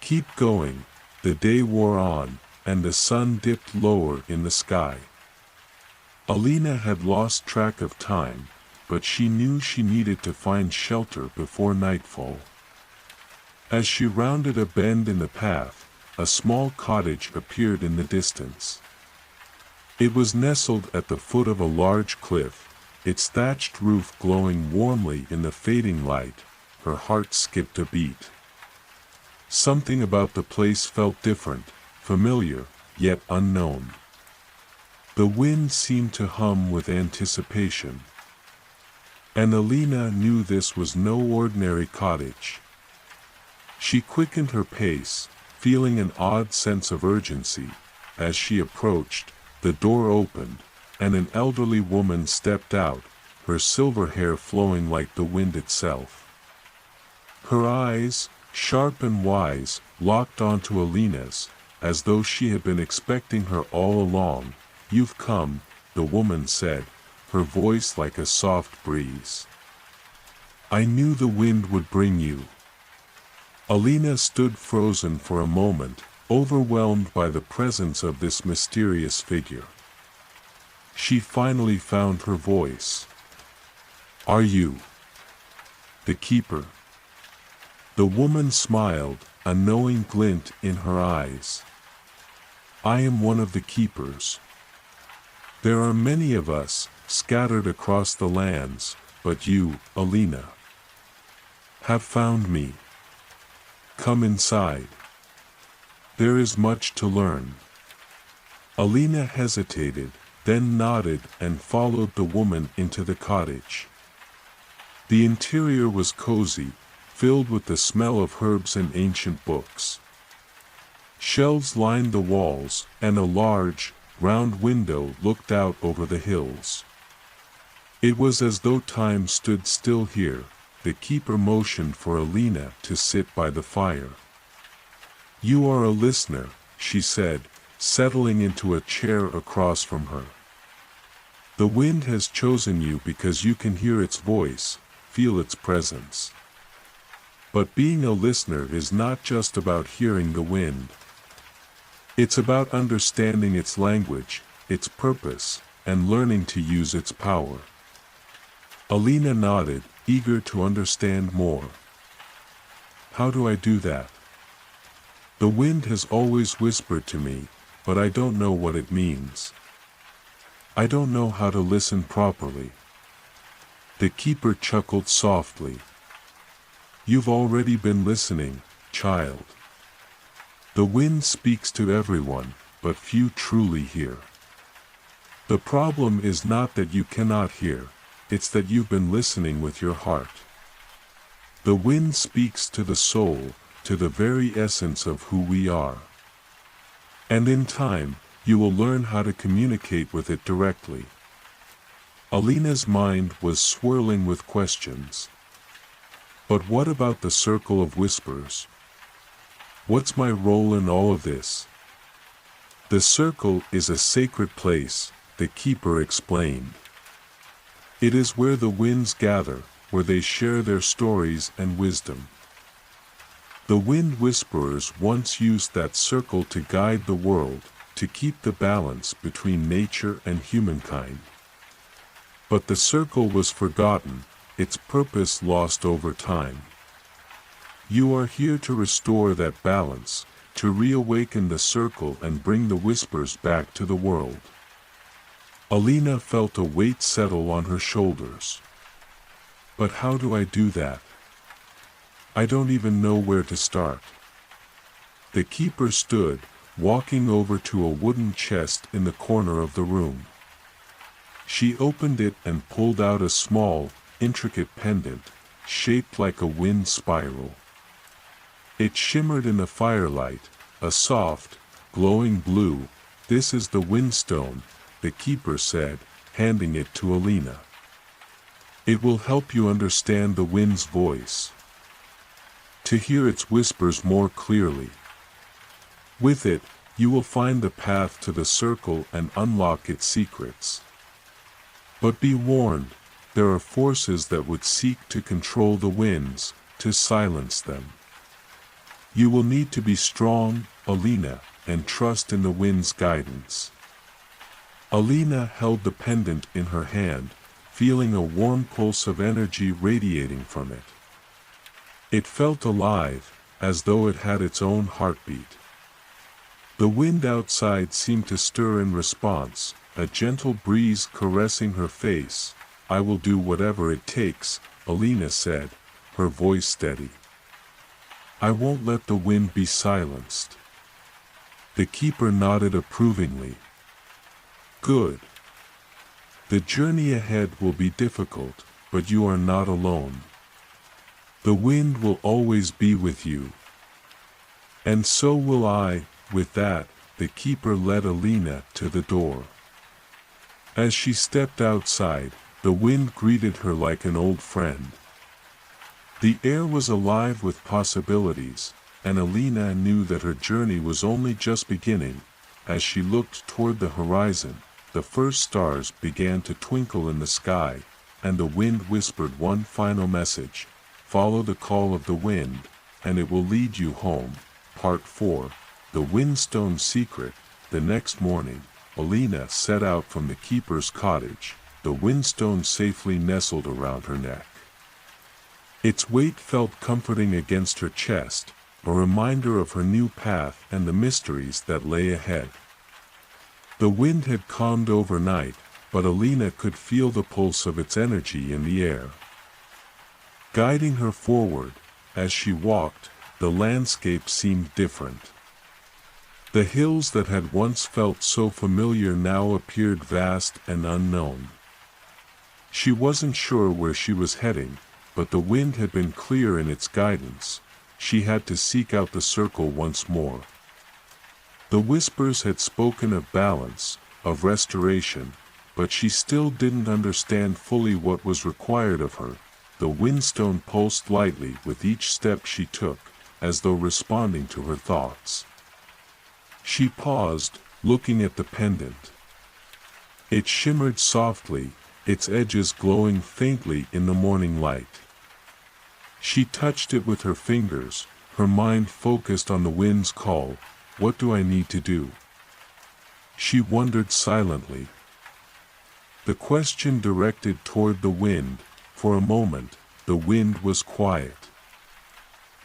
Keep going. The day wore on, and the sun dipped lower in the sky. Alina had lost track of time, but she knew she needed to find shelter before nightfall. As she rounded a bend in the path, a small cottage appeared in the distance. It was nestled at the foot of a large cliff, its thatched roof glowing warmly in the fading light. Her heart skipped a beat. Something about the place felt different, familiar, yet unknown. The wind seemed to hum with anticipation. And Alina knew this was no ordinary cottage. She quickened her pace, feeling an odd sense of urgency. As she approached, the door opened, and an elderly woman stepped out, her silver hair flowing like the wind itself. Her eyes, sharp and wise, locked onto Alina's, as though she had been expecting her all along. "You've come," the woman said, her voice like a soft breeze. "I knew the wind would bring you." Alina stood frozen for a moment, overwhelmed by the presence of this mysterious figure. She finally found her voice. "Are you the keeper?" The woman smiled, a knowing glint in her eyes. "I am one of the keepers. There are many of us, scattered across the lands, but you, Alina, have found me. Come inside. There is much to learn." Alina hesitated, then nodded and followed the woman into the cottage. The interior was cozy, filled with the smell of herbs and ancient books. Shelves lined the walls, and a large, round window looked out over the hills. It was as though time stood still here. The keeper motioned for Alina to sit by the fire. "You are a listener," she said, settling into a chair across from her. "The wind has chosen you because you can hear its voice, feel its presence. But being a listener is not just about hearing the wind. It's about understanding its language, its purpose, and learning to use its power." Alina nodded, eager to understand more. "How do I do that? The wind has always whispered to me, but I don't know what it means. I don't know how to listen properly." The keeper chuckled softly. "You've already been listening, child. The wind speaks to everyone, but few truly hear. The problem is not that you cannot hear, it's that you've been listening with your heart. The wind speaks to the soul, to the very essence of who we are. And in time, you will learn how to communicate with it directly." Alina's mind was swirling with questions. But what about the circle of whispers? What's my role in all of this? "The circle is a sacred place," the keeper explained. "It is where the winds gather, where they share their stories and wisdom. The wind whisperers once used that circle to guide the world, to keep the balance between nature and humankind. But the circle was forgotten, its purpose lost over time. You are here to restore that balance, to reawaken the circle and bring the whispers back to the world." Alina felt a weight settle on her shoulders. "But how do I do that? I don't even know where to start." The keeper stood, walking over to a wooden chest in the corner of the room. She opened it and pulled out a small, intricate pendant, shaped like a wind spiral. It shimmered in the firelight, a soft, glowing blue. "This is the windstone," the keeper said, handing it to Alina. "It will help you understand the wind's voice, to hear its whispers more clearly. With it, you will find the path to the circle and unlock its secrets. But be warned, there are forces that would seek to control the winds, to silence them. You will need to be strong, Alina, and trust in the wind's guidance." Alina held the pendant in her hand, feeling a warm pulse of energy radiating from it. It felt alive, as though it had its own heartbeat. The wind outside seemed to stir in response, a gentle breeze caressing her face. "I will do whatever it takes," Alina said, her voice steady. "I won't let the wind be silenced." The keeper nodded approvingly. "Good. The journey ahead will be difficult, but you are not alone. The wind will always be with you. "And so will I." With that, the keeper led Alina to the door. As she stepped outside, the wind greeted her like an old friend. The air was alive with possibilities, and Alina knew that her journey was only just beginning. As she looked toward the horizon, the first stars began to twinkle in the sky, and the wind whispered one final message: "Follow the call of the wind, and it will lead you home." Part 4. The Windstone Secret. The next morning, Alina set out from the keeper's cottage, the windstone safely nestled around her neck. Its weight felt comforting against her chest, a reminder of her new path and the mysteries that lay ahead. The wind had calmed overnight, but Alina could feel the pulse of its energy in the air, guiding her forward. As she walked, the landscape seemed different. The hills that had once felt so familiar now appeared vast and unknown. She wasn't sure where she was heading, but the wind had been clear in its guidance. She had to seek out the circle once more. The whispers had spoken of balance, of restoration, but she still didn't understand fully what was required of her. The windstone pulsed lightly with each step she took, as though responding to her thoughts. She paused, looking at the pendant. It shimmered softly, its edges glowing faintly in the morning light. She touched it with her fingers, her mind focused on the wind's call. What do I need to do? She wondered silently. The question directed toward the wind. For a moment, the wind was quiet.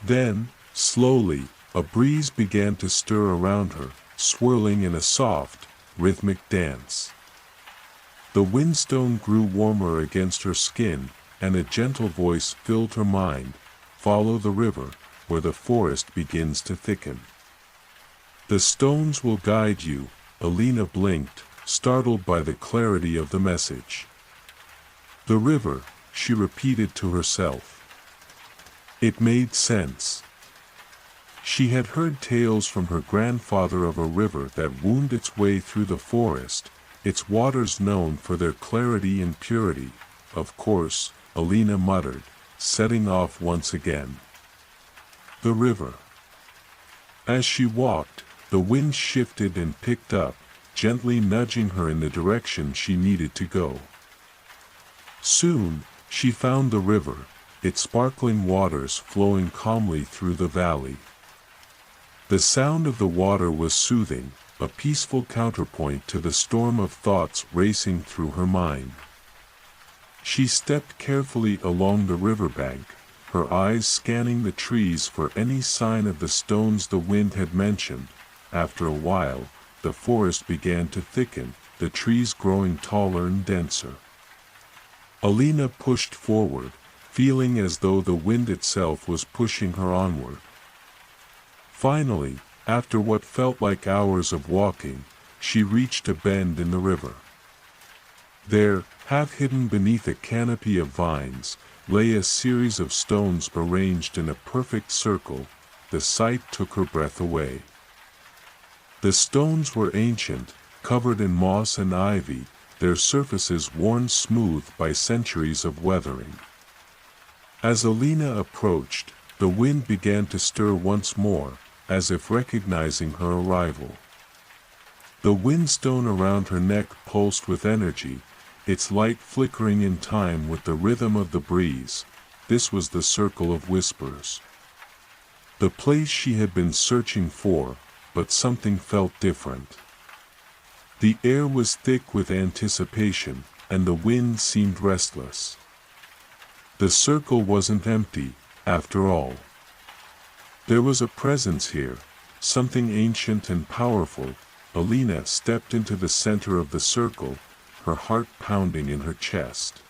Then, slowly, a breeze began to stir around her, swirling in a soft, rhythmic dance. The windstone grew warmer against her skin, and a gentle voice filled her mind: "Follow the river, where the forest begins to thicken. The stones will guide you." Alina blinked, startled by the clarity of the message. "The river," she repeated to herself. It made sense. She had heard tales from her grandfather of a river that wound its way through the forest, its waters known for their clarity and purity. "Of course," Alina muttered, setting off once again. The river. As she walked, the wind shifted and picked up, gently nudging her in the direction she needed to go. Soon, she found the river, its sparkling waters flowing calmly through the valley. The sound of the water was soothing, a peaceful counterpoint to the storm of thoughts racing through her mind. She stepped carefully along the riverbank, her eyes scanning the trees for any sign of the stones the wind had mentioned. After a while, the forest began to thicken, the trees growing taller and denser. Alina pushed forward, feeling as though the wind itself was pushing her onward. Finally, after what felt like hours of walking, she reached a bend in the river. There, half hidden beneath a canopy of vines, lay a series of stones arranged in a perfect circle. The sight took her breath away. The stones were ancient, covered in moss and ivy, their surfaces worn smooth by centuries of weathering. As Alina approached, the wind began to stir once more, as if recognizing her arrival. The windstone around her neck pulsed with energy, its light flickering in time with the rhythm of the breeze. This was the circle of whispers. The place she had been searching for, but something felt different. The air was thick with anticipation, and the wind seemed restless. The circle wasn't empty, after all. There was a presence here, something ancient and powerful. Alina stepped into the center of the circle, her heart pounding in her chest.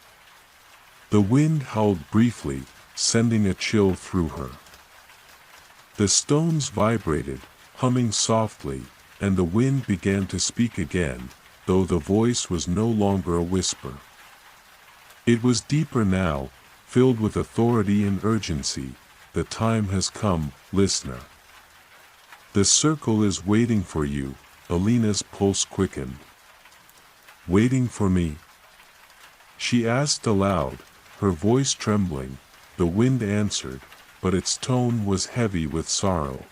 The wind howled briefly, sending a chill through her. The stones vibrated, humming softly, and the wind began to speak again, though the voice was no longer a whisper. It was deeper now, filled with authority and urgency. "The time has come, listener. The circle is waiting for you, Alina's pulse quickened. Waiting for me? She asked aloud, her voice trembling. The wind answered, but its tone was heavy with sorrow.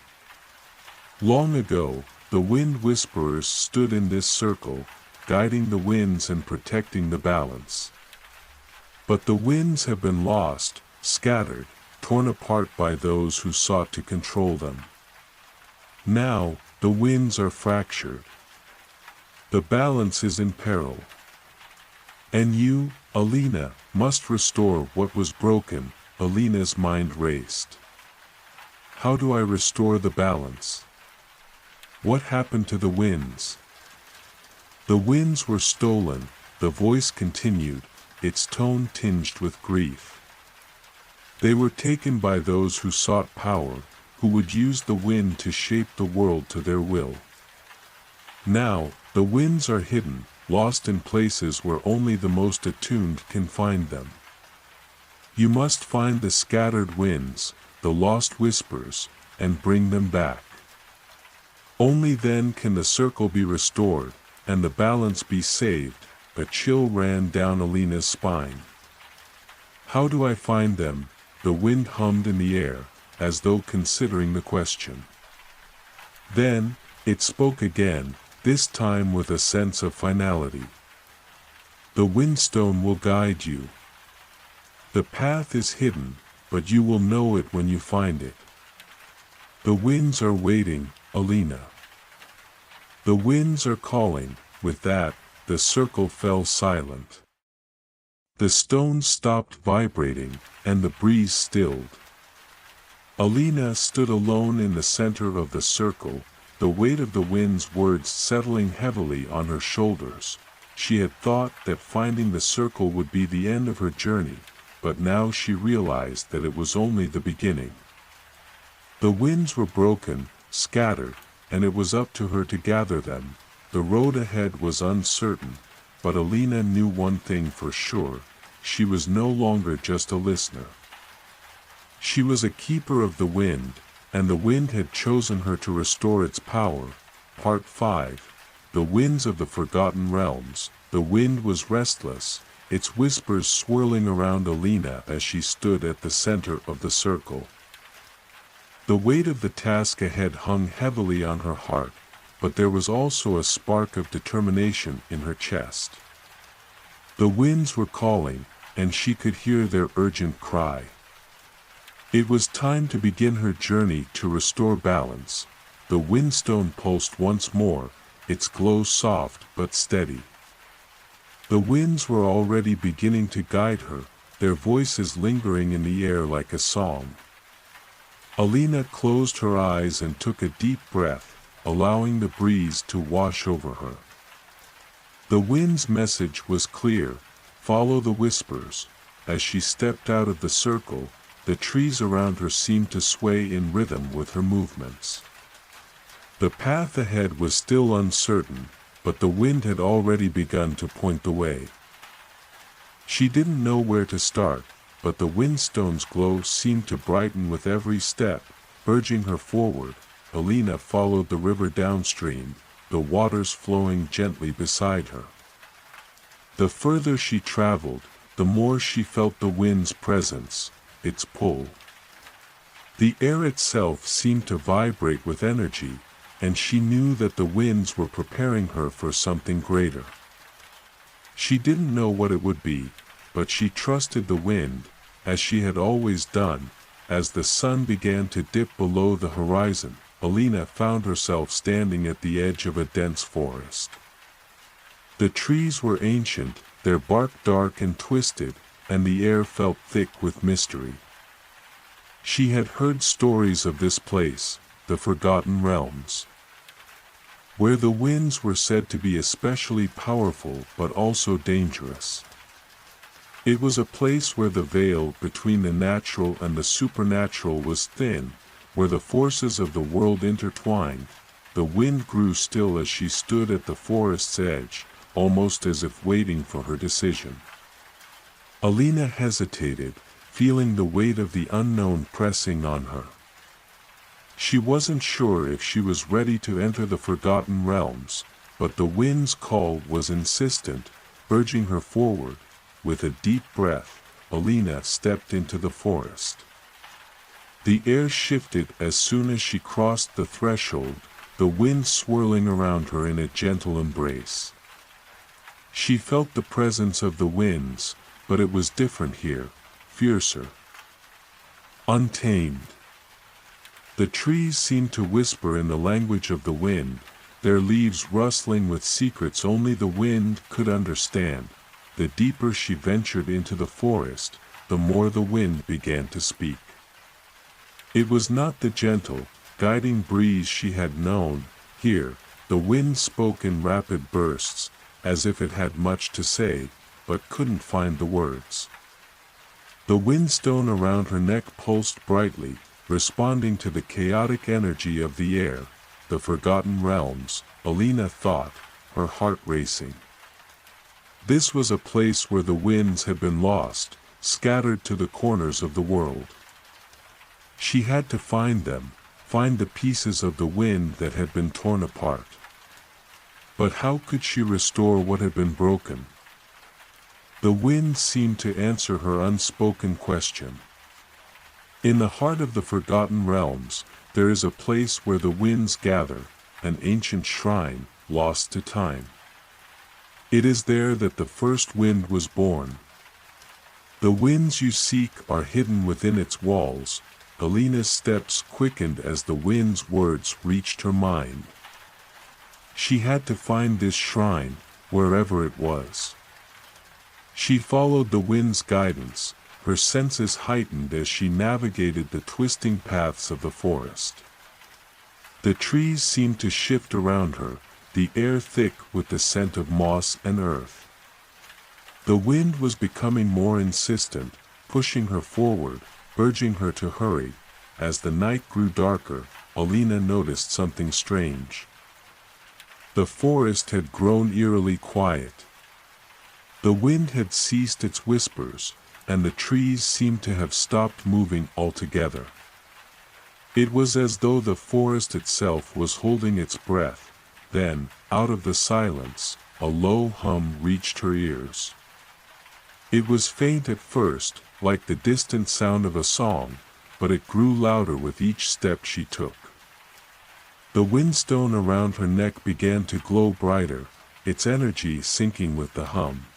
Long ago, the wind whisperers stood in this circle, guiding the winds and protecting the balance. But the winds have been lost, scattered, torn apart by those who sought to control them. Now, the winds are fractured. The balance is in peril. And you, Alina, must restore what was broken. Alina's mind raced. How do I restore the balance? What happened to the winds? The winds were stolen, the voice continued, its tone tinged with grief. They were taken by those who sought power, who would use the wind to shape the world to their will. Now, the winds are hidden, lost in places where only the most attuned can find them. You must find the scattered winds, the lost whispers, and bring them back. Only then can the circle be restored, and the balance be saved. A chill ran down Alina's spine. How do I find them? The wind hummed in the air, as though considering the question. Then, it spoke again, this time with a sense of finality. The windstone will guide you. The path is hidden, but you will know it when you find it. The winds are waiting, Alina. The winds are calling. With that, the circle fell silent. The stones stopped vibrating, and the breeze stilled. Alina stood alone in the center of the circle, the weight of the wind's words settling heavily on her shoulders. She had thought that finding the circle would be the end of her journey, but now she realized that it was only the beginning. The winds were broken, scattered, and it was up to her to gather them. The road ahead was uncertain, but Alina knew one thing for sure: she was no longer just a listener. She was a keeper of the wind, and the wind had chosen her to restore its power. Part 5. The Winds of the Forgotten Realms. The wind was restless, its whispers swirling around Alina as she stood at the center of the circle. The weight of the task ahead hung heavily on her heart, but there was also a spark of determination in her chest. The winds were calling, and she could hear their urgent cry. It was time to begin her journey to restore balance. The windstone pulsed once more, its glow soft but steady. The winds were already beginning to guide her, their voices lingering in the air like a song. Alina closed her eyes and took a deep breath, allowing the breeze to wash over her. The wind's message was clear: follow the whispers. As she stepped out of the circle, the trees around her seemed to sway in rhythm with her movements. The path ahead was still uncertain, but the wind had already begun to point the way. She didn't know where to start, but the windstone's glow seemed to brighten with every step, urging her forward. Alina followed the river downstream, the waters flowing gently beside her. The further she traveled, the more she felt the wind's presence, its pull. The air itself seemed to vibrate with energy, and she knew that the winds were preparing her for something greater. She didn't know what it would be, but she trusted the wind, as she had always done. As the sun began to dip below the horizon, Alina found herself standing at the edge of a dense forest. The trees were ancient, their bark dark and twisted, and the air felt thick with mystery. She had heard stories of this place, the Forgotten Realms, where the winds were said to be especially powerful but also dangerous. It was a place where the veil between the natural and the supernatural was thin, where the forces of the world intertwined. The wind grew still as she stood at the forest's edge, almost as if waiting for her decision. Alina hesitated, feeling the weight of the unknown pressing on her. She wasn't sure if she was ready to enter the Forgotten Realms, but the wind's call was insistent, urging her forward. With a deep breath, Alina stepped into the forest. The air shifted as soon as she crossed the threshold, the wind swirling around her in a gentle embrace. She felt the presence of the winds, but it was different here, fiercer, untamed. The trees seemed to whisper in the language of the wind, their leaves rustling with secrets only the wind could understand. The deeper she ventured into the forest, the more the wind began to speak. It was not the gentle, guiding breeze she had known. Here, the wind spoke in rapid bursts, as if it had much to say, but couldn't find the words. The windstone around her neck pulsed brightly, responding to the chaotic energy of the air. The Forgotten Realms, Alina thought, her heart racing. This was a place where the winds had been lost, scattered to the corners of the world. She had to find them, find the pieces of the wind that had been torn apart. But how could she restore what had been broken? The wind seemed to answer her unspoken question. In the heart of the Forgotten Realms, there is a place where the winds gather, an ancient shrine, lost to time. It is there that the first wind was born. The winds you seek are hidden within its walls. Alina's steps quickened as the wind's words reached her mind. She had to find this shrine, wherever it was. She followed the wind's guidance, her senses heightened as she navigated the twisting paths of the forest. The trees seemed to shift around her, the air thick with the scent of moss and earth. The wind was becoming more insistent, pushing her forward, urging her to hurry. As the night grew darker, Alina noticed something strange. The forest had grown eerily quiet. The wind had ceased its whispers, and the trees seemed to have stopped moving altogether. It was as though the forest itself was holding its breath. Then, out of the silence, a low hum reached her ears. It was faint at first, like the distant sound of a song, but it grew louder with each step she took. The windstone around her neck began to glow brighter, its energy syncing with the hum.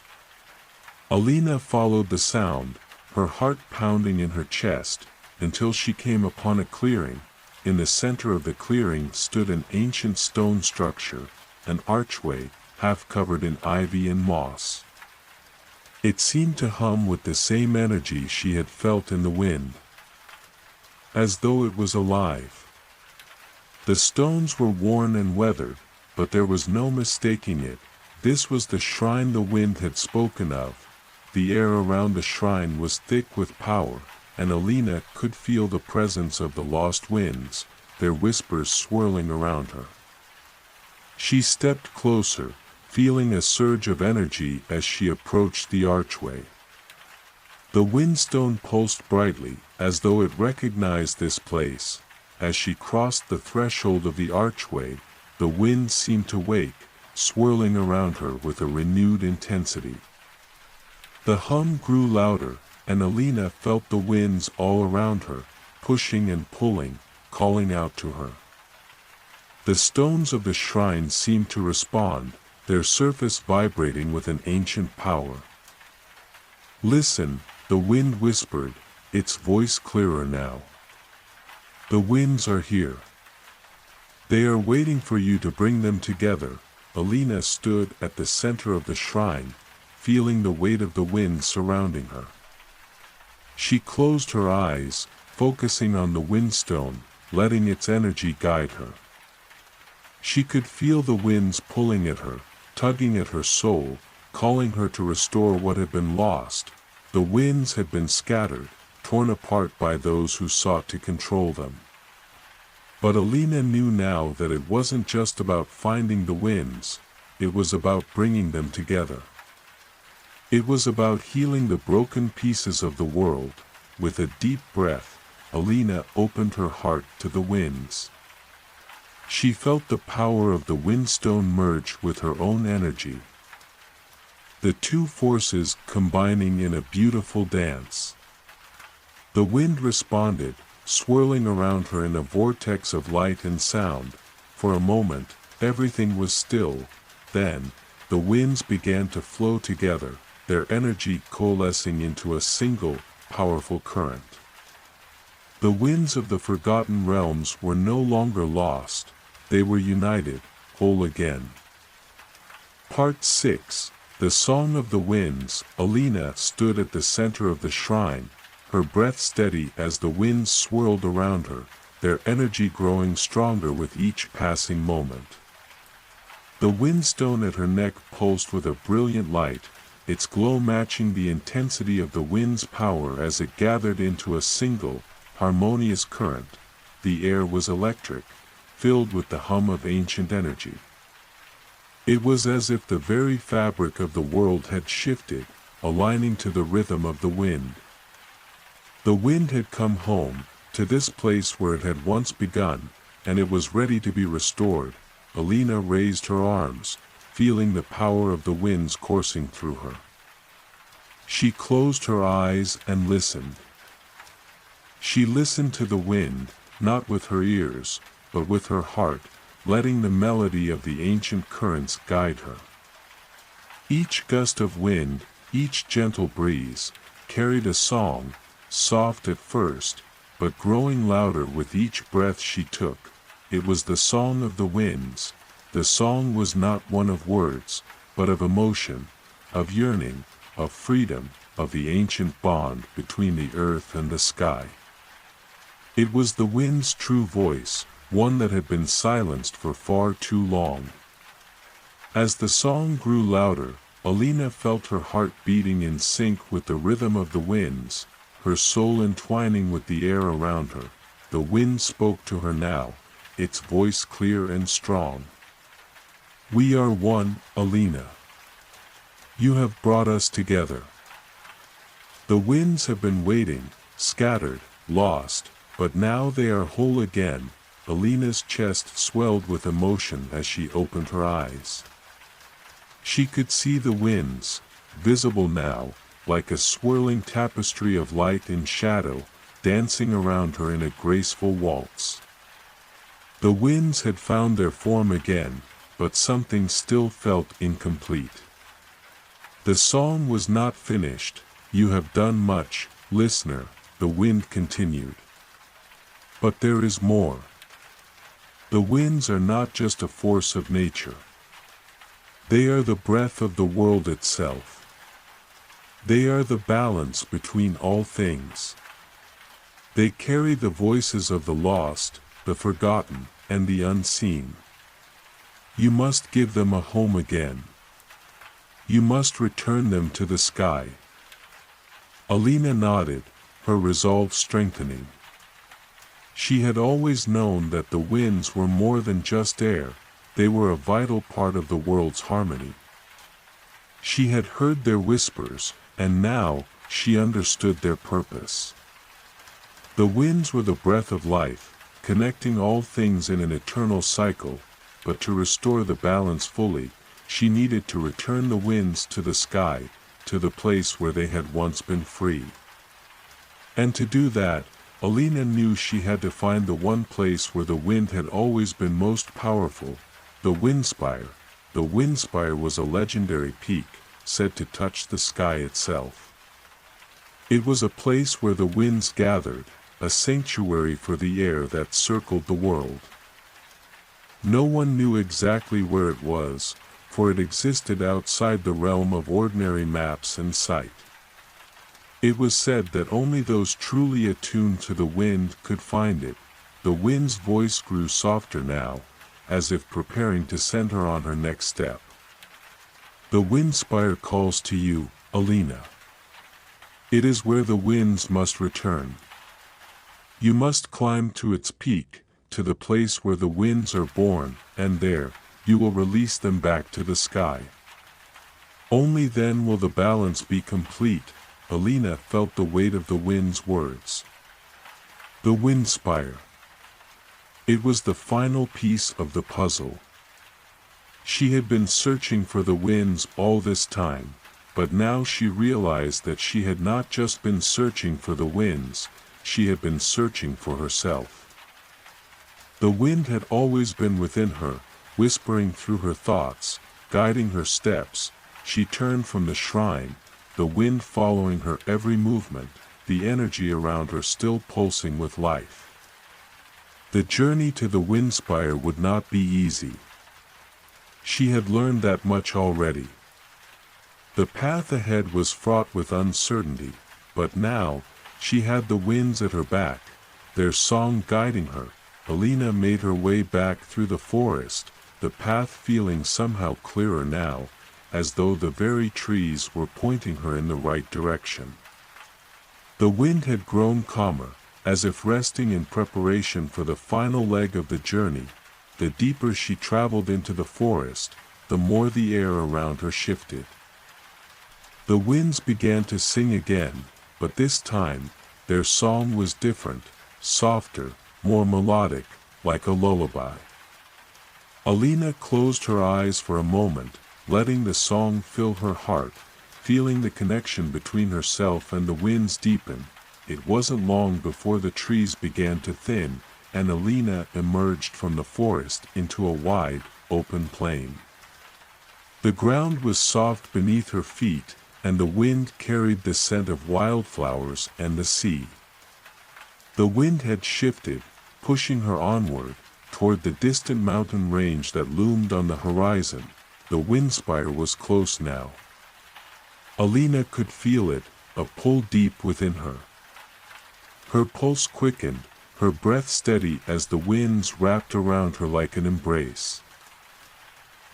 Alina followed the sound, her heart pounding in her chest, until she came upon a clearing. In the center of the clearing stood an ancient stone structure, an archway, half covered in ivy and moss. It seemed to hum with the same energy she had felt in the wind, as though it was alive. The stones were worn and weathered, but there was no mistaking it. This was the shrine the wind had spoken of. The air around the shrine was thick with power, and Alina could feel the presence of the lost winds, their whispers swirling around her. She stepped closer, feeling a surge of energy as she approached the archway. The windstone pulsed brightly, as though it recognized this place. As she crossed the threshold of the archway, the wind seemed to wake, swirling around her with a renewed intensity. The hum grew louder, and Alina felt the winds all around her, pushing and pulling, calling out to her. The stones of the shrine seemed to respond, their surface vibrating with an ancient power. "Listen," the wind whispered, its voice clearer now. "The winds are here. They are waiting for you to bring them together." Alina stood at the center of the shrine, feeling the weight of the wind surrounding her. She closed her eyes, focusing on the windstone, letting its energy guide her. She could feel the winds pulling at her, tugging at her soul, calling her to restore what had been lost. The winds had been scattered, torn apart by those who sought to control them. But Alina knew now that it wasn't just about finding the winds, it was about bringing them together. It was about healing the broken pieces of the world. With a deep breath, Alina opened her heart to the winds. She felt the power of the windstone merge with her own energy, the two forces combining in a beautiful dance. The wind responded, swirling around her in a vortex of light and sound. For a moment, everything was still. Then, the winds began to flow together, their energy coalescing into a single, powerful current. The winds of the forgotten realms were no longer lost, they were united, whole again. Part 6. The Song of the Winds. Alina stood at the center of the shrine, her breath steady as the winds swirled around her, their energy growing stronger with each passing moment. The windstone at her neck pulsed with a brilliant light, its glow matching the intensity of the wind's power as it gathered into a single, harmonious current. The air was electric, filled with the hum of ancient energy. It was as if the very fabric of the world had shifted, aligning to the rhythm of the wind. The wind had come home, to this place where it had once begun, and it was ready to be restored. Alina raised her arms, feeling the power of the winds coursing through her. She closed her eyes and listened. She listened to the wind, not with her ears, but with her heart, letting the melody of the ancient currents guide her. Each gust of wind, each gentle breeze, carried a song, soft at first, but growing louder with each breath she took. It was the song of the winds. The song was not one of words, but of emotion, of yearning, of freedom, of the ancient bond between the earth and the sky. It was the wind's true voice, one that had been silenced for far too long. As the song grew louder, Alina felt her heart beating in sync with the rhythm of the winds, her soul entwining with the air around her. The wind spoke to her now, its voice clear and strong. "We are one, Alina. You have brought us together. The winds have been waiting, scattered, lost, but now they are whole again." Alina's chest swelled with emotion as she opened her eyes. She could see the winds, visible now, like a swirling tapestry of light and shadow, dancing around her in a graceful waltz. The winds had found their form again, but something still felt incomplete. The song was not finished. "You have done much, listener," the wind continued. "But there is more. The winds are not just a force of nature. They are the breath of the world itself. They are the balance between all things. They carry the voices of the lost, the forgotten, and the unseen. You must give them a home again. You must return them to the sky." Alina nodded, her resolve strengthening. She had always known that the winds were more than just air, they were a vital part of the world's harmony. She had heard their whispers, and now she understood their purpose. The winds were the breath of life, connecting all things in an eternal cycle, but to restore the balance fully, she needed to return the winds to the sky, to the place where they had once been free. And to do that, Alina knew she had to find the one place where the wind had always been most powerful, the Windspire. The Windspire was a legendary peak, said to touch the sky itself. It was a place where the winds gathered, a sanctuary for the air that circled the world. No one knew exactly where it was, for it existed outside the realm of ordinary maps and sight. It was said that only those truly attuned to the wind could find it. The wind's voice grew softer now, as if preparing to send her on her next step. "The Windspire calls to you, Alina. It is where the winds must return. You must climb to its peak, to the place where the winds are born, and there, you will release them back to the sky. Only then will the balance be complete." Alina felt the weight of the wind's words. The wind spire. It was the final piece of the puzzle. She had been searching for the winds all this time, but now she realized that she had not just been searching for the winds, she had been searching for herself. The wind had always been within her, whispering through her thoughts, guiding her steps. She turned from the shrine, the wind following her every movement, the energy around her still pulsing with life. The journey to the wind spire would not be easy. She had learned that much already. The path ahead was fraught with uncertainty, but now, she had the winds at her back, their song guiding her. Alina made her way back through the forest, the path feeling somehow clearer now, as though the very trees were pointing her in the right direction. The wind had grown calmer, as if resting in preparation for the final leg of the journey. The deeper she traveled into the forest, the more the air around her shifted. The winds began to sing again, but this time, their song was different, softer, more melodic, like a lullaby. Alina closed her eyes for a moment, letting the song fill her heart, feeling the connection between herself and the winds deepen. It wasn't long before the trees began to thin, and Alina emerged from the forest into a wide, open plain. The ground was soft beneath her feet, and the wind carried the scent of wildflowers and the sea. The wind had shifted, pushing her onward, toward the distant mountain range that loomed on the horizon. The wind spire was close now. Alina could feel it, a pull deep within her. Her pulse quickened, her breath steady as the winds wrapped around her like an embrace.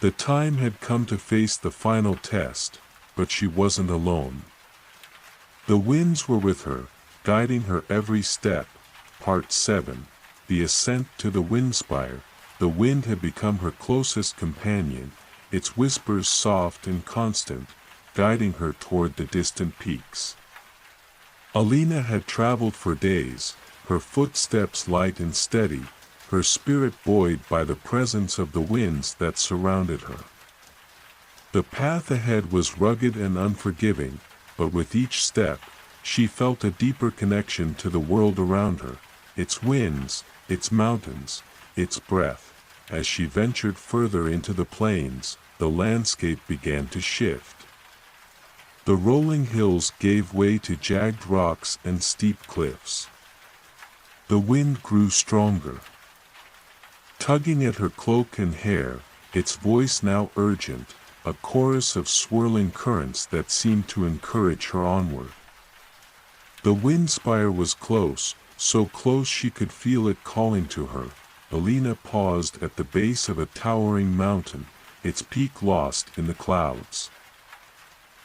The time had come to face the final test, but she wasn't alone. The winds were with her, guiding her every step. Part 7. The Ascent to the Wind Spire. The wind had become her closest companion, its whispers soft and constant, guiding her toward the distant peaks. Alina had traveled for days, her footsteps light and steady, her spirit buoyed by the presence of the winds that surrounded her. The path ahead was rugged and unforgiving, but with each step, she felt a deeper connection to the world around her, its winds, its mountains, its breath. As she ventured further into the plains, the landscape began to shift. The rolling hills gave way to jagged rocks and steep cliffs. The wind grew stronger. Tugging at her cloak and hair, its voice now urgent, a chorus of swirling currents that seemed to encourage her onward. The wind spire was close, so close she could feel it calling to her. Alina paused at the base of a towering mountain, its peak lost in the clouds.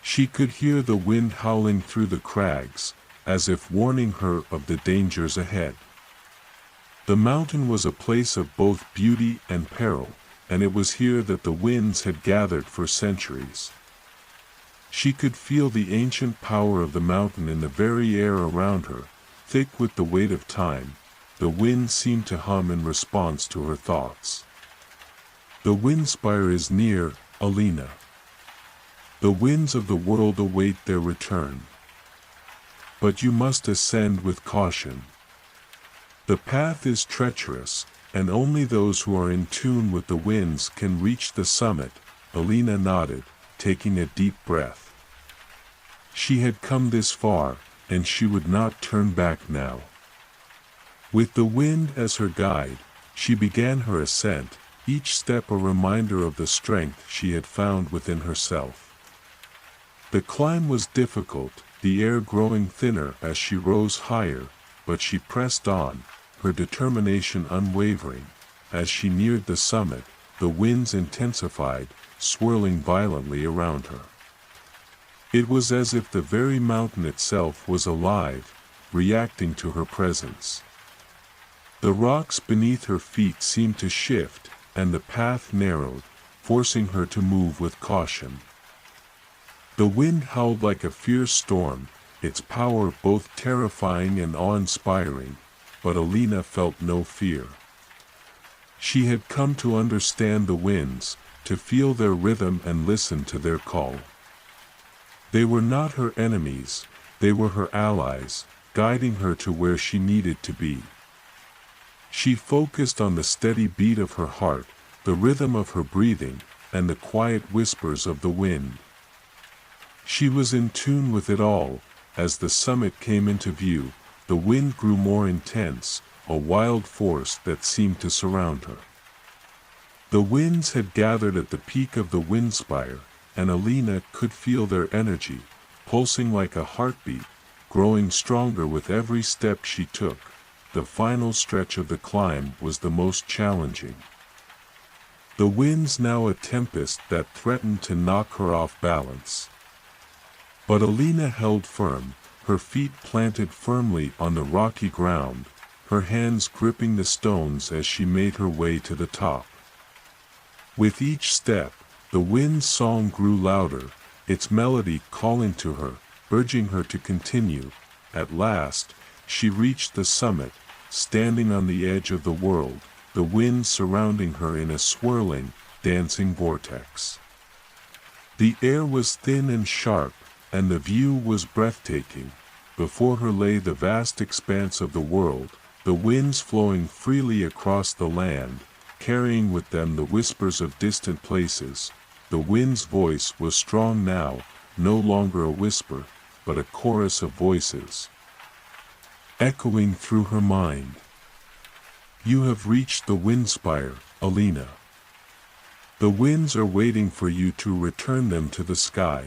She could hear the wind howling through the crags, as if warning her of the dangers ahead. The mountain was a place of both beauty and peril, and it was here that the winds had gathered for centuries. She could feel the ancient power of the mountain in the very air around her, thick with the weight of time. The wind seemed to hum in response to her thoughts. The wind spire is near, Alina. The winds of the world await their return. But you must ascend with caution. The path is treacherous, and only those who are in tune with the winds can reach the summit. Alina nodded, taking a deep breath. She had come this far, and she would not turn back now. With the wind as her guide, she began her ascent, each step a reminder of the strength she had found within herself. The climb was difficult, the air growing thinner as she rose higher, but she pressed on, her determination unwavering. As she neared the summit, the winds intensified, swirling violently around her. It was as if the very mountain itself was alive, reacting to her presence. The rocks beneath her feet seemed to shift, and the path narrowed, forcing her to move with caution. The wind howled like a fierce storm, its power both terrifying and awe-inspiring. but Alina felt no fear. She had come to understand the winds, to feel their rhythm and listen to their call. They were not her enemies, they were her allies, guiding her to where she needed to be. She focused on the steady beat of her heart, the rhythm of her breathing, and the quiet whispers of the wind. She was in tune with it all. As the summit came into view, the wind grew more intense, a wild force that seemed to surround her. The winds had gathered at the peak of the wind spire, and Alina could feel their energy, pulsing like a heartbeat, growing stronger with every step she took. The final stretch of the climb was the most challenging. The winds now a tempest that threatened to knock her off balance. But Alina held firm, her feet planted firmly on the rocky ground, her hands gripping the stones as she made her way to the top. With each step, the wind's song grew louder, its melody calling to her, urging her to continue. At last, she reached the summit, standing on the edge of the world, the wind surrounding her in a swirling, dancing vortex. The air was thin and sharp, and the view was breathtaking. Before her lay the vast expanse of the world, the winds flowing freely across the land, carrying with them the whispers of distant places. The wind's voice was strong now, no longer a whisper, but a chorus of voices, echoing through her mind. You have reached the wind spire, Alina. The winds are waiting for you to return them to the sky.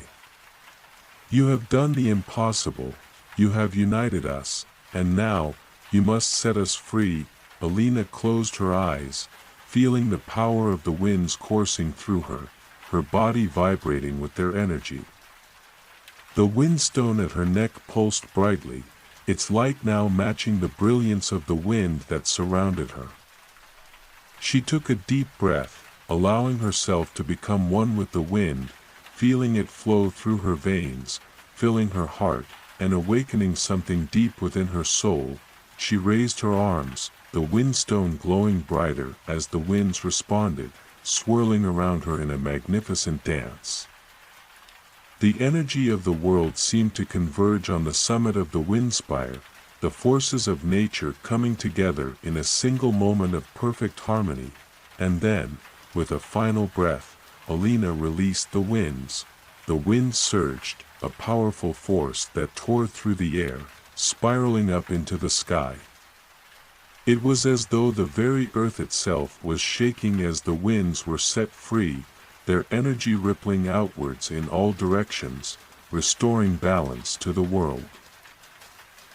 You have done the impossible, you have united us, and now, you must set us free. Alina closed her eyes, feeling the power of the winds coursing through her, her body vibrating with their energy. The windstone at her neck pulsed brightly, its light now matching the brilliance of the wind that surrounded her. She took a deep breath, allowing herself to become one with the wind, feeling it flow through her veins, filling her heart, and awakening something deep within her soul. She raised her arms, the windstone glowing brighter as the winds responded, swirling around her in a magnificent dance. The energy of the world seemed to converge on the summit of the wind spire, the forces of nature coming together in a single moment of perfect harmony. And then, with a final breath, Alina released the winds. The wind surged, a powerful force that tore through the air, spiraling up into the sky. It was as though the very earth itself was shaking as the winds were set free, their energy rippling outwards in all directions, restoring balance to the world.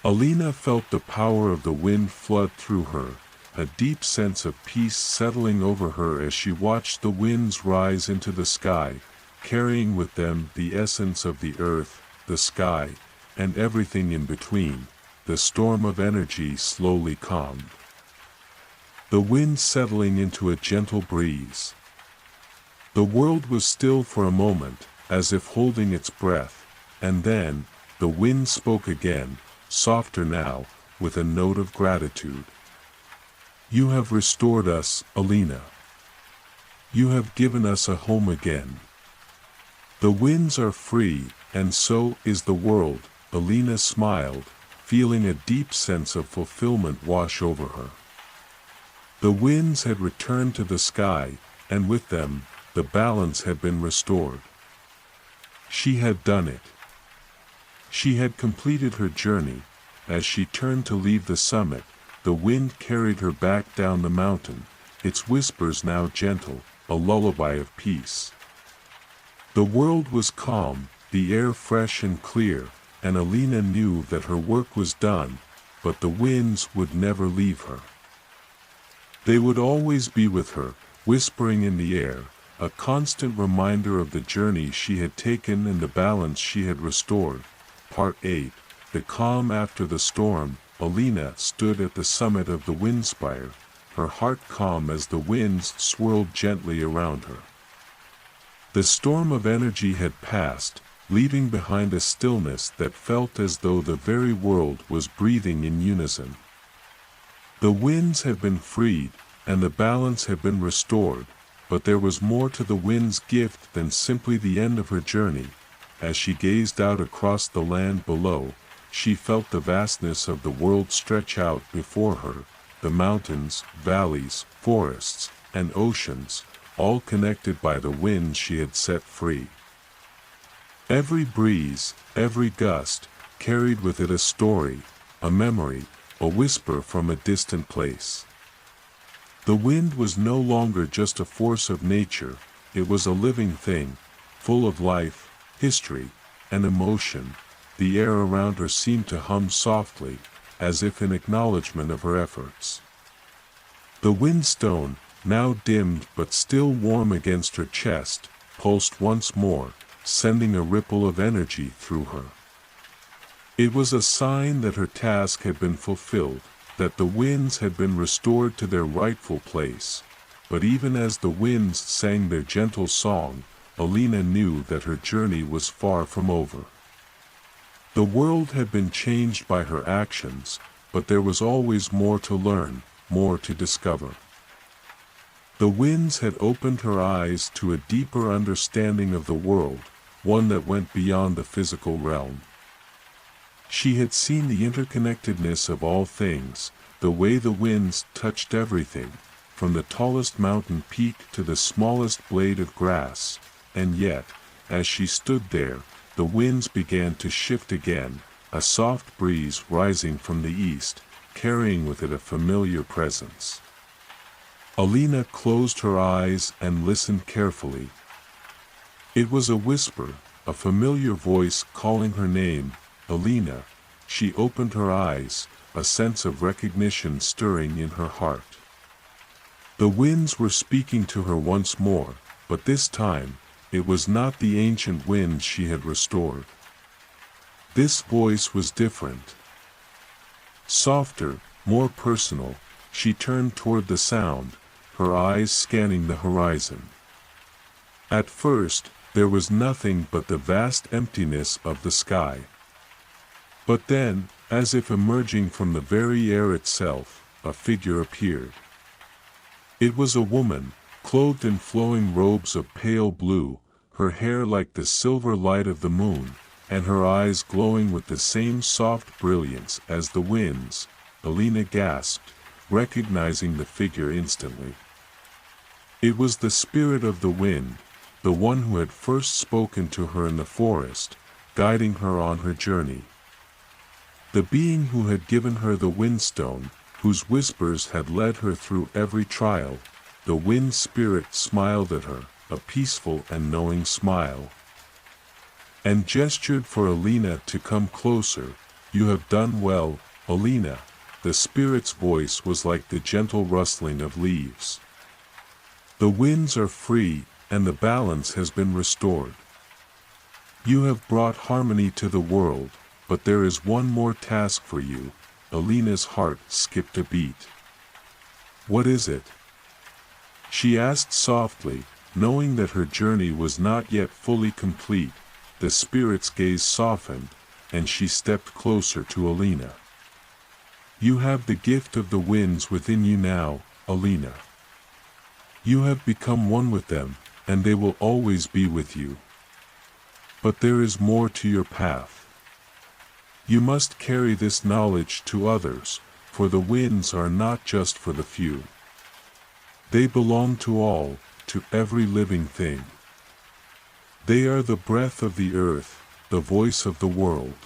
Alina felt the power of the wind flood through her, a deep sense of peace settling over her as she watched the winds rise into the sky, carrying with them the essence of the earth, the sky, and everything in between. The storm of energy slowly calmed, the wind settling into a gentle breeze. The world was still for a moment, as if holding its breath, and then, the wind spoke again, softer now, with a note of gratitude. You have restored us, Alina. You have given us a home again. The winds are free, and so is the world. Alina smiled, feeling a deep sense of fulfillment wash over her. The winds had returned to the sky, and with them, the balance had been restored. She had done it. She had completed her journey. As she turned to leave the summit, the wind carried her back down the mountain, its whispers now gentle, a lullaby of peace. The world was calm, the air fresh and clear, and Alina knew that her work was done, but the winds would never leave her. They would always be with her, whispering in the air, a constant reminder of the journey she had taken and the balance she had restored. Part 8. The calm after the storm. Alina stood at the summit of the wind spire, her heart calm as the winds swirled gently around her. The storm of energy had passed, leaving behind a stillness that felt as though the very world was breathing in unison. The winds had been freed, and the balance had been restored, but there was more to the wind's gift than simply the end of her journey. As she gazed out across the land below, she felt the vastness of the world stretch out before her, the mountains, valleys, forests, and oceans, all connected by the wind she had set free. Every breeze, every gust, carried with it a story, a memory, a whisper from a distant place. The wind was no longer just a force of nature, it was a living thing, full of life, history, and emotion. The air around her seemed to hum softly, as if in acknowledgement of her efforts. The windstone, now dimmed but still warm against her chest, pulsed once more, sending a ripple of energy through her. It was a sign that her task had been fulfilled, that the winds had been restored to their rightful place. But even as the winds sang their gentle song, Alina knew that her journey was far from over. The world had been changed by her actions, but there was always more to learn, more to discover. The winds had opened her eyes to a deeper understanding of the world, one that went beyond the physical realm. She had seen the interconnectedness of all things, the way the winds touched everything, from the tallest mountain peak to the smallest blade of grass, and yet, as she stood there, the winds began to shift again, a soft breeze rising from the east, carrying with it a familiar presence. Alina closed her eyes and listened carefully. It was a whisper, a familiar voice calling her name, Alina. She opened her eyes, a sense of recognition stirring in her heart. The winds were speaking to her once more, but this time, it was not the ancient wind she had restored. This voice was different. Softer, more personal, she turned toward the sound, her eyes scanning the horizon. At first, there was nothing but the vast emptiness of the sky. But then, as if emerging from the very air itself, a figure appeared. It was a woman, clothed in flowing robes of pale blue, her hair like the silver light of the moon, and her eyes glowing with the same soft brilliance as the winds. Alina gasped, recognizing the figure instantly. It was the spirit of the wind, the one who had first spoken to her in the forest, guiding her on her journey. The being who had given her the windstone, whose whispers had led her through every trial. The wind spirit smiled at her, a peaceful and knowing smile, and gestured for Alina to come closer. "You have done well, Alina." The spirit's voice was like the gentle rustling of leaves. "The winds are free, and the balance has been restored. You have brought harmony to the world, but there is one more task for you." Alina's heart skipped a beat. "What is it?" she asked softly, knowing that her journey was not yet fully complete. The spirit's gaze softened, and she stepped closer to Alina. "You have the gift of the winds within you now, Alina. You have become one with them, and they will always be with you. But there is more to your path. You must carry this knowledge to others, for the winds are not just for the few. They belong to all, to every living thing. They are the breath of the earth, the voice of the world.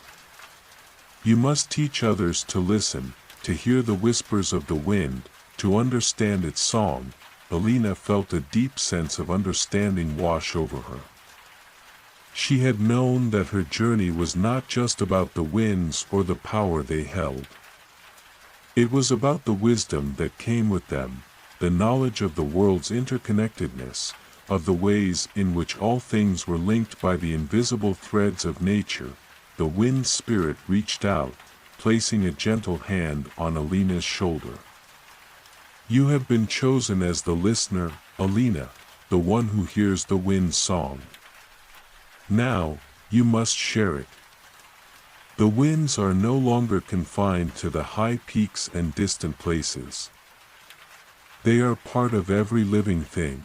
You must teach others to listen, to hear the whispers of the wind, to understand its song." Alina felt a deep sense of understanding wash over her. She had known that her journey was not just about the winds or the power they held. It was about the wisdom that came with them, the knowledge of the world's interconnectedness, of the ways in which all things were linked by the invisible threads of nature. The wind spirit reached out, placing a gentle hand on Alina's shoulder. "You have been chosen as the listener, Alina, the one who hears the wind's song. Now, you must share it. The winds are no longer confined to the high peaks and distant places. They are part of every living thing.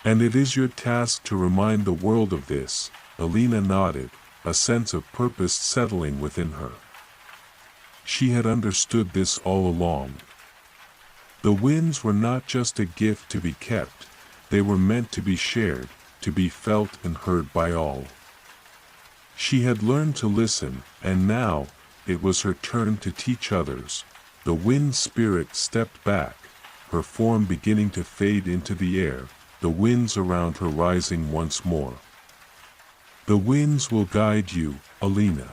And it is your task to remind the world of this. Alina nodded, a sense of purpose settling within her. She had understood this all along. The winds were not just a gift to be kept, they were meant to be shared, to be felt and heard by all. She had learned to listen, and now, it was her turn to teach others. The wind spirit stepped back, her form beginning to fade into the air, the winds around her rising once more. The winds will guide you, Alina.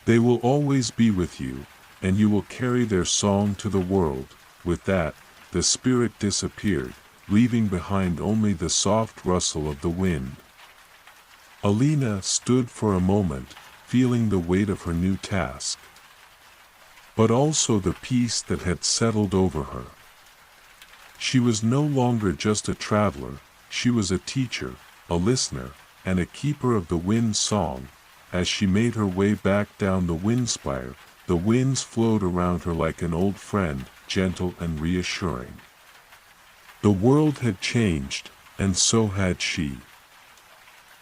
They will always be with you, and you will carry their song to the world. With that, the spirit disappeared, leaving behind only the soft rustle of the wind. Alina stood for a moment, feeling the weight of her new task, but also the peace that had settled over her. She was no longer just a traveler, she was a teacher, a listener, and a keeper of the wind's song. As she made her way back down the windspire, the winds flowed around her like an old friend, gentle and reassuring. The world had changed, and so had she.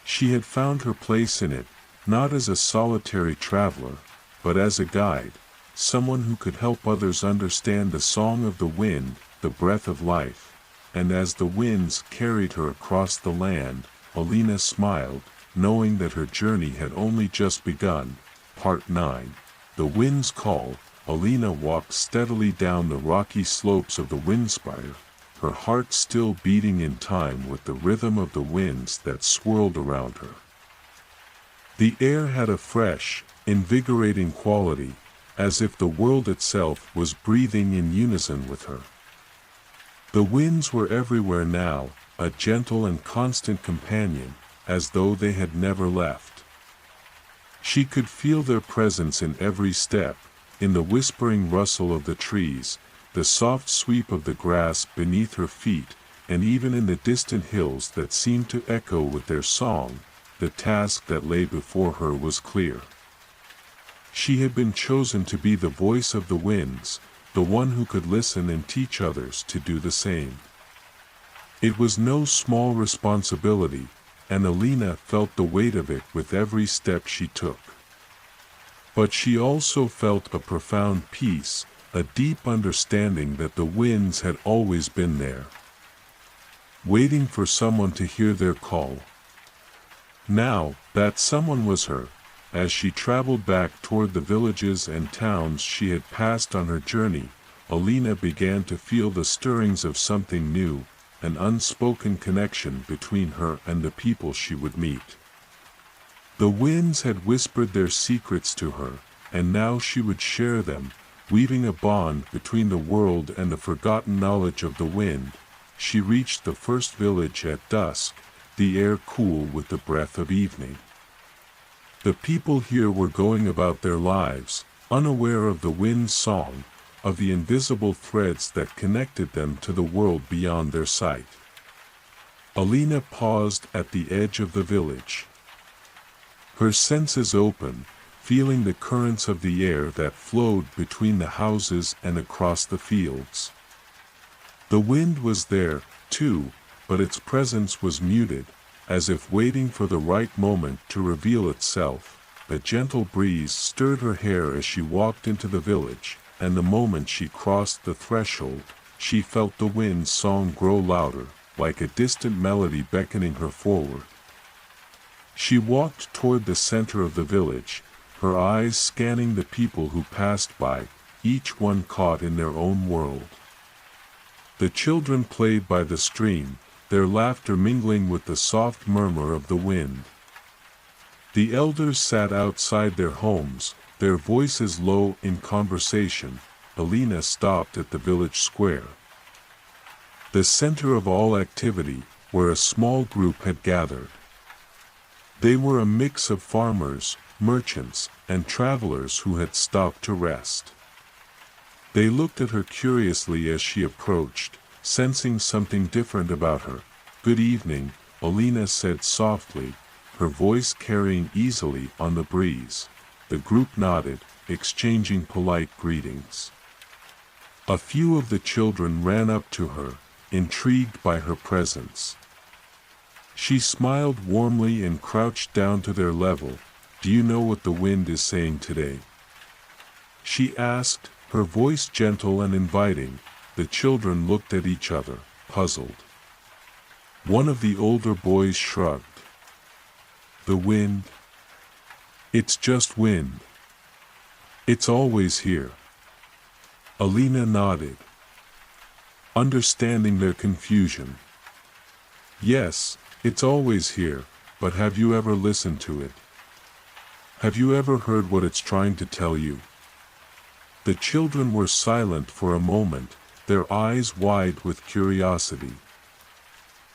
She had found her place in it, not as a solitary traveler, but as a guide, someone who could help others understand the song of the wind, the breath of life. And as the winds carried her across the land, Alina smiled, knowing that her journey had only just begun. Part 9. The Wind's Call. Alina walked steadily down the rocky slopes of the windspire, her heart still beating in time with the rhythm of the winds that swirled around her. The air had a fresh, invigorating quality, as if the world itself was breathing in unison with her. The winds were everywhere now, a gentle and constant companion, as though they had never left. She could feel their presence in every step, in the whispering rustle of the trees, the soft sweep of the grass beneath her feet, and even in the distant hills that seemed to echo with their song. The task that lay before her was clear. She had been chosen to be the voice of the winds, the one who could listen and teach others to do the same. It was no small responsibility, and Alina felt the weight of it with every step she took. But she also felt a profound peace, a deep understanding that the winds had always been there, waiting for someone to hear their call. Now, that someone was her. As she traveled back toward the villages and towns she had passed on her journey, Alina began to feel the stirrings of something new, an unspoken connection between her and the people she would meet. The winds had whispered their secrets to her, and now she would share them, weaving a bond between the world and the forgotten knowledge of the wind. She reached the first village at dusk, the air cool with the breath of evening. The people here were going about their lives, unaware of the wind's song, of the invisible threads that connected them to the world beyond their sight. Alina paused at the edge of the village, her senses open, feeling the currents of the air that flowed between the houses and across the fields. The wind was there, too, but its presence was muted, as if waiting for the right moment to reveal itself. A gentle breeze stirred her hair as she walked into the village, and the moment she crossed the threshold, she felt the wind's song grow louder, like a distant melody beckoning her forward. She walked toward the center of the village, her eyes scanning the people who passed by, each one caught in their own world. The children played by the stream, their laughter mingling with the soft murmur of the wind. The elders sat outside their homes, their voices low in conversation. Alina stopped at the village square, the center of all activity, where a small group had gathered. They were a mix of farmers, merchants, and travelers who had stopped to rest. They looked at her curiously as she approached, sensing something different about her. "Good evening," Alina said softly, her voice carrying easily on the breeze. The group nodded, exchanging polite greetings. A few of the children ran up to her, intrigued by her presence. She smiled warmly and crouched down to their level. "Do you know what the wind is saying today?" she asked, her voice gentle and inviting. The children looked at each other, puzzled. One of the older boys shrugged. "The wind? It's just wind. It's always here." Alina nodded, understanding their confusion. "Yes, it's always here, but have you ever listened to it? Have you ever heard what it's trying to tell you?" The children were silent for a moment, their eyes wide with curiosity.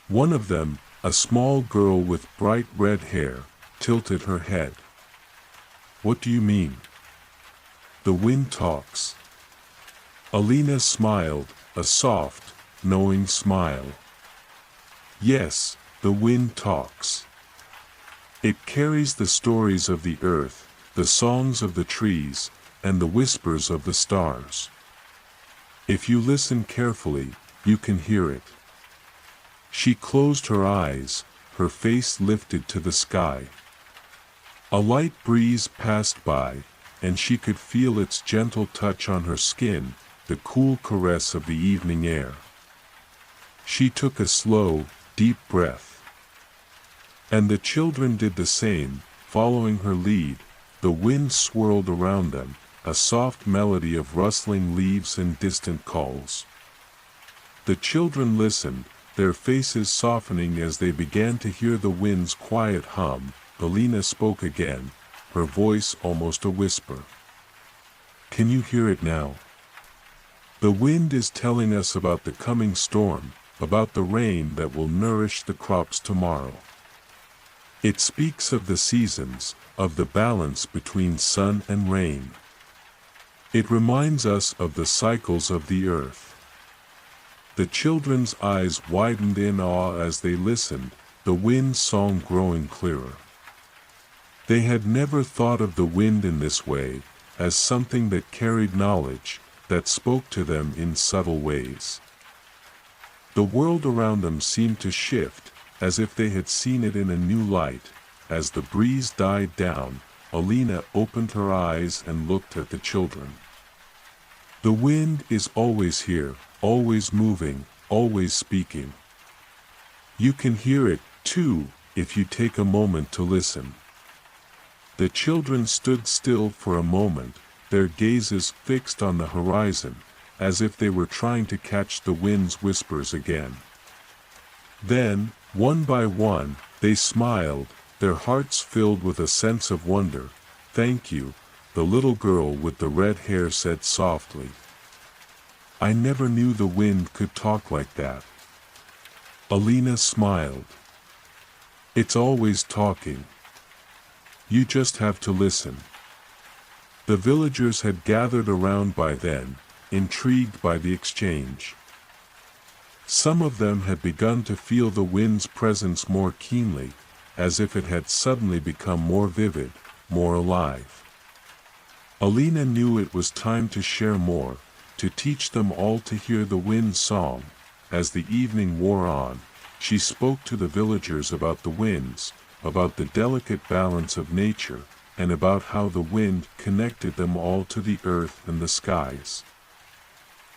One of them, a small girl with bright red hair, tilted her head. "What do you mean?" "The wind talks." Alina smiled, a soft, knowing smile. "Yes, the wind talks. It carries the stories of the earth, the songs of the trees, and the whispers of the stars. If you listen carefully, you can hear it." She closed her eyes, her face lifted to the sky. A light breeze passed by, and she could feel its gentle touch on her skin, the cool caress of the evening air. She took a slow, deep breath. And the children did the same, following her lead. The wind swirled around them, a soft melody of rustling leaves and distant calls. The children listened, their faces softening as they began to hear the wind's quiet hum. Alina spoke again, her voice almost a whisper. "Can you hear it now? The wind is telling us about the coming storm, about the rain that will nourish the crops tomorrow. It speaks of the seasons, of the balance between sun and rain. It reminds us of the cycles of the earth." The children's eyes widened in awe as they listened, the wind's song growing clearer. They had never thought of the wind in this way, as something that carried knowledge, that spoke to them in subtle ways. The world around them seemed to shift, as if they had seen it in a new light. As the breeze died down, Alina opened her eyes and looked at the children. "The wind is always here, always moving, always speaking. You can hear it, too, if you take a moment to listen." The children stood still for a moment, their gazes fixed on the horizon, as if they were trying to catch the wind's whispers again. Then, one by one, they smiled, their hearts filled with a sense of wonder. "Thank you," the little girl with the red hair said softly. "I never knew the wind could talk like that." Alina smiled. "It's always talking. You just have to listen." The villagers had gathered around by then, intrigued by the exchange. Some of them had begun to feel the wind's presence more keenly, as if it had suddenly become more vivid, more alive. Alina knew it was time to share more, to teach them all to hear the wind's song. As the evening wore on, she spoke to the villagers about the winds, about the delicate balance of nature, and about how the wind connected them all to the earth and the skies.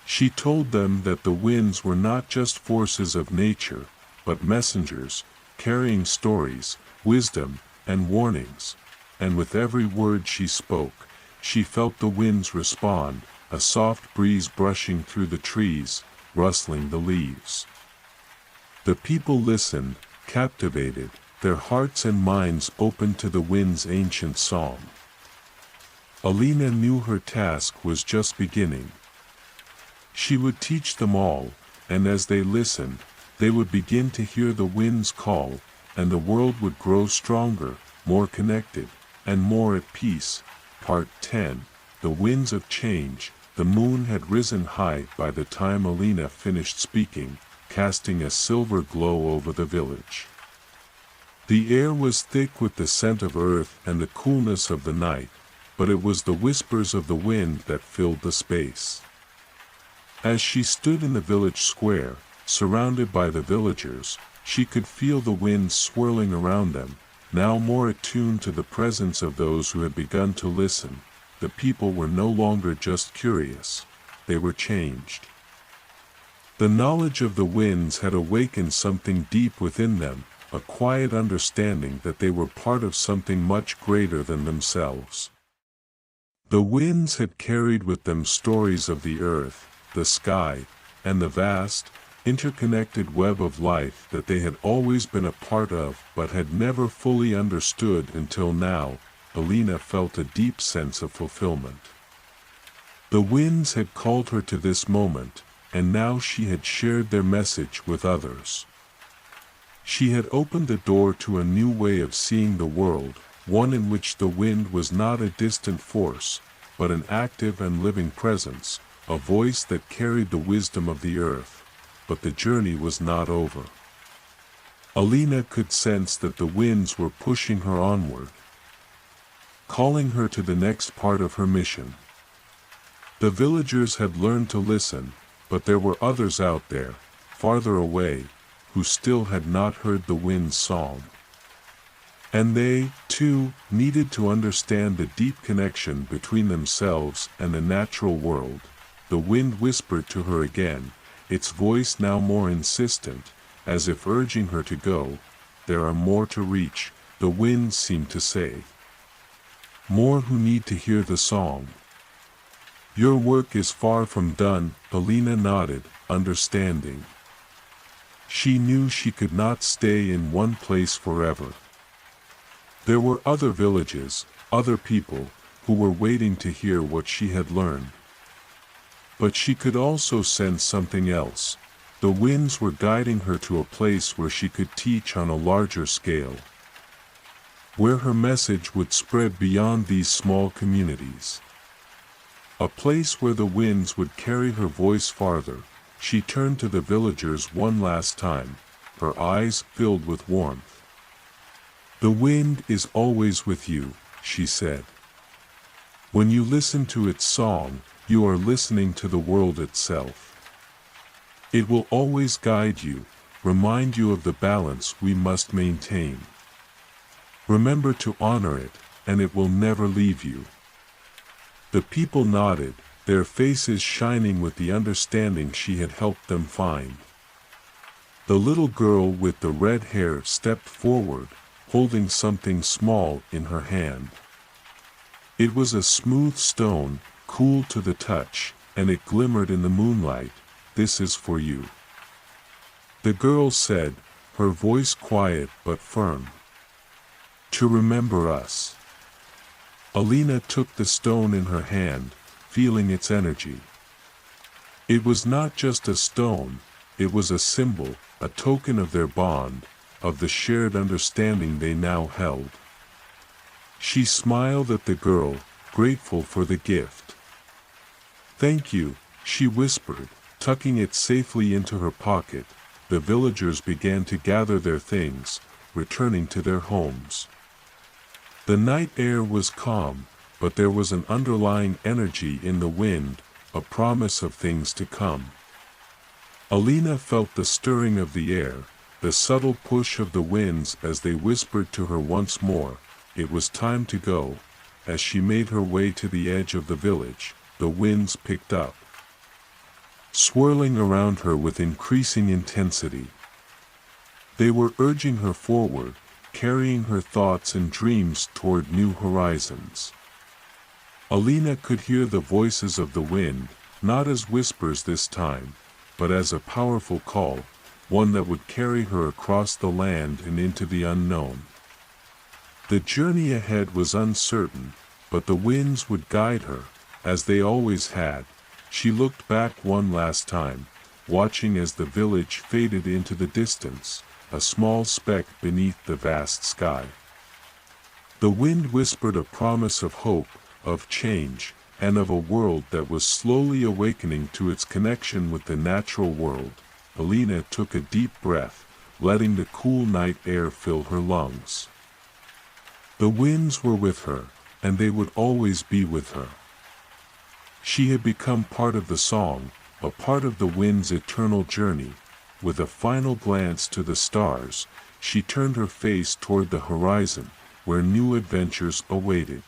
She told them that the winds were not just forces of nature, but messengers, carrying stories, wisdom, and warnings. And with every word she spoke, she felt the winds respond, a soft breeze brushing through the trees, rustling the leaves. The people listened, captivated, their hearts and minds open to the wind's ancient song. Alina knew her task was just beginning. She would teach them all, and as they listened, they would begin to hear the wind's call, and the world would grow stronger, more connected, and more at peace. Part 10. The Winds of Change. The moon had risen high by the time Alina finished speaking, casting a silver glow over the village. The air was thick with the scent of earth and the coolness of the night, but it was the whispers of the wind that filled the space. As she stood in the village square, surrounded by the villagers, she could feel the wind swirling around them, now more attuned to the presence of those who had begun to listen. The people were no longer just curious, they were changed. The knowledge of the winds had awakened something deep within them, a quiet understanding that they were part of something much greater than themselves. The winds had carried with them stories of the earth, the sky, and the vast, interconnected web of life that they had always been a part of but had never fully understood until now. Alina felt a deep sense of fulfillment. The winds had called her to this moment, and now she had shared their message with others. She had opened the door to a new way of seeing the world, one in which the wind was not a distant force, but an active and living presence, a voice that carried the wisdom of the earth. But the journey was not over. Alina could sense that the winds were pushing her onward, calling her to the next part of her mission. The villagers had learned to listen, but there were others out there, farther away, who still had not heard the wind's song. And they, too, needed to understand the deep connection between themselves and the natural world. The wind whispered to her again, its voice now more insistent, as if urging her to go. There are more to reach, the wind seemed to say. More who need to hear the song. Your work is far from done, Alina nodded, understanding. She knew she could not stay in one place forever. There were other villages, other people, who were waiting to hear what she had learned. But she could also sense something else. The winds were guiding her to a place where she could teach on a larger scale, where her message would spread beyond these small communities. A place where the winds would carry her voice farther. She turned to the villagers one last time, her eyes filled with warmth. The wind is always with you, she said. When you listen to its song, you are listening to the world itself. It will always guide you, remind you of the balance we must maintain. Remember to honor it, and it will never leave you. The people nodded, their faces shining with the understanding she had helped them find. The little girl with the red hair stepped forward, holding something small in her hand. It was a smooth stone, cool to the touch, and it glimmered in the moonlight. This is for you. The girl said, her voice quiet but firm. To remember us. Alina took the stone in her hand, feeling its energy. It was not just a stone, it was a symbol, a token of their bond, of the shared understanding they now held. She smiled at the girl, grateful for the gift. Thank you, she whispered, tucking it safely into her pocket. The villagers began to gather their things, returning to their homes. The night air was calm, but there was an underlying energy in the wind, a promise of things to come. Alina felt the stirring of the air, the subtle push of the winds as they whispered to her once more. It was time to go. As she made her way to the edge of the village, the winds picked up, swirling around her with increasing intensity. They were urging her forward, carrying her thoughts and dreams toward new horizons. Alina could hear the voices of the wind, not as whispers this time, but as a powerful call, one that would carry her across the land and into the unknown. The journey ahead was uncertain, but the winds would guide her, as they always had. She looked back one last time, watching as the village faded into the distance, a small speck beneath the vast sky. The wind whispered a promise of hope, of change, and of a world that was slowly awakening to its connection with the natural world. Alina took a deep breath, letting the cool night air fill her lungs. The winds were with her, and they would always be with her. She had become part of the song, a part of the wind's eternal journey. With a final glance to the stars, she turned her face toward the horizon, where new adventures awaited.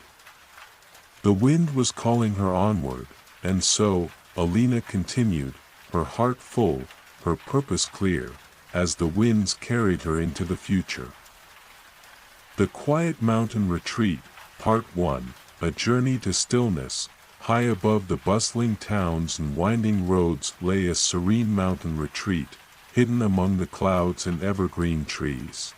The wind was calling her onward, and so, Alina continued, her heart full, her purpose clear, as the winds carried her into the future. The Quiet Mountain Retreat, Part 1, A Journey to Stillness. High above the bustling towns and winding roads lay a serene mountain retreat, hidden among the clouds and evergreen trees.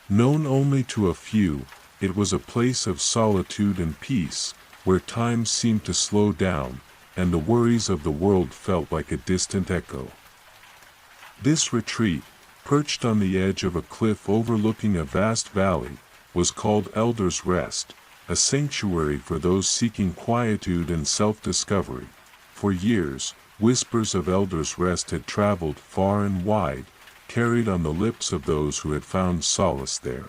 Known only to a few, it was a place of solitude and peace, where time seemed to slow down, and the worries of the world felt like a distant echo. This retreat, perched on the edge of a cliff overlooking a vast valley, was called Elder's Rest, a sanctuary for those seeking quietude and self-discovery. For years, whispers of Elder's Rest had traveled far and wide, carried on the lips of those who had found solace there.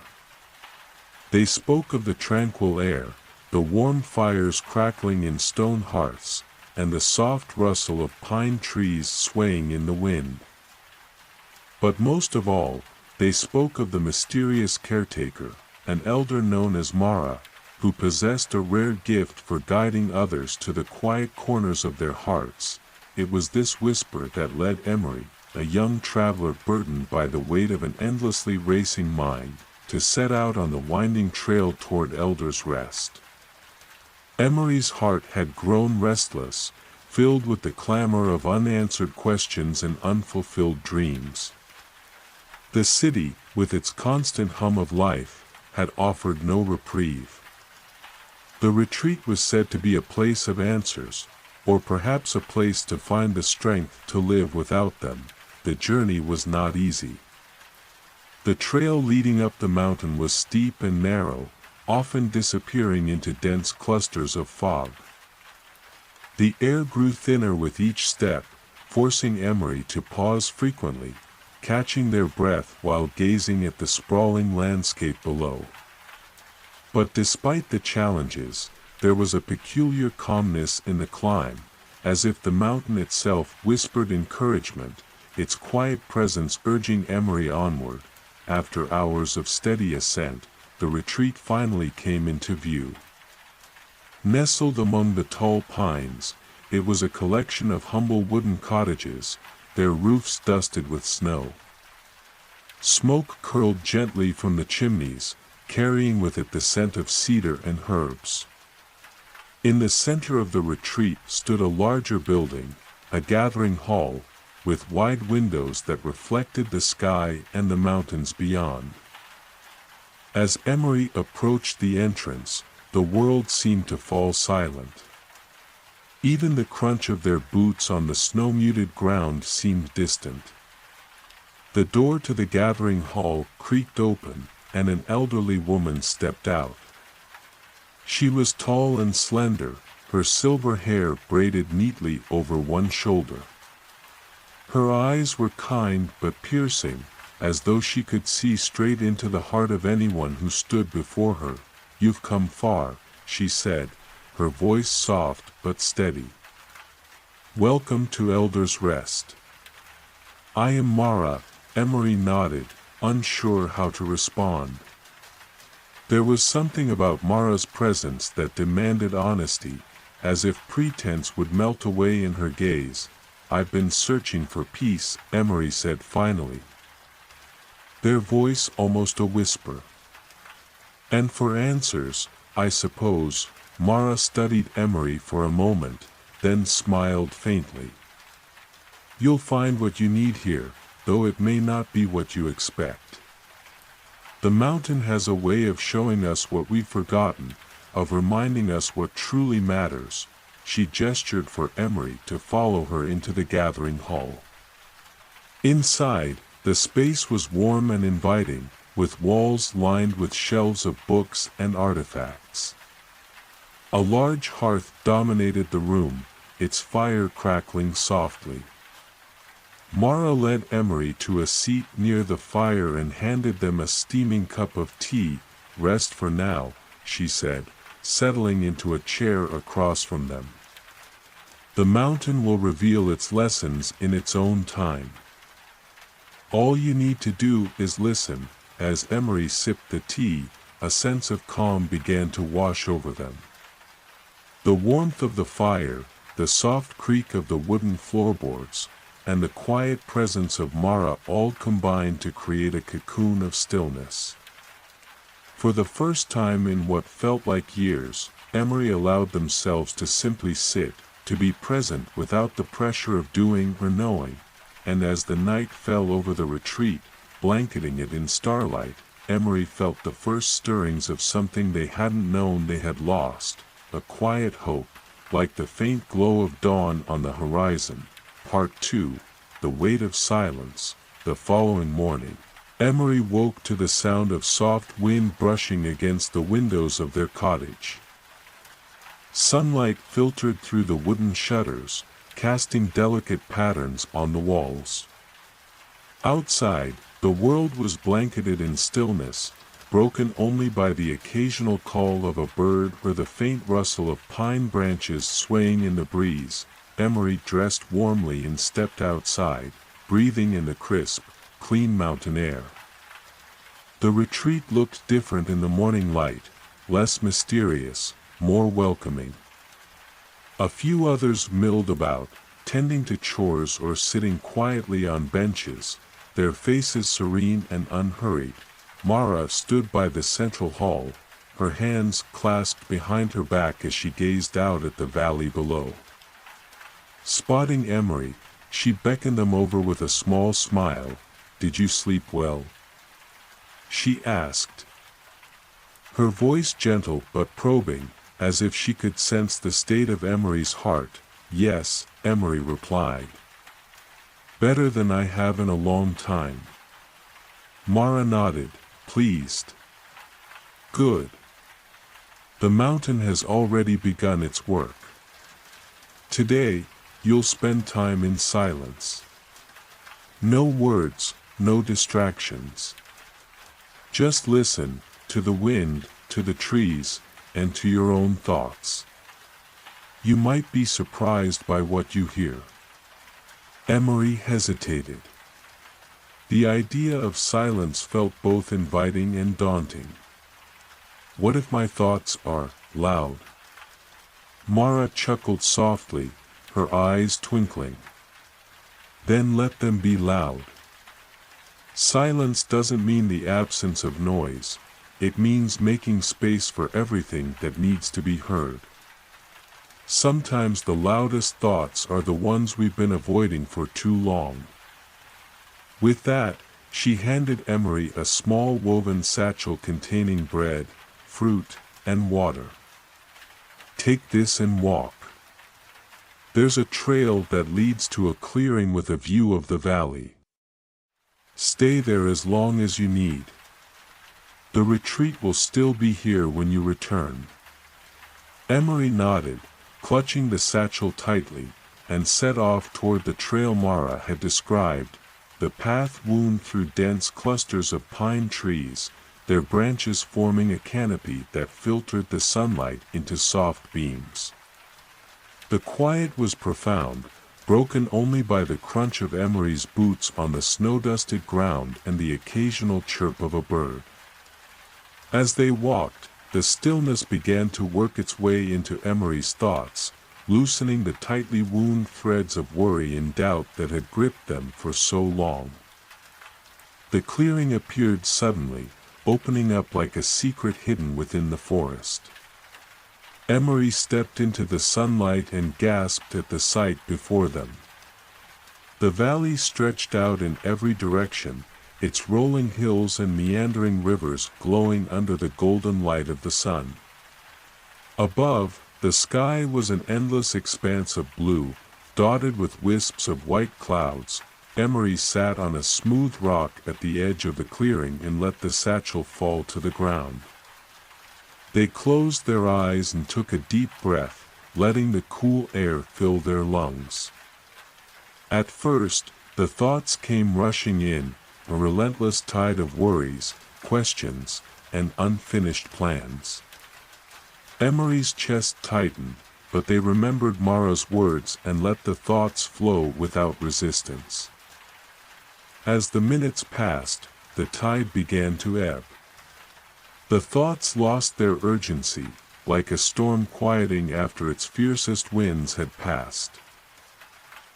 They spoke of the tranquil air, the warm fires crackling in stone hearths, and the soft rustle of pine trees swaying in the wind. But most of all, they spoke of the mysterious caretaker, an elder known as Mara, who possessed a rare gift for guiding others to the quiet corners of their hearts. It was this whisper that led Emery, a young traveler burdened by the weight of an endlessly racing mind, to set out on the winding trail toward Elder's Rest. Emery's heart had grown restless, filled with the clamor of unanswered questions and unfulfilled dreams. The city, with its constant hum of life, had offered no reprieve. The retreat was said to be a place of answers, or perhaps a place to find the strength to live without them. The journey was not easy. The trail leading up the mountain was steep and narrow, often disappearing into dense clusters of fog. The air grew thinner with each step, forcing Emery to pause frequently, catching their breath while gazing at the sprawling landscape below. But despite the challenges, there was a peculiar calmness in the climb, as if the mountain itself whispered encouragement, its quiet presence urging Emery onward. After hours of steady ascent, the retreat finally came into view. Nestled among the tall pines, it was a collection of humble wooden cottages, their roofs dusted with snow. Smoke curled gently from the chimneys, carrying with it the scent of cedar and herbs. In the center of the retreat stood a larger building, a gathering hall, with wide windows that reflected the sky and the mountains beyond. As Emery approached the entrance, the world seemed to fall silent. Even the crunch of their boots on the snow-muted ground seemed distant. The door to the gathering hall creaked open, and an elderly woman stepped out. She was tall and slender, her silver hair braided neatly over one shoulder. Her eyes were kind but piercing, as though she could see straight into the heart of anyone who stood before her. "You've come far," she said, her voice soft but steady. "Welcome to Elder's Rest." "I am Mara," Emery nodded, unsure how to respond. There was something about Mara's presence that demanded honesty, as if pretense would melt away in her gaze. "I've been searching for peace," Emery said finally, their voice almost a whisper. "And for answers, I suppose." Mara studied Emery for a moment, then smiled faintly. "You'll find what you need here, though it may not be what you expect. The mountain has a way of showing us what we've forgotten, of reminding us what truly matters." She gestured for Emery to follow her into the gathering hall. Inside, the space was warm and inviting, with walls lined with shelves of books and artifacts. A large hearth dominated the room, its fire crackling softly. Mara led Emery to a seat near the fire and handed them a steaming cup of tea. "Rest for now," she said, settling into a chair across from them. "The mountain will reveal its lessons in its own time. All you need to do is listen." As Emery sipped the tea, a sense of calm began to wash over them. The warmth of the fire, the soft creak of the wooden floorboards, and the quiet presence of Mara all combined to create a cocoon of stillness. For the first time in what felt like years, Emery allowed themselves to simply sit, to be present without the pressure of doing or knowing, and as the night fell over the retreat, blanketing it in starlight, Emery felt the first stirrings of something they hadn't known they had lost, a quiet hope, like the faint glow of dawn on the horizon. Part 2, The Weight of Silence. The following morning, Emery woke to the sound of soft wind brushing against the windows of their cottage. Sunlight filtered through the wooden shutters, casting delicate patterns on the walls. Outside, the world was blanketed in stillness, broken only by the occasional call of a bird or the faint rustle of pine branches swaying in the breeze. Emery dressed warmly and stepped outside, breathing in the crisp, clean mountain air. The retreat looked different in the morning light, less mysterious, more welcoming. A few others milled about, tending to chores or sitting quietly on benches, their faces serene and unhurried. Mara stood by the central hall, her hands clasped behind her back as she gazed out at the valley below. Spotting Emery, she beckoned them over with a small smile. "Did you sleep well?" she asked. Her voice gentle but probing, as if she could sense the state of Emery's heart. "Yes," Emery replied. "Better than I have in a long time." Mara nodded, pleased. "Good. The mountain has already begun its work. Today, you'll spend time in silence. No words, no distractions. Just listen, to the wind, to the trees, and to your own thoughts. You might be surprised by what you hear." Emery hesitated. The idea of silence felt both inviting and daunting. "What if my thoughts are loud?" Mara chuckled softly, her eyes twinkling. "Then let them be loud. Silence doesn't mean the absence of noise, it means making space for everything that needs to be heard. Sometimes the loudest thoughts are the ones we've been avoiding for too long." With that, she handed Emery a small woven satchel containing bread, fruit, and water. "Take this and walk. There's a trail that leads to a clearing with a view of the valley. Stay there as long as you need. The retreat will still be here when you return." Emery nodded, clutching the satchel tightly, and set off toward the trail Mara had described. The path wound through dense clusters of pine trees, their branches forming a canopy that filtered the sunlight into soft beams. The quiet was profound, broken only by the crunch of Emery's boots on the snow-dusted ground and the occasional chirp of a bird. As they walked, the stillness began to work its way into Emery's thoughts, loosening the tightly wound threads of worry and doubt that had gripped them for so long. The clearing appeared suddenly, opening up like a secret hidden within the forest. Emery stepped into the sunlight and gasped at the sight before them. The valley stretched out in every direction, its rolling hills and meandering rivers glowing under the golden light of the sun. Above, the sky was an endless expanse of blue, dotted with wisps of white clouds. Emery sat on a smooth rock at the edge of the clearing and let the satchel fall to the ground. They closed their eyes and took a deep breath, letting the cool air fill their lungs. At first, The thoughts came rushing in, a relentless tide of worries, questions, and unfinished plans. Emery's chest tightened, but they remembered Mara's words and let the thoughts flow without resistance. As the minutes passed, the tide began to ebb. The thoughts lost their urgency, like a storm quieting after its fiercest winds had passed.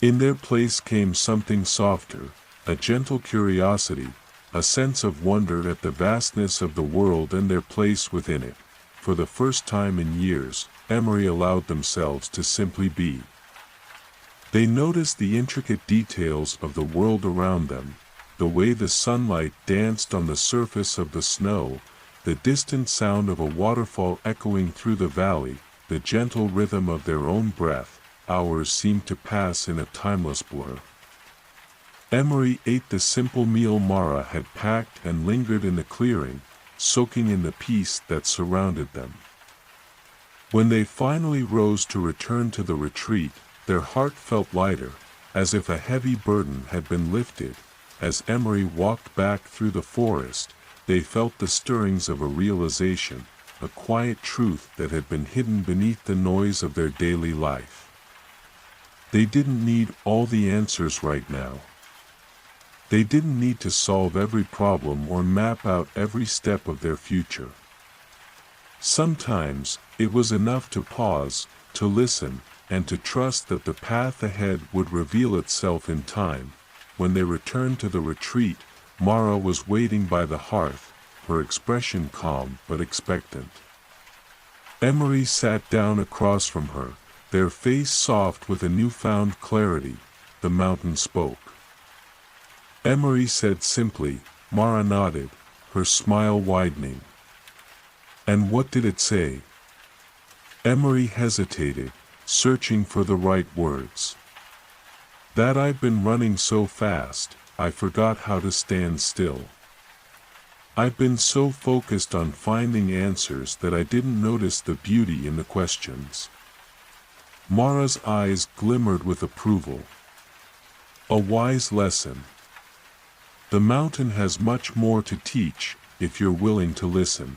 In their place came something softer, a gentle curiosity, a sense of wonder at the vastness of the world and their place within it. For the first time in years, Emery allowed themselves to simply be. They noticed the intricate details of the world around them, the way the sunlight danced on the surface of the snow, the distant sound of a waterfall echoing through the valley, the gentle rhythm of their own breath. Hours seemed to pass in a timeless blur. Emery ate the simple meal Mara had packed and lingered in the clearing, soaking in the peace that surrounded them. When they finally rose to return to the retreat, their heart felt lighter, as if a heavy burden had been lifted. As Emery walked back through the forest, they felt the stirrings of a realization, a quiet truth that had been hidden beneath the noise of their daily life. They didn't need all the answers right now. They didn't need to solve every problem or map out every step of their future. Sometimes, it was enough to pause, to listen, and to trust that the path ahead would reveal itself in time. When they returned to the retreat, Mara was waiting by the hearth, her expression calm but expectant. Emery sat down across from her, their face soft with a newfound clarity. The mountain spoke. Emery said simply. Mara nodded, her smile widening. And what did it say? Emery hesitated, searching for the right words. That I've been running so fast, I forgot how to stand still. I've been so focused on finding answers that I didn't notice the beauty in the questions. Mara's eyes glimmered with approval. A wise lesson. The mountain has much more to teach, if you're willing to listen.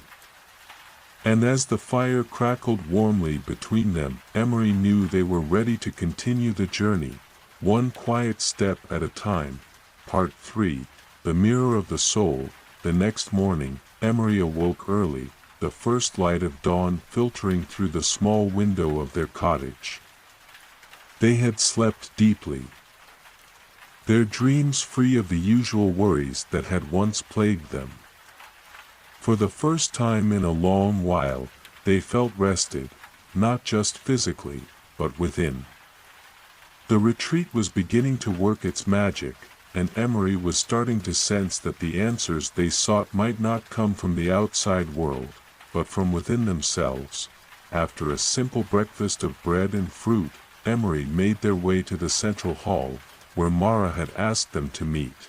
And as the fire crackled warmly between them, Emery knew they were ready to continue the journey, one quiet step at a time. Part 3, The Mirror of the Soul. The next morning, Emery awoke early, the first light of dawn filtering through the small window of their cottage. They had slept deeply. Their dreams free of the usual worries that had once plagued them. For the first time in a long while, they felt rested, not just physically, but within. The retreat was beginning to work its magic, and Emery was starting to sense that the answers they sought might not come from the outside world, but from within themselves. After a simple breakfast of bread and fruit, Emery made their way to the central hall, where Mara had asked them to meet.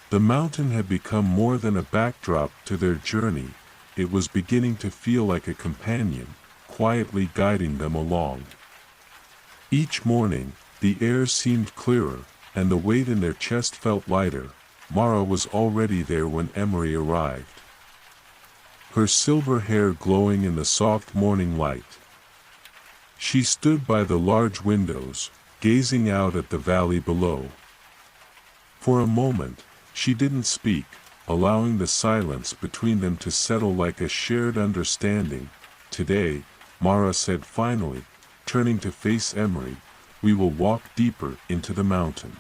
The mountain had become more than a backdrop to their journey. It was beginning to feel like a companion, quietly guiding them along. Each morning, the air seemed clearer, and the weight in their chest felt lighter. Mara was already there when Emery arrived, her silver hair glowing in the soft morning light. She stood by the large windows, gazing out at the valley below. For a moment, she didn't speak, allowing the silence between them to settle like a shared understanding. Today, Mara said finally, turning to face Emery, we will walk deeper into the mountain.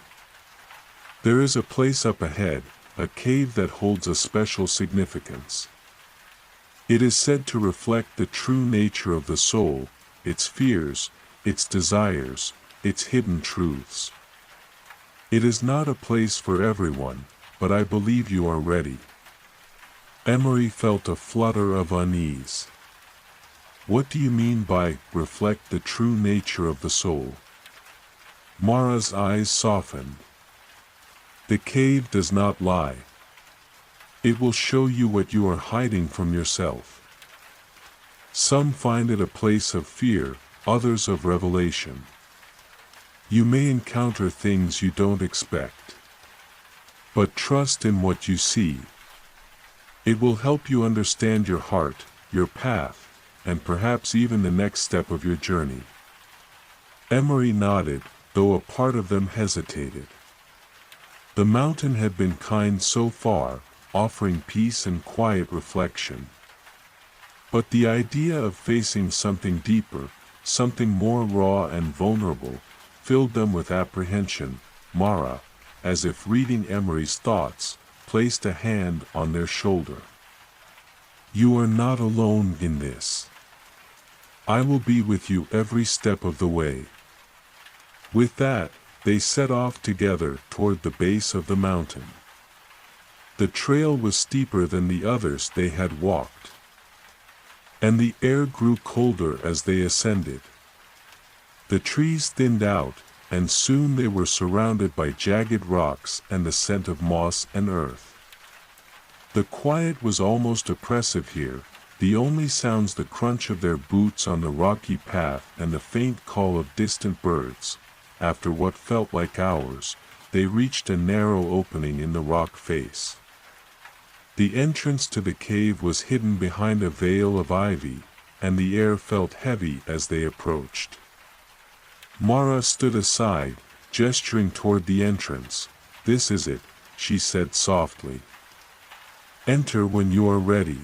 There is a place up ahead, a cave that holds a special significance. It is said to reflect the true nature of the soul, its fears, its desires, its hidden truths. It is not a place for everyone, but I believe you are ready. Emery felt a flutter of unease. What do you mean by reflect the true nature of the soul? Mara's eyes softened. The cave does not lie. It will show you what you are hiding from yourself. Some find it a place of fear, others of revelation. You may encounter things you don't expect. But trust in what you see. It will help you understand your heart, your path, and perhaps even the next step of your journey. Emery nodded, though a part of them hesitated. The mountain had been kind so far, offering peace and quiet reflection. But the idea of facing something deeper, something more raw and vulnerable, filled them with apprehension. Mara, as if reading Emery's thoughts, placed a hand on their shoulder. You are not alone in this. I will be with you every step of the way. With that, they set off together toward the base of the mountain. The trail was steeper than the others they had walked, and the air grew colder as they ascended. The trees thinned out, and soon they were surrounded by jagged rocks and the scent of moss and earth. The quiet was almost oppressive here, the only sounds the crunch of their boots on the rocky path and the faint call of distant birds. After what felt like hours, they reached a narrow opening in the rock face. The entrance to the cave was hidden behind a veil of ivy, and the air felt heavy as they approached. Mara stood aside, gesturing toward the entrance. This is it, she said softly. Enter when you are ready.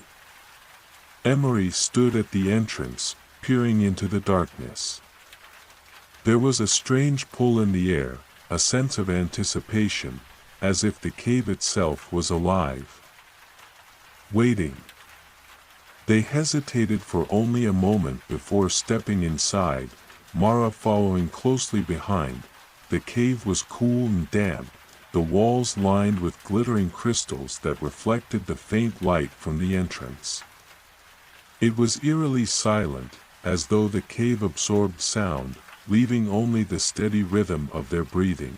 Emery stood at the entrance, peering into the darkness. There was a strange pull in the air, a sense of anticipation, as if the cave itself was alive. Waiting. They hesitated for only a moment before stepping inside, Mara following closely behind. The cave was cool and damp, the walls lined with glittering crystals that reflected the faint light from the entrance. It was eerily silent, as though the cave absorbed sound, leaving only the steady rhythm of their breathing.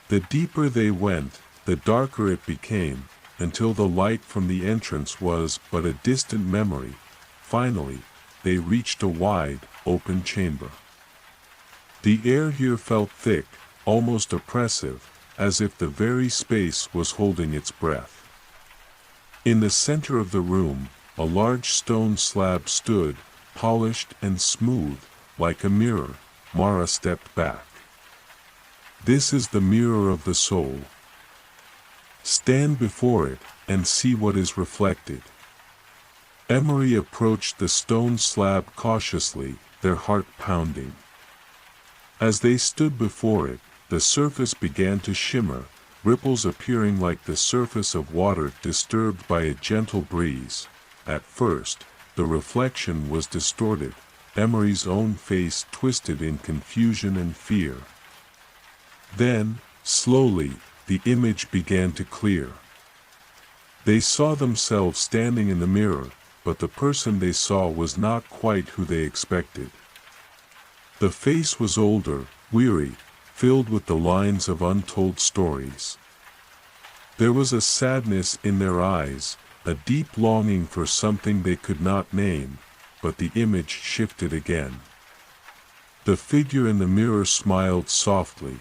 The deeper they went, the darker it became, until the light from the entrance was but a distant memory. Finally, they reached a wide, open chamber. The air here felt thick, almost oppressive, as if the very space was holding its breath. In the center of the room, a large stone slab stood, polished and smooth, like a mirror. Mara stepped back. This is the mirror of the soul. Stand before it, and see what is reflected. Emery approached the stone slab cautiously, their heart pounding. As they stood before it, the surface began to shimmer, ripples appearing like the surface of water disturbed by a gentle breeze. At first, the reflection was distorted, Emery's own face twisted in confusion and fear. Then, slowly, the image began to clear. They saw themselves standing in the mirror, but the person they saw was not quite who they expected. The face was older, weary, filled with the lines of untold stories. There was a sadness in their eyes, a deep longing for something they could not name, but the image shifted again. The figure in the mirror smiled softly,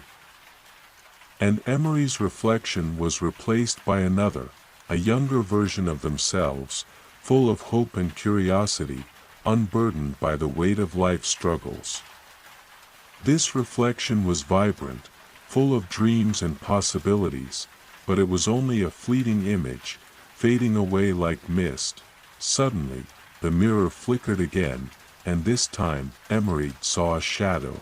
and Emery's reflection was replaced by another, a younger version of themselves, full of hope and curiosity, unburdened by the weight of life's struggles. This reflection was vibrant, full of dreams and possibilities, but it was only a fleeting image, fading away like mist. Suddenly, the mirror flickered again, and this time, Emery saw a shadow.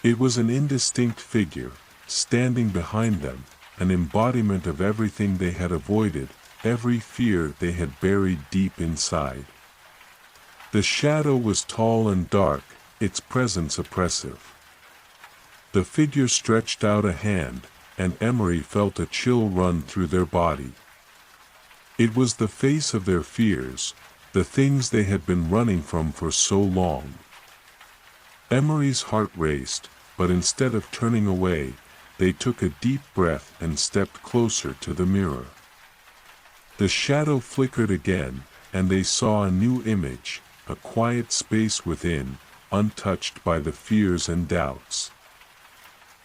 It was an indistinct figure, standing behind them, an embodiment of everything they had avoided, every fear they had buried deep inside. The shadow was tall and dark, its presence oppressive. The figure stretched out a hand, and Emery felt a chill run through their body. It was the face of their fears, the things they had been running from for so long. Emery's heart raced, but instead of turning away, they took a deep breath and stepped closer to the mirror. The shadow flickered again, and they saw a new image, a quiet space within, untouched by the fears and doubts.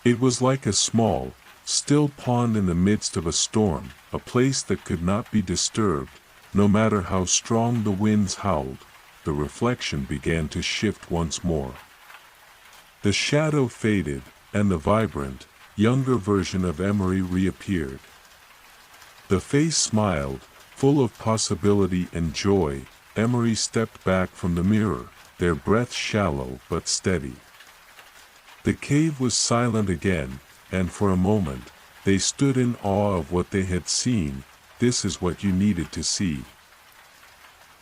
It was like a small, still pond in the midst of a storm, a place that could not be disturbed, no matter how strong the winds howled. The reflection began to shift once more. The shadow faded, and the vibrant, younger version of Emery reappeared. The face smiled, full of possibility and joy. Emery stepped back from the mirror, their breath shallow but steady. The cave was silent again, and for a moment, they stood in awe of what they had seen. "This is what you needed to see,"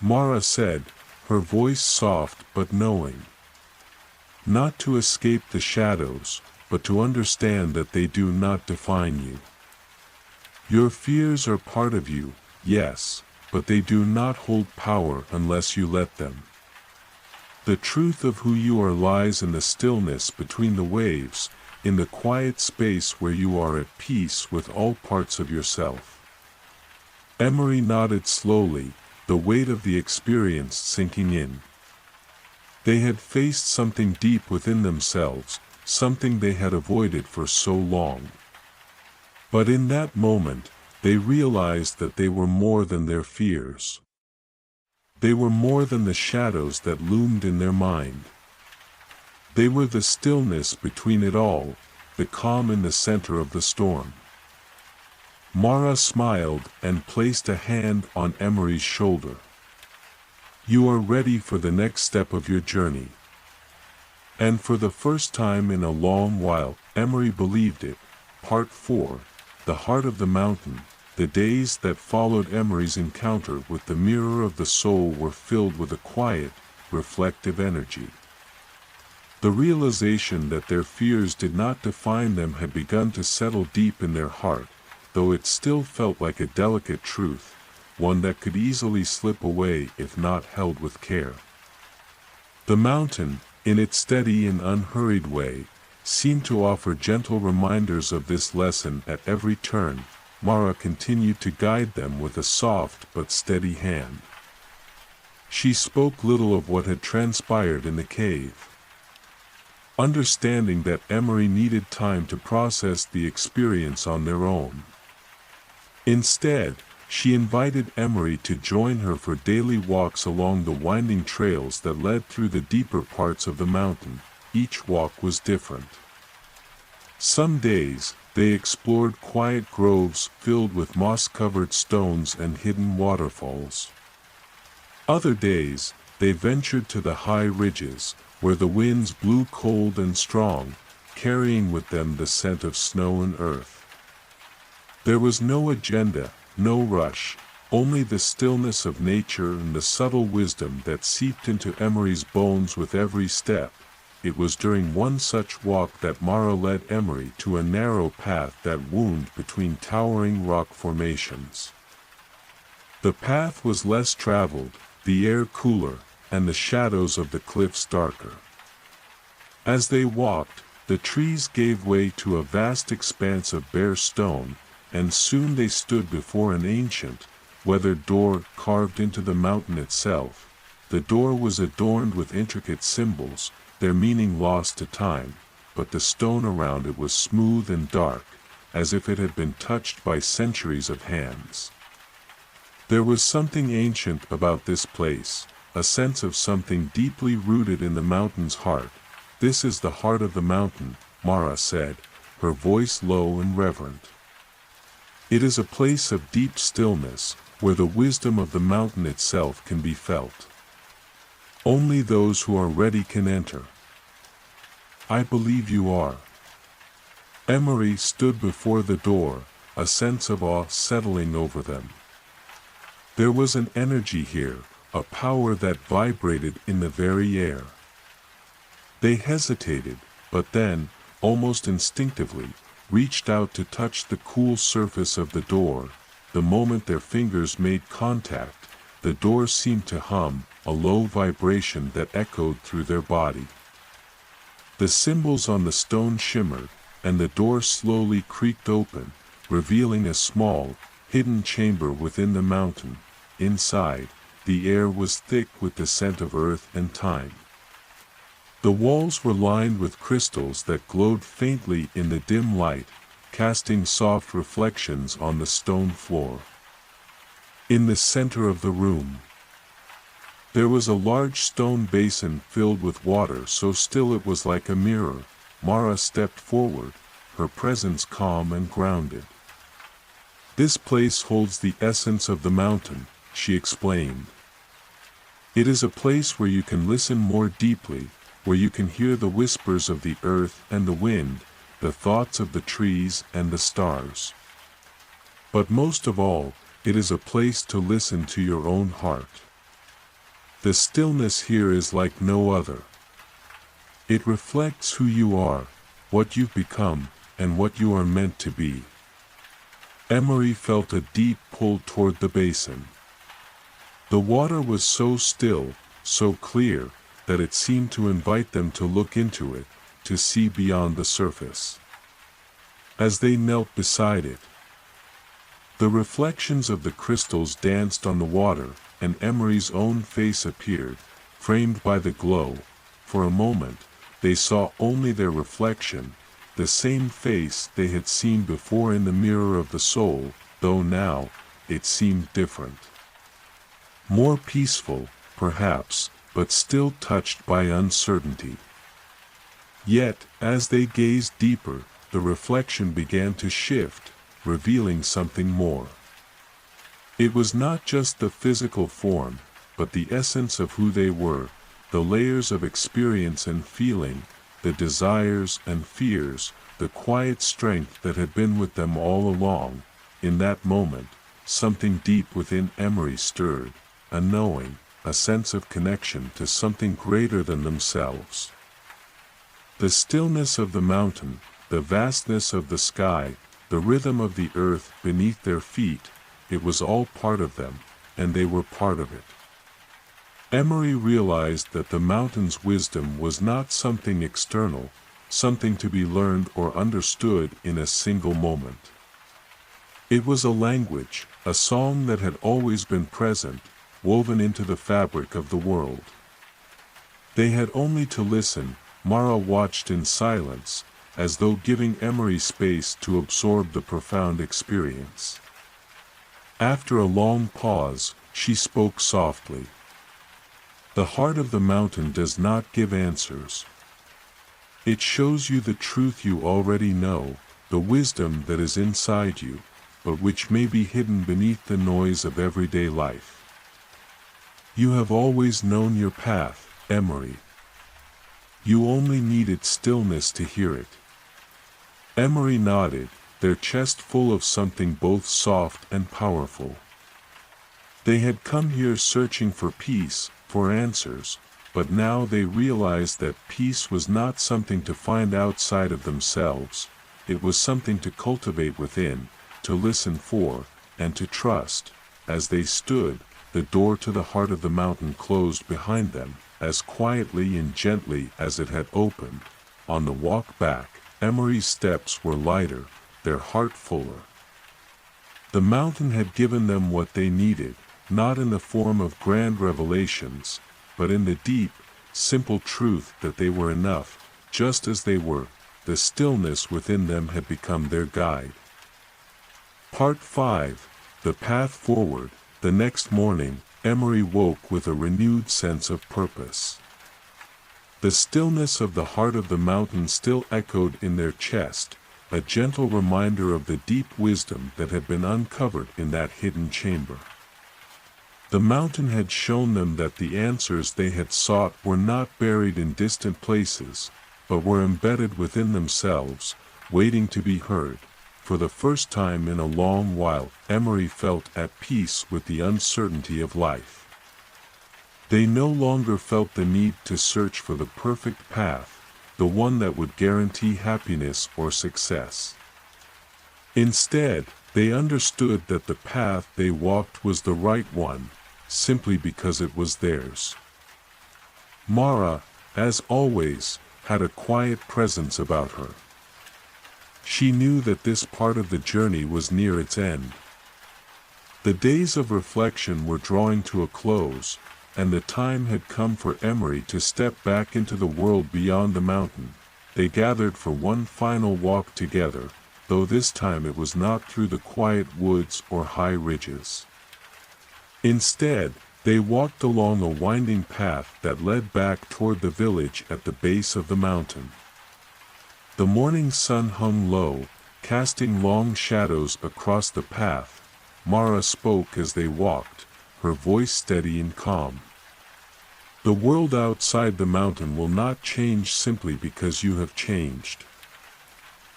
Mara said, her voice soft but knowing. "Not to escape the shadows, but to understand that they do not define you. Your fears are part of you, yes, but they do not hold power unless you let them. The truth of who you are lies in the stillness between the waves, in the quiet space where you are at peace with all parts of yourself." Emery nodded slowly, the weight of the experience sinking in. They had faced something deep within themselves, something they had avoided for so long. But in that moment, they realized that they were more than their fears. They were more than the shadows that loomed in their mind. They were the stillness between it all, the calm in the center of the storm. Mara smiled and placed a hand on Emery's shoulder. "You are ready for the next step of your journey." And for the first time in a long while, Emery believed it. Part 4, The Heart of the Mountain. The days that followed Emery's encounter with the mirror of the soul were filled with a quiet, reflective energy. The realization that their fears did not define them had begun to settle deep in their heart, though it still felt like a delicate truth, one that could easily slip away if not held with care. The mountain, in its steady and unhurried way, seemed to offer gentle reminders of this lesson at every turn. Mara continued to guide them with a soft but steady hand. She spoke little of what had transpired in the cave. Understanding that Emery needed time to process the experience on their own. Instead, she invited Emery to join her for daily walks along the winding trails that led through the deeper parts of the mountain. Each walk was different. Some days, they explored quiet groves filled with moss-covered stones and hidden waterfalls. Other days, they ventured to the high ridges, where the winds blew cold and strong, carrying with them the scent of snow and earth. There was no agenda, no rush, only the stillness of nature and the subtle wisdom that seeped into Emery's bones with every step. It was during one such walk that Mara led Emery to a narrow path that wound between towering rock formations. The path was less traveled, the air cooler, and the shadows of the cliffs darker. As they walked, the trees gave way to a vast expanse of bare stone, and soon they stood before an ancient, weathered door carved into the mountain itself. The door was adorned with intricate symbols, their meaning lost to time, but the stone around it was smooth and dark, as if it had been touched by centuries of hands. There was something ancient about this place, a sense of something deeply rooted in the mountain's heart. "This is the heart of the mountain," Mara said, her voice low and reverent. "It is a place of deep stillness, where the wisdom of the mountain itself can be felt. Only those who are ready can enter." "I believe you are." Emery stood before the door, a sense of awe settling over them. There was an energy here, a power that vibrated in the very air. They hesitated, but then, almost instinctively, reached out to touch the cool surface of the door. The moment their fingers made contact, the door seemed to hum, a low vibration that echoed through their body. The symbols on the stone shimmered, and the door slowly creaked open, revealing a small, hidden chamber within the mountain. Inside, the air was thick with the scent of earth and time. The walls were lined with crystals that glowed faintly in the dim light, casting soft reflections on the stone floor. In the center of the room, there was a large stone basin filled with water so still it was like a mirror. Mara stepped forward, her presence calm and grounded. "This place holds the essence of the mountain," she explained. "It is a place where you can listen more deeply, where you can hear the whispers of the earth and the wind, the thoughts of the trees and the stars. But most of all, it is a place to listen to your own heart. The stillness here is like no other. It reflects who you are, what you've become, and what you are meant to be." Emery felt a deep pull toward the basin. The water was so still, so clear, that it seemed to invite them to look into it, to see beyond the surface. As they knelt beside it, the reflections of the crystals danced on the water, and Emery's own face appeared, framed by the glow. For a moment, they saw only their reflection, the same face they had seen before in the mirror of the soul, though now, it seemed different. More peaceful, perhaps, but still touched by uncertainty. Yet, as they gazed deeper, the reflection began to shift, revealing something more. It was not just the physical form, but the essence of who they were, the layers of experience and feeling, the desires and fears, the quiet strength that had been with them all along. In that moment, something deep within Emery stirred, a knowing, a sense of connection to something greater than themselves. The stillness of the mountain, the vastness of the sky, the rhythm of the earth beneath their feet, it was all part of them, and they were part of it. Emery realized that the mountain's wisdom was not something external, something to be learned or understood in a single moment. It was a language, a song that had always been present, woven into the fabric of the world. They had only to listen. Mara watched in silence, as though giving Emery space to absorb the profound experience. After a long pause, she spoke softly. "The heart of the mountain does not give answers. It shows you the truth you already know, the wisdom that is inside you, but which may be hidden beneath the noise of everyday life. You have always known your path, Emery. You only needed stillness to hear it." Emery nodded, their chest full of something both soft and powerful. They had come here searching for peace, for answers, but now they realized that peace was not something to find outside of themselves, it was something to cultivate within, to listen for, and to trust. As they stood, the door to the heart of the mountain closed behind them, as quietly and gently as it had opened. On the walk back, Emery's steps were lighter, their heart fuller. The mountain had given them what they needed, not in the form of grand revelations, but in the deep, simple truth that they were enough, just as they were. The stillness within them had become their guide. Part 5. The Path Forward. The next morning, Emery woke with a renewed sense of purpose. The stillness of the heart of the mountain still echoed in their chest, a gentle reminder of the deep wisdom that had been uncovered in that hidden chamber. The mountain had shown them that the answers they had sought were not buried in distant places, but were embedded within themselves, waiting to be heard. For the first time in a long while, Emery felt at peace with the uncertainty of life. They no longer felt the need to search for the perfect path, the one that would guarantee happiness or success. Instead, they understood that the path they walked was the right one, simply because it was theirs. Mara, as always, had a quiet presence about her. She knew that this part of the journey was near its end. The days of reflection were drawing to a close, and the time had come for Emery to step back into the world beyond the mountain. They gathered for one final walk together, though this time it was not through the quiet woods or high ridges. Instead, they walked along a winding path that led back toward the village at the base of the mountain. The morning sun hung low, casting long shadows across the path. Mara spoke as they walked, her voice steady and calm. The world outside the mountain will not change simply because you have changed.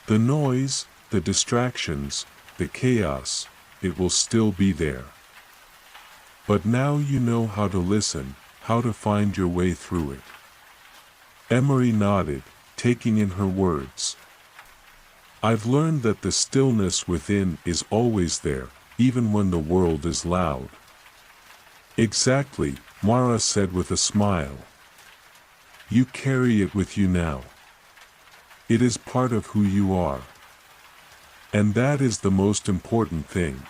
The noise, the distractions, the chaos, it will still be there. But now you know how to listen, how to find your way through it. Emery nodded, taking in her words. I've learned that the stillness within is always there, even when the world is loud. Exactly, Mara said with a smile. You carry it with you now. It is part of who you are. And that is the most important thing.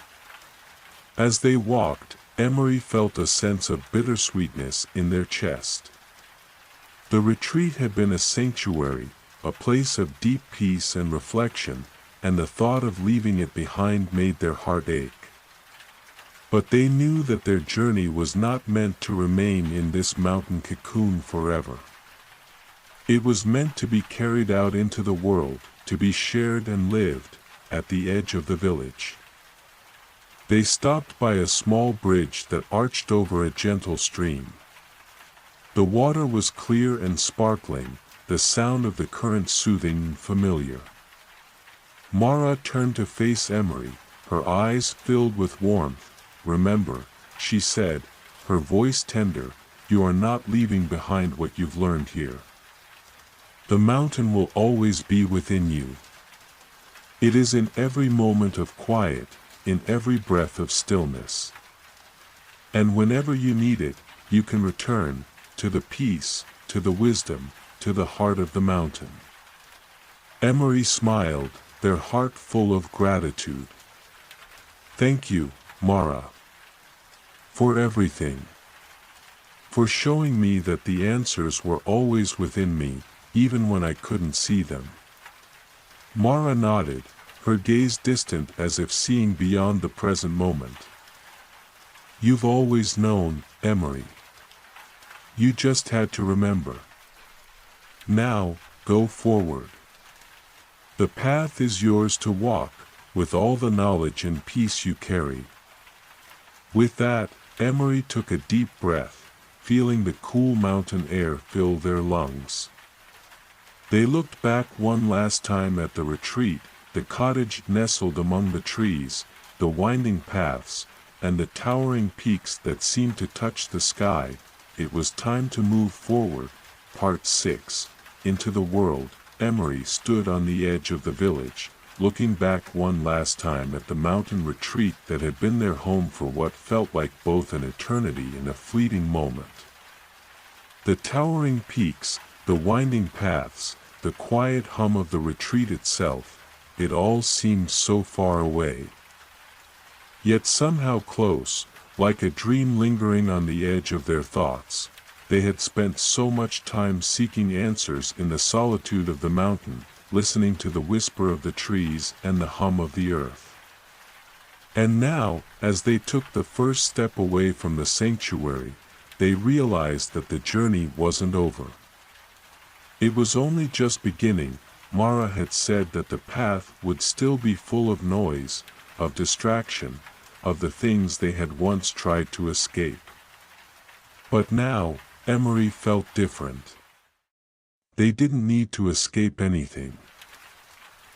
As they walked, Emery felt a sense of bittersweetness in their chest. The retreat had been a sanctuary, a place of deep peace and reflection, and the thought of leaving it behind made their heart ache. But they knew that their journey was not meant to remain in this mountain cocoon forever. It was meant to be carried out into the world, to be shared and lived, at the edge of the village. They stopped by a small bridge that arched over a gentle stream. The water was clear and sparkling, the sound of the current soothing and familiar. Mara turned to face Emery, her eyes filled with warmth. Remember, she said, her voice tender, you are not leaving behind what you've learned here. The mountain will always be within you. It is in every moment of quiet, in every breath of stillness. And whenever you need it, you can return, to the peace, to the wisdom, to the heart of the mountain. Emery smiled, their heart full of gratitude. Thank you, Mara. For everything. For showing me that the answers were always within me, even when I couldn't see them. Mara nodded, her gaze distant as if seeing beyond the present moment. You've always known, Emery. You just had to remember. Now, go forward. The path is yours to walk, with all the knowledge and peace you carry. With that, Emery took a deep breath, feeling the cool mountain air fill their lungs. They looked back one last time at the retreat, the cottage nestled among the trees, the winding paths, and the towering peaks that seemed to touch the sky. It was time to move forward. Part 6. Into the world. Emery stood on the edge of the village, looking back one last time at the mountain retreat that had been their home for what felt like both an eternity and a fleeting moment. The towering peaks, the winding paths, the quiet hum of the retreat itself, it all seemed so far away. Yet somehow close, like a dream lingering on the edge of their thoughts. They had spent so much time seeking answers in the solitude of the mountain, listening to the whisper of the trees and the hum of the earth. And now, as they took the first step away from the sanctuary, they realized that the journey wasn't over. It was only just beginning. Mara had said that the path would still be full of noise, of distraction, of the things they had once tried to escape. But now, Emery felt different. They didn't need to escape anything.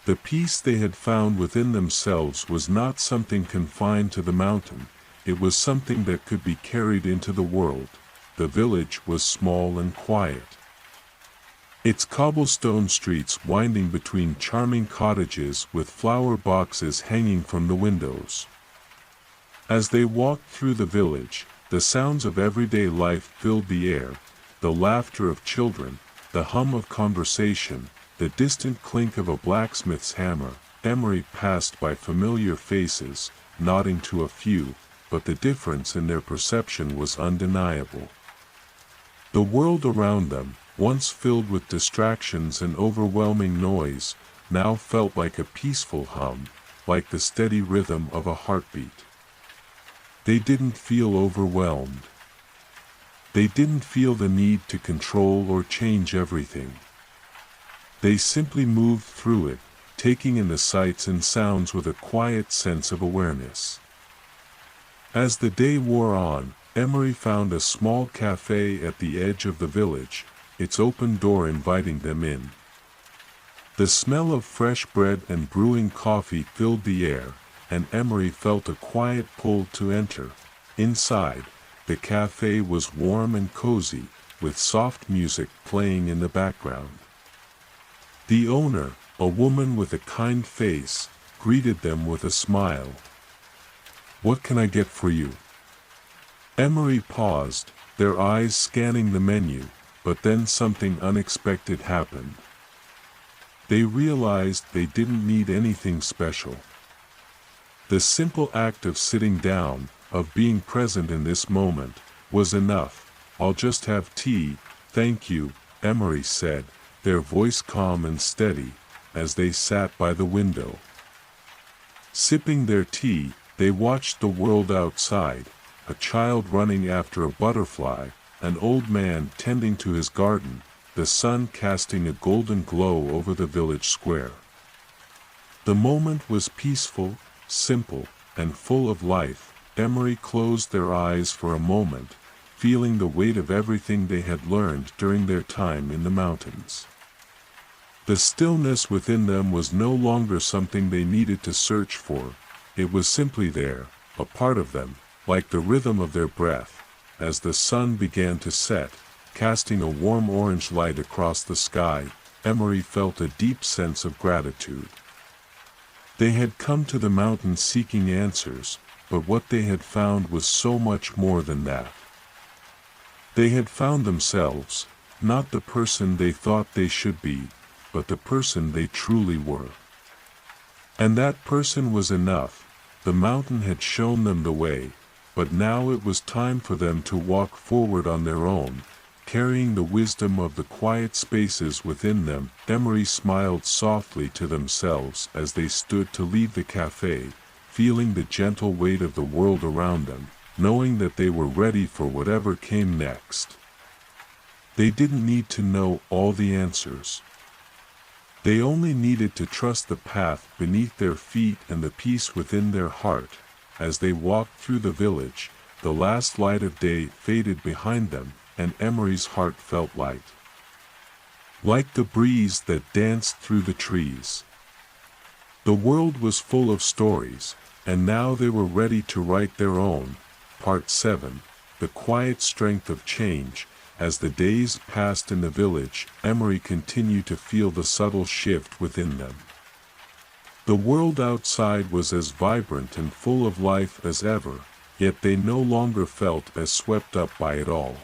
The peace they had found within themselves was not something confined to the mountain, it was something that could be carried into the world. The village was small and quiet. Its cobblestone streets winding between charming cottages with flower boxes hanging from the windows. As they walked through the village, the sounds of everyday life filled the air, the laughter of children, the hum of conversation, the distant clink of a blacksmith's hammer. Emery passed by familiar faces, nodding to a few, but the difference in their perception was undeniable. The world around them, once filled with distractions and overwhelming noise, now felt like a peaceful hum, like the steady rhythm of a heartbeat. They didn't feel overwhelmed. They didn't feel the need to control or change everything. They simply moved through it, taking in the sights and sounds with a quiet sense of awareness. As the day wore on, Emery found a small cafe at the edge of the village, its open door inviting them in. The smell of fresh bread and brewing coffee filled the air, and Emery felt a quiet pull to enter. Inside, the cafe was warm and cozy, with soft music playing in the background. The owner, a woman with a kind face, greeted them with a smile. "What can I get for you?" Emery paused, their eyes scanning the menu, but then something unexpected happened. They realized they didn't need anything special. The simple act of sitting down, of being present in this moment, was enough. "I'll just have tea, thank you," Emery said, their voice calm and steady, as they sat by the window. Sipping their tea, they watched the world outside, a child running after a butterfly, an old man tending to his garden, the sun casting a golden glow over the village square. The moment was peaceful, simple, and full of life. Emery closed their eyes for a moment, feeling the weight of everything they had learned during their time in the mountains. The stillness within them was no longer something they needed to search for, it was simply there, a part of them, like the rhythm of their breath. As the sun began to set, casting a warm orange light across the sky, Emery felt a deep sense of gratitude. They had come to the mountains seeking answers, but what they had found was so much more than that. They had found themselves, not the person they thought they should be, but the person they truly were. And that person was enough. The mountain had shown them the way, but now it was time for them to walk forward on their own, carrying the wisdom of the quiet spaces within them. Emery smiled softly to themselves as they stood to leave the cafe, feeling the gentle weight of the world around them, knowing that they were ready for whatever came next. They didn't need to know all the answers. They only needed to trust the path beneath their feet and the peace within their heart. As they walked through the village, the last light of day faded behind them, and Emery's heart felt light, like the breeze that danced through the trees. The world was full of stories, and now they were ready to write their own. Part 7, The Quiet Strength of Change. As the days passed in the village, Emery continued to feel the subtle shift within them. The world outside was as vibrant and full of life as ever, yet they no longer felt as swept up by it all.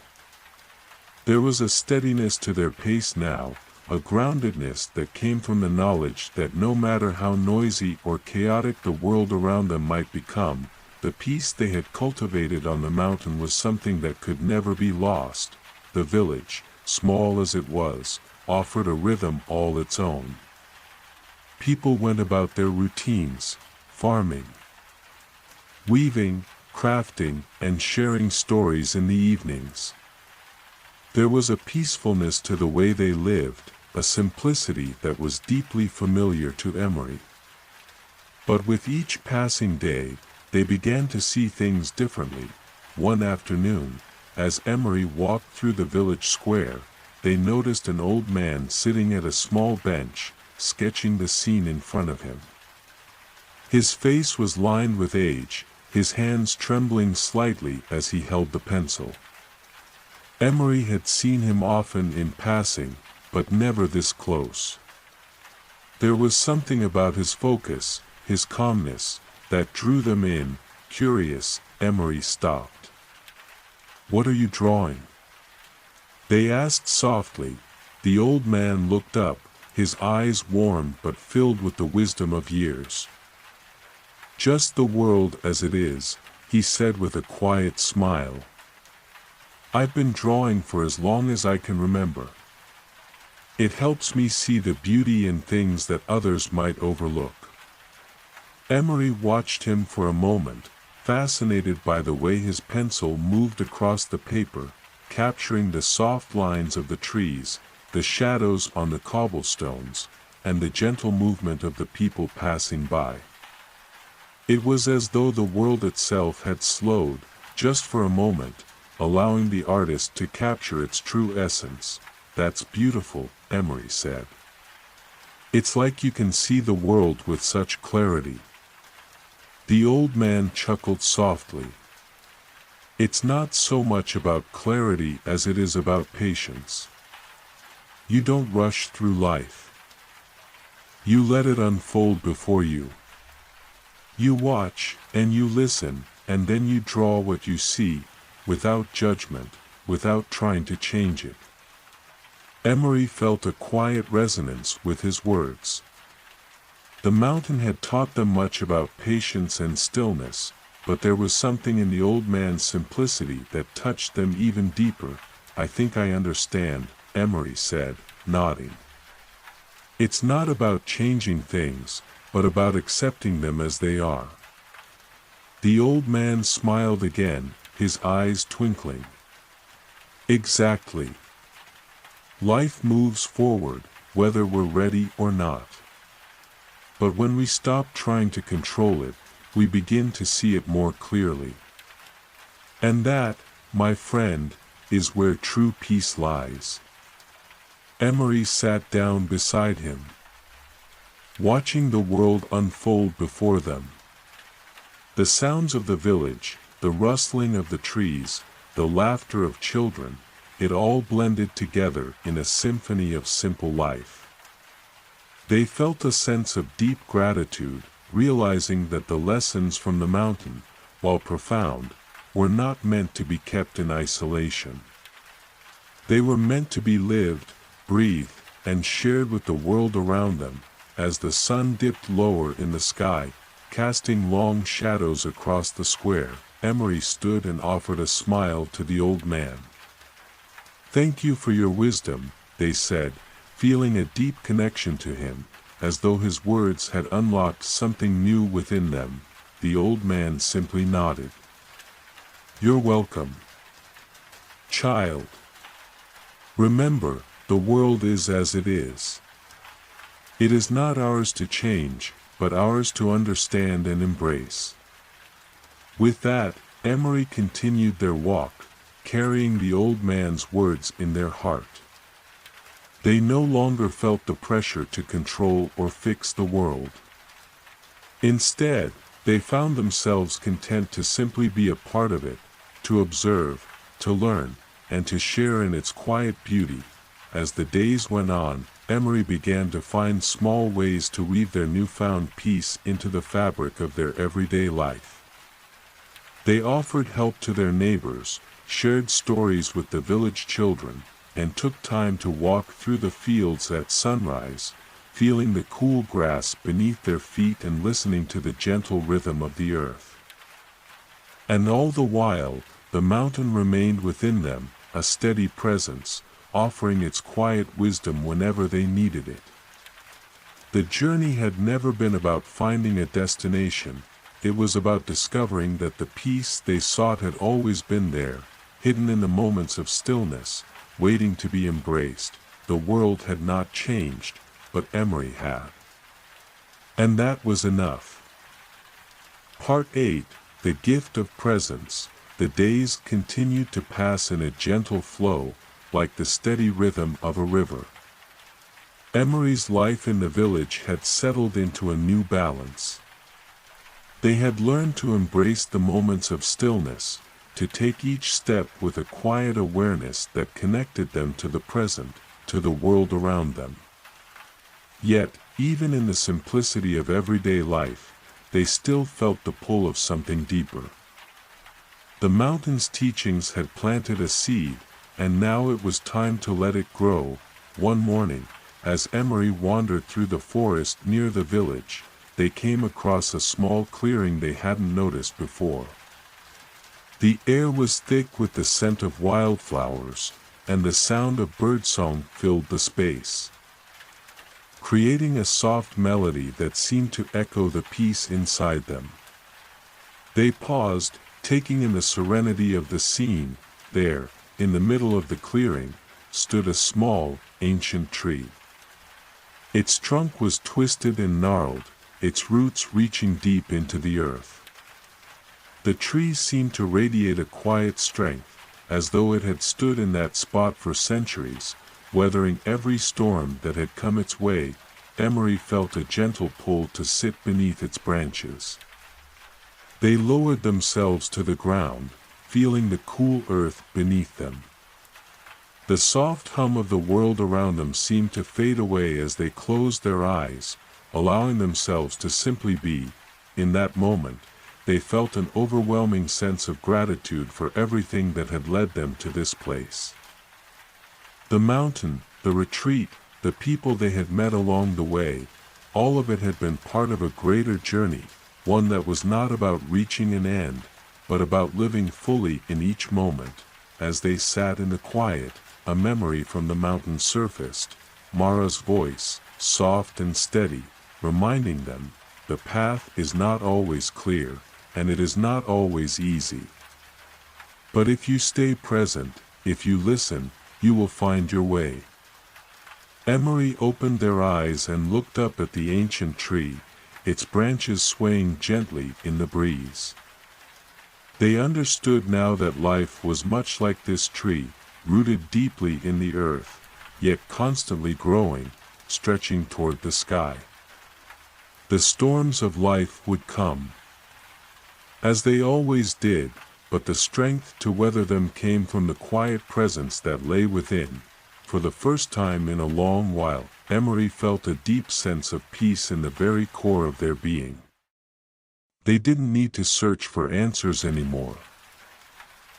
There was a steadiness to their pace now, a groundedness that came from the knowledge that no matter how noisy or chaotic the world around them might become, the peace they had cultivated on the mountain was something that could never be lost. The village, small as it was, offered a rhythm all its own. People went about their routines, farming, weaving, crafting, and sharing stories in the evenings. There was a peacefulness to the way they lived, a simplicity that was deeply familiar to Emery. But with each passing day, they began to see things differently. One afternoon, as Emery walked through the village square, they noticed an old man sitting at a small bench, sketching the scene in front of him. His face was lined with age, his hands trembling slightly as he held the pencil. Emery had seen him often in passing, but never this close. There was something about his focus, his calmness, that drew them in. Curious, Emery stopped. "What are you drawing?" they asked softly. The old man looked up, his eyes warm but filled with the wisdom of years. "Just the world as it is," he said with a quiet smile. I've been drawing for as long as I can remember. It helps me see the beauty in things that others might overlook." Emery watched him for a moment, fascinated by the way his pencil moved across the paper, capturing the soft lines of the trees, the shadows on the cobblestones, and the gentle movement of the people passing by. It was as though the world itself had slowed, just for a moment, allowing the artist to capture its true essence. "That's beautiful," Emery said. "It's like you can see the world with such clarity." The old man chuckled softly. "It's not so much about clarity as it is about patience. You don't rush through life. You let it unfold before you. You watch, and you listen, and then you draw what you see, without judgment, without trying to change it." Emery felt a quiet resonance with his words. The mountain had taught them much about patience and stillness, but there was something in the old man's simplicity that touched them even deeper. "I think I understand," Emery said, nodding. "It's not about changing things, but about accepting them as they are." The old man smiled again, his eyes twinkling. "Exactly. Life moves forward, whether we're ready or not. But when we stop trying to control it, we begin to see it more clearly. And that, my friend, is where true peace lies." Emery sat down beside him, watching the world unfold before them. The sounds of the village, the rustling of the trees, the laughter of children, it all blended together in a symphony of simple life. They felt a sense of deep gratitude, realizing that the lessons from the mountain, while profound, were not meant to be kept in isolation. They were meant to be lived, breathed, and shared with the world around them. As the sun dipped lower in the sky, casting long shadows across the square, Emery stood and offered a smile to the old man. "Thank you for your wisdom," they said, feeling a deep connection to him, as though his words had unlocked something new within them. The old man simply nodded. "You're welcome, child. Remember, the world is as it is. It is not ours to change, but ours to understand and embrace." With that, Emery continued their walk, carrying the old man's words in their heart. They no longer felt the pressure to control or fix the world. Instead, they found themselves content to simply be a part of it, to observe, to learn, and to share in its quiet beauty. As the days went on, Emery began to find small ways to weave their newfound peace into the fabric of their everyday life. They offered help to their neighbors, shared stories with the village children, and took time to walk through the fields at sunrise, feeling the cool grass beneath their feet and listening to the gentle rhythm of the earth. And all the while, the mountain remained within them, a steady presence, offering its quiet wisdom whenever they needed it. The journey had never been about finding a destination, it was about discovering that the peace they sought had always been there, hidden in the moments of stillness, waiting to be embraced. The world had not changed, but Emery had. And that was enough. Part 8, The Gift of Presence. The days continued to pass in a gentle flow, like the steady rhythm of a river. Emery's life in the village had settled into a new balance. They had learned to embrace the moments of stillness, to take each step with a quiet awareness that connected them to the present, to the world around them. Yet, even in the simplicity of everyday life, they still felt the pull of something deeper. The mountain's teachings had planted a seed, and now it was time to let it grow. One morning, as Emery wandered through the forest near the village, they came across a small clearing they hadn't noticed before. The air was thick with the scent of wildflowers, and the sound of birdsong filled the space, creating a soft melody that seemed to echo the peace inside them. They paused, taking in the serenity of the scene. There, in the middle of the clearing, stood a small, ancient tree. Its trunk was twisted and gnarled, its roots reaching deep into the earth. The tree seemed to radiate a quiet strength, as though it had stood in that spot for centuries, weathering every storm that had come its way. Emery felt a gentle pull to sit beneath its branches. They lowered themselves to the ground, feeling the cool earth beneath them. The soft hum of the world around them seemed to fade away as they closed their eyes, allowing themselves to simply be. In that moment, they felt an overwhelming sense of gratitude for everything that had led them to this place. The mountain, the retreat, the people they had met along the way, all of it had been part of a greater journey, one that was not about reaching an end, but about living fully in each moment. As they sat in the quiet, a memory from the mountain surfaced, Mara's voice, soft and steady, reminding them, the path is not always clear, and it is not always easy. But if you stay present, if you listen, you will find your way. Emery opened their eyes and looked up at the ancient tree, its branches swaying gently in the breeze. They understood now that life was much like this tree, rooted deeply in the earth, yet constantly growing, stretching toward the sky. The storms of life would come, as they always did, but the strength to weather them came from the quiet presence that lay within. For the first time in a long while, Emery felt a deep sense of peace in the very core of their being. They didn't need to search for answers anymore.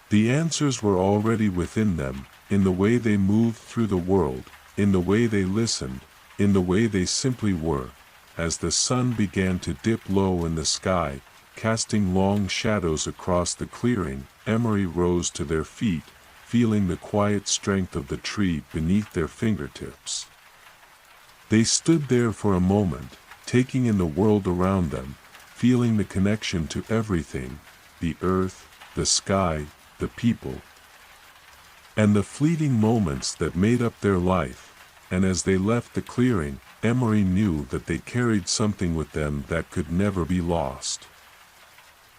The answers were already within them, in the way they moved through the world, in the way they listened, in the way they simply were. As the sun began to dip low in the sky, casting long shadows across the clearing, Emery rose to their feet, feeling the quiet strength of the tree beneath their fingertips. They stood there for a moment, taking in the world around them, feeling the connection to everything, the earth, the sky, the people, and the fleeting moments that made up their life. And as they left the clearing, Emery knew that they carried something with them that could never be lost.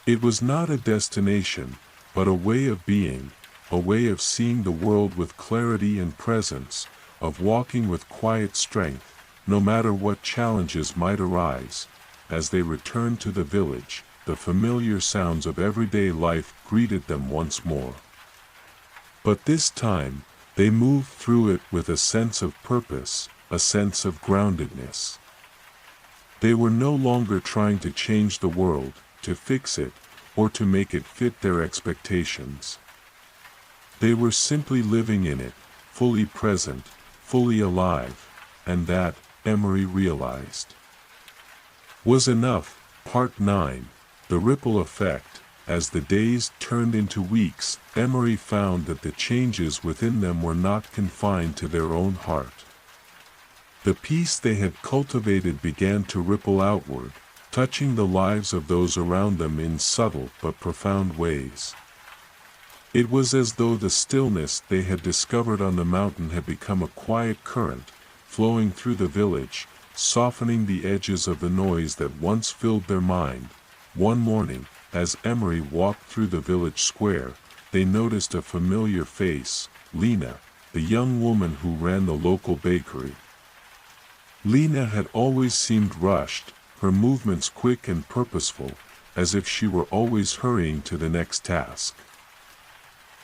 It was not a destination, but a way of being, a way of seeing the world with clarity and presence, of walking with quiet strength, no matter what challenges might arise. As they returned to the village, the familiar sounds of everyday life greeted them once more. But this time, they moved through it with a sense of purpose, a sense of groundedness. They were no longer trying to change the world, to fix it, or to make it fit their expectations. They were simply living in it, fully present, fully alive, and that, Emery realized, was enough. Part 9. The Ripple Effect. As the days turned into weeks, Emery found that the changes within them were not confined to their own heart. The peace they had cultivated began to ripple outward, touching the lives of those around them in subtle but profound ways. It was as though the stillness they had discovered on the mountain had become a quiet current, flowing through the village, softening the edges of the noise that once filled their mind. One morning, as Emery walked through the village square, they noticed a familiar face, Lena, the young woman who ran the local bakery. Lena had always seemed rushed, her movements quick and purposeful, as if she were always hurrying to the next task.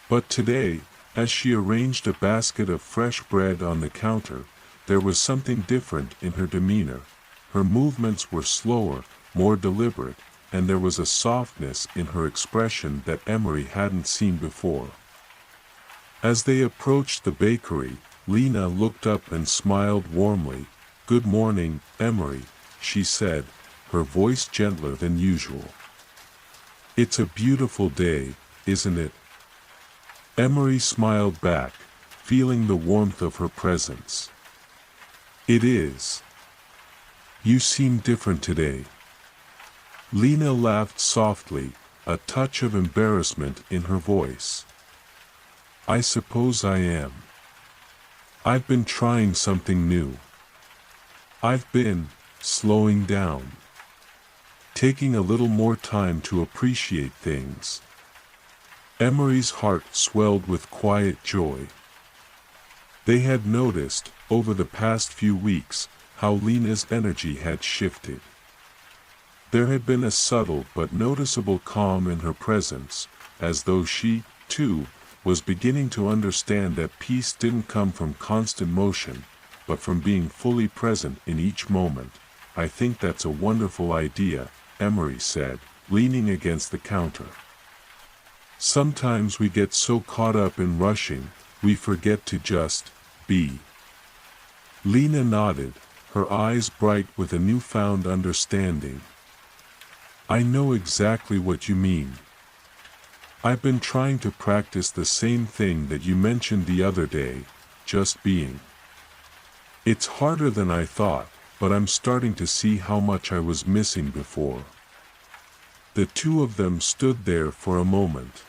But today, as she arranged a basket of fresh bread on the counter, there was something different in her demeanor. Her movements were slower, more deliberate, and there was a softness in her expression that Emery hadn't seen before. As they approached the bakery, Lena looked up and smiled warmly. "Good morning, Emery," she said, her voice gentler than usual. "It's a beautiful day, isn't it?" Emery smiled back, feeling the warmth of her presence. "It is. You seem different today." Lena laughed softly, a touch of embarrassment in her voice. "I suppose I am. I've been trying something new. I've been slowing down. Taking a little more time to appreciate things." Emery's heart swelled with quiet joy. They had noticed, over the past few weeks, how Lena's energy had shifted. There had been a subtle but noticeable calm in her presence, as though she, too, was beginning to understand that peace didn't come from constant motion, but from being fully present in each moment. "I think that's a wonderful idea," Emery said, leaning against the counter. "Sometimes we get so caught up in rushing, we forget to just be." Lena nodded, her eyes bright with a newfound understanding. "I know exactly what you mean. I've been trying to practice the same thing that you mentioned the other day, just being. It's harder than I thought, but I'm starting to see how much I was missing before." The two of them stood there for a moment,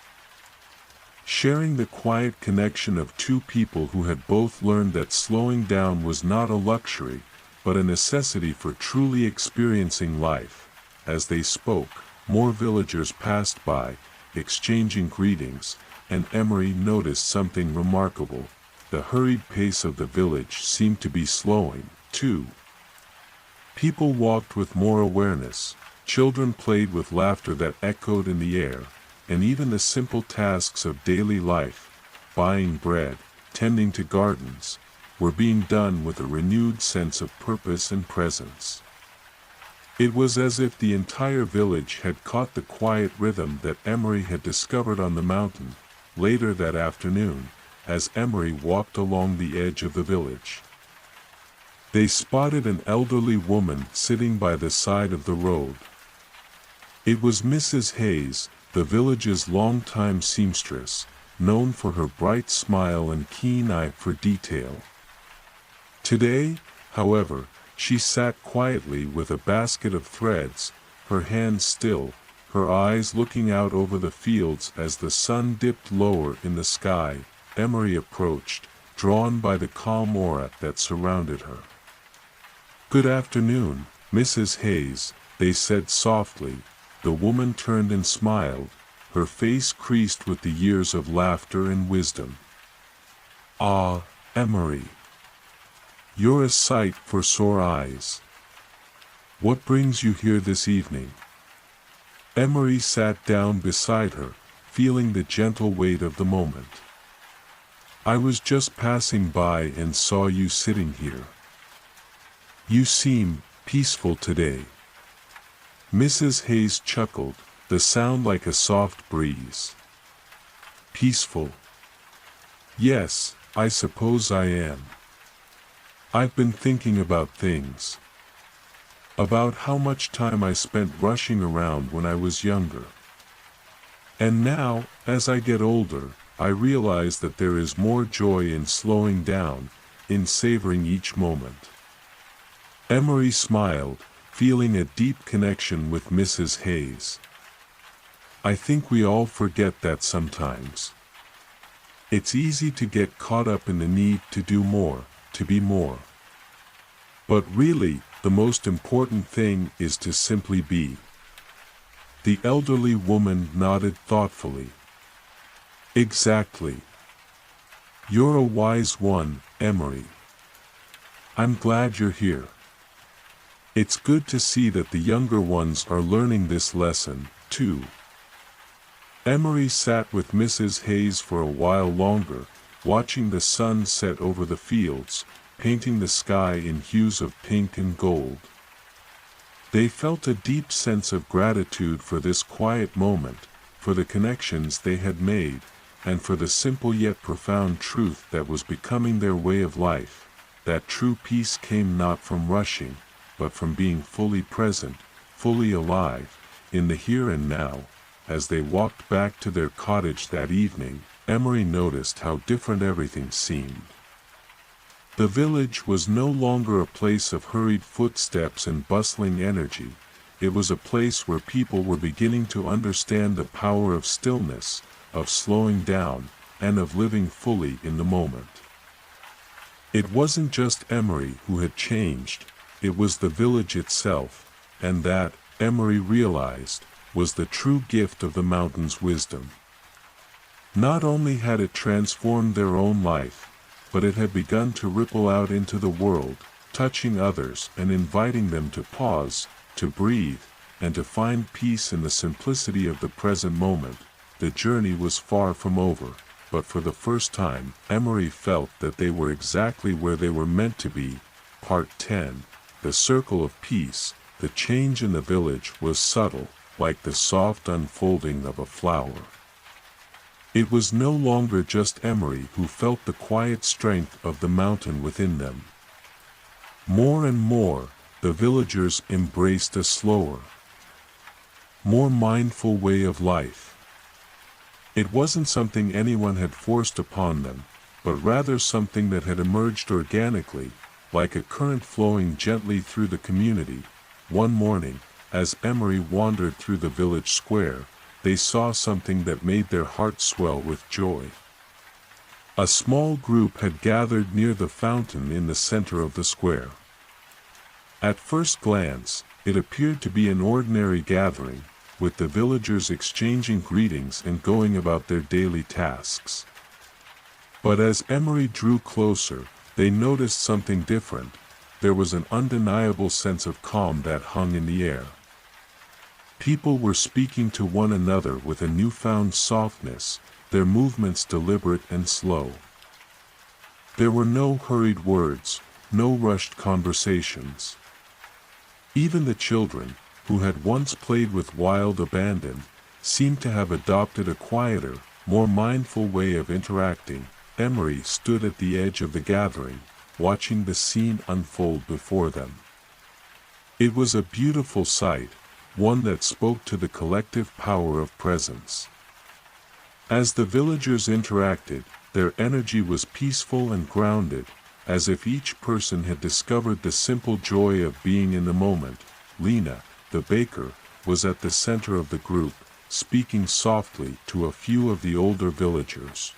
sharing the quiet connection of two people who had both learned that slowing down was not a luxury, but a necessity for truly experiencing life. As they spoke, more villagers passed by, exchanging greetings, and Emery noticed something remarkable. The hurried pace of the village seemed to be slowing, too. People walked with more awareness, children played with laughter that echoed in the air, and even the simple tasks of daily life, buying bread, tending to gardens, were being done with a renewed sense of purpose and presence. It was as if the entire village had caught the quiet rhythm that Emery had discovered on the mountain. Later that afternoon, as Emery walked along the edge of the village, they spotted an elderly woman sitting by the side of the road. It was Mrs. Hayes, the village's longtime seamstress, known for her bright smile and keen eye for detail. Today, however, she sat quietly with a basket of threads, her hands still, her eyes looking out over the fields as the sun dipped lower in the sky. Emery approached, drawn by the calm aura that surrounded her. "Good afternoon, Mrs. Hayes," they said softly. The woman turned and smiled, her face creased with the years of laughter and wisdom. "Ah, Emery. You're a sight for sore eyes. What brings you here this evening?" Emery sat down beside her, feeling the gentle weight of the moment. "I was just passing by and saw you sitting here. You seem peaceful today." Mrs. Hayes chuckled, the sound like a soft breeze. "Peaceful? Yes, I suppose I am. I've been thinking about things. About how much time I spent rushing around when I was younger. And now, as I get older, I realize that there is more joy in slowing down, in savoring each moment." Emery smiled, feeling a deep connection with Mrs. Hayes. "I think we all forget that sometimes. It's easy to get caught up in the need to do more, to be more. But really, the most important thing is to simply be." The elderly woman nodded thoughtfully. "Exactly. You're a wise one, Emery. I'm glad you're here. It's good to see that the younger ones are learning this lesson, too." Emery sat with Mrs. Hayes for a while longer, watching the sun set over the fields, painting the sky in hues of pink and gold. They felt a deep sense of gratitude for this quiet moment, for the connections they had made, and for the simple yet profound truth that was becoming their way of life, that true peace came not from rushing, but from being fully present, fully alive, in the here and now. As they walked back to their cottage that evening, Emery noticed how different everything seemed. The village was no longer a place of hurried footsteps and bustling energy. It was a place where people were beginning to understand the power of stillness, of slowing down, and of living fully in the moment. It wasn't just Emery who had changed, it was the village itself, and that, Emery realized, was the true gift of the mountain's wisdom. Not only had it transformed their own life, but it had begun to ripple out into the world, touching others and inviting them to pause, to breathe, and to find peace in the simplicity of the present moment. The journey was far from over, but for the first time, Emery felt that they were exactly where they were meant to be. Part 10. The Circle of Peace. The change in the village was subtle, like the soft unfolding of a flower. It was no longer just Emery who felt the quiet strength of the mountain within them. More and more, the villagers embraced a slower, more mindful way of life. It wasn't something anyone had forced upon them, but rather something that had emerged organically, like a current flowing gently through the community. One morning, as Emery wandered through the village square, they saw something that made their hearts swell with joy. A small group had gathered near the fountain in the center of the square. At first glance, it appeared to be an ordinary gathering, with the villagers exchanging greetings and going about their daily tasks. But as Emery drew closer, they noticed something different. There was an undeniable sense of calm that hung in the air. People were speaking to one another with a newfound softness, their movements deliberate and slow. There were no hurried words, no rushed conversations. Even the children, who had once played with wild abandon, seemed to have adopted a quieter, more mindful way of interacting. Emery stood at the edge of the gathering, watching the scene unfold before them. It was a beautiful sight, one that spoke to the collective power of presence. As the villagers interacted, their energy was peaceful and grounded, as if each person had discovered the simple joy of being in the moment. Lena, the baker, was at the center of the group, speaking softly to a few of the older villagers.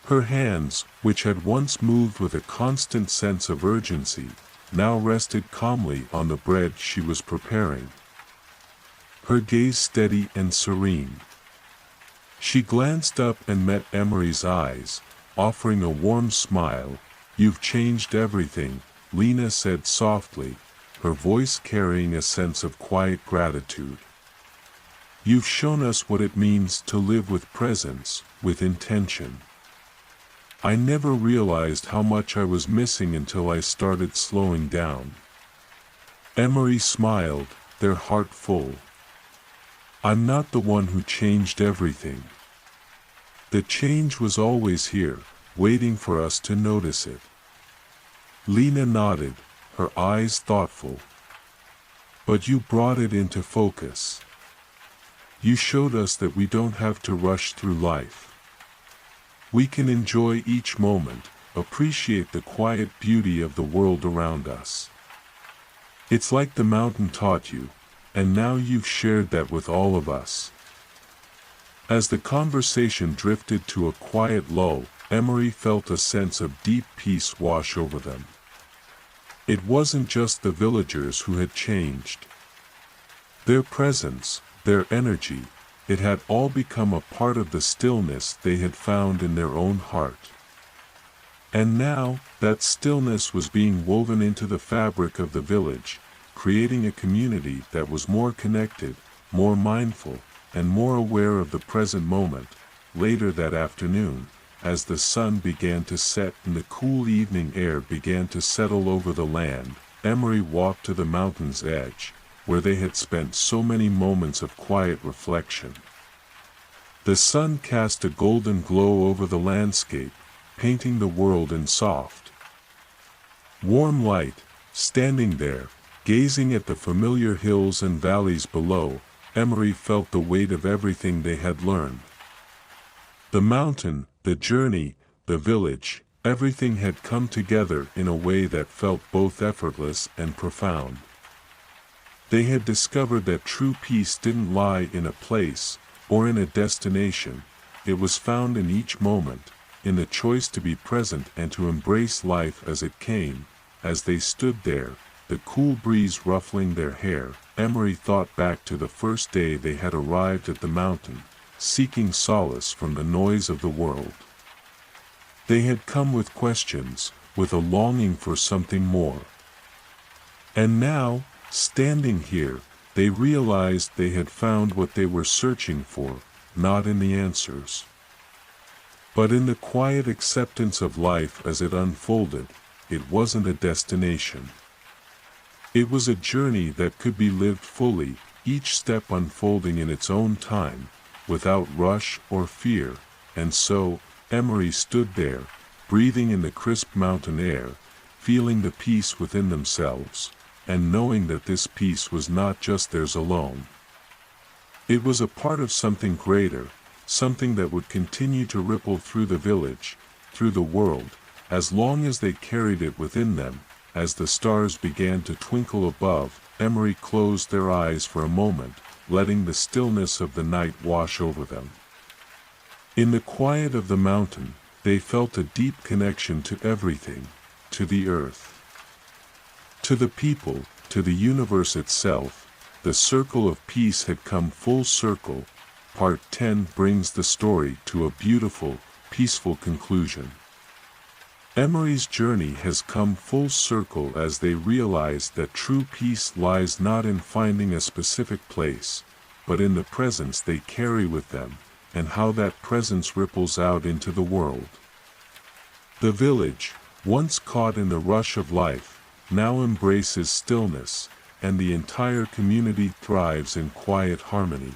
Her hands, which had once moved with a constant sense of urgency, now rested calmly on the bread she was preparing. Her gaze steady and serene. She glanced up and met Emery's eyes, offering a warm smile. "You've changed everything," Lena said softly, her voice carrying a sense of quiet gratitude. "You've shown us what it means to live with presence, with intention. I never realized how much I was missing until I started slowing down." Emery smiled, their heart full. "I'm not the one who changed everything. The change was always here, waiting for us to notice it." Lena nodded, her eyes thoughtful. "But you brought it into focus. You showed us that we don't have to rush through life. We can enjoy each moment, appreciate the quiet beauty of the world around us. It's like the mountain taught you, and now you've shared that with all of us." As the conversation drifted to a quiet lull, Emery felt a sense of deep peace wash over them. It wasn't just the villagers who had changed. Their presence, their energy, it had all become a part of the stillness they had found in their own heart. And now, that stillness was being woven into the fabric of the village, creating a community that was more connected, more mindful, and more aware of the present moment. Later that afternoon, as the sun began to set and the cool evening air began to settle over the land, Emery walked to the mountain's edge, where they had spent so many moments of quiet reflection. The sun cast a golden glow over the landscape, painting the world in soft, warm light. Standing there, gazing at the familiar hills and valleys below, Emery felt the weight of everything they had learned. The mountain, the journey, the village, everything had come together in a way that felt both effortless and profound. They had discovered that true peace didn't lie in a place, or in a destination. It was found in each moment, in the choice to be present and to embrace life as it came. As they stood there, the cool breeze ruffling their hair, Emery thought back to the first day they had arrived at the mountain, seeking solace from the noise of the world. They had come with questions, with a longing for something more. And now, standing here, they realized they had found what they were searching for, not in the answers, but in the quiet acceptance of life as it unfolded. It wasn't a destination. It was a journey that could be lived fully, each step unfolding in its own time, without rush or fear. And so, Emery stood there, breathing in the crisp mountain air, feeling the peace within themselves, and knowing that this peace was not just theirs alone. It was a part of something greater, something that would continue to ripple through the village, through the world, as long as they carried it within them. As the stars began to twinkle above, Emery closed their eyes for a moment, letting the stillness of the night wash over them. In the quiet of the mountain, they felt a deep connection to everything, to the earth, to the people, to the universe itself. The circle of peace had come full circle. Part 10 brings the story to a beautiful, peaceful conclusion. Emery's journey has come full circle as they realized that true peace lies not in finding a specific place, but in the presence they carry with them, and how that presence ripples out into the world. The village, once caught in the rush of life, now embraces stillness, and the entire community thrives in quiet harmony.